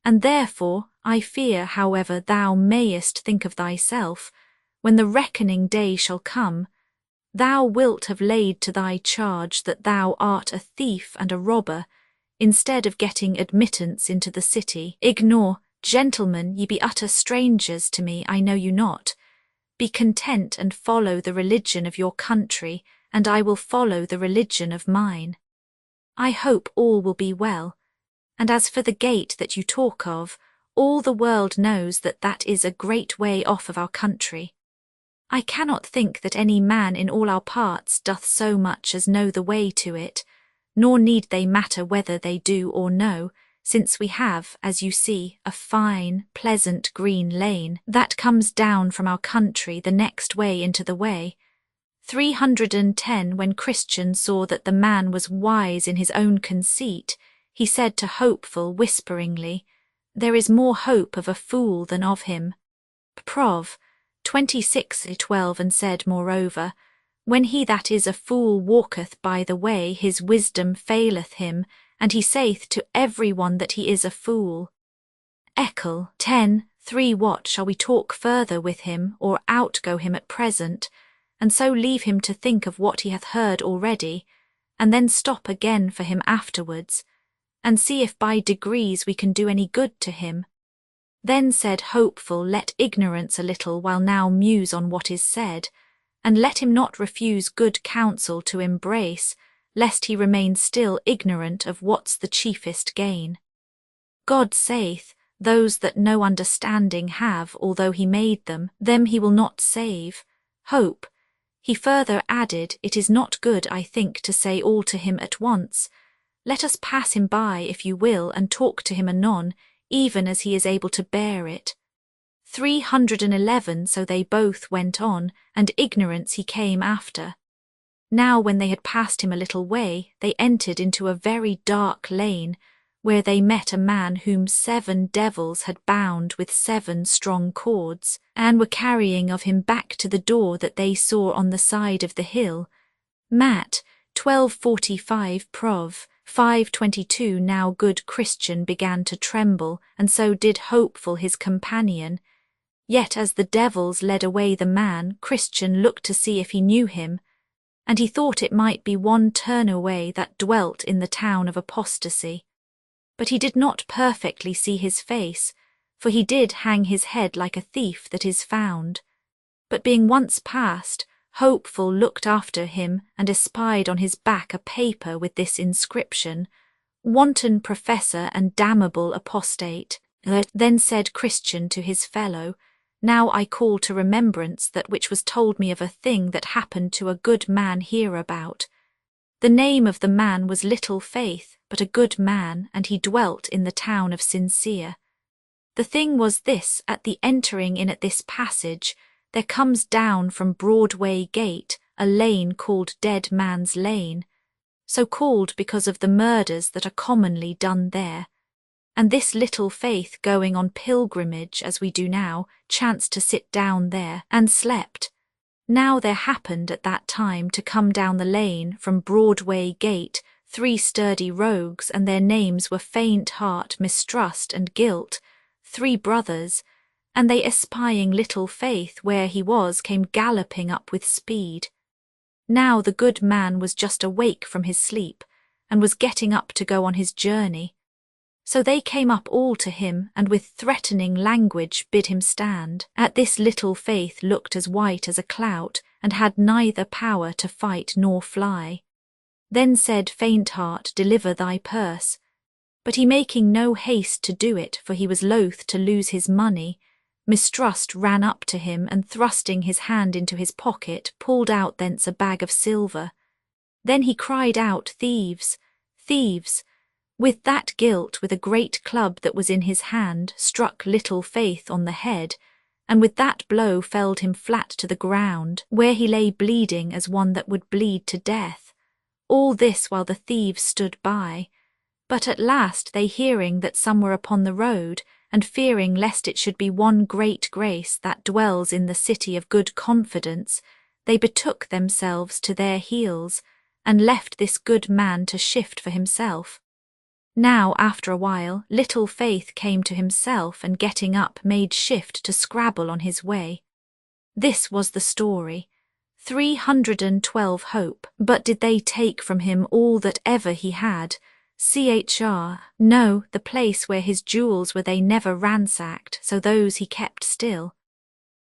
and therefore I fear, however thou mayest think of thyself, when the reckoning day shall come, thou wilt have laid to thy charge that thou art a thief and a robber, instead of getting admittance into the city. Ignore, gentlemen, ye be utter strangers to me, I know you not. Be content and follow the religion of your country, and I will follow the religion of mine. I hope all will be well. And as for the gate that you talk of, all the world knows that that is a great way off of our country. I cannot think that any man in all our parts doth so much as know the way to it, nor need they matter whether they do or no, since we have, as you see, a fine, pleasant green lane that comes down from our country the next way into the way. 310 when Christian saw that the man was wise in his own conceit, he said to Hopeful whisperingly, There is more hope of a fool than of him. Prov. 26:12 and said moreover, When he that is a fool walketh by the way, his wisdom faileth him, and he saith to every one that he is a fool. Eccl. 10:3. What shall we talk further with him, or outgo him at present, and so leave him to think of what he hath heard already, and then stop again for him afterwards, and see if by degrees we can do any good to him? Then said Hopeful, let ignorance a little while now muse on what is said, and let him not refuse good counsel to embrace, lest he remain still ignorant of what's the chiefest gain. God saith, those that no understanding have, although he made them he will not save. Hope. He further added, it is not good, I think, to say all to him at once. Let us pass him by, if you will, and talk to him anon, even as he is able to bear it. 311. So they both went on, and ignorance he came after. Now when they had passed him a little way, they entered into a very dark lane, where they met a man whom 7 devils had bound with 7 strong cords, and were carrying of him back to the door that they saw on the side of the hill. Matt. 12:45 Prov. 5:22. Now good Christian began to tremble, and so did Hopeful his companion. Yet as the devils led away the man, Christian looked to see if he knew him, and he thought it might be one turn away that dwelt in the town of apostasy. But he did not perfectly see his face, for he did hang his head like a thief that is found. But being once past, Hopeful looked after him, and espied on his back a paper with this inscription, Wanton professor and damnable apostate. Then said Christian to his fellow, Now I call to remembrance that which was told me of a thing that happened to a good man hereabout. The name of the man was Little Faith, but a good man, and he dwelt in the town of Sincere. The thing was this, at the entering in at this passage, there comes down from Broadway Gate a lane called Dead Man's Lane, so called because of the murders that are commonly done there. And this Little Faith, going on pilgrimage as we do now, chanced to sit down there, and slept. Now there happened at that time to come down the lane from Broadway Gate 3 sturdy rogues, and their names were Faint Heart, Mistrust, and Guilt, 3 brothers, and they espying Little Faith where he was came galloping up with speed. Now the good man was just awake from his sleep, and was getting up to go on his journey. So they came up all to him, and with threatening language bid him stand. At this Little Faith looked as white as a clout, and had neither power to fight nor fly. Then said Faint Heart, Deliver thy purse. But he making no haste to do it, for he was loath to lose his money, Mistrust ran up to him, and thrusting his hand into his pocket, pulled out thence a bag of silver. Then he cried out, Thieves! Thieves! With that Guilt, with a great club that was in his hand, struck Little Faith on the head, and with that blow felled him flat to the ground, where he lay bleeding as one that would bleed to death. All this while the thieves stood by. But at last they hearing that some were upon the road, and fearing lest it should be one great grace that dwells in the city of good confidence, they betook themselves to their heels, and left this good man to shift for himself. Now after a while Little Faith came to himself, and getting up made shift to scrabble on his way. This was the story. 312 Hope. But did they take from him all that ever he had? Chr. No, the place where his jewels were they never ransacked, so those he kept still.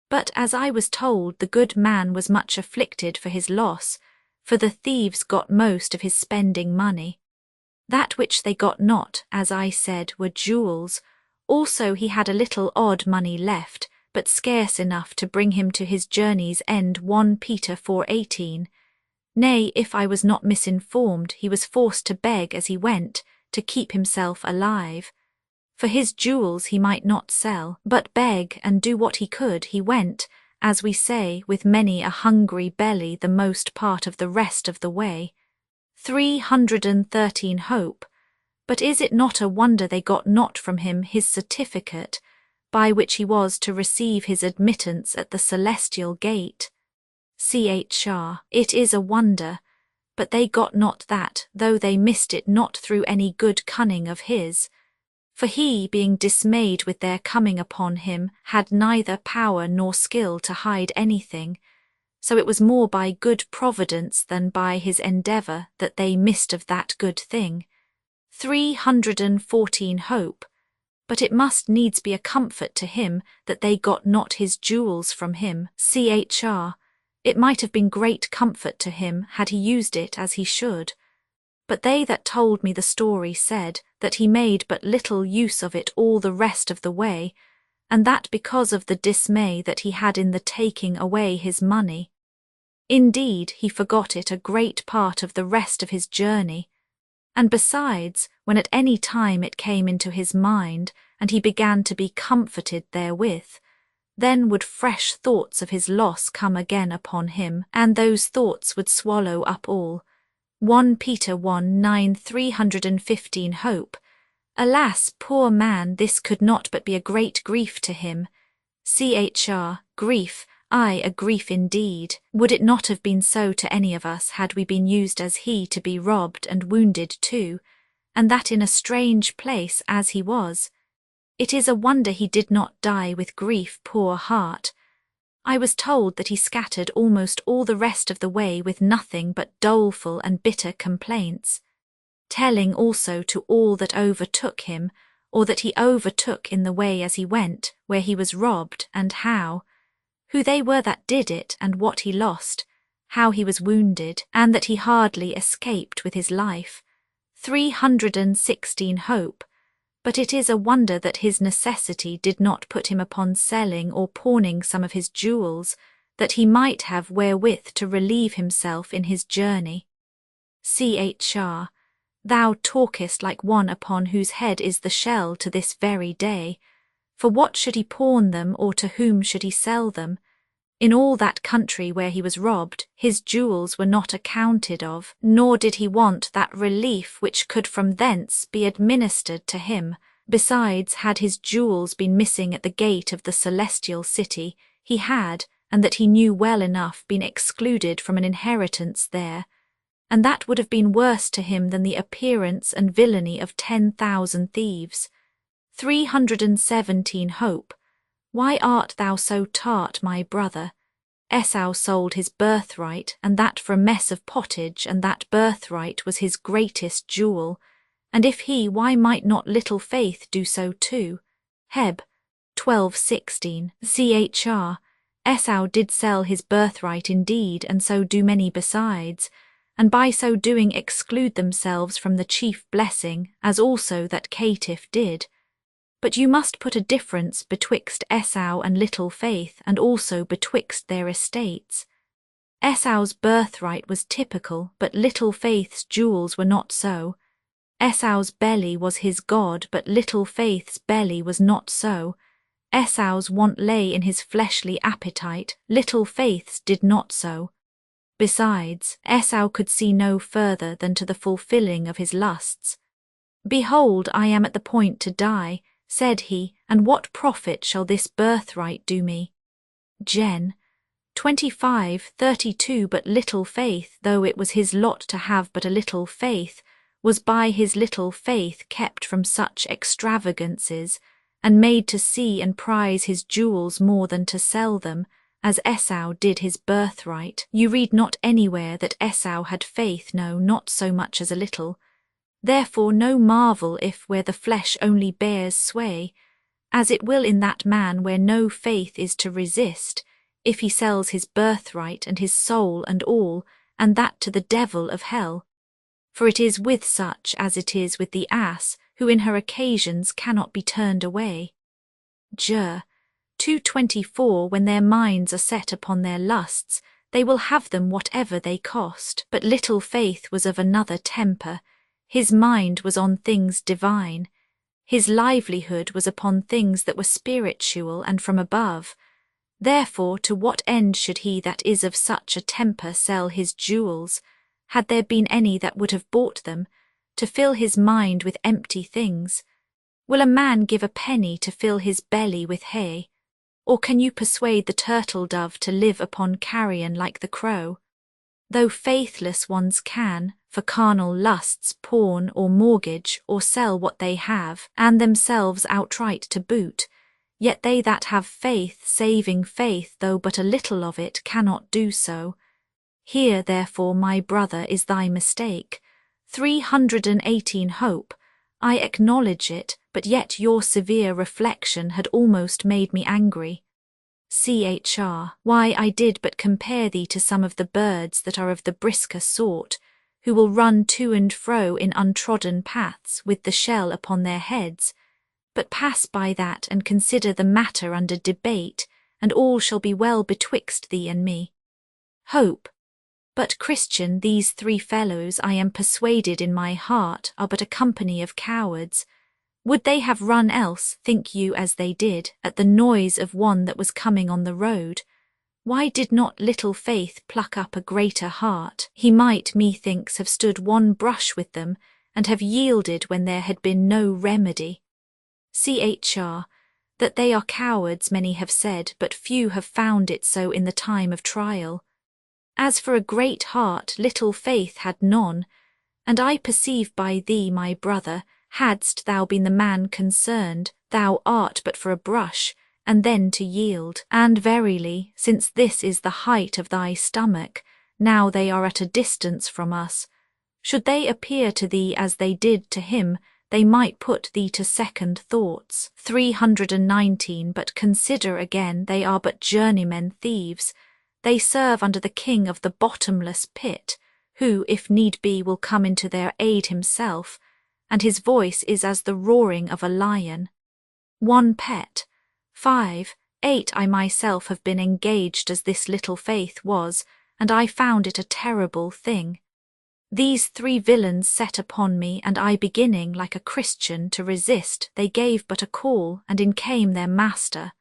But as I was told, the good man was much afflicted for his loss, for the thieves got most of his spending money. That which they got not, as I said, were jewels. Also he had a little odd money left, but scarce enough to bring him to his journey's end. 1 Peter 4:18. Nay, if I was not misinformed, he was forced to beg as he went, to keep himself alive. For his jewels he might not sell, but beg, and do what he could. He went, as we say, with many a hungry belly the most part of the rest of the way. 313 Hope. But is it not a wonder they got not from him his certificate, by which he was to receive his admittance at the celestial gate? Chr. It is a wonder. But they got not that, though they missed it not through any good cunning of his. For he, being dismayed with their coming upon him, had neither power nor skill to hide anything. So it was more by good providence than by his endeavour that they missed of that good thing. 314 Hope. But it must needs be a comfort to him that they got not his jewels from him. Chr. It might have been great comfort to him had he used it as he should. But they that told me the story said that he made but little use of it all the rest of the way, and that because of the dismay that he had in the taking away his money. Indeed, he forgot it a great part of the rest of his journey. And besides, when at any time it came into his mind, and he began to be comforted therewith, then would fresh thoughts of his loss come again upon him, and those thoughts would swallow up all. 1 Peter 1:9 315 Hope. Alas, poor man, this could not but be a great grief to him. Chr. Grief, aye, a grief indeed. Would it not have been so to any of us had we been used as he to be robbed and wounded too, and that in a strange place as he was? It is a wonder he did not die with grief, poor heart. I was told that he scattered almost all the rest of the way with nothing but doleful and bitter complaints, telling also to all that overtook him, or that he overtook in the way as he went, where he was robbed, and how, who they were that did it, and what he lost, how he was wounded, and that he hardly escaped with his life. 316 Hope. But it is a wonder that his necessity did not put him upon selling or pawning some of his jewels, that he might have wherewith to relieve himself in his journey. Chr. Thou talkest like one upon whose head is the shell to this very day. For what should he pawn them, or to whom should he sell them? In all that country where he was robbed, his jewels were not accounted of, nor did he want that relief which could from thence be administered to him. Besides, had his jewels been missing at the gate of the celestial city, he had, and that he knew well enough, been excluded from an inheritance there, and that would have been worse to him than the appearance and villainy of 10,000 thieves. 317 Hope. Why art thou so tart, my brother? Esau sold his birthright, and that for a mess of pottage, and that birthright was his greatest jewel. And if he, why might not little faith do so too? Heb. 12:16. Chr. Esau did sell his birthright indeed, and so do many besides, and by so doing exclude themselves from the chief blessing, as also that caitiff did. But you must put a difference betwixt Esau and little faith, and also betwixt their estates. Esau's birthright was typical, but little faith's jewels were not so. Esau's belly was his God, but little faith's belly was not so. Esau's want lay in his fleshly appetite, little faith's did not so. Besides, Esau could see no further than to the fulfilling of his lusts. Behold, I am at the point to die, said he, and what profit shall this birthright do me? Gen. 25:32. But little faith, though it was his lot to have but a little faith, was by his little faith kept from such extravagances, and made to see and prize his jewels more than to sell them, as Esau did his birthright. You read not anywhere that Esau had faith, no, not so much as a little. Therefore no marvel if where the flesh only bears sway, as it will in that man where no faith is to resist, if he sells his birthright and his soul and all, and that to the devil of hell. For it is with such as it is with the ass, who in her occasions cannot be turned away. Jer. 2:24. When their minds are set upon their lusts, they will have them whatever they cost. But little faith was of another temper. His mind was on things divine. His livelihood was upon things that were spiritual and from above. Therefore to what end should he that is of such a temper sell his jewels, had there been any that would have bought them, to fill his mind with empty things? Will a man give a penny to fill his belly with hay? Or can you persuade the turtle-dove to live upon carrion like the crow? though faithless ones can, for carnal lusts, pawn or mortgage or sell what they have, and themselves outright to boot, yet they that have faith, saving faith, though but a little of it, cannot do so. Here, therefore, my brother, is thy mistake. 318 hope. I acknowledge it, but yet your severe reflection had almost made me angry. CHR. Why, I did but compare thee to some of the birds that are of the brisker sort, who will run to and fro in untrodden paths with the shell upon their heads, but pass by that and consider the matter under debate, and all shall be well betwixt thee and me. Hope. But, Christian, these three fellows, I am persuaded in my heart, are but a company of cowards. Would they have run else, think you, as they did, at the noise of one that was coming on the road? Why did not little Faith pluck up a greater heart? He might, methinks, have stood one brush with them, and have yielded when there had been no remedy. CHR. That they are cowards many have said, but few have found it so in the time of trial. As for a great heart, little Faith had none, and I perceive by thee, my brother, hadst thou been the man concerned, thou art but for a brush, and then to yield. And verily, since this is the height of thy stomach, now they are at a distance from us, should they appear to thee as they did to him, they might put thee to second thoughts. 319. But consider again, they are but journeymen thieves. They serve under the king of the bottomless pit, who, if need be, will come into their aid himself, and his voice is as the roaring of a lion. 1 Pet. 5. 8. I myself have been engaged as this little Faith was, and I found it a terrible thing. These three villains set upon me, and I beginning, like a Christian, to resist, they gave but a call, and in came their master.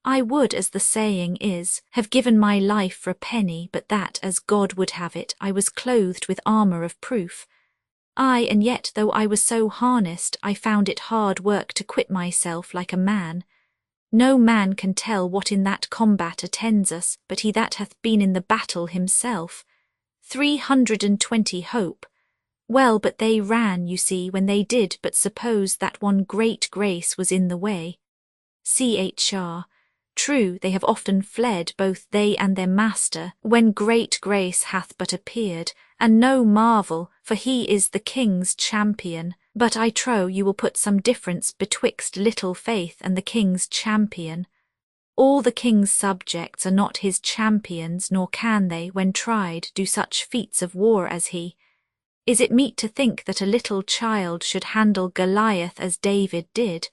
I would, as the saying is, have given my life for a penny, but that, as God would have it, I was clothed with armour of proof. Ay, and yet, though I was so harnessed, I found it hard work to quit myself like a man. No man can tell what in that combat attends us, but he that hath been in the battle himself. 320 hope. Well, but they ran, you see, when they did but suppose that one great grace was in the way. CHR. True, they have often fled, both they and their master, when great grace hath but appeared, and no marvel, for he is the king's champion. But I trow you will put some difference betwixt little Faith and the king's champion. All the king's subjects are not his champions, nor can they, when tried, do such feats of war as he. Is it meet to think that a little child should handle Goliath as David did,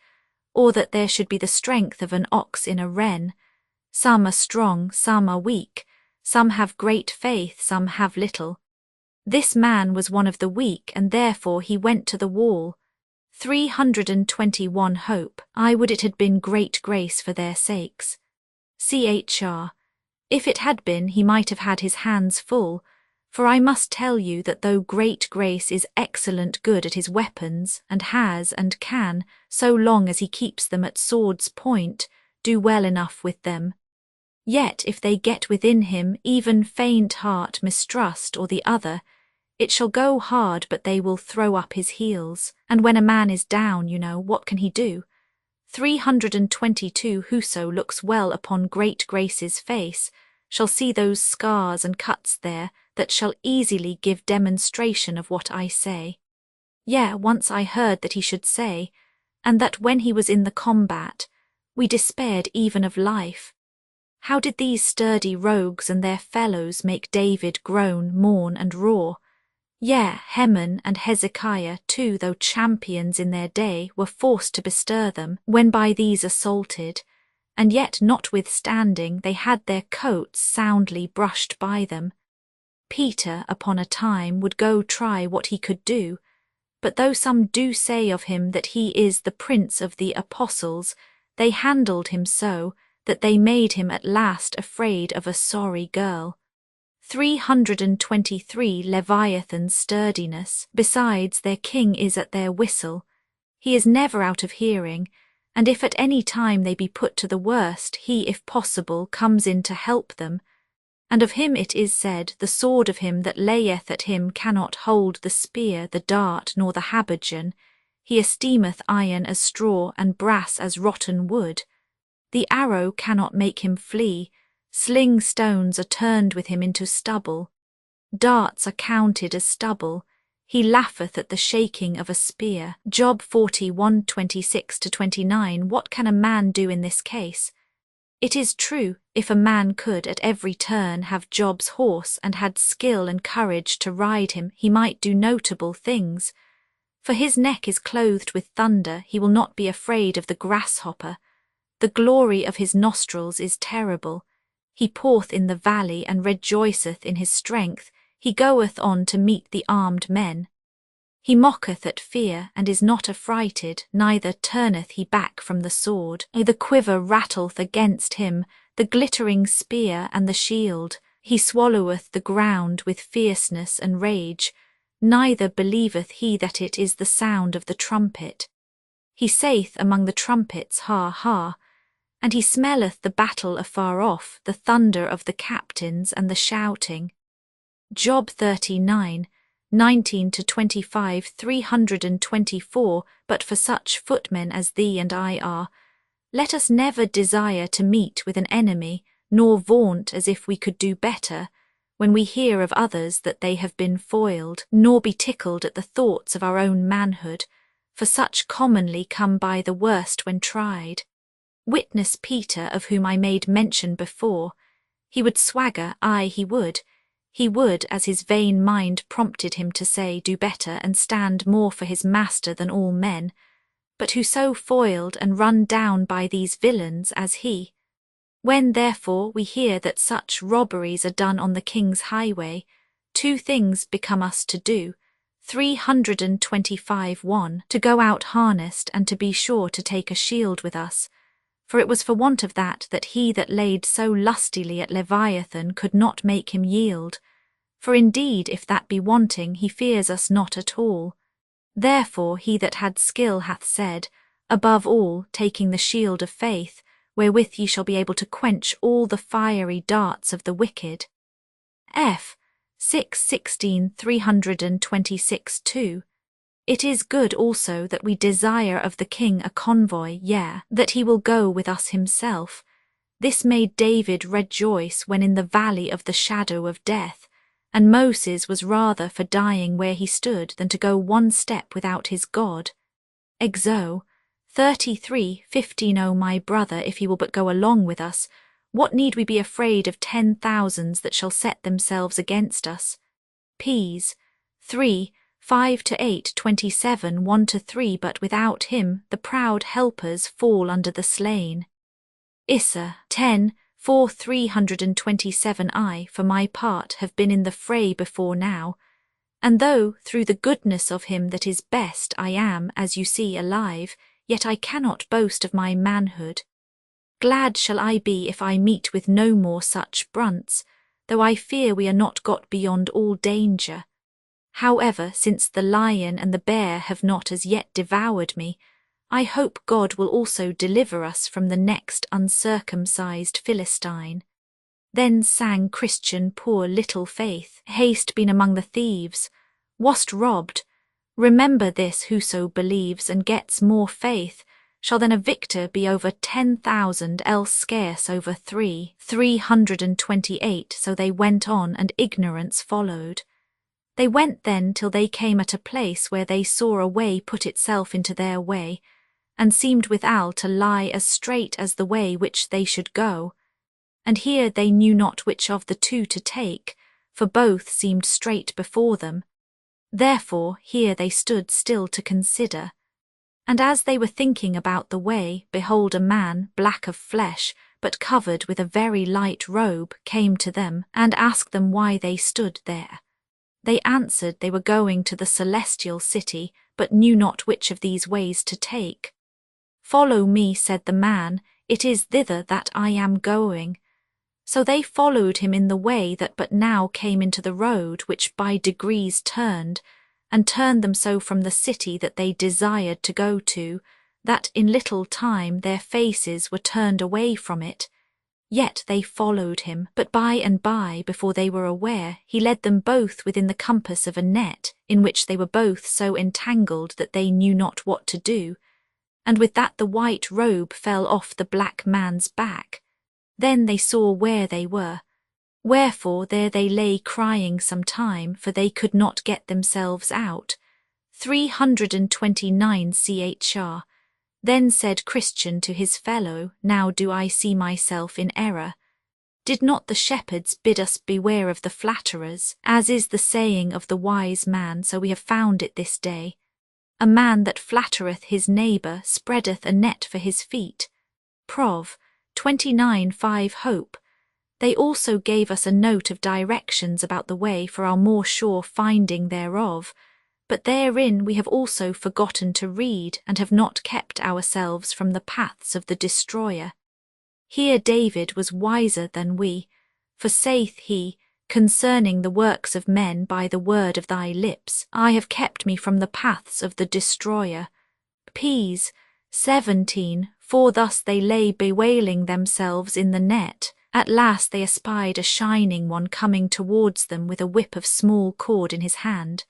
or that there should be the strength of an ox in a wren? Some are strong, some are weak, some have great faith, some have little. This man was one of the weak, and therefore he went to the wall. 321 hope. I would it had been great grace for their sakes. CHR. If it had been, he might have had his hands full, for I must tell you that though great grace is excellent good at his weapons, and has and can, so long as he keeps them at sword's point, do well enough with them. Yet if they get within him even faint heart, mistrust, or the other, it shall go hard, but they will throw up his heels, and when a man is down, you know, what can he do? 322 Whoso looks well upon great grace's face, shall see those scars and cuts there, that shall easily give demonstration of what I say. Yea, once I heard that he should say, and that when he was in the combat, we despaired even of life. How did these sturdy rogues and their fellows make David groan, mourn, and roar? Yea, Heman and Hezekiah too, though champions in their day, were forced to bestir them, when by these assaulted, and yet notwithstanding they had their coats soundly brushed by them. Peter, upon a time, would go try what he could do, but though some do say of him that he is the prince of the apostles, they handled him so, that they made him at last afraid of a sorry girl. 323 Leviathan's sturdiness. Besides, their king is at their whistle. He is never out of hearing, and if at any time they be put to the worst, he, if possible, comes in to help them. And of him it is said, the sword of him that layeth at him cannot hold the spear, the dart, nor the habergeon. He esteemeth iron as straw, and brass as rotten wood. The arrow cannot make him flee, sling stones are turned with him into stubble. Darts are counted as stubble. He laugheth at the shaking of a spear. Job 41:26-29. What can a man do in this case? It is true, if a man could at every turn have Job's horse and had skill and courage to ride him, he might do notable things. For his neck is clothed with thunder, he will not be afraid of the grasshopper. The glory of his nostrils is terrible. He poureth in the valley and rejoiceth in his strength. He goeth on to meet the armed men. He mocketh at fear, and is not affrighted, neither turneth he back from the sword. The quiver rattleth against him, the glittering spear and the shield. He swalloweth the ground with fierceness and rage, neither believeth he that it is the sound of the trumpet. He saith among the trumpets, Ha, ha, and he smelleth the battle afar off, the thunder of the captains and the shouting. Job 39:19-25, 324. But for such footmen as thee and I are, let us never desire to meet with an enemy, nor vaunt as if we could do better, when we hear of others that they have been foiled, nor be tickled at the thoughts of our own manhood, for such commonly come by the worst when tried. Witness Peter, of whom I made mention before. He would swagger, aye, he would, as his vain mind prompted him to say, do better and stand more for his master than all men, but who so foiled and run down by these villains as he. When therefore we hear that such robberies are done on the king's highway, two things become us to do. 325:1, to go out harnessed, and to be sure to take a shield with us. For it was for want of that he that laid so lustily at Leviathan could not make him yield. For indeed, if that be wanting, he fears us not at all. Therefore he that had skill hath said, above all, taking the shield of faith, wherewith ye shall be able to quench all the fiery darts of the wicked. F. 6:16, 326:2. It is good also that we desire of the king a convoy, yea, that he will go with us himself. This made David rejoice when in the valley of the shadow of death, and Moses was rather for dying where he stood than to go one step without his God. Exo 33:15. O my brother, if he will but go along with us, what need we be afraid of 10,000s that shall set themselves against us? Ps. 3:5-8, 27, 1-3. But without him the proud helpers fall under the slain. Issa 10:4, 327. I, for my part, have been in the fray before now, and though through the goodness of him that is best I am, as you see, alive, yet I cannot boast of my manhood. Glad shall I be if I meet with no more such brunts, though I fear we are not got beyond all danger. However, since the lion and the bear have not as yet devoured me, I hope God will also deliver us from the next uncircumcised Philistine. Then sang Christian poor little Faith, haste been among the thieves, wast robbed. Remember this, whoso believes and gets more faith, shall then a victor be over 10,000, else scarce over 328. So they went on, and ignorance followed. They went then till they came at a place where they saw a way put itself into their way, and seemed withal to lie as straight as the way which they should go. And here they knew not which of the two to take, for both seemed straight before them. Therefore here they stood still to consider. And as they were thinking about the way, behold, a man, black of flesh, but covered with a very light robe, came to them, and asked them why they stood there. They answered they were going to the celestial city, but knew not which of these ways to take. Follow me, said the man, it is thither that I am going. So they followed him in the way that but now came into the road, which by degrees turned, and turned them so from the city that they desired to go to, that in little time their faces were turned away from it. yet they followed him. But by and by, before they were aware, he led them both within the compass of a net, in which they were both so entangled that they knew not what to do. And with that the white robe fell off the black man's back. Then they saw where they were. Wherefore there they lay crying some time, for they could not get themselves out. 329 CHR. Then said Christian to his fellow, Now do I see myself in error. Did not the shepherds bid us beware of the flatterers? As is the saying of the wise man, so we have found it this day. A man that flattereth his neighbour spreadeth a net for his feet. Prov. 29:5 Hope. They also gave us a note of directions about the way for our more sure finding thereof, but therein we have also forgotten to read, and have not kept ourselves from the paths of the destroyer. Here David was wiser than we, for saith he, concerning the works of men by the word of thy lips, I have kept me from the paths of the destroyer. Ps. 17, for thus they lay bewailing themselves in the net. At last they espied a shining one coming towards them with a whip of small cord in his hand.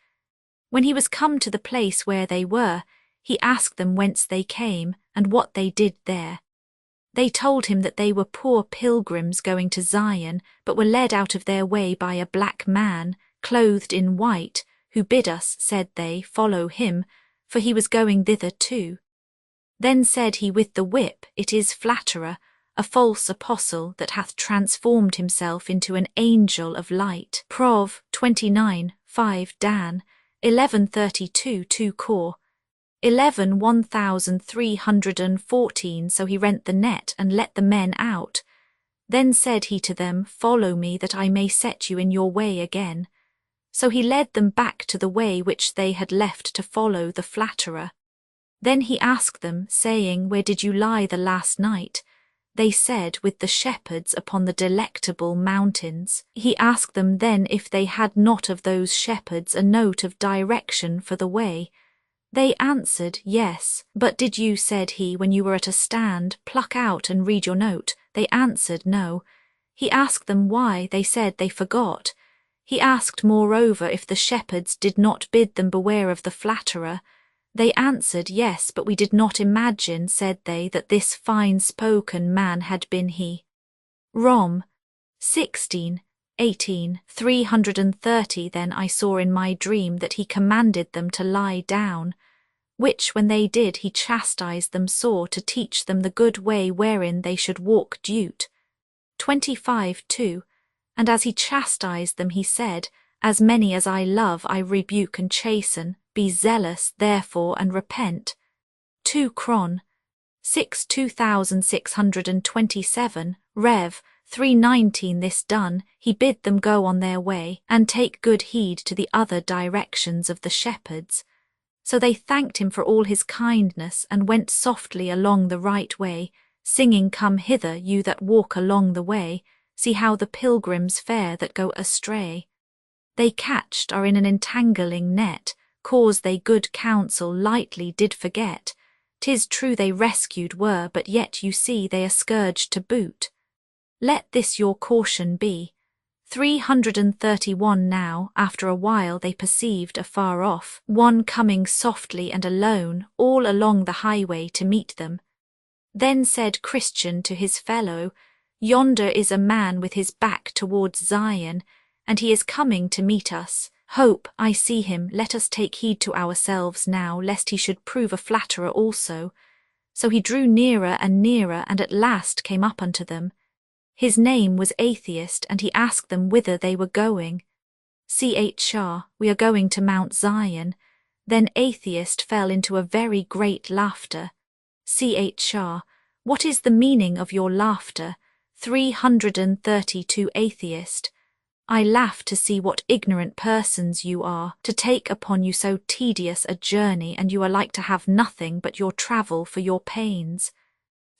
When he was come to the place where they were, he asked them whence they came, and what they did there. They told him that they were poor pilgrims going to Zion, but were led out of their way by a black man, clothed in white, who bid us, said they, follow him, for he was going thither too. Then said he with the whip, It is flatterer, a false apostle that hath transformed himself into an angel of light. Prov. 29:5 Dan. 1132 2 Cor. 11 1314. So he rent the net and let the men out. Then said he to them, Follow me, that I may set you in your way again. So he led them back to the way which they had left to follow the flatterer. Then he asked them, saying, Where did you lie the last night? They said, With the shepherds upon the delectable mountains. He asked them then if they had not of those shepherds a note of direction for the way. They answered, Yes. But did you, said he, when you were at a stand, pluck out and read your note? They answered, No. He asked them why. They said they forgot. He asked moreover if the shepherds did not bid them beware of the flatterer. They answered, Yes, but we did not imagine, said they, that this fine-spoken man had been he. Rom. 16, 18, 330. Then I saw in my dream that he commanded them to lie down, which when they did he chastised them sore to teach them the good way wherein they should walk dute. 25:2. And as he chastised them he said, As many as I love I rebuke and chasten. Be zealous, therefore, and repent. 2 Chron. 6 2627, Rev. 3:19. This done, he bid them go on their way, and take good heed to the other directions of the shepherds. So they thanked him for all his kindness, and went softly along the right way, singing, Come hither, you that walk along the way, see how the pilgrims fare that go astray. They catched are in an entangling net, cause they good counsel lightly did forget. 'Tis true they rescued were, but yet you see they are scourged to boot. Let this your caution be. 331 Now, after a while they perceived afar off one coming softly and alone all along the highway to meet them. Then said Christian to his fellow, Yonder is a man with his back towards Zion, and he is coming to meet us. Hope, I see him, let us take heed to ourselves now, lest he should prove a flatterer also. So he drew nearer, and at last came up unto them. His name was Atheist, and he asked them whither they were going. CHR, we are going to Mount Zion. Then Atheist fell into a very great laughter. CHR, what is the meaning of your laughter? 332 Atheist, I laugh to see what ignorant persons you are, to take upon you so tedious a journey, and you are like to have nothing but your travel for your pains.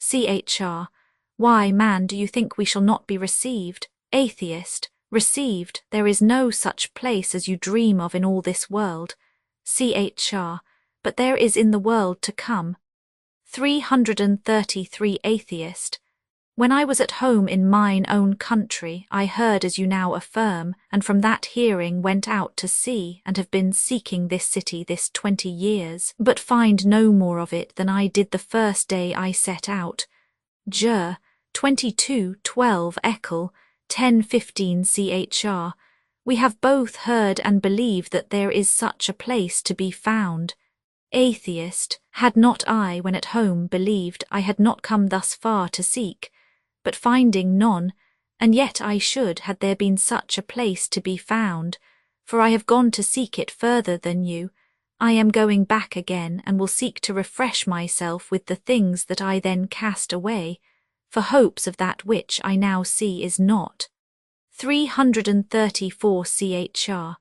CHR, why, man, do you think we shall not be received? Atheist, received, there is no such place as you dream of in all this world. CHR, but there is in the world to come. 333 Atheist, When I was at home in mine own country, I heard as you now affirm, and from that hearing went out to see, and have been seeking this city this 20 years, but find no more of it than I did the first day I set out. Jer. 22:12 Eckel, 10:15 chr. We have both heard and believe that there is such a place to be found. Atheist, had not I, when at home, believed I had not come thus far to seek, but finding none, and yet I should had there been such a place to be found, for I have gone to seek it further than you. I am going back again, and will seek to refresh myself with the things that I then cast away, for hopes of that which I now see is not. 334 chr.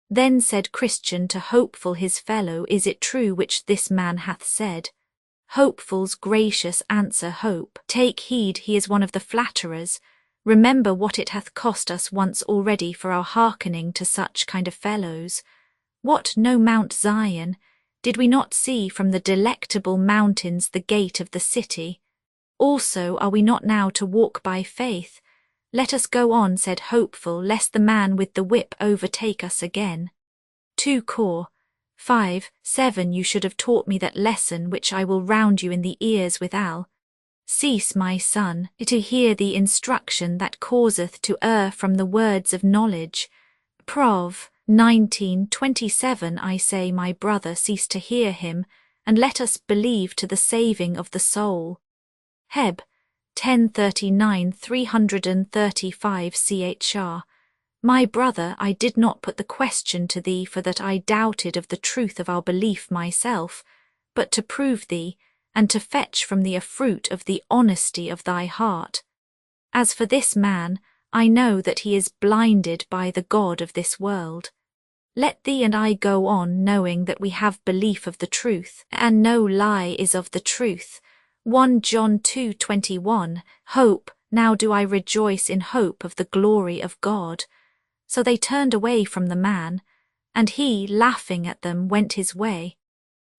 Then said Christian to Hopeful his fellow, Is it true which this man hath said? Hopeful's gracious answer, Hope, take heed, he is one of the flatterers. Remember what it hath cost us once already for our hearkening to such kind of fellows. What, no Mount Zion? Did we not see from the delectable mountains the gate of the city? Also are we not now to walk by faith? Let us go on, said Hopeful, lest the man with the whip overtake us again. 2 Cor. 5:7 You should have taught me that lesson which I will round you in the ears withal. Cease, my son, to hear the instruction that causeth to err from the words of knowledge. Prov. 19:27 I say, my brother, cease to hear him, and let us believe to the saving of the soul. Heb. 10:39 335 chr. My brother, I did not put the question to thee for that I doubted of the truth of our belief myself, but to prove thee, and to fetch from thee a fruit of the honesty of thy heart. As for this man, I know that he is blinded by the God of this world. Let thee and I go on, knowing that we have belief of the truth, and no lie is of the truth. 1 John 2:21 Hope, now do I rejoice in hope of the glory of God. So they turned away from the man, and he, laughing at them, went his way.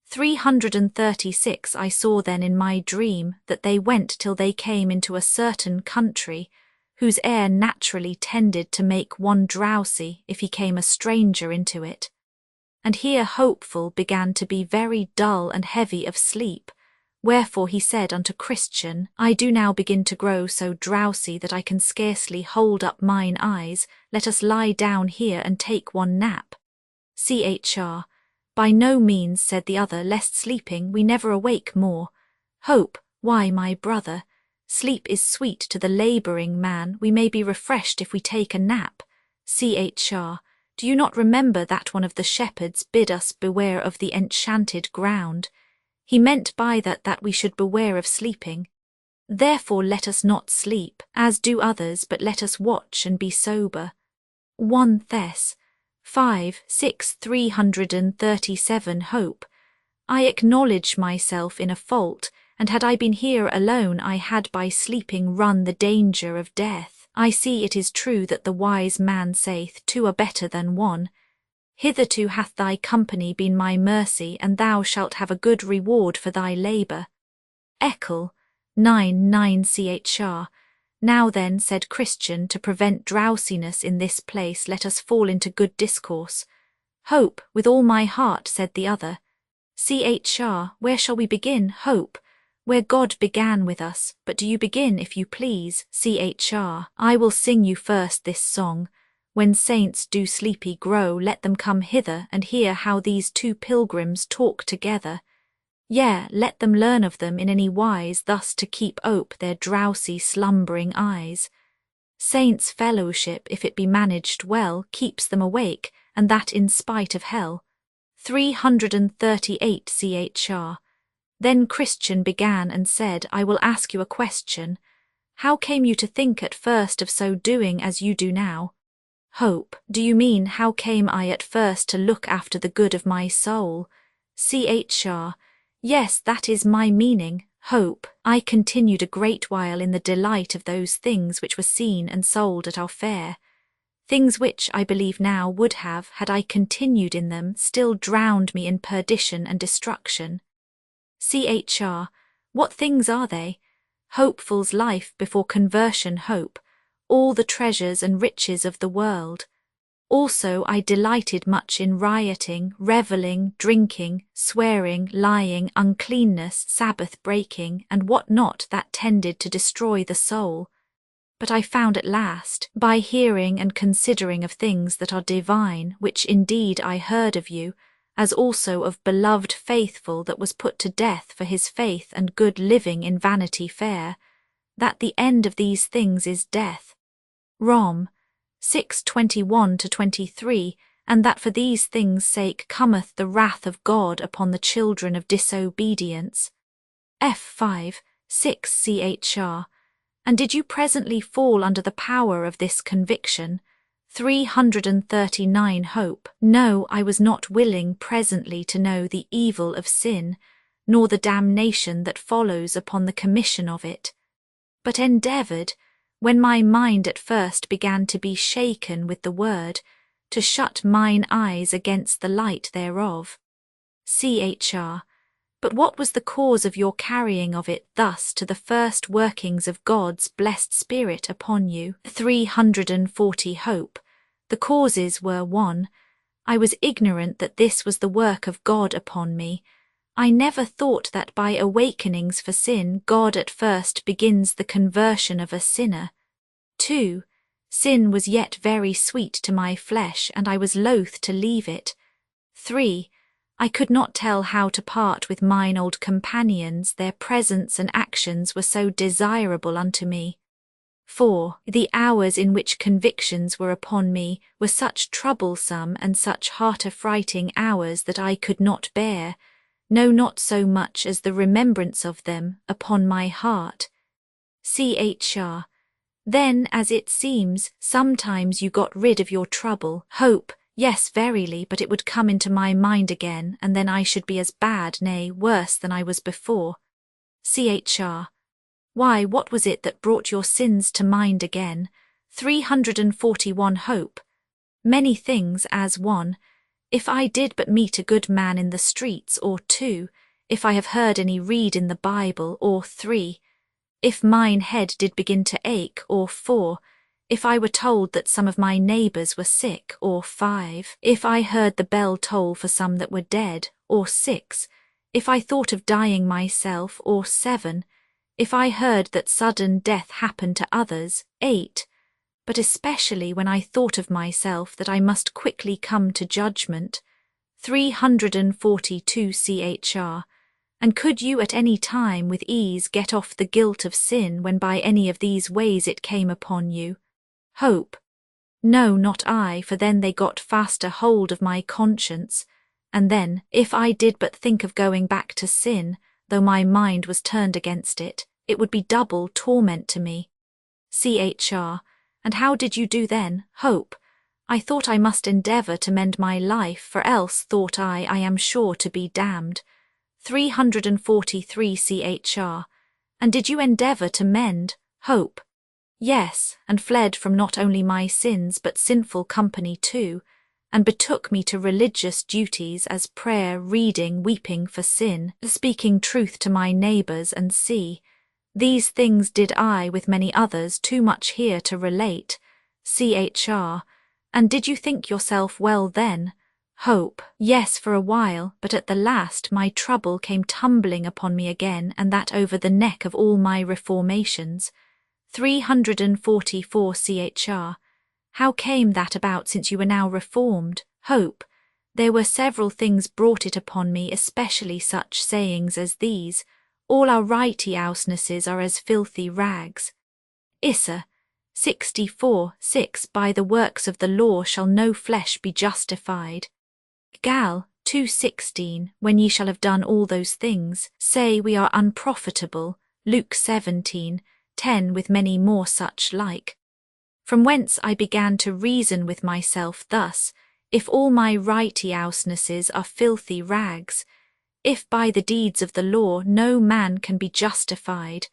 336 I saw then in my dream that they went till they came into a certain country, whose air naturally tended to make one drowsy if he came a stranger into it. And here Hopeful began to be very dull and heavy of sleep, wherefore he said unto Christian, I do now begin to grow so drowsy that I can scarcely hold up mine eyes, let us lie down here and take one nap. Chr. By no means, said the other, lest sleeping we never awake more. Hope, why, my brother, sleep is sweet to the labouring man, we may be refreshed if we take a nap. Chr. Do you not remember that one of the shepherds bid us beware of the enchanted ground? He meant by that we should beware of sleeping. Therefore let us not sleep, as do others, but let us watch and be sober. 1 Thess. 5:6 337 Hope. I acknowledge myself in a fault, and had I been here alone I had by sleeping run the danger of death. I see it is true that the wise man saith, 2 are better than 1. Hitherto hath thy company been my mercy, and thou shalt have a good reward for thy labour. Eckel. 9:9 chr. Now then, said Christian, to prevent drowsiness in this place let us fall into good discourse. Hope, with all my heart, said the other. Chr. Where shall we begin, Hope? Where God began with us, but do you begin if you please. Chr. I will sing you first this song. When saints do sleepy grow, let them come hither and hear how these 2 pilgrims talk together. Yea, let them learn of them in any wise thus to keep ope their drowsy slumbering eyes. Saints' fellowship, if it be managed well, keeps them awake, and that in spite of hell. 338 chr. Then Christian began and said, I will ask you a question. How came you to think at first of so doing as you do now? Hope, do you mean how came I at first to look after the good of my soul? Chr. Yes, that is my meaning. Hope, I continued a great while in the delight of those things which were seen and sold at our fair. Things which, I believe now, would have, had I continued in them, still drowned me in perdition and destruction. Chr. What things are they? hopeful's life before conversion hope, all the treasures and riches of the world. Also I delighted much in rioting, revelling, drinking, swearing, lying, uncleanness, Sabbath breaking, and what not that tended to destroy the soul. But I found at last, by hearing and considering of things that are divine, which indeed I heard of you, as also of beloved faithful that was put to death for his faith and good living in Vanity Fair, that the end of these things is death. Rom. 6:21-23, and that for these things' sake cometh the wrath of God upon the children of disobedience. F5, 6 chr. And did you presently fall under the power of this conviction? 339 hope. No, I was not willing presently to know the evil of sin, nor the damnation that follows upon the commission of it, but endeavoured, when my mind at first began to be shaken with the word, to shut mine eyes against the light thereof. Chr. But what was the cause of your carrying of it thus to the first workings of God's blessed Spirit upon you? 340 hope. The causes were 1. I was ignorant that this was the work of God upon me. I never thought that by awakenings for sin God at first begins the conversion of a sinner. 2. Sin was yet very sweet to my flesh, and I was loath to leave it. 3. I could not tell how to part with mine old companions, their presence and actions were so desirable unto me. 4. The hours in which convictions were upon me were such troublesome and such heart-affrighting hours that I could not bear, no, not so much as the remembrance of them upon my heart. Chr. Then, as it seems, sometimes you got rid of your trouble, hope. Yes, verily, but it would come into my mind again, and then I should be as bad, nay, worse than I was before. Chr. Why, what was it that brought your sins to mind again? 341 hope. Many things, as 1. If I did but meet a good man in the streets, or 2. If I have heard any read in the Bible, or 3. If mine head did begin to ache, or 4. If I were told that some of my neighbours were sick, or 5. If I heard the bell toll for some that were dead, or 6. If I thought of dying myself, or 7. If I heard that sudden death happened to others, 8. But especially when I thought of myself that I must quickly come to judgment, 342 chr. And could you at any time with ease get off the guilt of sin when by any of these ways it came upon you? Hope. No, not I, for then they got faster hold of my conscience, and then, if I did but think of going back to sin, though my mind was turned against it, it would be double torment to me. Chr. And how did you do then, hope? I thought I must endeavour to mend my life, for else, thought I am sure to be damned. 343 chr. And did you endeavour to mend, hope? Yes, and fled from not only my sins but sinful company too, and betook me to religious duties as prayer, reading, weeping for sin, speaking truth to my neighbours, and see. These things did I with many others too much here to relate. Chr. And did you think yourself well then? Hope. Yes, for a while, but at the last my trouble came tumbling upon me again, and that over the neck of all my reformations. 344 chr. How came that about since you were now reformed? Hope. There were several things brought it upon me, especially such sayings as these: all our righteousnesses are as filthy rags. Issa 64:6. By the works of the law shall no flesh be justified. Gal 2:16. When ye shall have done all those things, say we are unprofitable. Luke 17:10, with many more such like. From whence I began to reason with myself thus: if all my righteousnesses are filthy rags, if by the deeds of the law no man can be justified,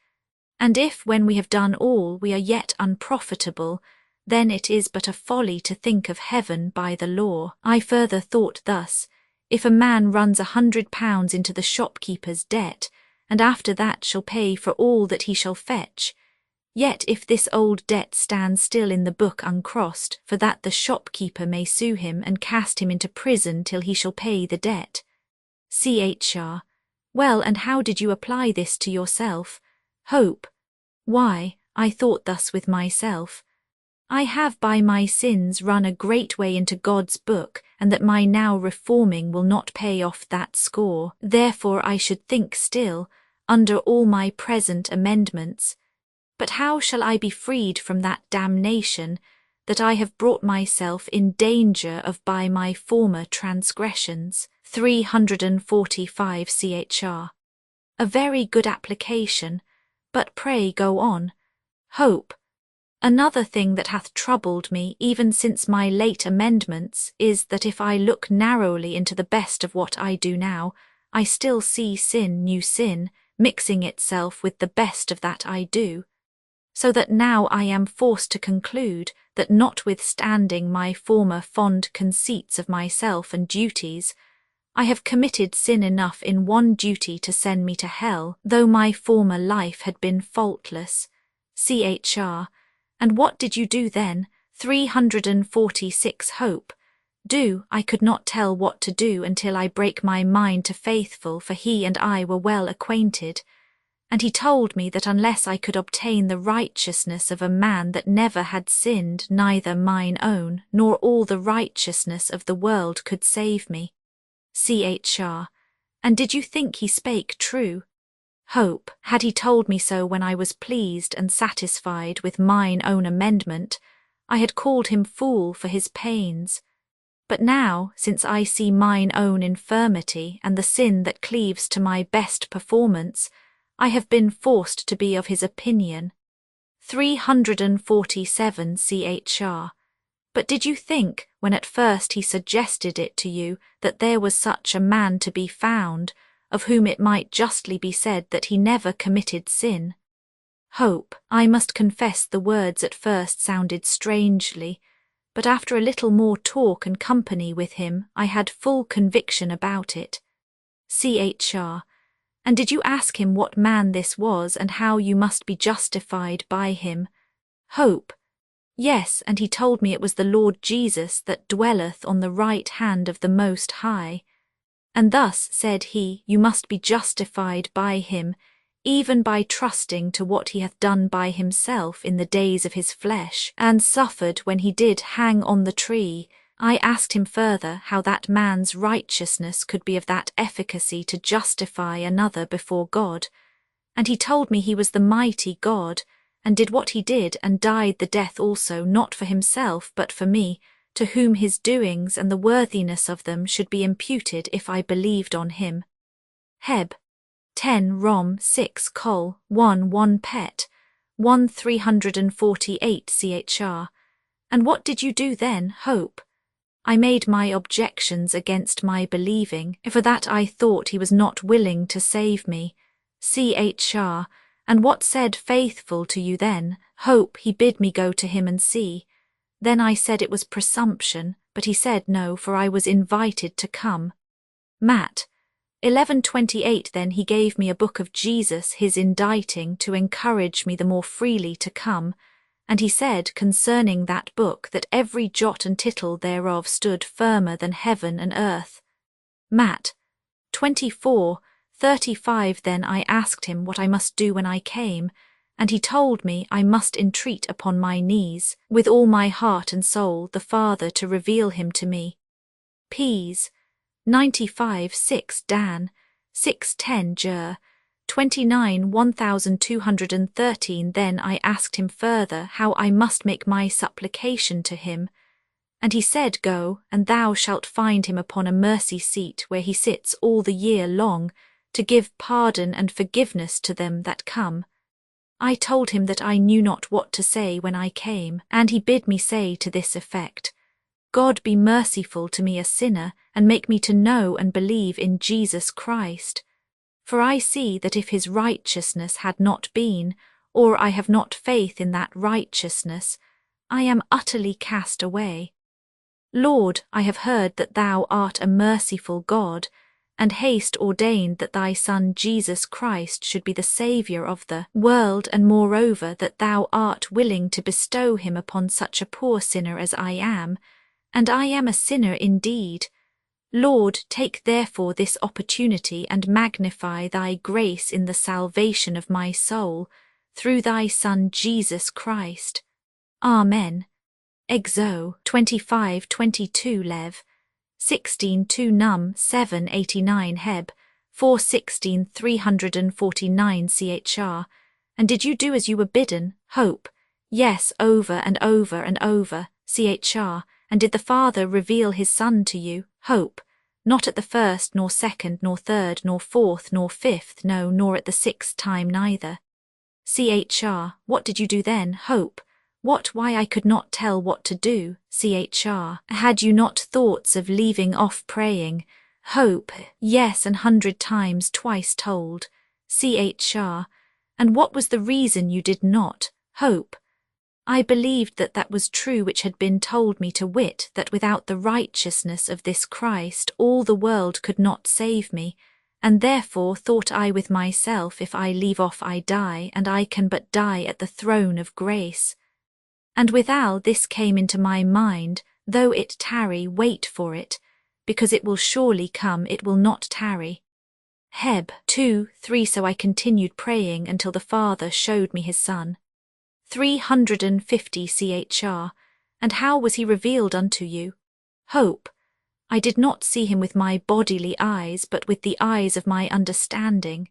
and if when we have done all we are yet unprofitable, then it is but a folly to think of heaven by the law. I further thought thus: if a man runs £100 into the shopkeeper's debt, and after that shall pay for all that he shall fetch. Yet if this old debt stands still in the book uncrossed, for that the shopkeeper may sue him and cast him into prison till he shall pay the debt. Chr. Well, and how did you apply this to yourself? Hope. Why, I thought thus with myself. I have by my sins run a great way into God's book, and that my now reforming will not pay off that score. Therefore I should think still, under all my present amendments. But how shall I be freed from that damnation that I have brought myself in danger of by my former transgressions? 345 Chr. A very good application, but pray go on. Hope. Another thing that hath troubled me even since my late amendments is that if I look narrowly into the best of what I do now, I still see new sin, mixing itself with the best of that I do. So that now I am forced to conclude that notwithstanding my former fond conceits of myself and duties, I have committed sin enough in one duty to send me to hell, though my former life had been faultless. Chr. And what did you do then? 346 Hope. Do, I could not tell what to do until I brake my mind to Faithful, for he and I were well acquainted. And he told me that unless I could obtain the righteousness of a man that never had sinned, neither mine own, nor all the righteousness of the world could save me. Chr. And did you think he spake true? Hope. Had he told me so when I was pleased and satisfied with mine own amendment, I had called him fool for his pains. But now, since I see mine own infirmity and the sin that cleaves to my best performance, I have been forced to be of his opinion. 347 Chr. But did you think, when at first he suggested it to you, that there was such a man to be found, of whom it might justly be said that he never committed sin? Hope. I must confess the words at first sounded strangely, but after a little more talk and company with him, I had full conviction about it. Chr. And did you ask him what man this was, and how you must be justified by him? Hope. Yes, and he told me it was the Lord Jesus that dwelleth on the right hand of the Most High. And thus, said he, you must be justified by him, even by trusting to what he hath done by himself in the days of his flesh, and suffered when he did hang on the tree. I asked him further how that man's righteousness could be of that efficacy to justify another before God, and he told me he was the mighty God, and did what he did, and died the death also, not for himself, but for me, to whom his doings and the worthiness of them should be imputed if I believed on him. Heb. 10 Rom 6 Col 1 Pet 1 348 Chr. And what did you do then, Hope? I made my objections against my believing, for that I thought he was not willing to save me. Chr. And what said Faithful to you then? Hope. He bid me go to him and see. Then I said it was presumption, but he said no, for I was invited to come. Mat. 1128 Then he gave me a book of Jesus, his inditing, to encourage me the more freely to come, and he said concerning that book that every jot and tittle thereof stood firmer than heaven and earth. Mat. 24:35 Then I asked him what I must do when I came, and he told me I must entreat upon my knees, with all my heart and soul, the Father to reveal him to me. Ps. 95:6 Dan, 6:10 Jer, 29:1213 Then I asked him further how I must make my supplication to him, and he said, Go, and thou shalt find him upon a mercy seat where he sits all the year long, to give pardon and forgiveness to them that come. I told him that I knew not what to say when I came, and he bid me say to this effect, God be merciful to me a sinner, and make me to know and believe in Jesus Christ. For I see that if his righteousness had not been, or I have not faith in that righteousness, I am utterly cast away. Lord, I have heard that thou art a merciful God, and haste ordained that thy Son Jesus Christ should be the Saviour of the world, and moreover that thou art willing to bestow him upon such a poor sinner as I am, and I am a sinner indeed. Lord, take therefore this opportunity and magnify thy grace in the salvation of my soul, through thy Son Jesus Christ. Amen. Exo 25:22 Lev 16:2 Num 7:89 Heb 4:16 349 CHR. And did you do as you were bidden? Hope. Yes, over and over and over. CHR. And did the Father reveal his Son to you? Hope. Not at the first, nor second, nor third, nor fourth, nor fifth, no, nor at the sixth time neither. CHR. What did you do then? Hope. What, why I could not tell what to do. CHR. Had you not thoughts of leaving off praying? Hope. Yes, 100 times twice told. CHR. And what was the reason you did not? Hope. I believed that that was true which had been told me, to wit, that without the righteousness of this Christ all the world could not save me, and therefore thought I with myself, if I leave off I die, and I can but die at the throne of grace. And withal this came into my mind, though it tarry, wait for it, because it will surely come, it will not tarry. Heb 2:3. So I continued praying until the Father showed me his Son. 350 CHR. And how was he revealed unto you? Hope. I did not see him with my bodily eyes, but with the eyes of my understanding.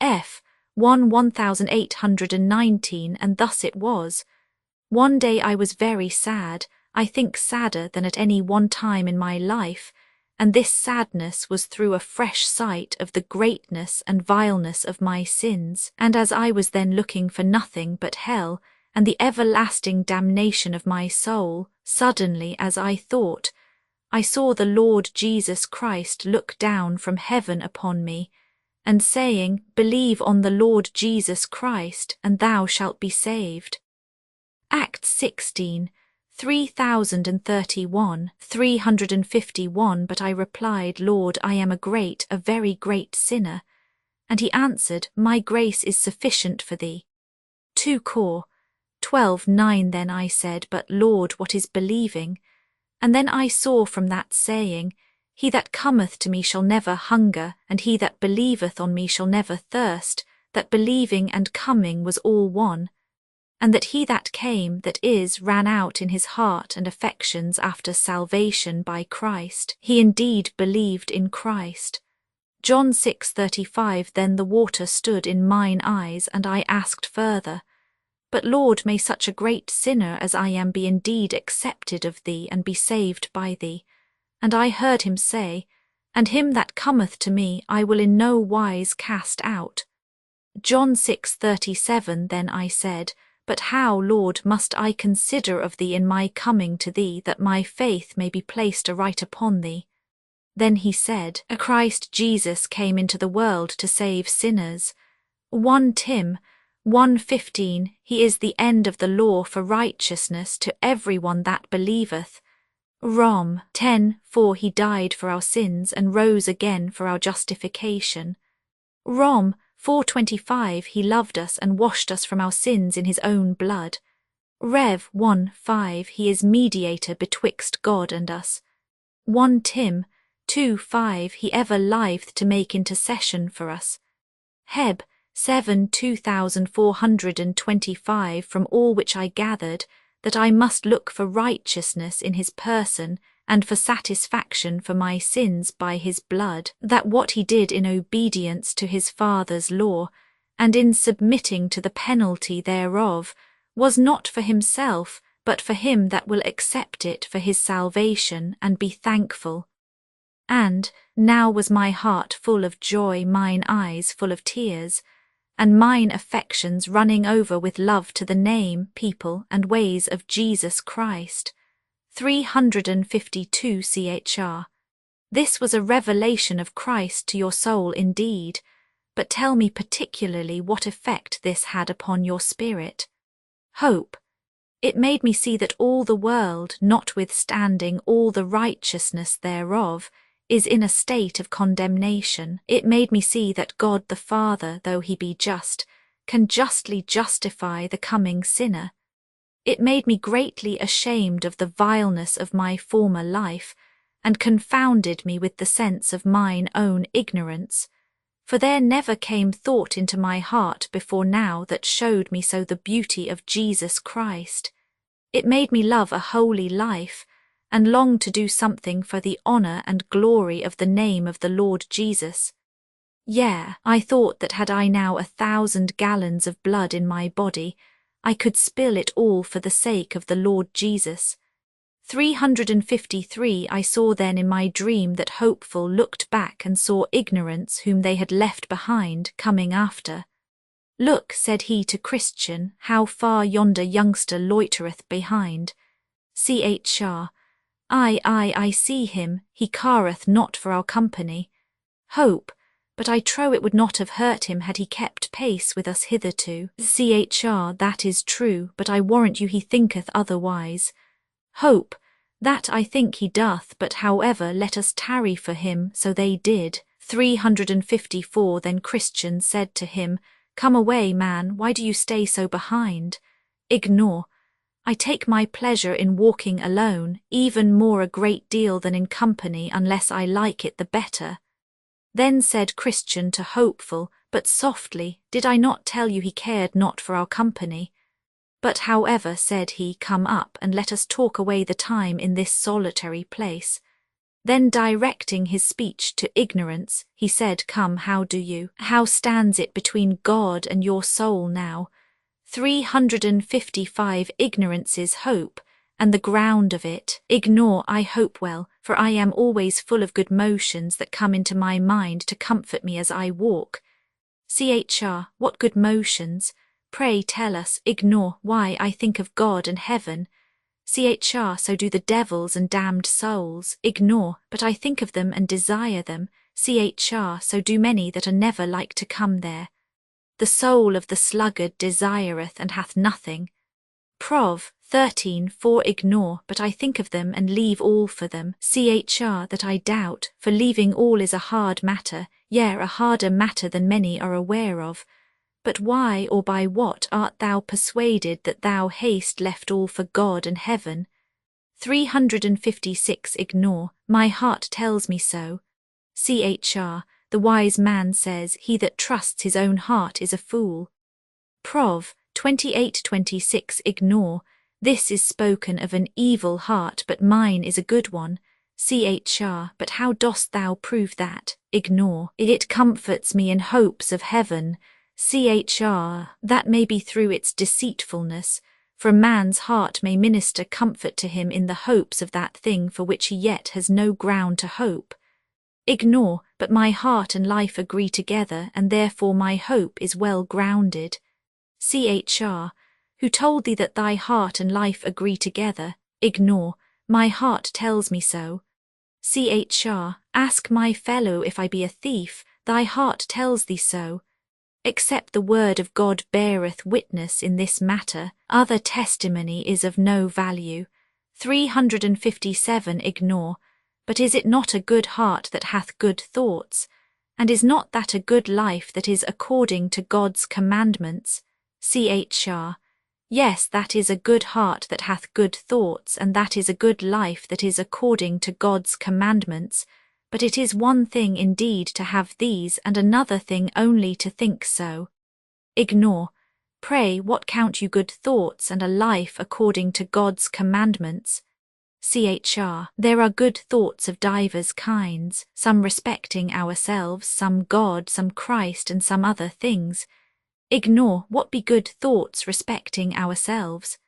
F 1819. And thus it was. One day I was very sad, I think sadder than at any one time in my life, and this sadness was through a fresh sight of the greatness and vileness of my sins, and as I was then looking for nothing but hell, and the everlasting damnation of my soul, suddenly, as I thought, I saw the Lord Jesus Christ look down from heaven upon me, and saying, Believe on the Lord Jesus Christ, and thou shalt be saved. Acts 16, 3031, 351. But I replied, Lord, I am a very great sinner. And he answered, My grace is sufficient for thee. 2 Cor 12:9. Then I said, But Lord, what is believing? And then I saw from that saying, He that cometh to me shall never hunger, and he that believeth on me shall never thirst, that believing and coming was all one. And that he that came, that is, ran out in his heart and affections after salvation by Christ. He indeed believed in Christ. John 6:35. Then the water stood in mine eyes, and I asked further, But Lord, may such a great sinner as I am be indeed accepted of thee, and be saved by thee? And I heard him say, And him that cometh to me I will in no wise cast out. John 6:37. Then I said, But how, Lord, must I consider of thee in my coming to thee, that my faith may be placed aright upon thee? Then he said, A Christ Jesus came into the world to save sinners. 1 Tim 1:15. He is the end of the law for righteousness to every one that believeth. Rom 10:4. He died for our sins and rose again for our justification. Rom 4:25. He loved us and washed us from our sins in his own blood. Rev 1:5. He is mediator betwixt God and us. 1 Tim 2:5. He ever liveth to make intercession for us. Heb 7:2425. From all which I gathered, that I must look for righteousness in his person, and for satisfaction for my sins by his blood, that what he did in obedience to his Father's law, and in submitting to the penalty thereof, was not for himself, but for him that will accept it for his salvation, and be thankful. And now was my heart full of joy, mine eyes full of tears, and mine affections running over with love to the name, people, and ways of Jesus Christ. 352 CHR. This was a revelation of Christ to your soul indeed, but tell me particularly what effect this had upon your spirit. Hope. It made me see that all the world, notwithstanding all the righteousness thereof, is in a state of condemnation. It made me see that God the Father, though he be just, can justly justify the coming sinner. It made me greatly ashamed of the vileness of my former life, and confounded me with the sense of mine own ignorance. For there never came thought into my heart before now that showed me so the beauty of Jesus Christ. It made me love a holy life, and long to do something for the honour and glory of the name of the Lord Jesus. Yea, I thought that had I now 1,000 gallons of blood in my body, I could spill it all for the sake of the Lord Jesus. 353 I saw then in my dream that Hopeful looked back and saw Ignorance whom they had left behind coming after. Look, said he to Christian, how far yonder youngster loitereth behind. Chr. I see him, he careth not for our company. Hope, but I trow it would not have hurt him had he kept pace with us hitherto. Chr. That is true, but I warrant you he thinketh otherwise. Hope, that I think he doth, but however let us tarry for him. So they did. 354 Then Christian said to him, Come away, man, why do you stay so behind? Ignore. I take my pleasure in walking alone, even more a great deal than in company, unless I like it the better. Then said Christian to Hopeful, but softly, Did I not tell you he cared not for our company? But however, said he, Come up, and let us talk away the time in this solitary place. Then directing his speech to Ignorance, he said, Come, how do you? How stands it between God and your soul now? 355 Ignorance's hope, and the ground of it. Ignore, I hope well, for I am always full of good motions that come into my mind to comfort me as I walk. Chr. What good motions? Pray tell us. Ignore, why I think of God and heaven. Chr. So do the devils and damned souls. Ignore, but I think of them and desire them. Chr. So do many that are never like to come there. The soul of the sluggard desireth and hath nothing. Prov. 13:4 Ignore, but I think of them and leave all for them. Chr. That I doubt, for leaving all is a hard matter, yea, a harder matter than many are aware of. But why or by what art thou persuaded that thou hast left all for God and heaven? 356 Ignore, my heart tells me so. Chr. The wise man says, He that trusts his own heart is a fool. Prov. 28:26 Ignore, this is spoken of an evil heart, but mine is a good one. Chr. But how dost thou prove that? Ignore, it comforts me in hopes of heaven. Chr. That may be through its deceitfulness, for a man's heart may minister comfort to him in the hopes of that thing for which he yet has no ground to hope. Ignore, but my heart and life agree together, and therefore my hope is well grounded. Chr. Who told thee that thy heart and life agree together? Ignore, my heart tells me so. Chr. Ask my fellow if I be a thief, thy heart tells thee so. Except the word of God beareth witness in this matter, other testimony is of no value. 357 Ignore, but is it not a good heart that hath good thoughts? And is not that a good life that is according to God's commandments? Chr. Yes, that is a good heart that hath good thoughts, and that is a good life that is according to God's commandments. But it is one thing indeed to have these, and another thing only to think so. Ignore. Pray, what count you good thoughts and a life according to God's commandments? Chr. There are good thoughts of divers kinds, some respecting ourselves, some God, some Christ, and some other things. Ignore, what be good thoughts respecting ourselves?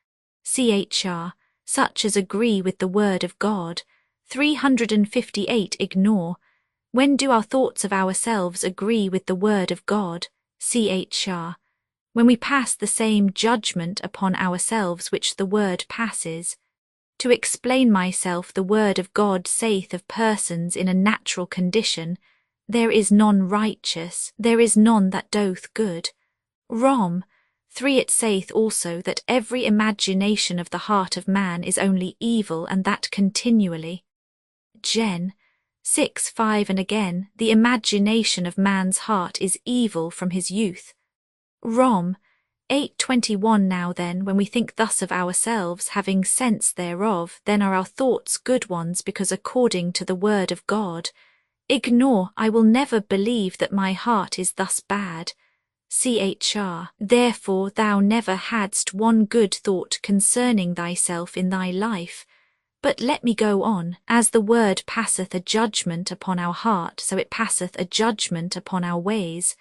Chr. Such as agree with the word of God. 358 Ignore, when do our thoughts of ourselves agree with the word of God? Chr. When we pass the same judgment upon ourselves which the word passes. To explain myself, the word of God saith of persons in a natural condition, There is none righteous, there is none that doth good. Rom. 3 It saith also that every imagination of the heart of man is only evil, and that continually. Gen. 6:5 And again, the imagination of man's heart is evil from his youth. Rom. 8:21 Now then, when we think thus of ourselves, having sense thereof, then are our thoughts good ones, because according to the word of God. Ignore, I will never believe that my heart is thus bad. Chr. Therefore thou never hadst one good thought concerning thyself in thy life. But let me go on. As the word passeth a judgment upon our heart, so it passeth a judgment upon our ways.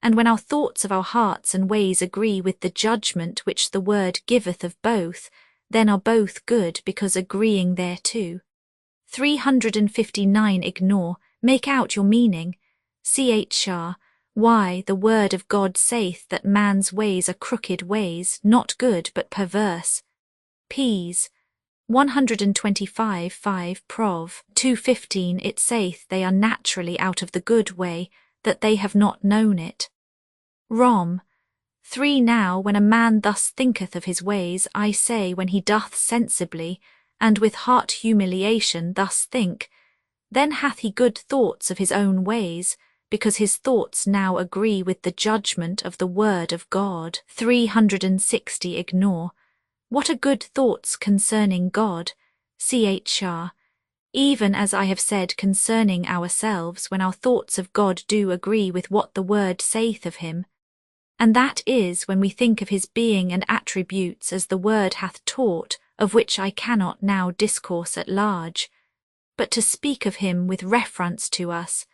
And when our thoughts of our hearts and ways agree with the judgment which the word giveth of both, then are both good, because agreeing thereto. 359 Ignore, make out your meaning. Chr. Why, the word of God saith that man's ways are crooked ways, not good but perverse. Ps. 125:5 Prov. 2:15 It saith they are naturally out of the good way, that they have not known it. Rom. 3 Now when a man thus thinketh of his ways, I say when he doth sensibly, and with heart humiliation thus think, then hath he good thoughts of his own ways, because his thoughts now agree with the judgment of the word of God. 360 Ignore. What are good thoughts concerning God? Chr. Even as I have said concerning ourselves, when our thoughts of God do agree with what the word saith of him. And that is when we think of his being and attributes as the word hath taught, of which I cannot now discourse at large. But to speak of him with reference to us,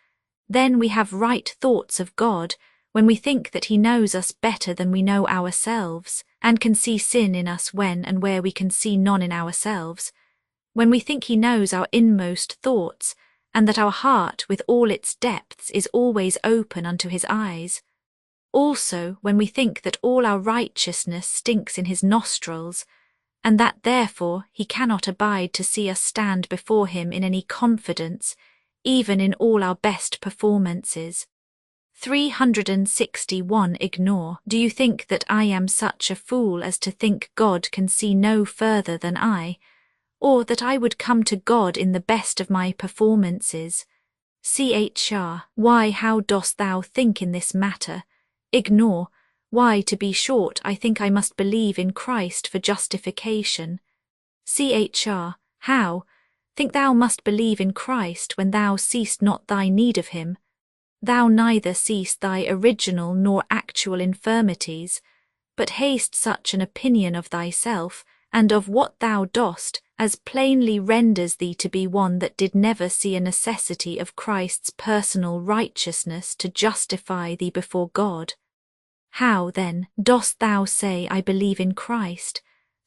then we have right thoughts of God, when we think that he knows us better than we know ourselves, and can see sin in us when and where we can see none in ourselves, when we think he knows our inmost thoughts, and that our heart with all its depths is always open unto his eyes. Also when we think that all our righteousness stinks in his nostrils, and that therefore he cannot abide to see us stand before him in any confidence, even in all our best performances. 361 Ignore. Do you think that I am such a fool as to think God can see no further than I, or that I would come to God in the best of my performances? Chr. Why, how dost thou think in this matter? Ignore. Why, to be short, I think I must believe in Christ for justification. Chr. How? Think thou must believe in Christ when thou seest not thy need of him. Thou neither seest thy original nor actual infirmities, but hast such an opinion of thyself, and of what thou dost, as plainly renders thee to be one that did never see a necessity of Christ's personal righteousness to justify thee before God. How, then, dost thou say, I believe in Christ?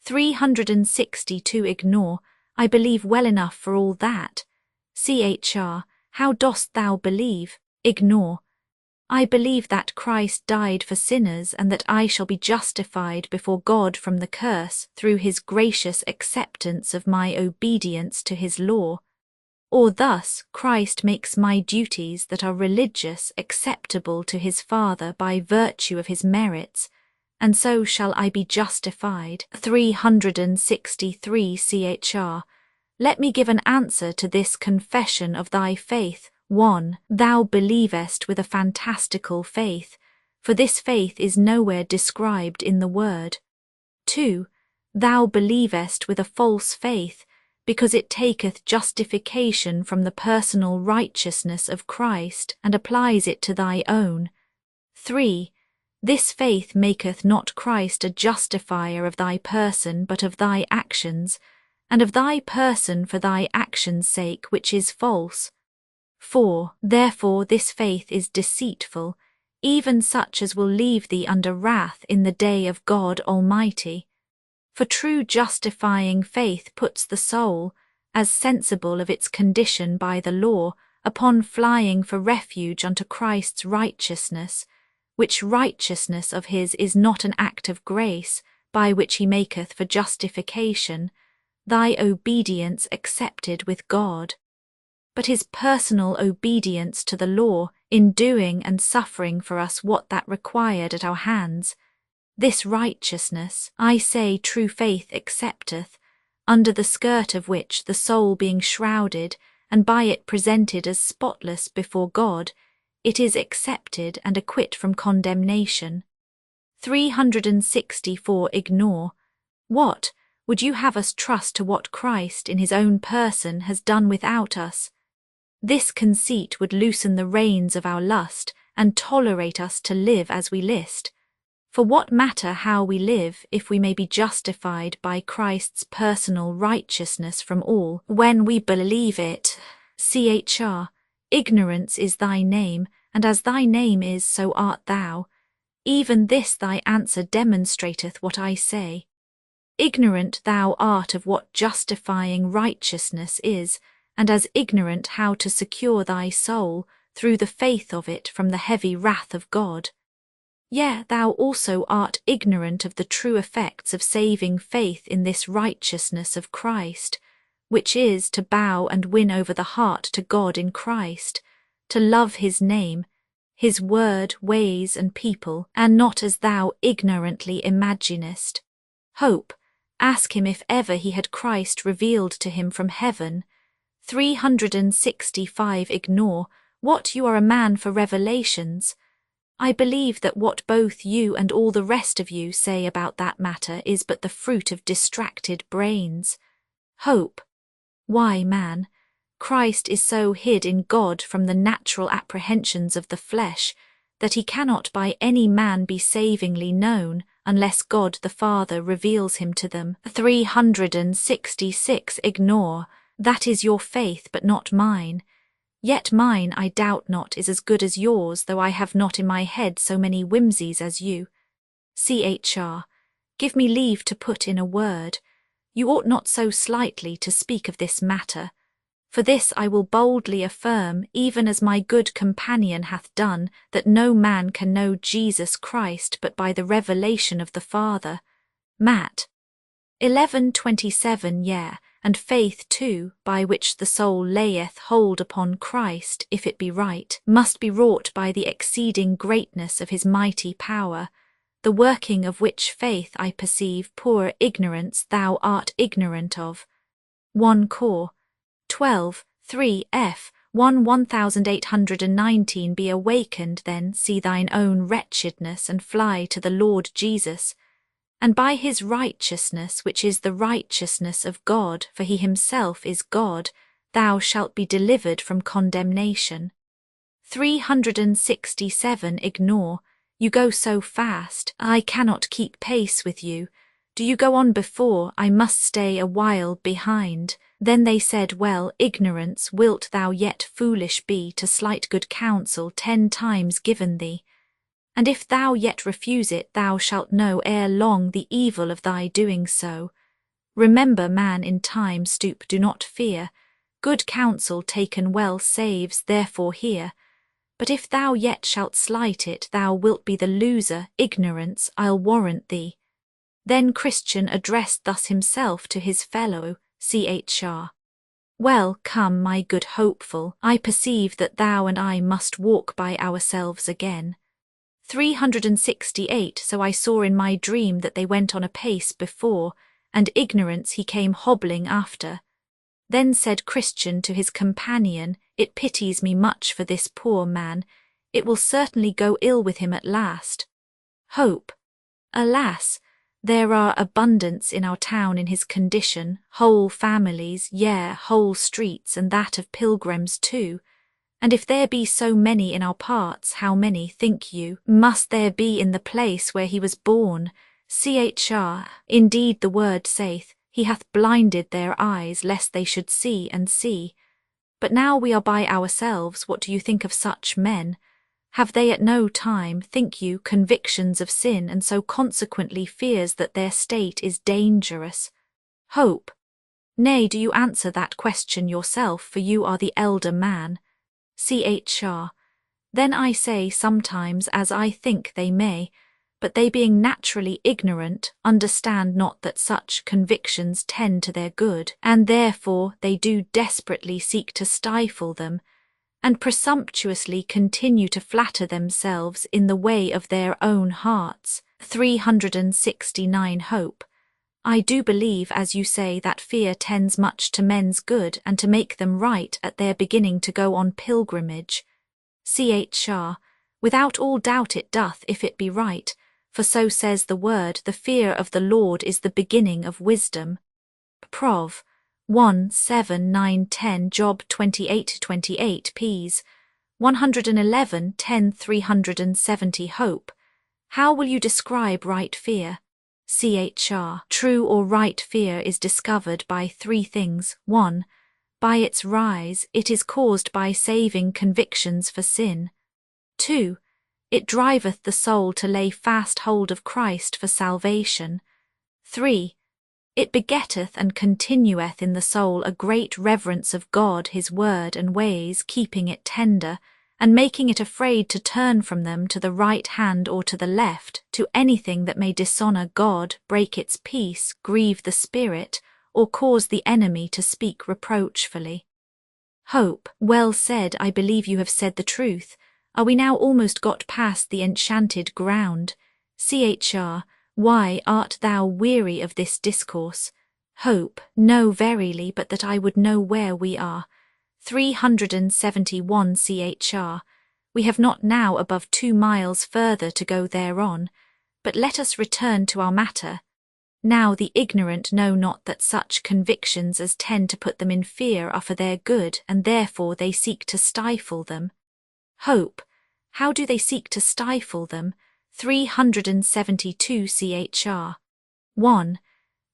362 Ignore. I believe well enough for all that. Chr. How dost thou believe? Ignore. I believe that Christ died for sinners, and that I shall be justified before God from the curse through his gracious acceptance of my obedience to his law. Or thus Christ makes my duties that are religious acceptable to his Father by virtue of his merits, and so shall I be justified. 363 Chr. Let me give an answer to this confession of thy faith. 1. Thou believest with a fantastical faith, for this faith is nowhere described in the word. 2. Thou believest with a false faith, because it taketh justification from the personal righteousness of Christ, and applies it to thy own. 3. This faith maketh not Christ a justifier of thy person, but of thy actions, and of thy person for thy actions' sake, which is false. 4. Therefore this faith is deceitful, even such as will leave thee under wrath in the day of God Almighty. For true justifying faith puts the soul, as sensible of its condition by the law, upon flying for refuge unto Christ's righteousness, which righteousness of his is not an act of grace, by which he maketh for justification, thy obedience accepted with God, but his personal obedience to the law in doing and suffering for us what that required at our hands. This righteousness, I say, true faith accepteth, under the skirt of which the soul being shrouded, and by it presented as spotless before God, it is accepted and acquit from condemnation. 364 Ignore. What? Would you have us trust to what Christ in his own person has done without us? This conceit would loosen the reins of our lust and tolerate us to live as we list. For what matter how we live if we may be justified by Christ's personal righteousness from all, when we believe it? Chr. Ignorance is thy name, and as thy name is, so art thou. Even this thy answer demonstrateth what I say. Ignorant thou art of what justifying righteousness is, and as ignorant how to secure thy soul, through the faith of it, from the heavy wrath of God. Yea, thou also art ignorant of the true effects of saving faith in this righteousness of Christ, which is to bow and win over the heart to God in Christ, to love his name, his word, ways, and people, and not as thou ignorantly imaginest. Hope. Ask him if ever he had Christ revealed to him from heaven. 365 Ignore. What, you are a man for revelations? I believe that what both you and all the rest of you say about that matter is but the fruit of distracted brains. Hope. Why, man? Christ is so hid in God from the natural apprehensions of the flesh that he cannot by any man be savingly known, unless God the Father reveals him to them. 366 Ignore. That is your faith, but not mine. Yet mine, I doubt not, is as good as yours, though I have not in my head so many whimsies as you. Chr. Give me leave to put in a word. You ought not so slightly to speak of this matter. For this I will boldly affirm, even as my good companion hath done, that no man can know Jesus Christ but by the revelation of the Father. Matt. 11:27. Yea, and faith too, by which the soul layeth hold upon Christ, if it be right, must be wrought by the exceeding greatness of his mighty power, the working of which faith I perceive poor ignorance thou art ignorant of. 1 Cor. 12, 3 f. 1819. Be awakened then, see thine own wretchedness, and fly to the Lord Jesus, and by his righteousness, which is the righteousness of God, for he himself is God, thou shalt be delivered from condemnation. 367 Ignore. You go so fast, I cannot keep pace with you. Do you go on before, I must stay a while behind. Then they said, Well, ignorance, wilt thou yet foolish be to slight good counsel 10 times given thee? And if thou yet refuse it, thou shalt know ere long the evil of thy doing so. Remember, man, in time stoop, do not fear. Good counsel taken well saves, therefore hear. But if thou yet shalt slight it, thou wilt be the loser, ignorance, I'll warrant thee. Then Christian addressed thus himself to his fellow, Chr. Well, come, my good hopeful, I perceive that thou and I must walk by ourselves again. 368 So I saw in my dream that they went on apace before, and ignorance he came hobbling after. Then said Christian to his companion, It pities me much for this poor man, it will certainly go ill with him at last. Hope. Alas! There are abundance in our town in his condition, whole families, yea, whole streets, and that of pilgrims too. And if there be so many in our parts, how many, think you, must there be in the place where he was born? Chr. Indeed the word saith, He hath blinded their eyes, lest they should see and see. But now we are by ourselves, what do you think of such men? Have they at no time, think you, convictions of sin, and so consequently fears that their state is dangerous? Hope. Nay, do you answer that question yourself, for you are the elder man. Chr. Then I say sometimes as I think they may, but they being naturally ignorant, understand not that such convictions tend to their good, and therefore they do desperately seek to stifle them, and presumptuously continue to flatter themselves in the way of their own hearts. 369 Hope. I do believe, as you say, that fear tends much to men's good and to make them right at their beginning to go on pilgrimage. Chr. Without all doubt it doth, if it be right, for so says the word, the fear of the Lord is the beginning of wisdom. Prov. 1, 7, 9, 10, Job 28-28, ps. 111, 10, 370. Hope. How will you describe right fear? Chr. True or right fear is discovered by three things. 1. By its rise, it is caused by saving convictions for sin. 2. It driveth the soul to lay fast hold of Christ for salvation. 3. It begetteth and continueth in the soul a great reverence of God, his word and ways, keeping it tender, and making it afraid to turn from them to the right hand or to the left, to anything that may dishonour God, break its peace, grieve the Spirit, or cause the enemy to speak reproachfully. Hope. Well said, I believe you have said the truth. Are we now almost got past the enchanted ground? Chr. Why art thou weary of this discourse? Hope. No, verily, but that I would know where we are. 371 Chr. We have not now above 2 miles further to go thereon, but let us return to our matter. Now the ignorant know not that such convictions as tend to put them in fear are for their good, and therefore they seek to stifle them. Hope. How do they seek to stifle them? 372 Chr. 1.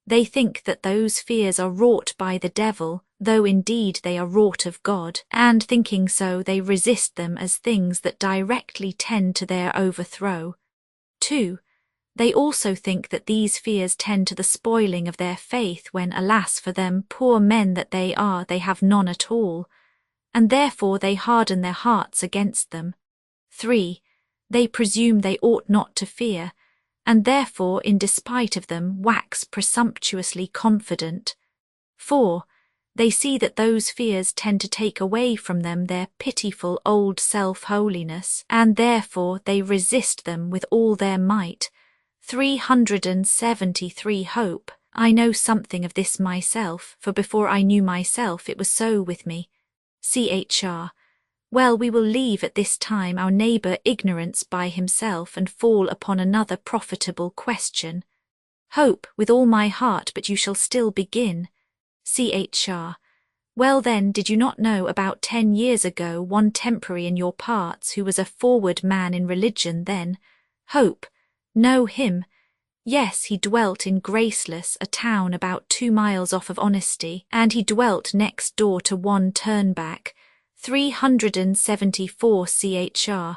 They think that those fears are wrought by the devil, though indeed they are wrought of God, and thinking so they resist them as things that directly tend to their overthrow. 2. They also think that these fears tend to the spoiling of their faith when, alas for them, poor men that they are, they have none at all, and therefore they harden their hearts against them. 3. They presume they ought not to fear, and therefore, in despite of them, wax presumptuously confident. 4. They see that those fears tend to take away from them their pitiful old self-holiness, and therefore they resist them with all their might. 373 Hope. I know something of this myself, for before I knew myself it was so with me. Chr. Well, we will leave at this time our neighbour ignorance by himself and fall upon another profitable question. Hope, with all my heart, but you shall still begin. Chr. Well then, did you not know about 10 years ago one temporary in your parts who was a forward man in religion then? Hope. Know him? Yes, he dwelt in Graceless, a town about 2 miles off of Honesty, and he dwelt next door to one Turnback. 374 Chr.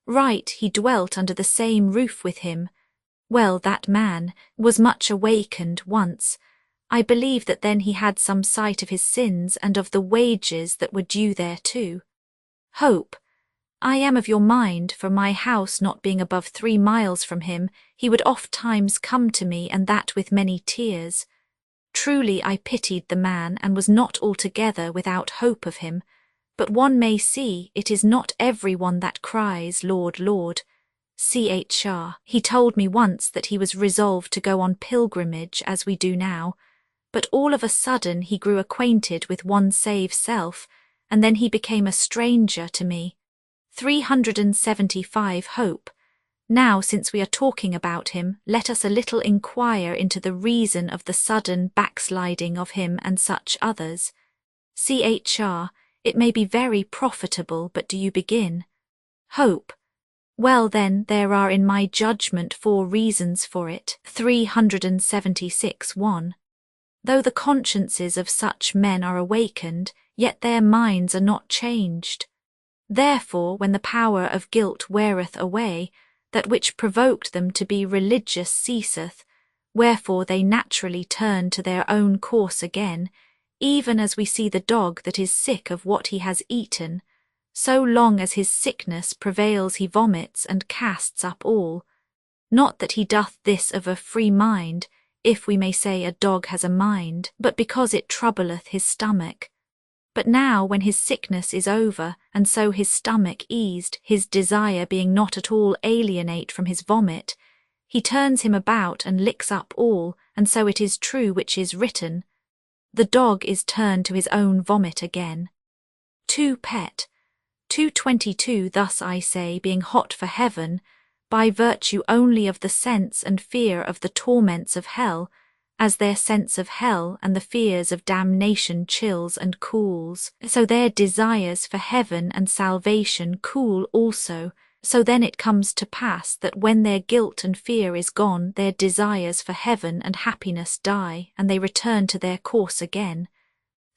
Right, he dwelt under the same roof with him. Well, that man was much awakened once. I believe that then he had some sight of his sins and of the wages that were due thereto. Hope. I am of your mind, for my house not being above 3 miles from him, he would oft times come to me, and that with many tears. Truly I pitied the man, and was not altogether without hope of him. But one may see it is not every one that cries, Lord, Lord. Chr. He told me once that he was resolved to go on pilgrimage as we do now, but all of a sudden he grew acquainted with one save self, and then he became a stranger to me. 375 Hope. Now, since we are talking about him, let us a little inquire into the reason of the sudden backsliding of him and such others. Chr. It may be very profitable, but do you begin? Hope. Well then, there are in my judgment 4 reasons for it. 376 1. Though the consciences of such men are awakened, yet their minds are not changed. Therefore, when the power of guilt weareth away, that which provoked them to be religious ceaseth, wherefore they naturally turn to their own course again, even as we see the dog that is sick of what he has eaten. So long as his sickness prevails he vomits and casts up all. Not that he doth this of a free mind, if we may say a dog has a mind, but because it troubleth his stomach. But now when his sickness is over, and so his stomach eased, his desire being not at all alienate from his vomit, he turns him about and licks up all, and so it is true which is written, the dog is turned to his own vomit again. 2 Pet 2:22 Thus I say, being hot for heaven, by virtue only of the sense and fear of the torments of hell, as their sense of hell and the fears of damnation chills and cools, so their desires for heaven and salvation cool also. So then it comes to pass that when their guilt and fear is gone, their desires for heaven and happiness die, and they return to their course again.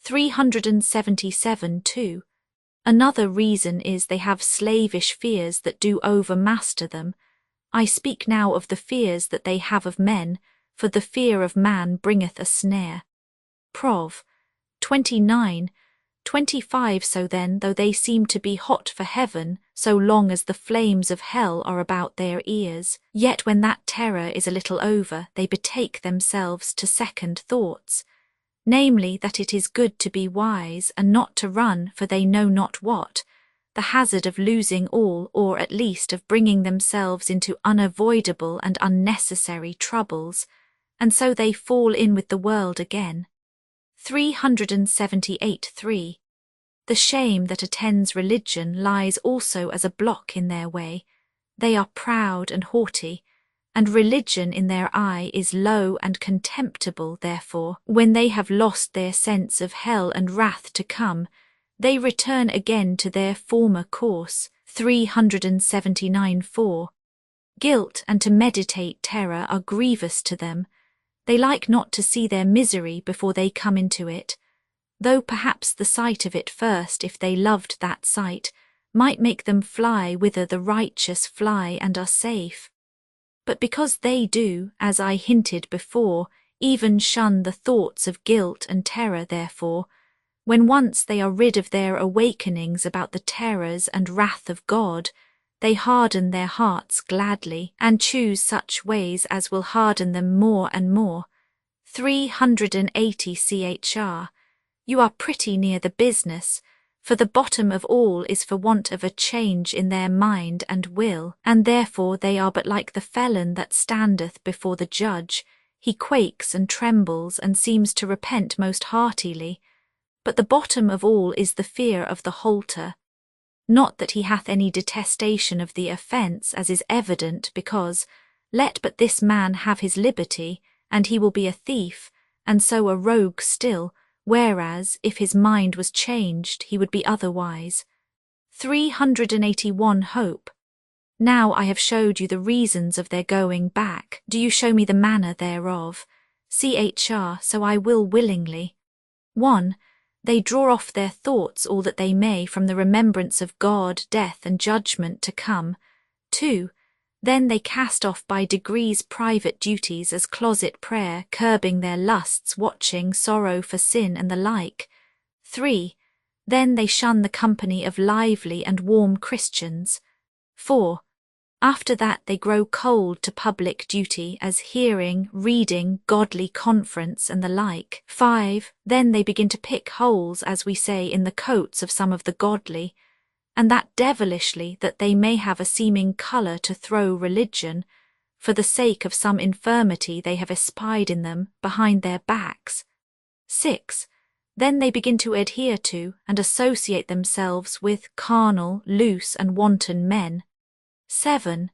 377 2. Another reason is they have slavish fears that do overmaster them. I speak now of the fears that they have of men, for the fear of man bringeth a snare. Prov. 29:25 So then, though they seem to be hot for heaven, so long as the flames of hell are about their ears, yet when that terror is a little over, they betake themselves to second thoughts, namely that it is good to be wise and not to run for they know not what, the hazard of losing all, or at least of bringing themselves into unavoidable and unnecessary troubles, and so they fall in with the world again. 378:3. The shame that attends religion lies also as a block in their way. They are proud and haughty, and religion in their eye is low and contemptible. Therefore, when they have lost their sense of hell and wrath to come, they return again to their former course. 379:4. Guilt and to meditate terror are grievous to them. They like not to see their misery before they come into it, though perhaps the sight of it first, if they loved that sight, might make them fly whither the righteous fly and are safe. But because they do, as I hinted before, even shun the thoughts of guilt and terror, therefore, when once they are rid of their awakenings about the terrors and wrath of God, they harden their hearts gladly, and choose such ways as will harden them more and more. 380 Chr. You are pretty near the business, for the bottom of all is for want of a change in their mind and will, and therefore they are but like the felon that standeth before the judge. He quakes and trembles, and seems to repent most heartily. But the bottom of all is the fear of the halter. Not that he hath any detestation of the offence, as is evident, because, let but this man have his liberty, and he will be a thief, and so a rogue still, whereas, if his mind was changed, he would be otherwise. 381 Hope. Now I have showed you the reasons of their going back. Do you show me the manner thereof? Chr. So I will willingly. 1. They draw off their thoughts all that they may from the remembrance of God, death, and judgment to come. 2. Then they cast off by degrees private duties as closet prayer, curbing their lusts, watching, sorrow for sin, and the like. 3. Then they shun the company of lively and warm Christians. 4. After that they grow cold to public duty, as hearing, reading, godly conference, and the like. 5. Then they begin to pick holes, as we say, in the coats of some of the godly, and that devilishly, that they may have a seeming colour to throw religion, for the sake of some infirmity they have espied in them behind their backs. 6. Then they begin to adhere to and associate themselves with carnal, loose, and wanton men. 7.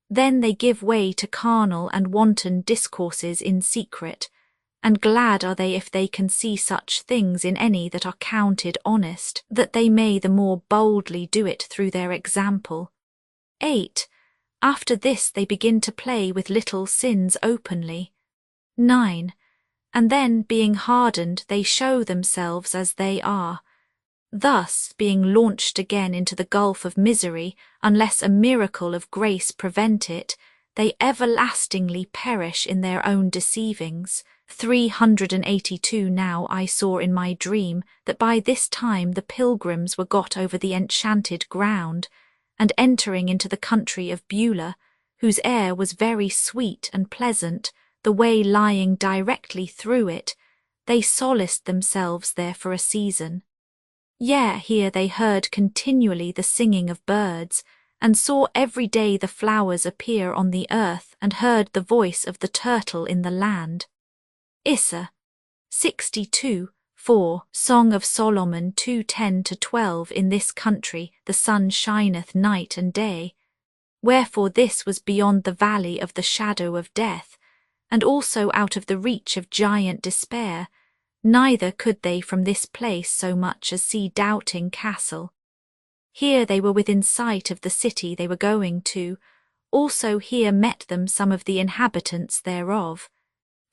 Then they give way to carnal and wanton discourses in secret, and glad are they if they can see such things in any that are counted honest, that they may the more boldly do it through their example. 8. After this they begin to play with little sins openly. 9. And then, being hardened, they show themselves as they are. Thus, being launched again into the gulf of misery, unless a miracle of grace prevent it, they everlastingly perish in their own deceivings. 382 Now I saw in my dream that by this time the pilgrims were got over the enchanted ground, and entering into the country of Beulah, whose air was very sweet and pleasant, the way lying directly through it, they solaced themselves there for a season. Yea, here they heard continually the singing of birds, and saw every day the flowers appear on the earth, and heard the voice of the turtle in the land. Issa. 62, 4. Song of Solomon 2:10-12. In this country the sun shineth night and day. Wherefore this was beyond the valley of the shadow of death, and also out of the reach of giant despair, neither could they from this place so much as see Doubting Castle. Here they were within sight of the city they were going to, also here met them some of the inhabitants thereof.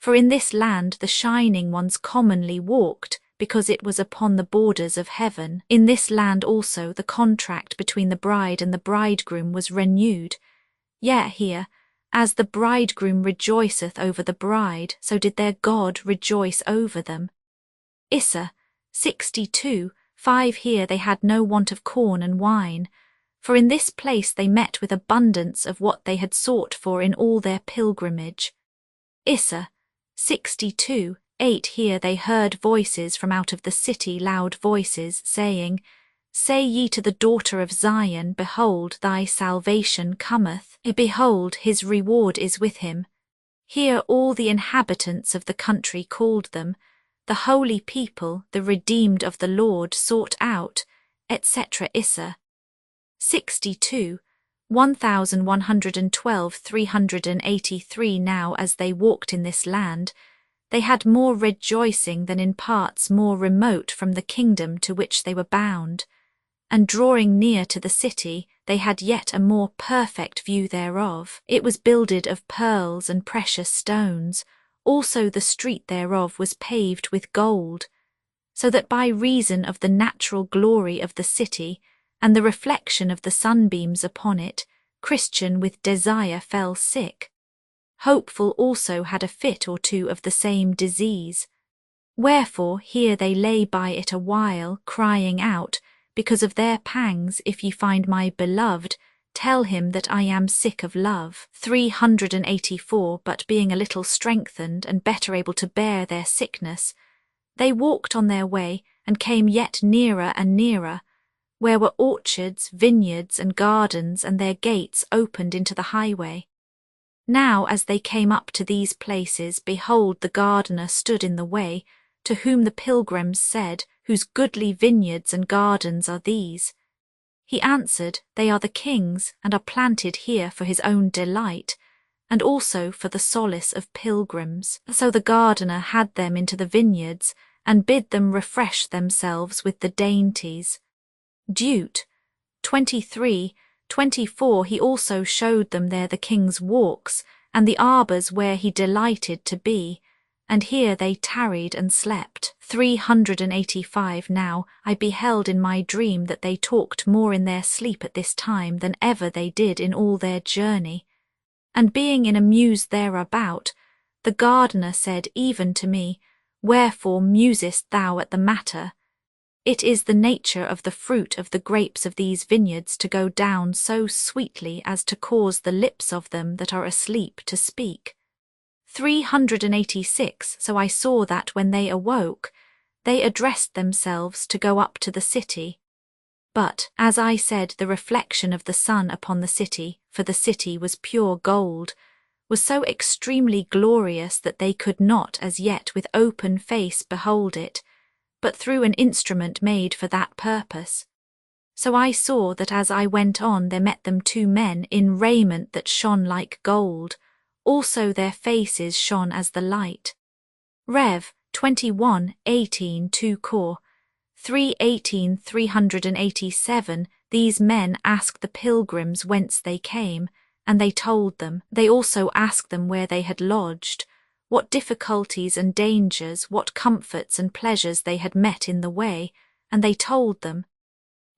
For in this land the shining ones commonly walked, because it was upon the borders of heaven. In this land also the contract between the bride and the bridegroom was renewed. Yet here, as the bridegroom rejoiceth over the bride, so did their God rejoice over them. Issa. 62, 5. Here they had no want of corn and wine, for in this place they met with abundance of what they had sought for in all their pilgrimage. Issa. 62, 8. Here they heard voices from out of the city, loud voices, saying, Say ye to the daughter of Zion, Behold, thy salvation cometh, behold, his reward is with him. Here all the inhabitants of the country called them, the holy people, the redeemed of the Lord, sought out, etc. Issa. 62, 1112, 383. Now as they walked in this land, they had more rejoicing than in parts more remote from the kingdom to which they were bound, and drawing near to the city, they had yet a more perfect view thereof. It was builded of pearls and precious stones, also the street thereof was paved with gold, so that by reason of the natural glory of the city, and the reflection of the sunbeams upon it, Christian with desire fell sick. Hopeful also had a fit or two of the same disease. Wherefore here they lay by it a while, crying out, because of their pangs, If ye find my beloved, tell him that I am sick of love. 384. But being a little strengthened and better able to bear their sickness, they walked on their way and came yet nearer and nearer, where were orchards, vineyards, and gardens, and their gates opened into the highway. Now as they came up to these places, behold, the gardener stood in the way, to whom the pilgrims said, Whose goodly vineyards and gardens are these? He answered, They are the king's, and are planted here for his own delight, and also for the solace of pilgrims. So the gardener had them into the vineyards, and bid them refresh themselves with the dainties. Dute. 23, 24. He also showed them there the king's walks, and the arbours where he delighted to be, and here they tarried and slept. 385. Now I beheld in my dream that they talked more in their sleep at this time than ever they did in all their journey. And being in a muse thereabout, the gardener said even to me, Wherefore musest thou at the matter? It is the nature of the fruit of the grapes of these vineyards to go down so sweetly as to cause the lips of them that are asleep to speak. 386. So I saw that when they awoke, they addressed themselves to go up to the city. But, as I said, the reflection of the sun upon the city, for the city was pure gold, was so extremely glorious that they could not as yet with open face behold it, but through an instrument made for that purpose. So I saw that as I went on there met them two men in raiment that shone like gold, also their faces shone as the light. Rev. 21, 18, 2 Cor. 318, 387. These men asked the pilgrims whence they came, and they told them. They also asked them where they had lodged, what difficulties and dangers, what comforts and pleasures they had met in the way, and they told them.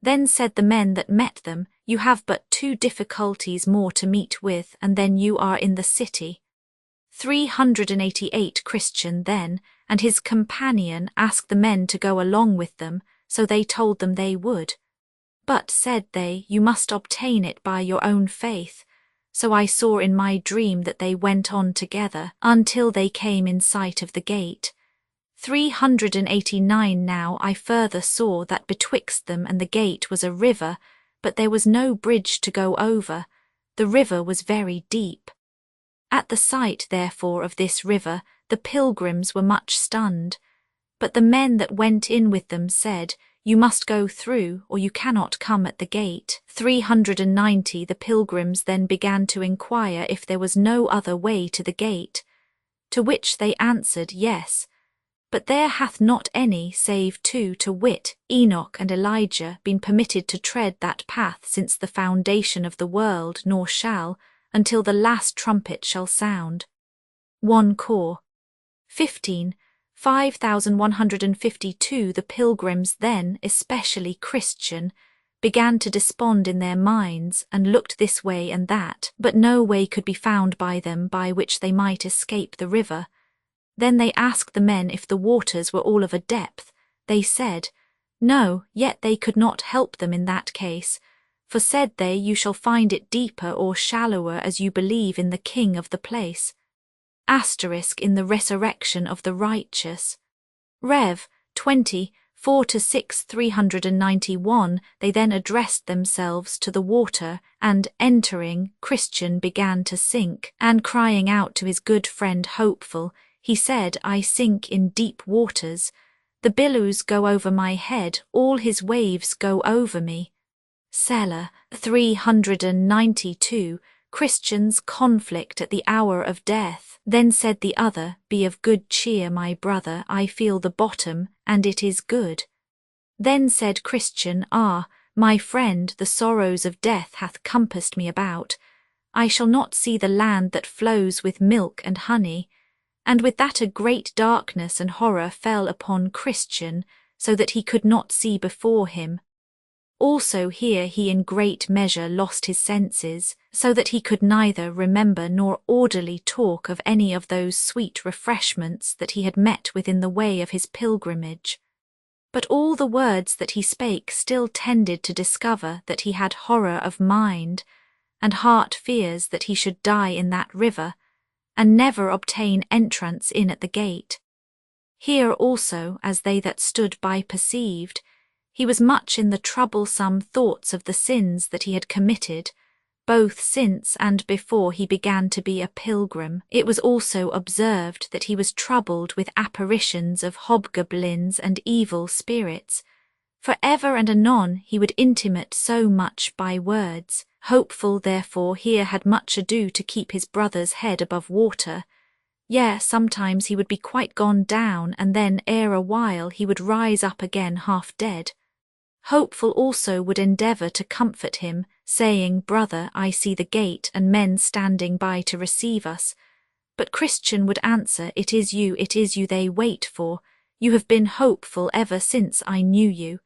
Then said the men that met them, You have but 2 difficulties more to meet with, and then you are in the city. 388. Christian then, and his companion asked the men to go along with them, so they told them they would. But, said they, you must obtain it by your own faith. So I saw in my dream that they went on together, until they came in sight of the gate. 389. Now I further saw that betwixt them and the gate was a river, but there was no bridge to go over. The river was very deep. At the sight, therefore, of this river, the pilgrims were much stunned. But the men that went in with them said, "You must go through, or you cannot come at the gate." 390 The pilgrims then began to inquire if there was no other way to the gate. To which they answered, Yes. But there hath not any, save two, to wit, Enoch and Elijah, been permitted to tread that path since the foundation of the world, nor shall, until the last trumpet shall sound. 1 Cor. 15. 5152 The pilgrims then, especially Christian, began to despond in their minds, and looked this way and that, but no way could be found by them by which they might escape the river. Then they asked the men if the waters were all of a depth. They said, No, yet they could not help them in that case. For said they, You shall find it deeper or shallower as you believe in the King of the place. Asterisk in the resurrection of the righteous. Rev. 20, 4-6 391 They then addressed themselves to the water, and, entering, Christian began to sink, and crying out to his good friend Hopeful, he said, I sink in deep waters. The billows go over my head, all his waves go over me. Selah. 392 Christians conflict at the hour of death. Then said the other, Be of good cheer, my brother, I feel the bottom, and it is good. Then said Christian, my friend, the sorrows of death hath compassed me about. I shall not see the land that flows with milk and honey. And with that a great darkness and horror fell upon Christian, so that he could not see before him. Also here he in great measure lost his senses, so that he could neither remember nor orderly talk of any of those sweet refreshments that he had met with in the way of his pilgrimage. But all the words that he spake still tended to discover that he had horror of mind, and heart fears that he should die in that river, and never obtain entrance in at the gate. Here also, as they that stood by perceived, he was much in the troublesome thoughts of the sins that he had committed, both since and before he began to be a pilgrim. It was also observed that he was troubled with apparitions of hobgoblins and evil spirits, for ever and anon he would intimate so much by words. Hopeful, therefore, here had much ado to keep his brother's head above water. Yea, sometimes he would be quite gone down, and then ere a while he would rise up again half dead. Hopeful also would endeavour to comfort him, saying, Brother, I see the gate, and men standing by to receive us. But Christian would answer, It is you they wait for. You have been hopeful ever since I knew you.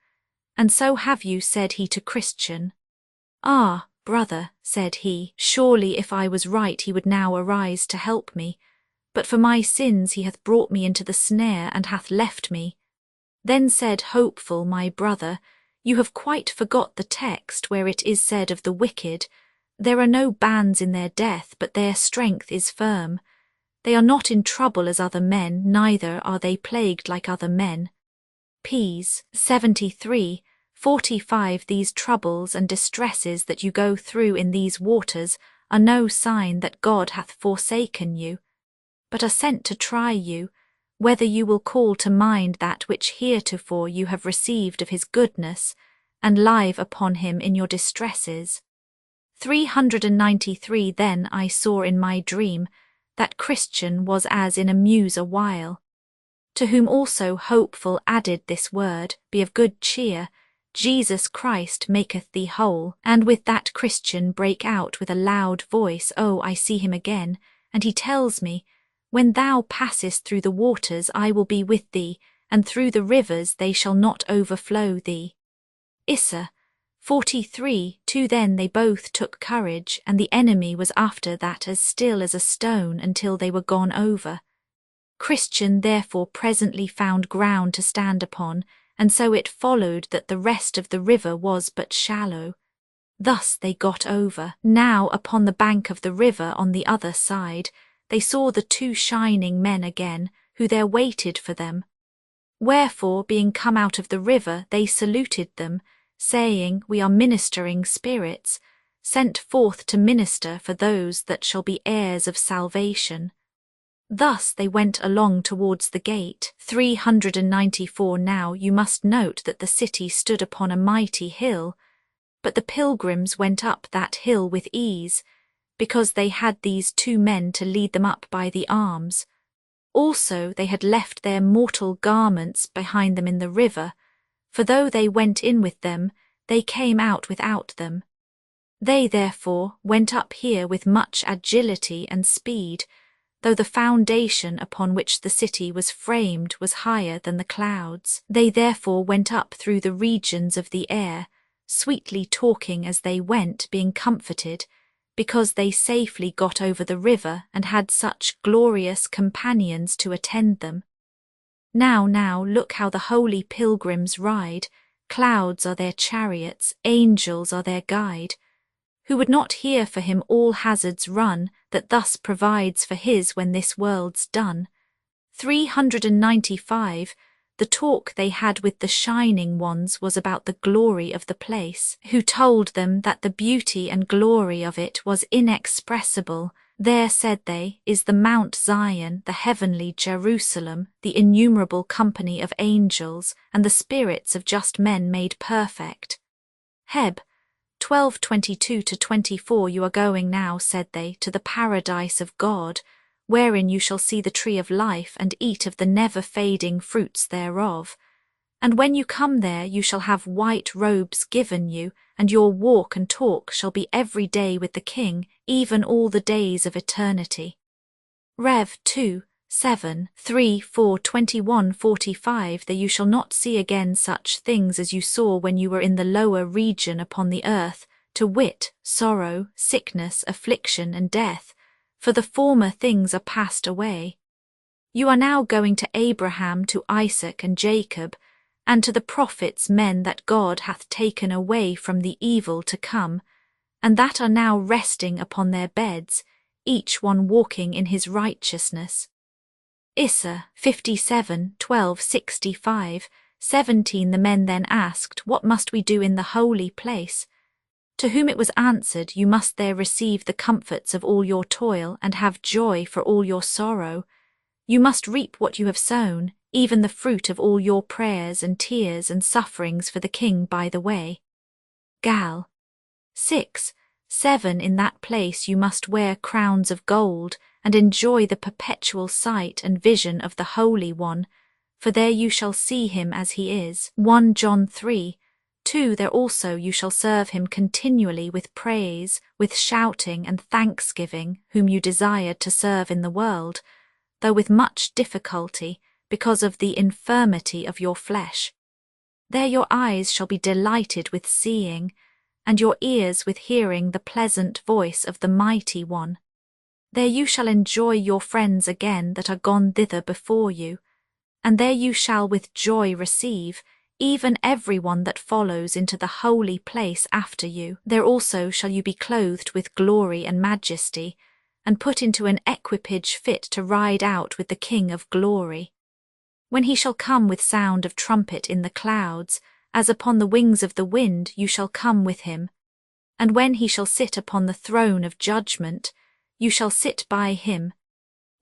And so have you, said he to Christian. Brother, said he, surely if I was right he would now arise to help me. But for my sins he hath brought me into the snare, and hath left me. Then said Hopeful, my brother, You have quite forgot the text where it is said of the wicked, There are no bands in their death, but their strength is firm. They are not in trouble as other men, neither are they plagued like other men. Ps. 73, 45 These troubles and distresses that you go through in these waters are no sign that God hath forsaken you, but are sent to try you, whether you will call to mind that which heretofore you have received of his goodness, and live upon him in your distresses. 393 Then I saw in my dream that Christian was as in a muse a while, to whom also Hopeful added this word, Be of good cheer, Jesus Christ maketh thee whole. And with that Christian brake out with a loud voice, I see him again, and he tells me, When thou passest through the waters I will be with thee, and through the rivers they shall not overflow thee. Issa. 43, 2 Then they both took courage, and the enemy was after that as still as a stone until they were gone over. Christian therefore presently found ground to stand upon, and so it followed that the rest of the river was but shallow. Thus they got over. Now upon the bank of the river on the other side, they saw the two shining men again, who there waited for them. Wherefore, being come out of the river, they saluted them, saying, We are ministering spirits, sent forth to minister for those that shall be heirs of salvation. Thus they went along towards the gate. 394 Now you must note that the city stood upon a mighty hill, but the pilgrims went up that hill with ease, because they had these 2 men to lead them up by the arms. Also they had left their mortal garments behind them in the river, for though they went in with them, they came out without them. They therefore went up here with much agility and speed, though the foundation upon which the city was framed was higher than the clouds. They therefore went up through the regions of the air, sweetly talking as they went, being comforted, because they safely got over the river and had such glorious companions to attend them. Now, look how the holy pilgrims ride. Clouds are their chariots, angels are their guide. Who would not here for him all hazards run, that thus provides for his when this world's done? 395 The talk they had with the shining ones was about the glory of the place, who told them that the beauty and glory of it was inexpressible. There, said they, is the Mount Zion, the heavenly Jerusalem, the innumerable company of angels, and the spirits of just men made perfect. Heb 12:22-24 You are going now, said they, to the paradise of God, wherein you shall see the tree of life and eat of the never-fading fruits thereof. And when you come there you shall have white robes given you, and your walk and talk shall be every day with the King, even all the days of eternity. Rev. 2:7, 3, 4, 21, 45 There you shall not see again such things as you saw when you were in the lower region upon the earth, to wit, sorrow, sickness, affliction, and death, for the former things are passed away. You are now going to Abraham, to Isaac and Jacob, and to the prophets, men that God hath taken away from the evil to come, and that are now resting upon their beds, each one walking in his righteousness. Issa 57:12-65, 17 The men then asked, What must we do in the holy place? To whom it was answered, You must there receive the comforts of all your toil, and have joy for all your sorrow. You must reap what you have sown, even the fruit of all your prayers and tears and sufferings for the King by the way. Gal 6:7 In that place you must wear crowns of gold, and enjoy the perpetual sight and vision of the Holy One, for there you shall see him as he is. 1 John 3:2 There also you shall serve him continually with praise, with shouting and thanksgiving, whom you desired to serve in the world, though with much difficulty, because of the infirmity of your flesh. There your eyes shall be delighted with seeing, and your ears with hearing the pleasant voice of the Mighty One. There you shall enjoy your friends again that are gone thither before you, and there you shall with joy receive, even every one that follows into the holy place after you. There also shall you be clothed with glory and majesty, and put into an equipage fit to ride out with the King of glory. When he shall come with sound of trumpet in the clouds, as upon the wings of the wind you shall come with him. And when he shall sit upon the throne of judgment, you shall sit by him.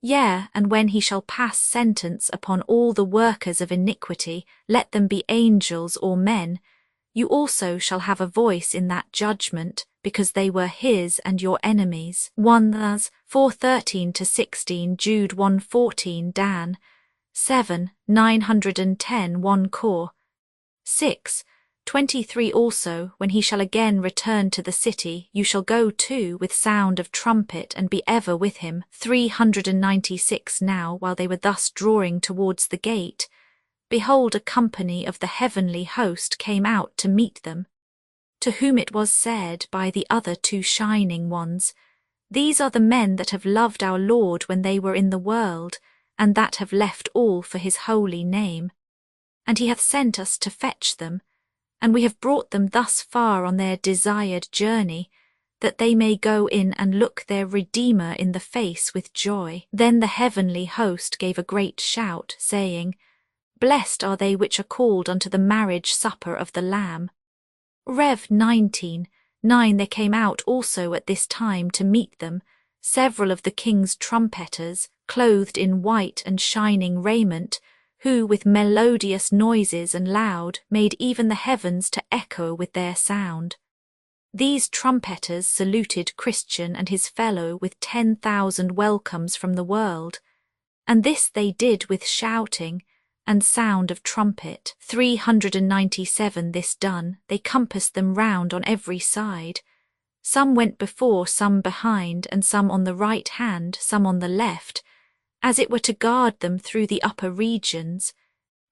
Yea, and when he shall pass sentence upon all the workers of iniquity, let them be angels or men, you also shall have a voice in that judgment, because they were his and your enemies. 1 Thus 4:13-16 Jude 1:14 Dan 7:910 1 Cor 6:23 Also, when he shall again return to the city, you shall go too with sound of trumpet, and be ever with him. 396 Now, while they were thus drawing towards the gate, behold, a company of the heavenly host came out to meet them, to whom it was said by the other 2 shining ones, These are the men that have loved our Lord when they were in the world, and that have left all for his holy name. And he hath sent us to fetch them, and we have brought them thus far on their desired journey, that they may go in and look their Redeemer in the face with joy. Then the heavenly host gave a great shout, saying, Blessed are they which are called unto the marriage supper of the Lamb. Rev. 19:9 There came out also at this time to meet them several of the king's trumpeters, clothed in white and shining raiment, who with melodious noises and loud made even the heavens to echo with their sound. These trumpeters saluted Christian and his fellow with 10,000 welcomes from the world, and this they did with shouting and sound of trumpet. 397 this done, they compassed them round on every side. Some went before, some behind, and some on the right hand, some on the left, as it were to guard them through the upper regions,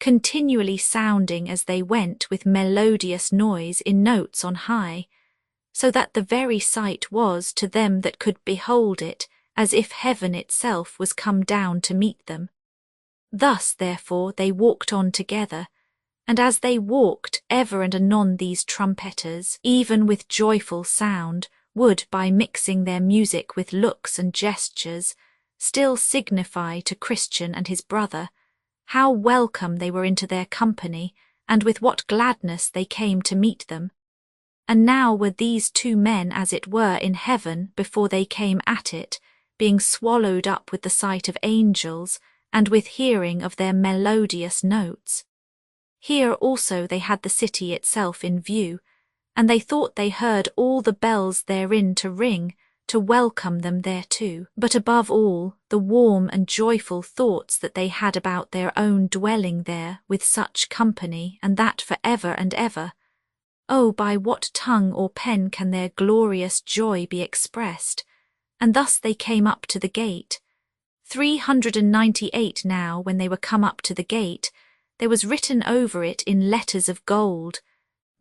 continually sounding as they went with melodious noise in notes on high, so that the very sight was, to them that could behold it, as if heaven itself was come down to meet them. Thus, therefore, they walked on together, and as they walked, ever and anon these trumpeters, even with joyful sound, would, by mixing their music with looks and gestures, still signify to Christian and his brother how welcome they were into their company, and with what gladness they came to meet them. And now were these two men as it were in heaven before they came at it, being swallowed up with the sight of angels, and with hearing of their melodious notes. Here also they had the city itself in view, and they thought they heard all the bells therein to ring, to welcome them thereto, but above all, the warm and joyful thoughts that they had about their own dwelling there with such company, and that for ever and ever. Oh, by what tongue or pen can their glorious joy be expressed? And thus they came up to the gate. 398 now, when they were come up to the gate, there was written over it in letters of gold,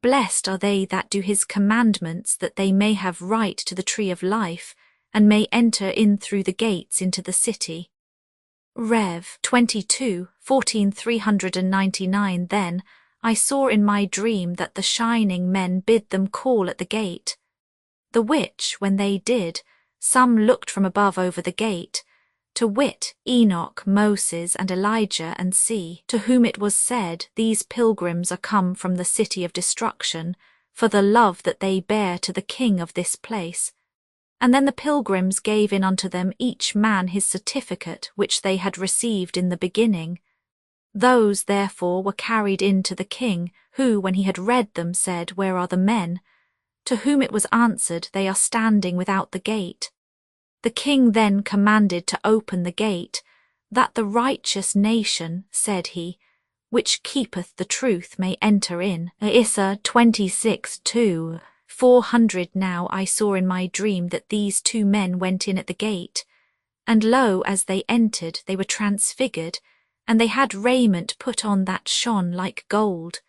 Blessed are they that do his commandments, that they may have right to the tree of life, and may enter in through the gates into the city. Rev. 22, 14,399 Then I saw in my dream that the shining men bid them call at the gate. The which, when they did, some looked from above over the gate, to wit, Enoch, Moses, and Elijah, and see, to whom it was said, These pilgrims are come from the city of destruction, for the love that they bear to the king of this place. And then the pilgrims gave in unto them each man his certificate which they had received in the beginning. Those, therefore, were carried in to the king, who, when he had read them, said, Where are the men? To whom it was answered, They are standing without the gate. The king then commanded to open the gate, that the righteous nation, said he, which keepeth the truth may enter in. Issa 26:2. 400 Now I saw in my dream that these two men went in at the gate, and lo, as they entered, they were transfigured, and they had raiment put on that shone like gold.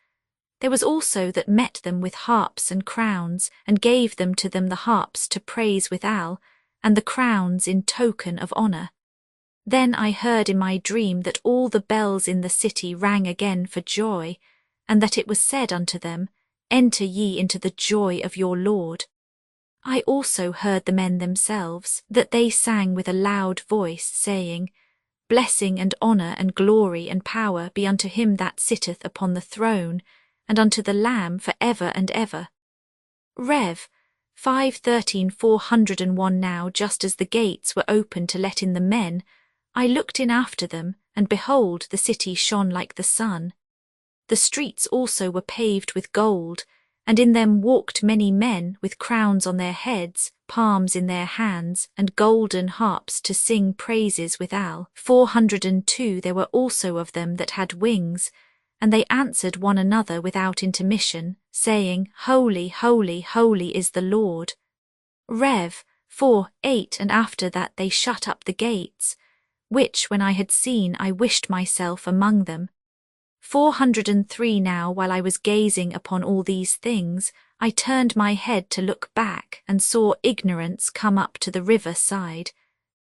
There was also that met them with harps and crowns, and gave them to them the harps to praise withal, and the crowns in token of honour. Then I heard in my dream that all the bells in the city rang again for joy, and that it was said unto them, Enter ye into the joy of your Lord. I also heard the men themselves, that they sang with a loud voice, saying, Blessing and honour and glory and power be unto him that sitteth upon the throne, and unto the Lamb for ever and ever. Rev. 5:13,401 Now, just as the gates were opened to let in the men, I looked in after them, and behold, the city shone like the sun. The streets also were paved with gold, and in them walked many men with crowns on their heads, palms in their hands, and golden harps to sing praises withal. 402 There were also of them that had wings, and they answered one another without intermission, saying, Holy, holy, holy is the Lord. Rev. 4:8 And after that they shut up the gates, which when I had seen I wished myself among them. 403 Now, while I was gazing upon all these things, I turned my head to look back, and saw Ignorance come up to the river side.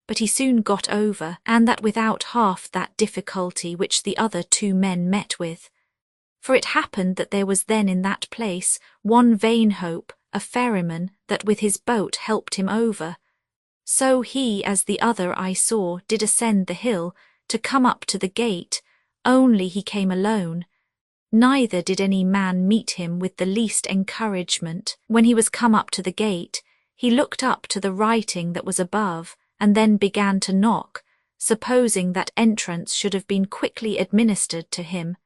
But he soon got over, and that without half that difficulty which the other two men met with. For it happened that there was then in that place one vain hope, a ferryman, that with his boat helped him over. So he, as the other I saw, did ascend the hill, to come up to the gate, only he came alone. Neither did any man meet him with the least encouragement. When he was come up to the gate, he looked up to the writing that was above, and then began to knock, supposing that entrance should have been quickly administered to him.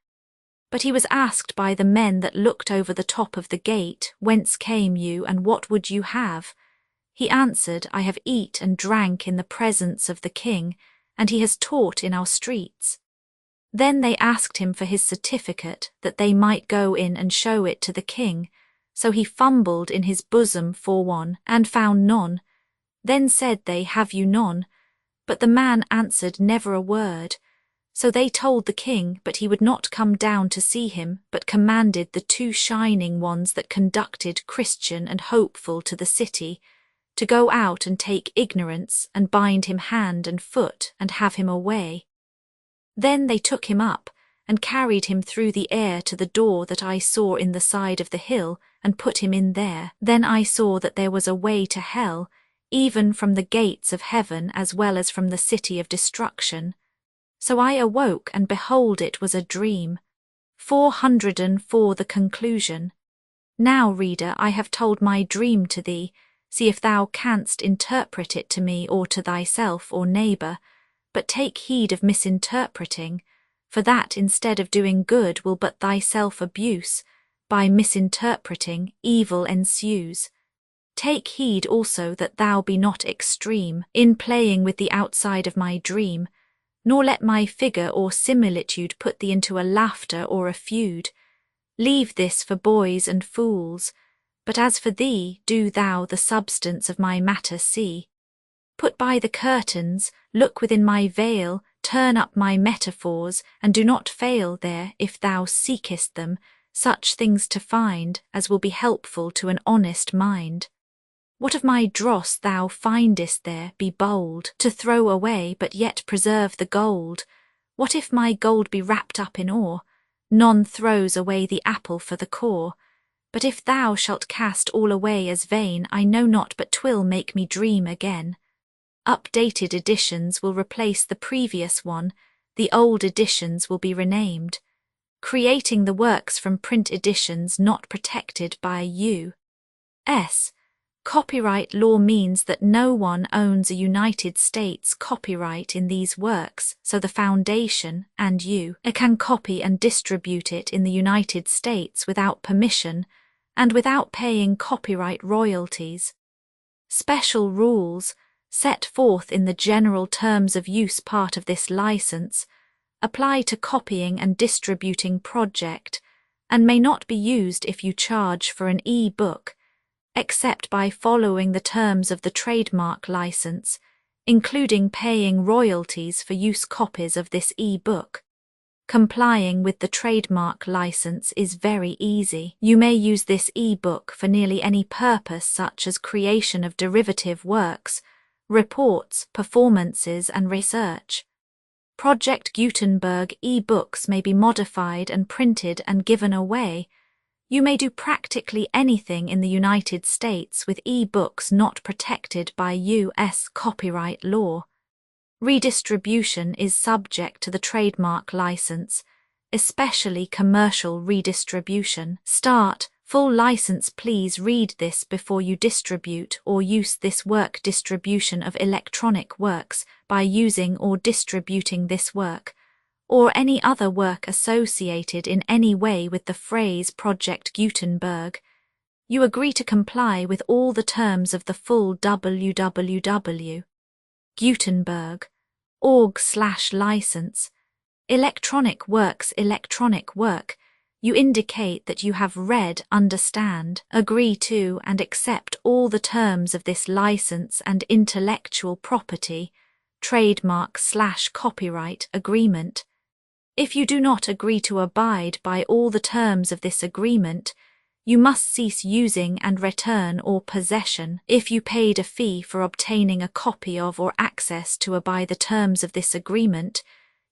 But he was asked by the men that looked over the top of the gate, Whence came you, and what would you have? He answered, I have eat and drank in the presence of the king, and he has taught in our streets. Then they asked him for his certificate, that they might go in and show it to the king. So he fumbled in his bosom for one, and found none. Then said they, Have you none? But the man answered never a word. So they told the king, but he would not come down to see him, but commanded the 2 shining ones that conducted Christian and Hopeful to the city, to go out and take Ignorance, and bind him hand and foot, and have him away. Then they took him up, and carried him through the air to the door that I saw in the side of the hill, and put him in there. Then I saw that there was a way to hell, even from the gates of heaven as well as from the city of destruction. So I awoke, and behold, it was a dream. 404 The conclusion. Now, reader, I have told my dream to thee. See if thou canst interpret it to me, or to thyself or neighbour. But take heed of misinterpreting, for that instead of doing good will but thyself abuse. By misinterpreting, evil ensues. Take heed also that thou be not extreme in playing with the outside of my dream, nor let my figure or similitude put thee into a laughter or a feud. Leave this for boys and fools, but as for thee, do thou the substance of my matter see. Put by the curtains, look within my veil, turn up my metaphors, and do not fail there, if thou seekest them, such things to find as will be helpful to an honest mind. What of my dross thou findest there, be bold to throw away, but yet preserve the gold. What if my gold be wrapped up in ore? None throws away the apple for the core. But if thou shalt cast all away as vain, I know not but 'twill make me dream again. Updated editions will replace the previous one, the old editions will be renamed. Creating the works from print editions not protected by U.S. Copyright law means that no one owns a United States copyright in these works, so the Foundation and you can copy and distribute it in the United States without permission and without paying copyright royalties. Special rules, set forth in the general terms of use part of this license, apply to copying and distributing project and may not be used if you charge for an e-book, except by following the terms of the trademark license, including paying royalties for use copies of this e-book. Complying with the trademark license is very easy. You may use this e-book for nearly any purpose, such as creation of derivative works, reports, performances, and research. Project Gutenberg e-books may be modified and printed and given away. You may do practically anything in the United States with e-books not protected by U.S. copyright law. Redistribution is subject to the trademark license, especially commercial redistribution. Start. Full license. Please read this before you distribute or use this work. Distribution of electronic works by using or distributing this work, or any other work associated in any way with the phrase Project Gutenberg. You agree to comply with all the terms of the full www. Gutenberg.org/license. Electronic works. Electronic work. You indicate that you have read, understand, agree to, and accept all the terms of this license and intellectual property, trademark/copyright agreement. If you do not agree to abide by all the terms of this agreement, you must cease using and return or possession. If you paid a fee for obtaining a copy of or access to by the terms of this agreement,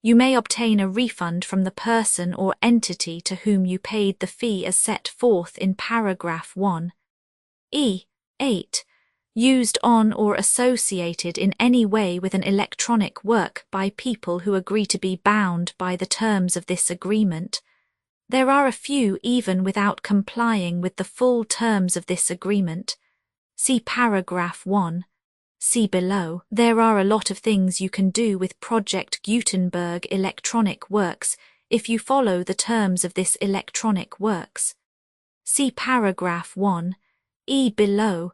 you may obtain a refund from the person or entity to whom you paid the fee as set forth in paragraph 1. E.8. Used on or associated in any way with an electronic work by people who agree to be bound by the terms of this agreement. There are a few even without complying with the full terms of this agreement. See paragraph 1. See below. There are a lot of things you can do with Project Gutenberg electronic works if you follow the terms of this electronic works. See paragraph 1, E below.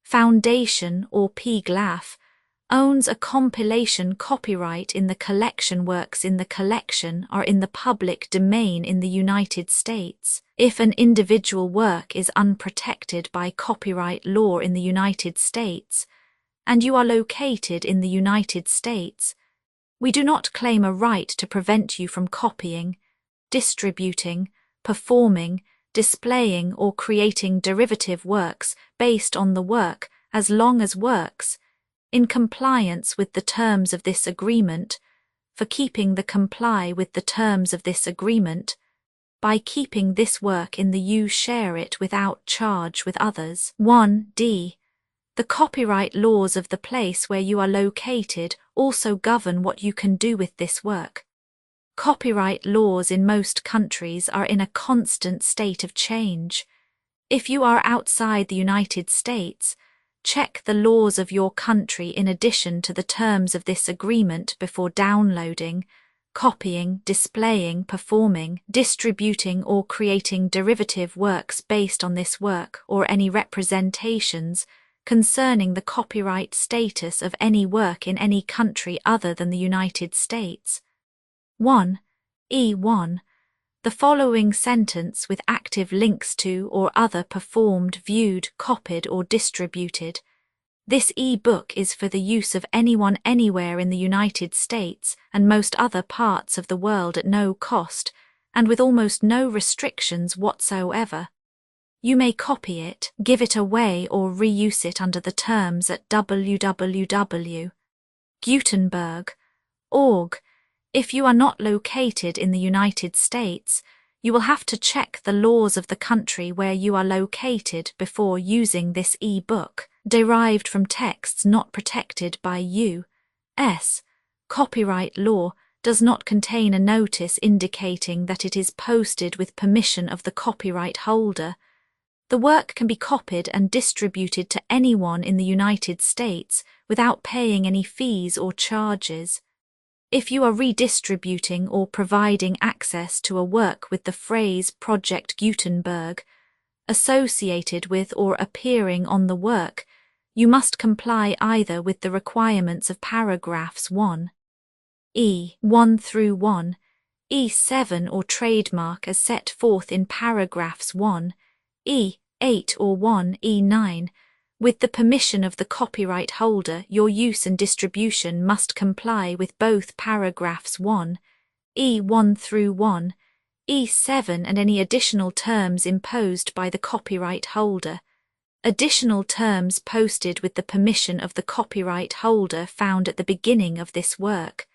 Foundation or PGLAF owns a compilation copyright in the collection. Works in the collection are in the public domain in the United States. If an individual work is unprotected by copyright law in the United States, and you are located in the United States, we do not claim a right to prevent you from copying, distributing, performing, displaying or creating derivative works based on the work as long as works, in compliance with the terms of this agreement, for keeping the comply with the terms of this agreement, by keeping this work in the you share it without charge with others. 1d. The copyright laws of the place where you are located also govern what you can do with this work. Copyright laws in most countries are in a constant state of change. If you are outside the United States, check the laws of your country in addition to the terms of this agreement before downloading, copying, displaying, performing, distributing or creating derivative works based on this work or any representations concerning the copyright status of any work in any country other than the United States. 1. E1. The following sentence with active links to or other performed, viewed, copied or distributed. This e-book is for the use of anyone anywhere in the United States and most other parts of the world at no cost and with almost no restrictions whatsoever. You may copy it, give it away or reuse it under the terms at www.gutenberg.org. If you are not located in the United States, you will have to check the laws of the country where you are located before using this e-book, derived from texts not protected by U.S. copyright law, does not contain a notice indicating that it is posted with permission of the copyright holder. The work can be copied and distributed to anyone in the United States without paying any fees or charges. If you are redistributing or providing access to a work with the phrase Project Gutenberg associated with or appearing on the work, you must comply either with the requirements of paragraphs 1, E1 through 1, E7 or trademark as set forth in paragraphs 1, E8 or 1, E9, with the permission of the copyright holder. Your use and distribution must comply with both paragraphs 1, E1 through 1, E7 and any additional terms imposed by the copyright holder. Additional terms posted with the permission of the copyright holder found at the beginning of this work.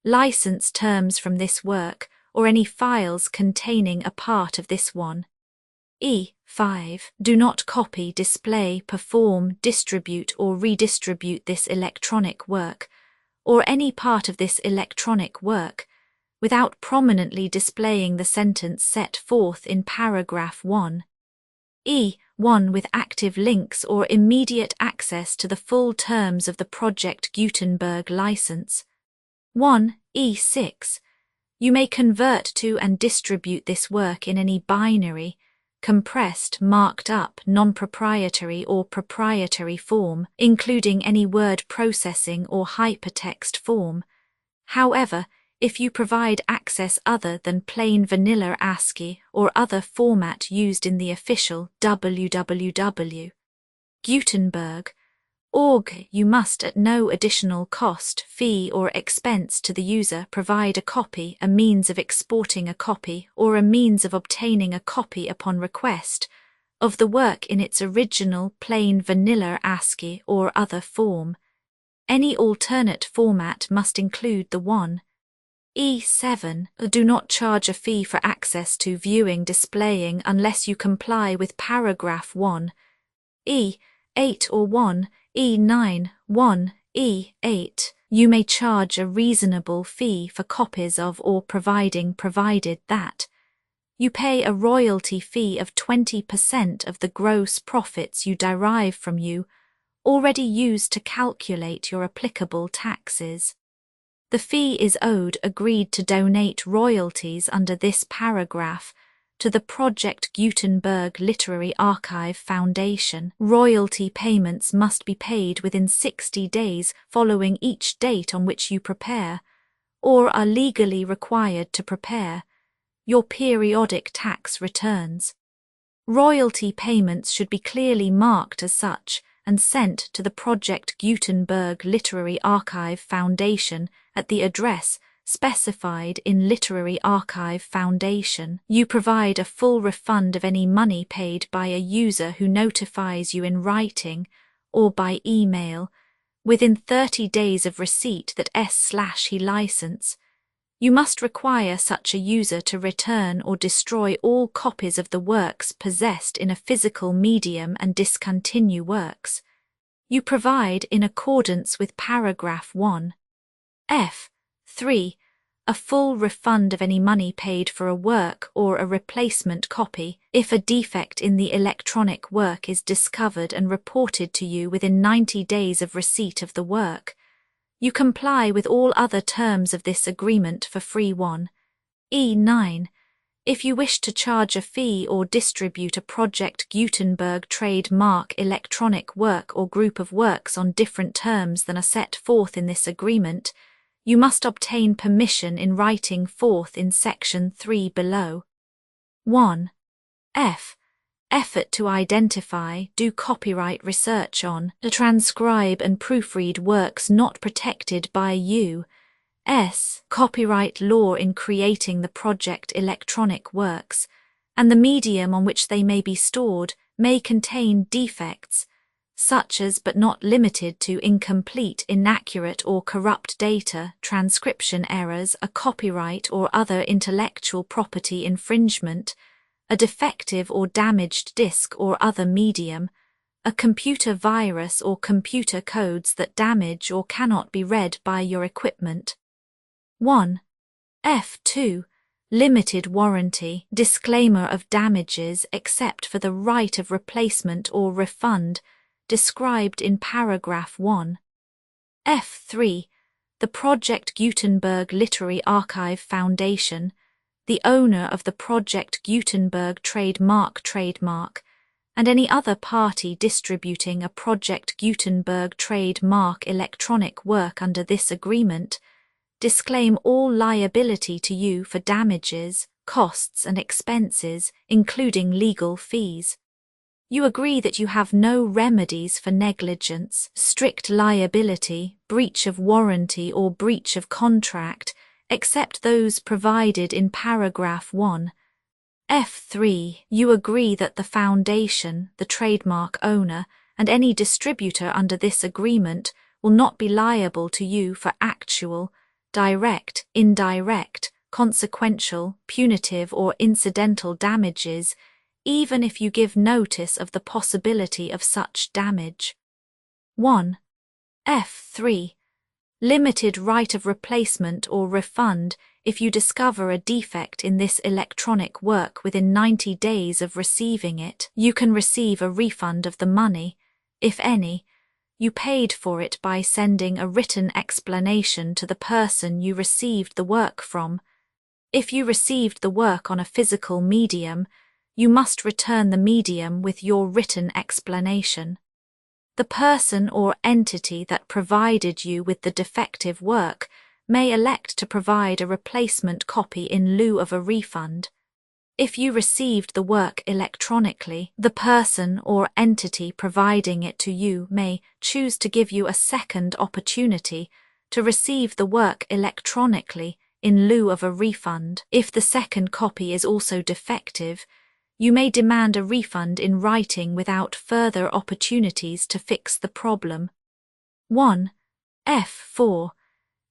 License terms from this work or any files containing a part of this one. E5. Do not copy, display, perform, distribute or redistribute this electronic work, or any part of this electronic work, without prominently displaying the sentence set forth in paragraph 1. E1 with active links or immediate access to the full terms of the Project Gutenberg license. 1. E6. You may convert to and distribute this work in any binary, compressed, marked up, non-proprietary or proprietary form, including any word processing or hypertext form. However, if you provide access other than plain vanilla ASCII or other format used in the official www.gutenberg.org, you must at no additional cost, fee or expense to the user provide a copy, a means of exporting a copy or a means of obtaining a copy upon request of the work in its original plain vanilla ASCII or other form. Any alternate format must include the 1. E7. Do not charge a fee for access to viewing, displaying unless you comply with paragraph 1. E8 or 1. E9, 1, E8. You may charge a reasonable fee for copies of or provided that you pay a royalty fee of 20% of the gross profits you derive from you already used to calculate your applicable taxes. The fee is owed agreed to donate royalties under this paragraph to the Project Gutenberg Literary Archive Foundation. Royalty payments must be paid within 60 days following each date on which you prepare, or are legally required to prepare, your periodic tax returns. Royalty payments should be clearly marked as such and sent to the Project Gutenberg Literary Archive Foundation at the address specified in Literary Archive Foundation. You provide a full refund of any money paid by a user who notifies you in writing or by email within 30 days of receipt that he license. You must require such a user to return or destroy all copies of the works possessed in a physical medium and discontinue works. You provide in accordance with paragraph 1. F. 3. A full refund of any money paid for a work or a replacement copy if a defect in the electronic work is discovered and reported to you within 90 days of receipt of the work. You comply with all other terms of this agreement for free. 1. E9. If you wish to charge a fee or distribute a Project Gutenberg trademark electronic work or group of works on different terms than are set forth in this agreement, you must obtain permission in writing forth in section 3 below. 1. F. Effort to identify, do copyright research on, transcribe and proofread works not protected by U.S. copyright law in creating the project electronic works, and the medium on which they may be stored may contain defects, such as but not limited to incomplete, inaccurate or corrupt data, transcription errors, a copyright or other intellectual property infringement, a defective or damaged disk or other medium, a computer virus or computer codes that damage or cannot be read by your equipment. 1. F2. Limited warranty, disclaimer of damages except for the right of replacement or refund, described in paragraph 1. F3. The Project Gutenberg Literary Archive Foundation, the owner of the Project Gutenberg trademark, and any other party distributing a Project Gutenberg trademark electronic work under this agreement, disclaim all liability to you for damages, costs and expenses, including legal fees. You agree that you have no remedies for negligence, strict liability, breach of warranty or breach of contract, except those provided in paragraph 1. F3. You agree that the foundation, the trademark owner, and any distributor under this agreement will not be liable to you for actual, direct, indirect, consequential, punitive or incidental damages, even if you give notice of the possibility of such damage. 1. F3. Limited right of replacement or refund if you discover a defect in this electronic work within 90 days of receiving it. You can receive a refund of the money, if any, you paid for it by sending a written explanation to the person you received the work from. If you received the work on a physical medium, you must return the medium with your written explanation. The person or entity that provided you with the defective work may elect to provide a replacement copy in lieu of a refund. If you received the work electronically, the person or entity providing it to you may choose to give you a second opportunity to receive the work electronically in lieu of a refund. If the second copy is also defective, you may demand a refund in writing without further opportunities to fix the problem. 1. F4.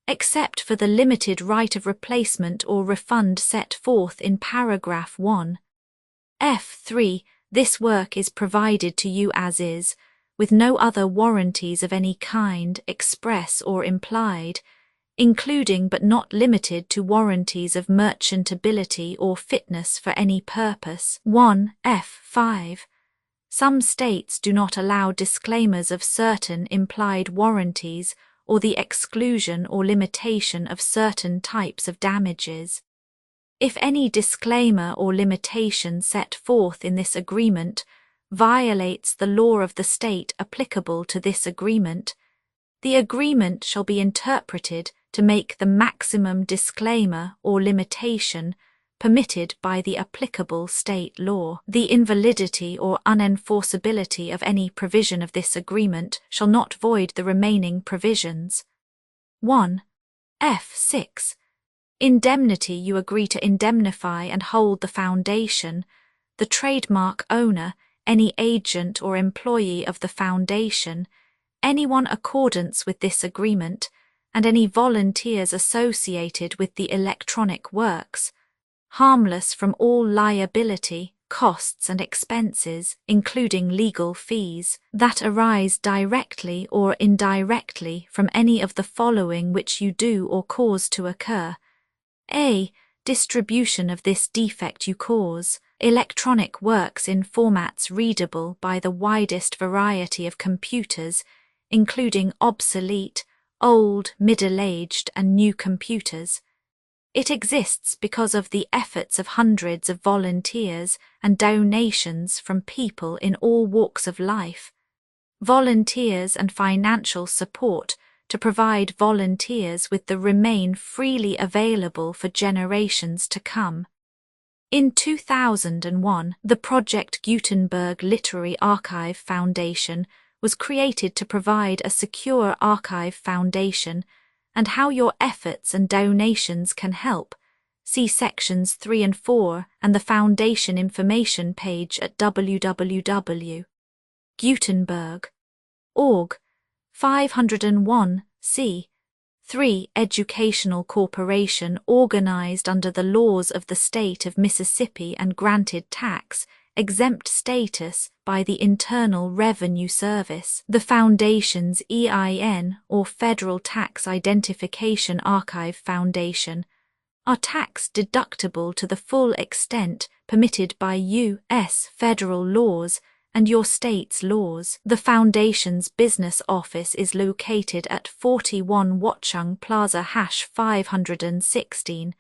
Except for the limited right of replacement or refund set forth in paragraph 1. F3. This work is provided to you as is, with no other warranties of any kind, express or implied, including but not limited to warranties of merchantability or fitness for any purpose. 1. F5. Some states do not allow disclaimers of certain implied warranties or the exclusion or limitation of certain types of damages. If any disclaimer or limitation set forth in this agreement violates the law of the state applicable to this agreement, the agreement shall be interpreted to make the maximum disclaimer or limitation permitted by the applicable state law. The invalidity or unenforceability of any provision of this agreement shall not void the remaining provisions. 1. F6. Indemnity. You agree to indemnify and hold the foundation, the trademark owner, any agent or employee of the foundation, anyone accordance with this agreement, and any volunteers associated with the electronic works, harmless from all liability, costs and expenses, including legal fees, that arise directly or indirectly from any of the following which you do or cause to occur. A. Distribution of this defect you cause, electronic works in formats readable by the widest variety of computers, including obsolete, old, middle-aged and new computers. It exists because of the efforts of hundreds of volunteers and donations from people in all walks of life. Volunteers and financial support to provide volunteers with the remain freely available for generations to come. In 2001, the Project Gutenberg Literary Archive Foundation was created to provide a secure archive foundation, and how your efforts and donations can help. See sections 3 and 4 and the foundation information page at www.gutenberg.org. 501 c. 3. Educational corporation organized under the laws of the state of Mississippi and granted tax-exempt status by the Internal Revenue Service. The Foundation's EIN, or Federal Tax Identification Archive Foundation, are tax-deductible to the full extent permitted by U.S. federal laws and your state's laws. The Foundation's business office is located at 41 Watchung Plaza #516,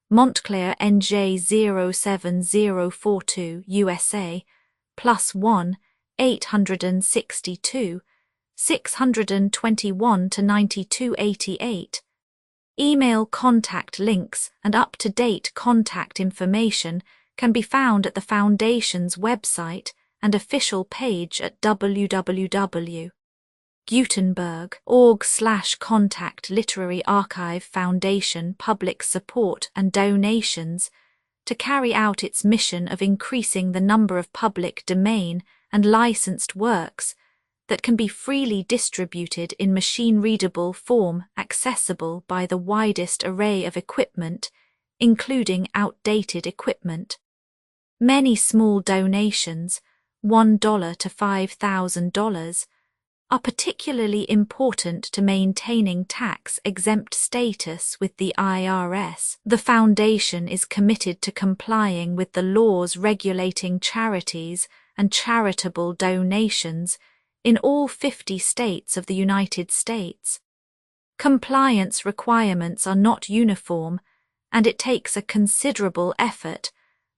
Montclair, NJ 07042, USA, +1 862 621 to 9288. Email contact links and up-to-date contact information can be found at the Foundation's website and official page at www.gutenberg.org/contact Literary Archive Foundation public support and donations to carry out its mission of increasing the number of public domain and licensed works that can be freely distributed in machine-readable form accessible by the widest array of equipment, including outdated equipment. Many small donations, $1 to $5,000, are particularly important to maintaining tax-exempt status with the IRS. The Foundation is committed to complying with the laws regulating charities and charitable donations in all 50 states of the United States. Compliance requirements are not uniform, and it takes a considerable effort,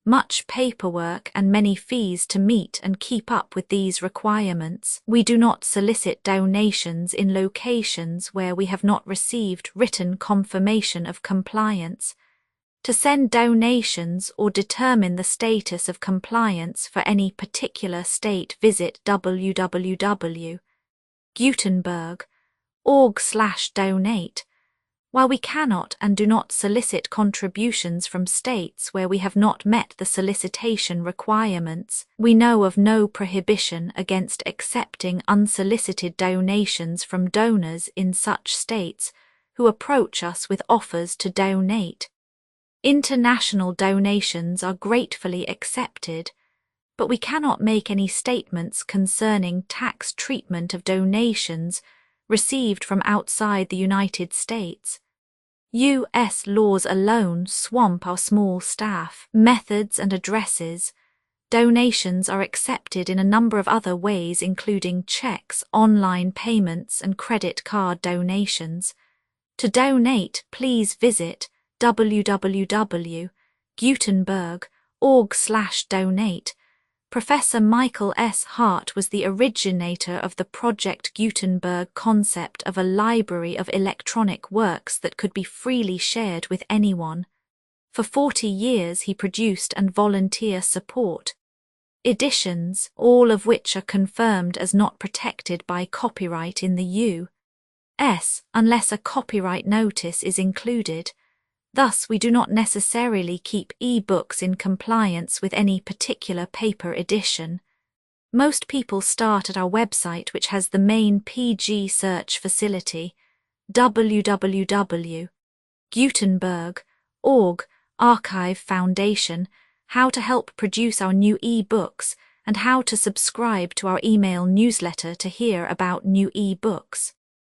much paperwork and many fees to meet and keep up with these requirements. We do not solicit donations in locations where we have not received written confirmation of compliance. To send donations or determine the status of compliance for any particular state, visit www.gutenberg.org/donate. While we cannot and do not solicit contributions from states where we have not met the solicitation requirements, we know of no prohibition against accepting unsolicited donations from donors in such states who approach us with offers to donate. International donations are gratefully accepted, but we cannot make any statements concerning tax treatment of donations received from outside the United States. U.S. laws alone swamp our small staff, methods and addresses, Donations are accepted in a number of other ways, including checks, online payments, and credit card donations. To donate, please visit www.gutenberg.org/donate. Professor Michael S. Hart was the originator of the Project Gutenberg concept of a library of electronic works that could be freely shared with anyone. For 40 years he produced and volunteer support editions, all of which are confirmed as not protected by copyright in the U.S. unless a copyright notice is included. Thus, we do not necessarily keep e-books in compliance with any particular paper edition. Most people start at our website, which has the main PG search facility, www.gutenberg.org, Archive Foundation, how to help produce our new e-books, and how to subscribe to our email newsletter to hear about new e-books.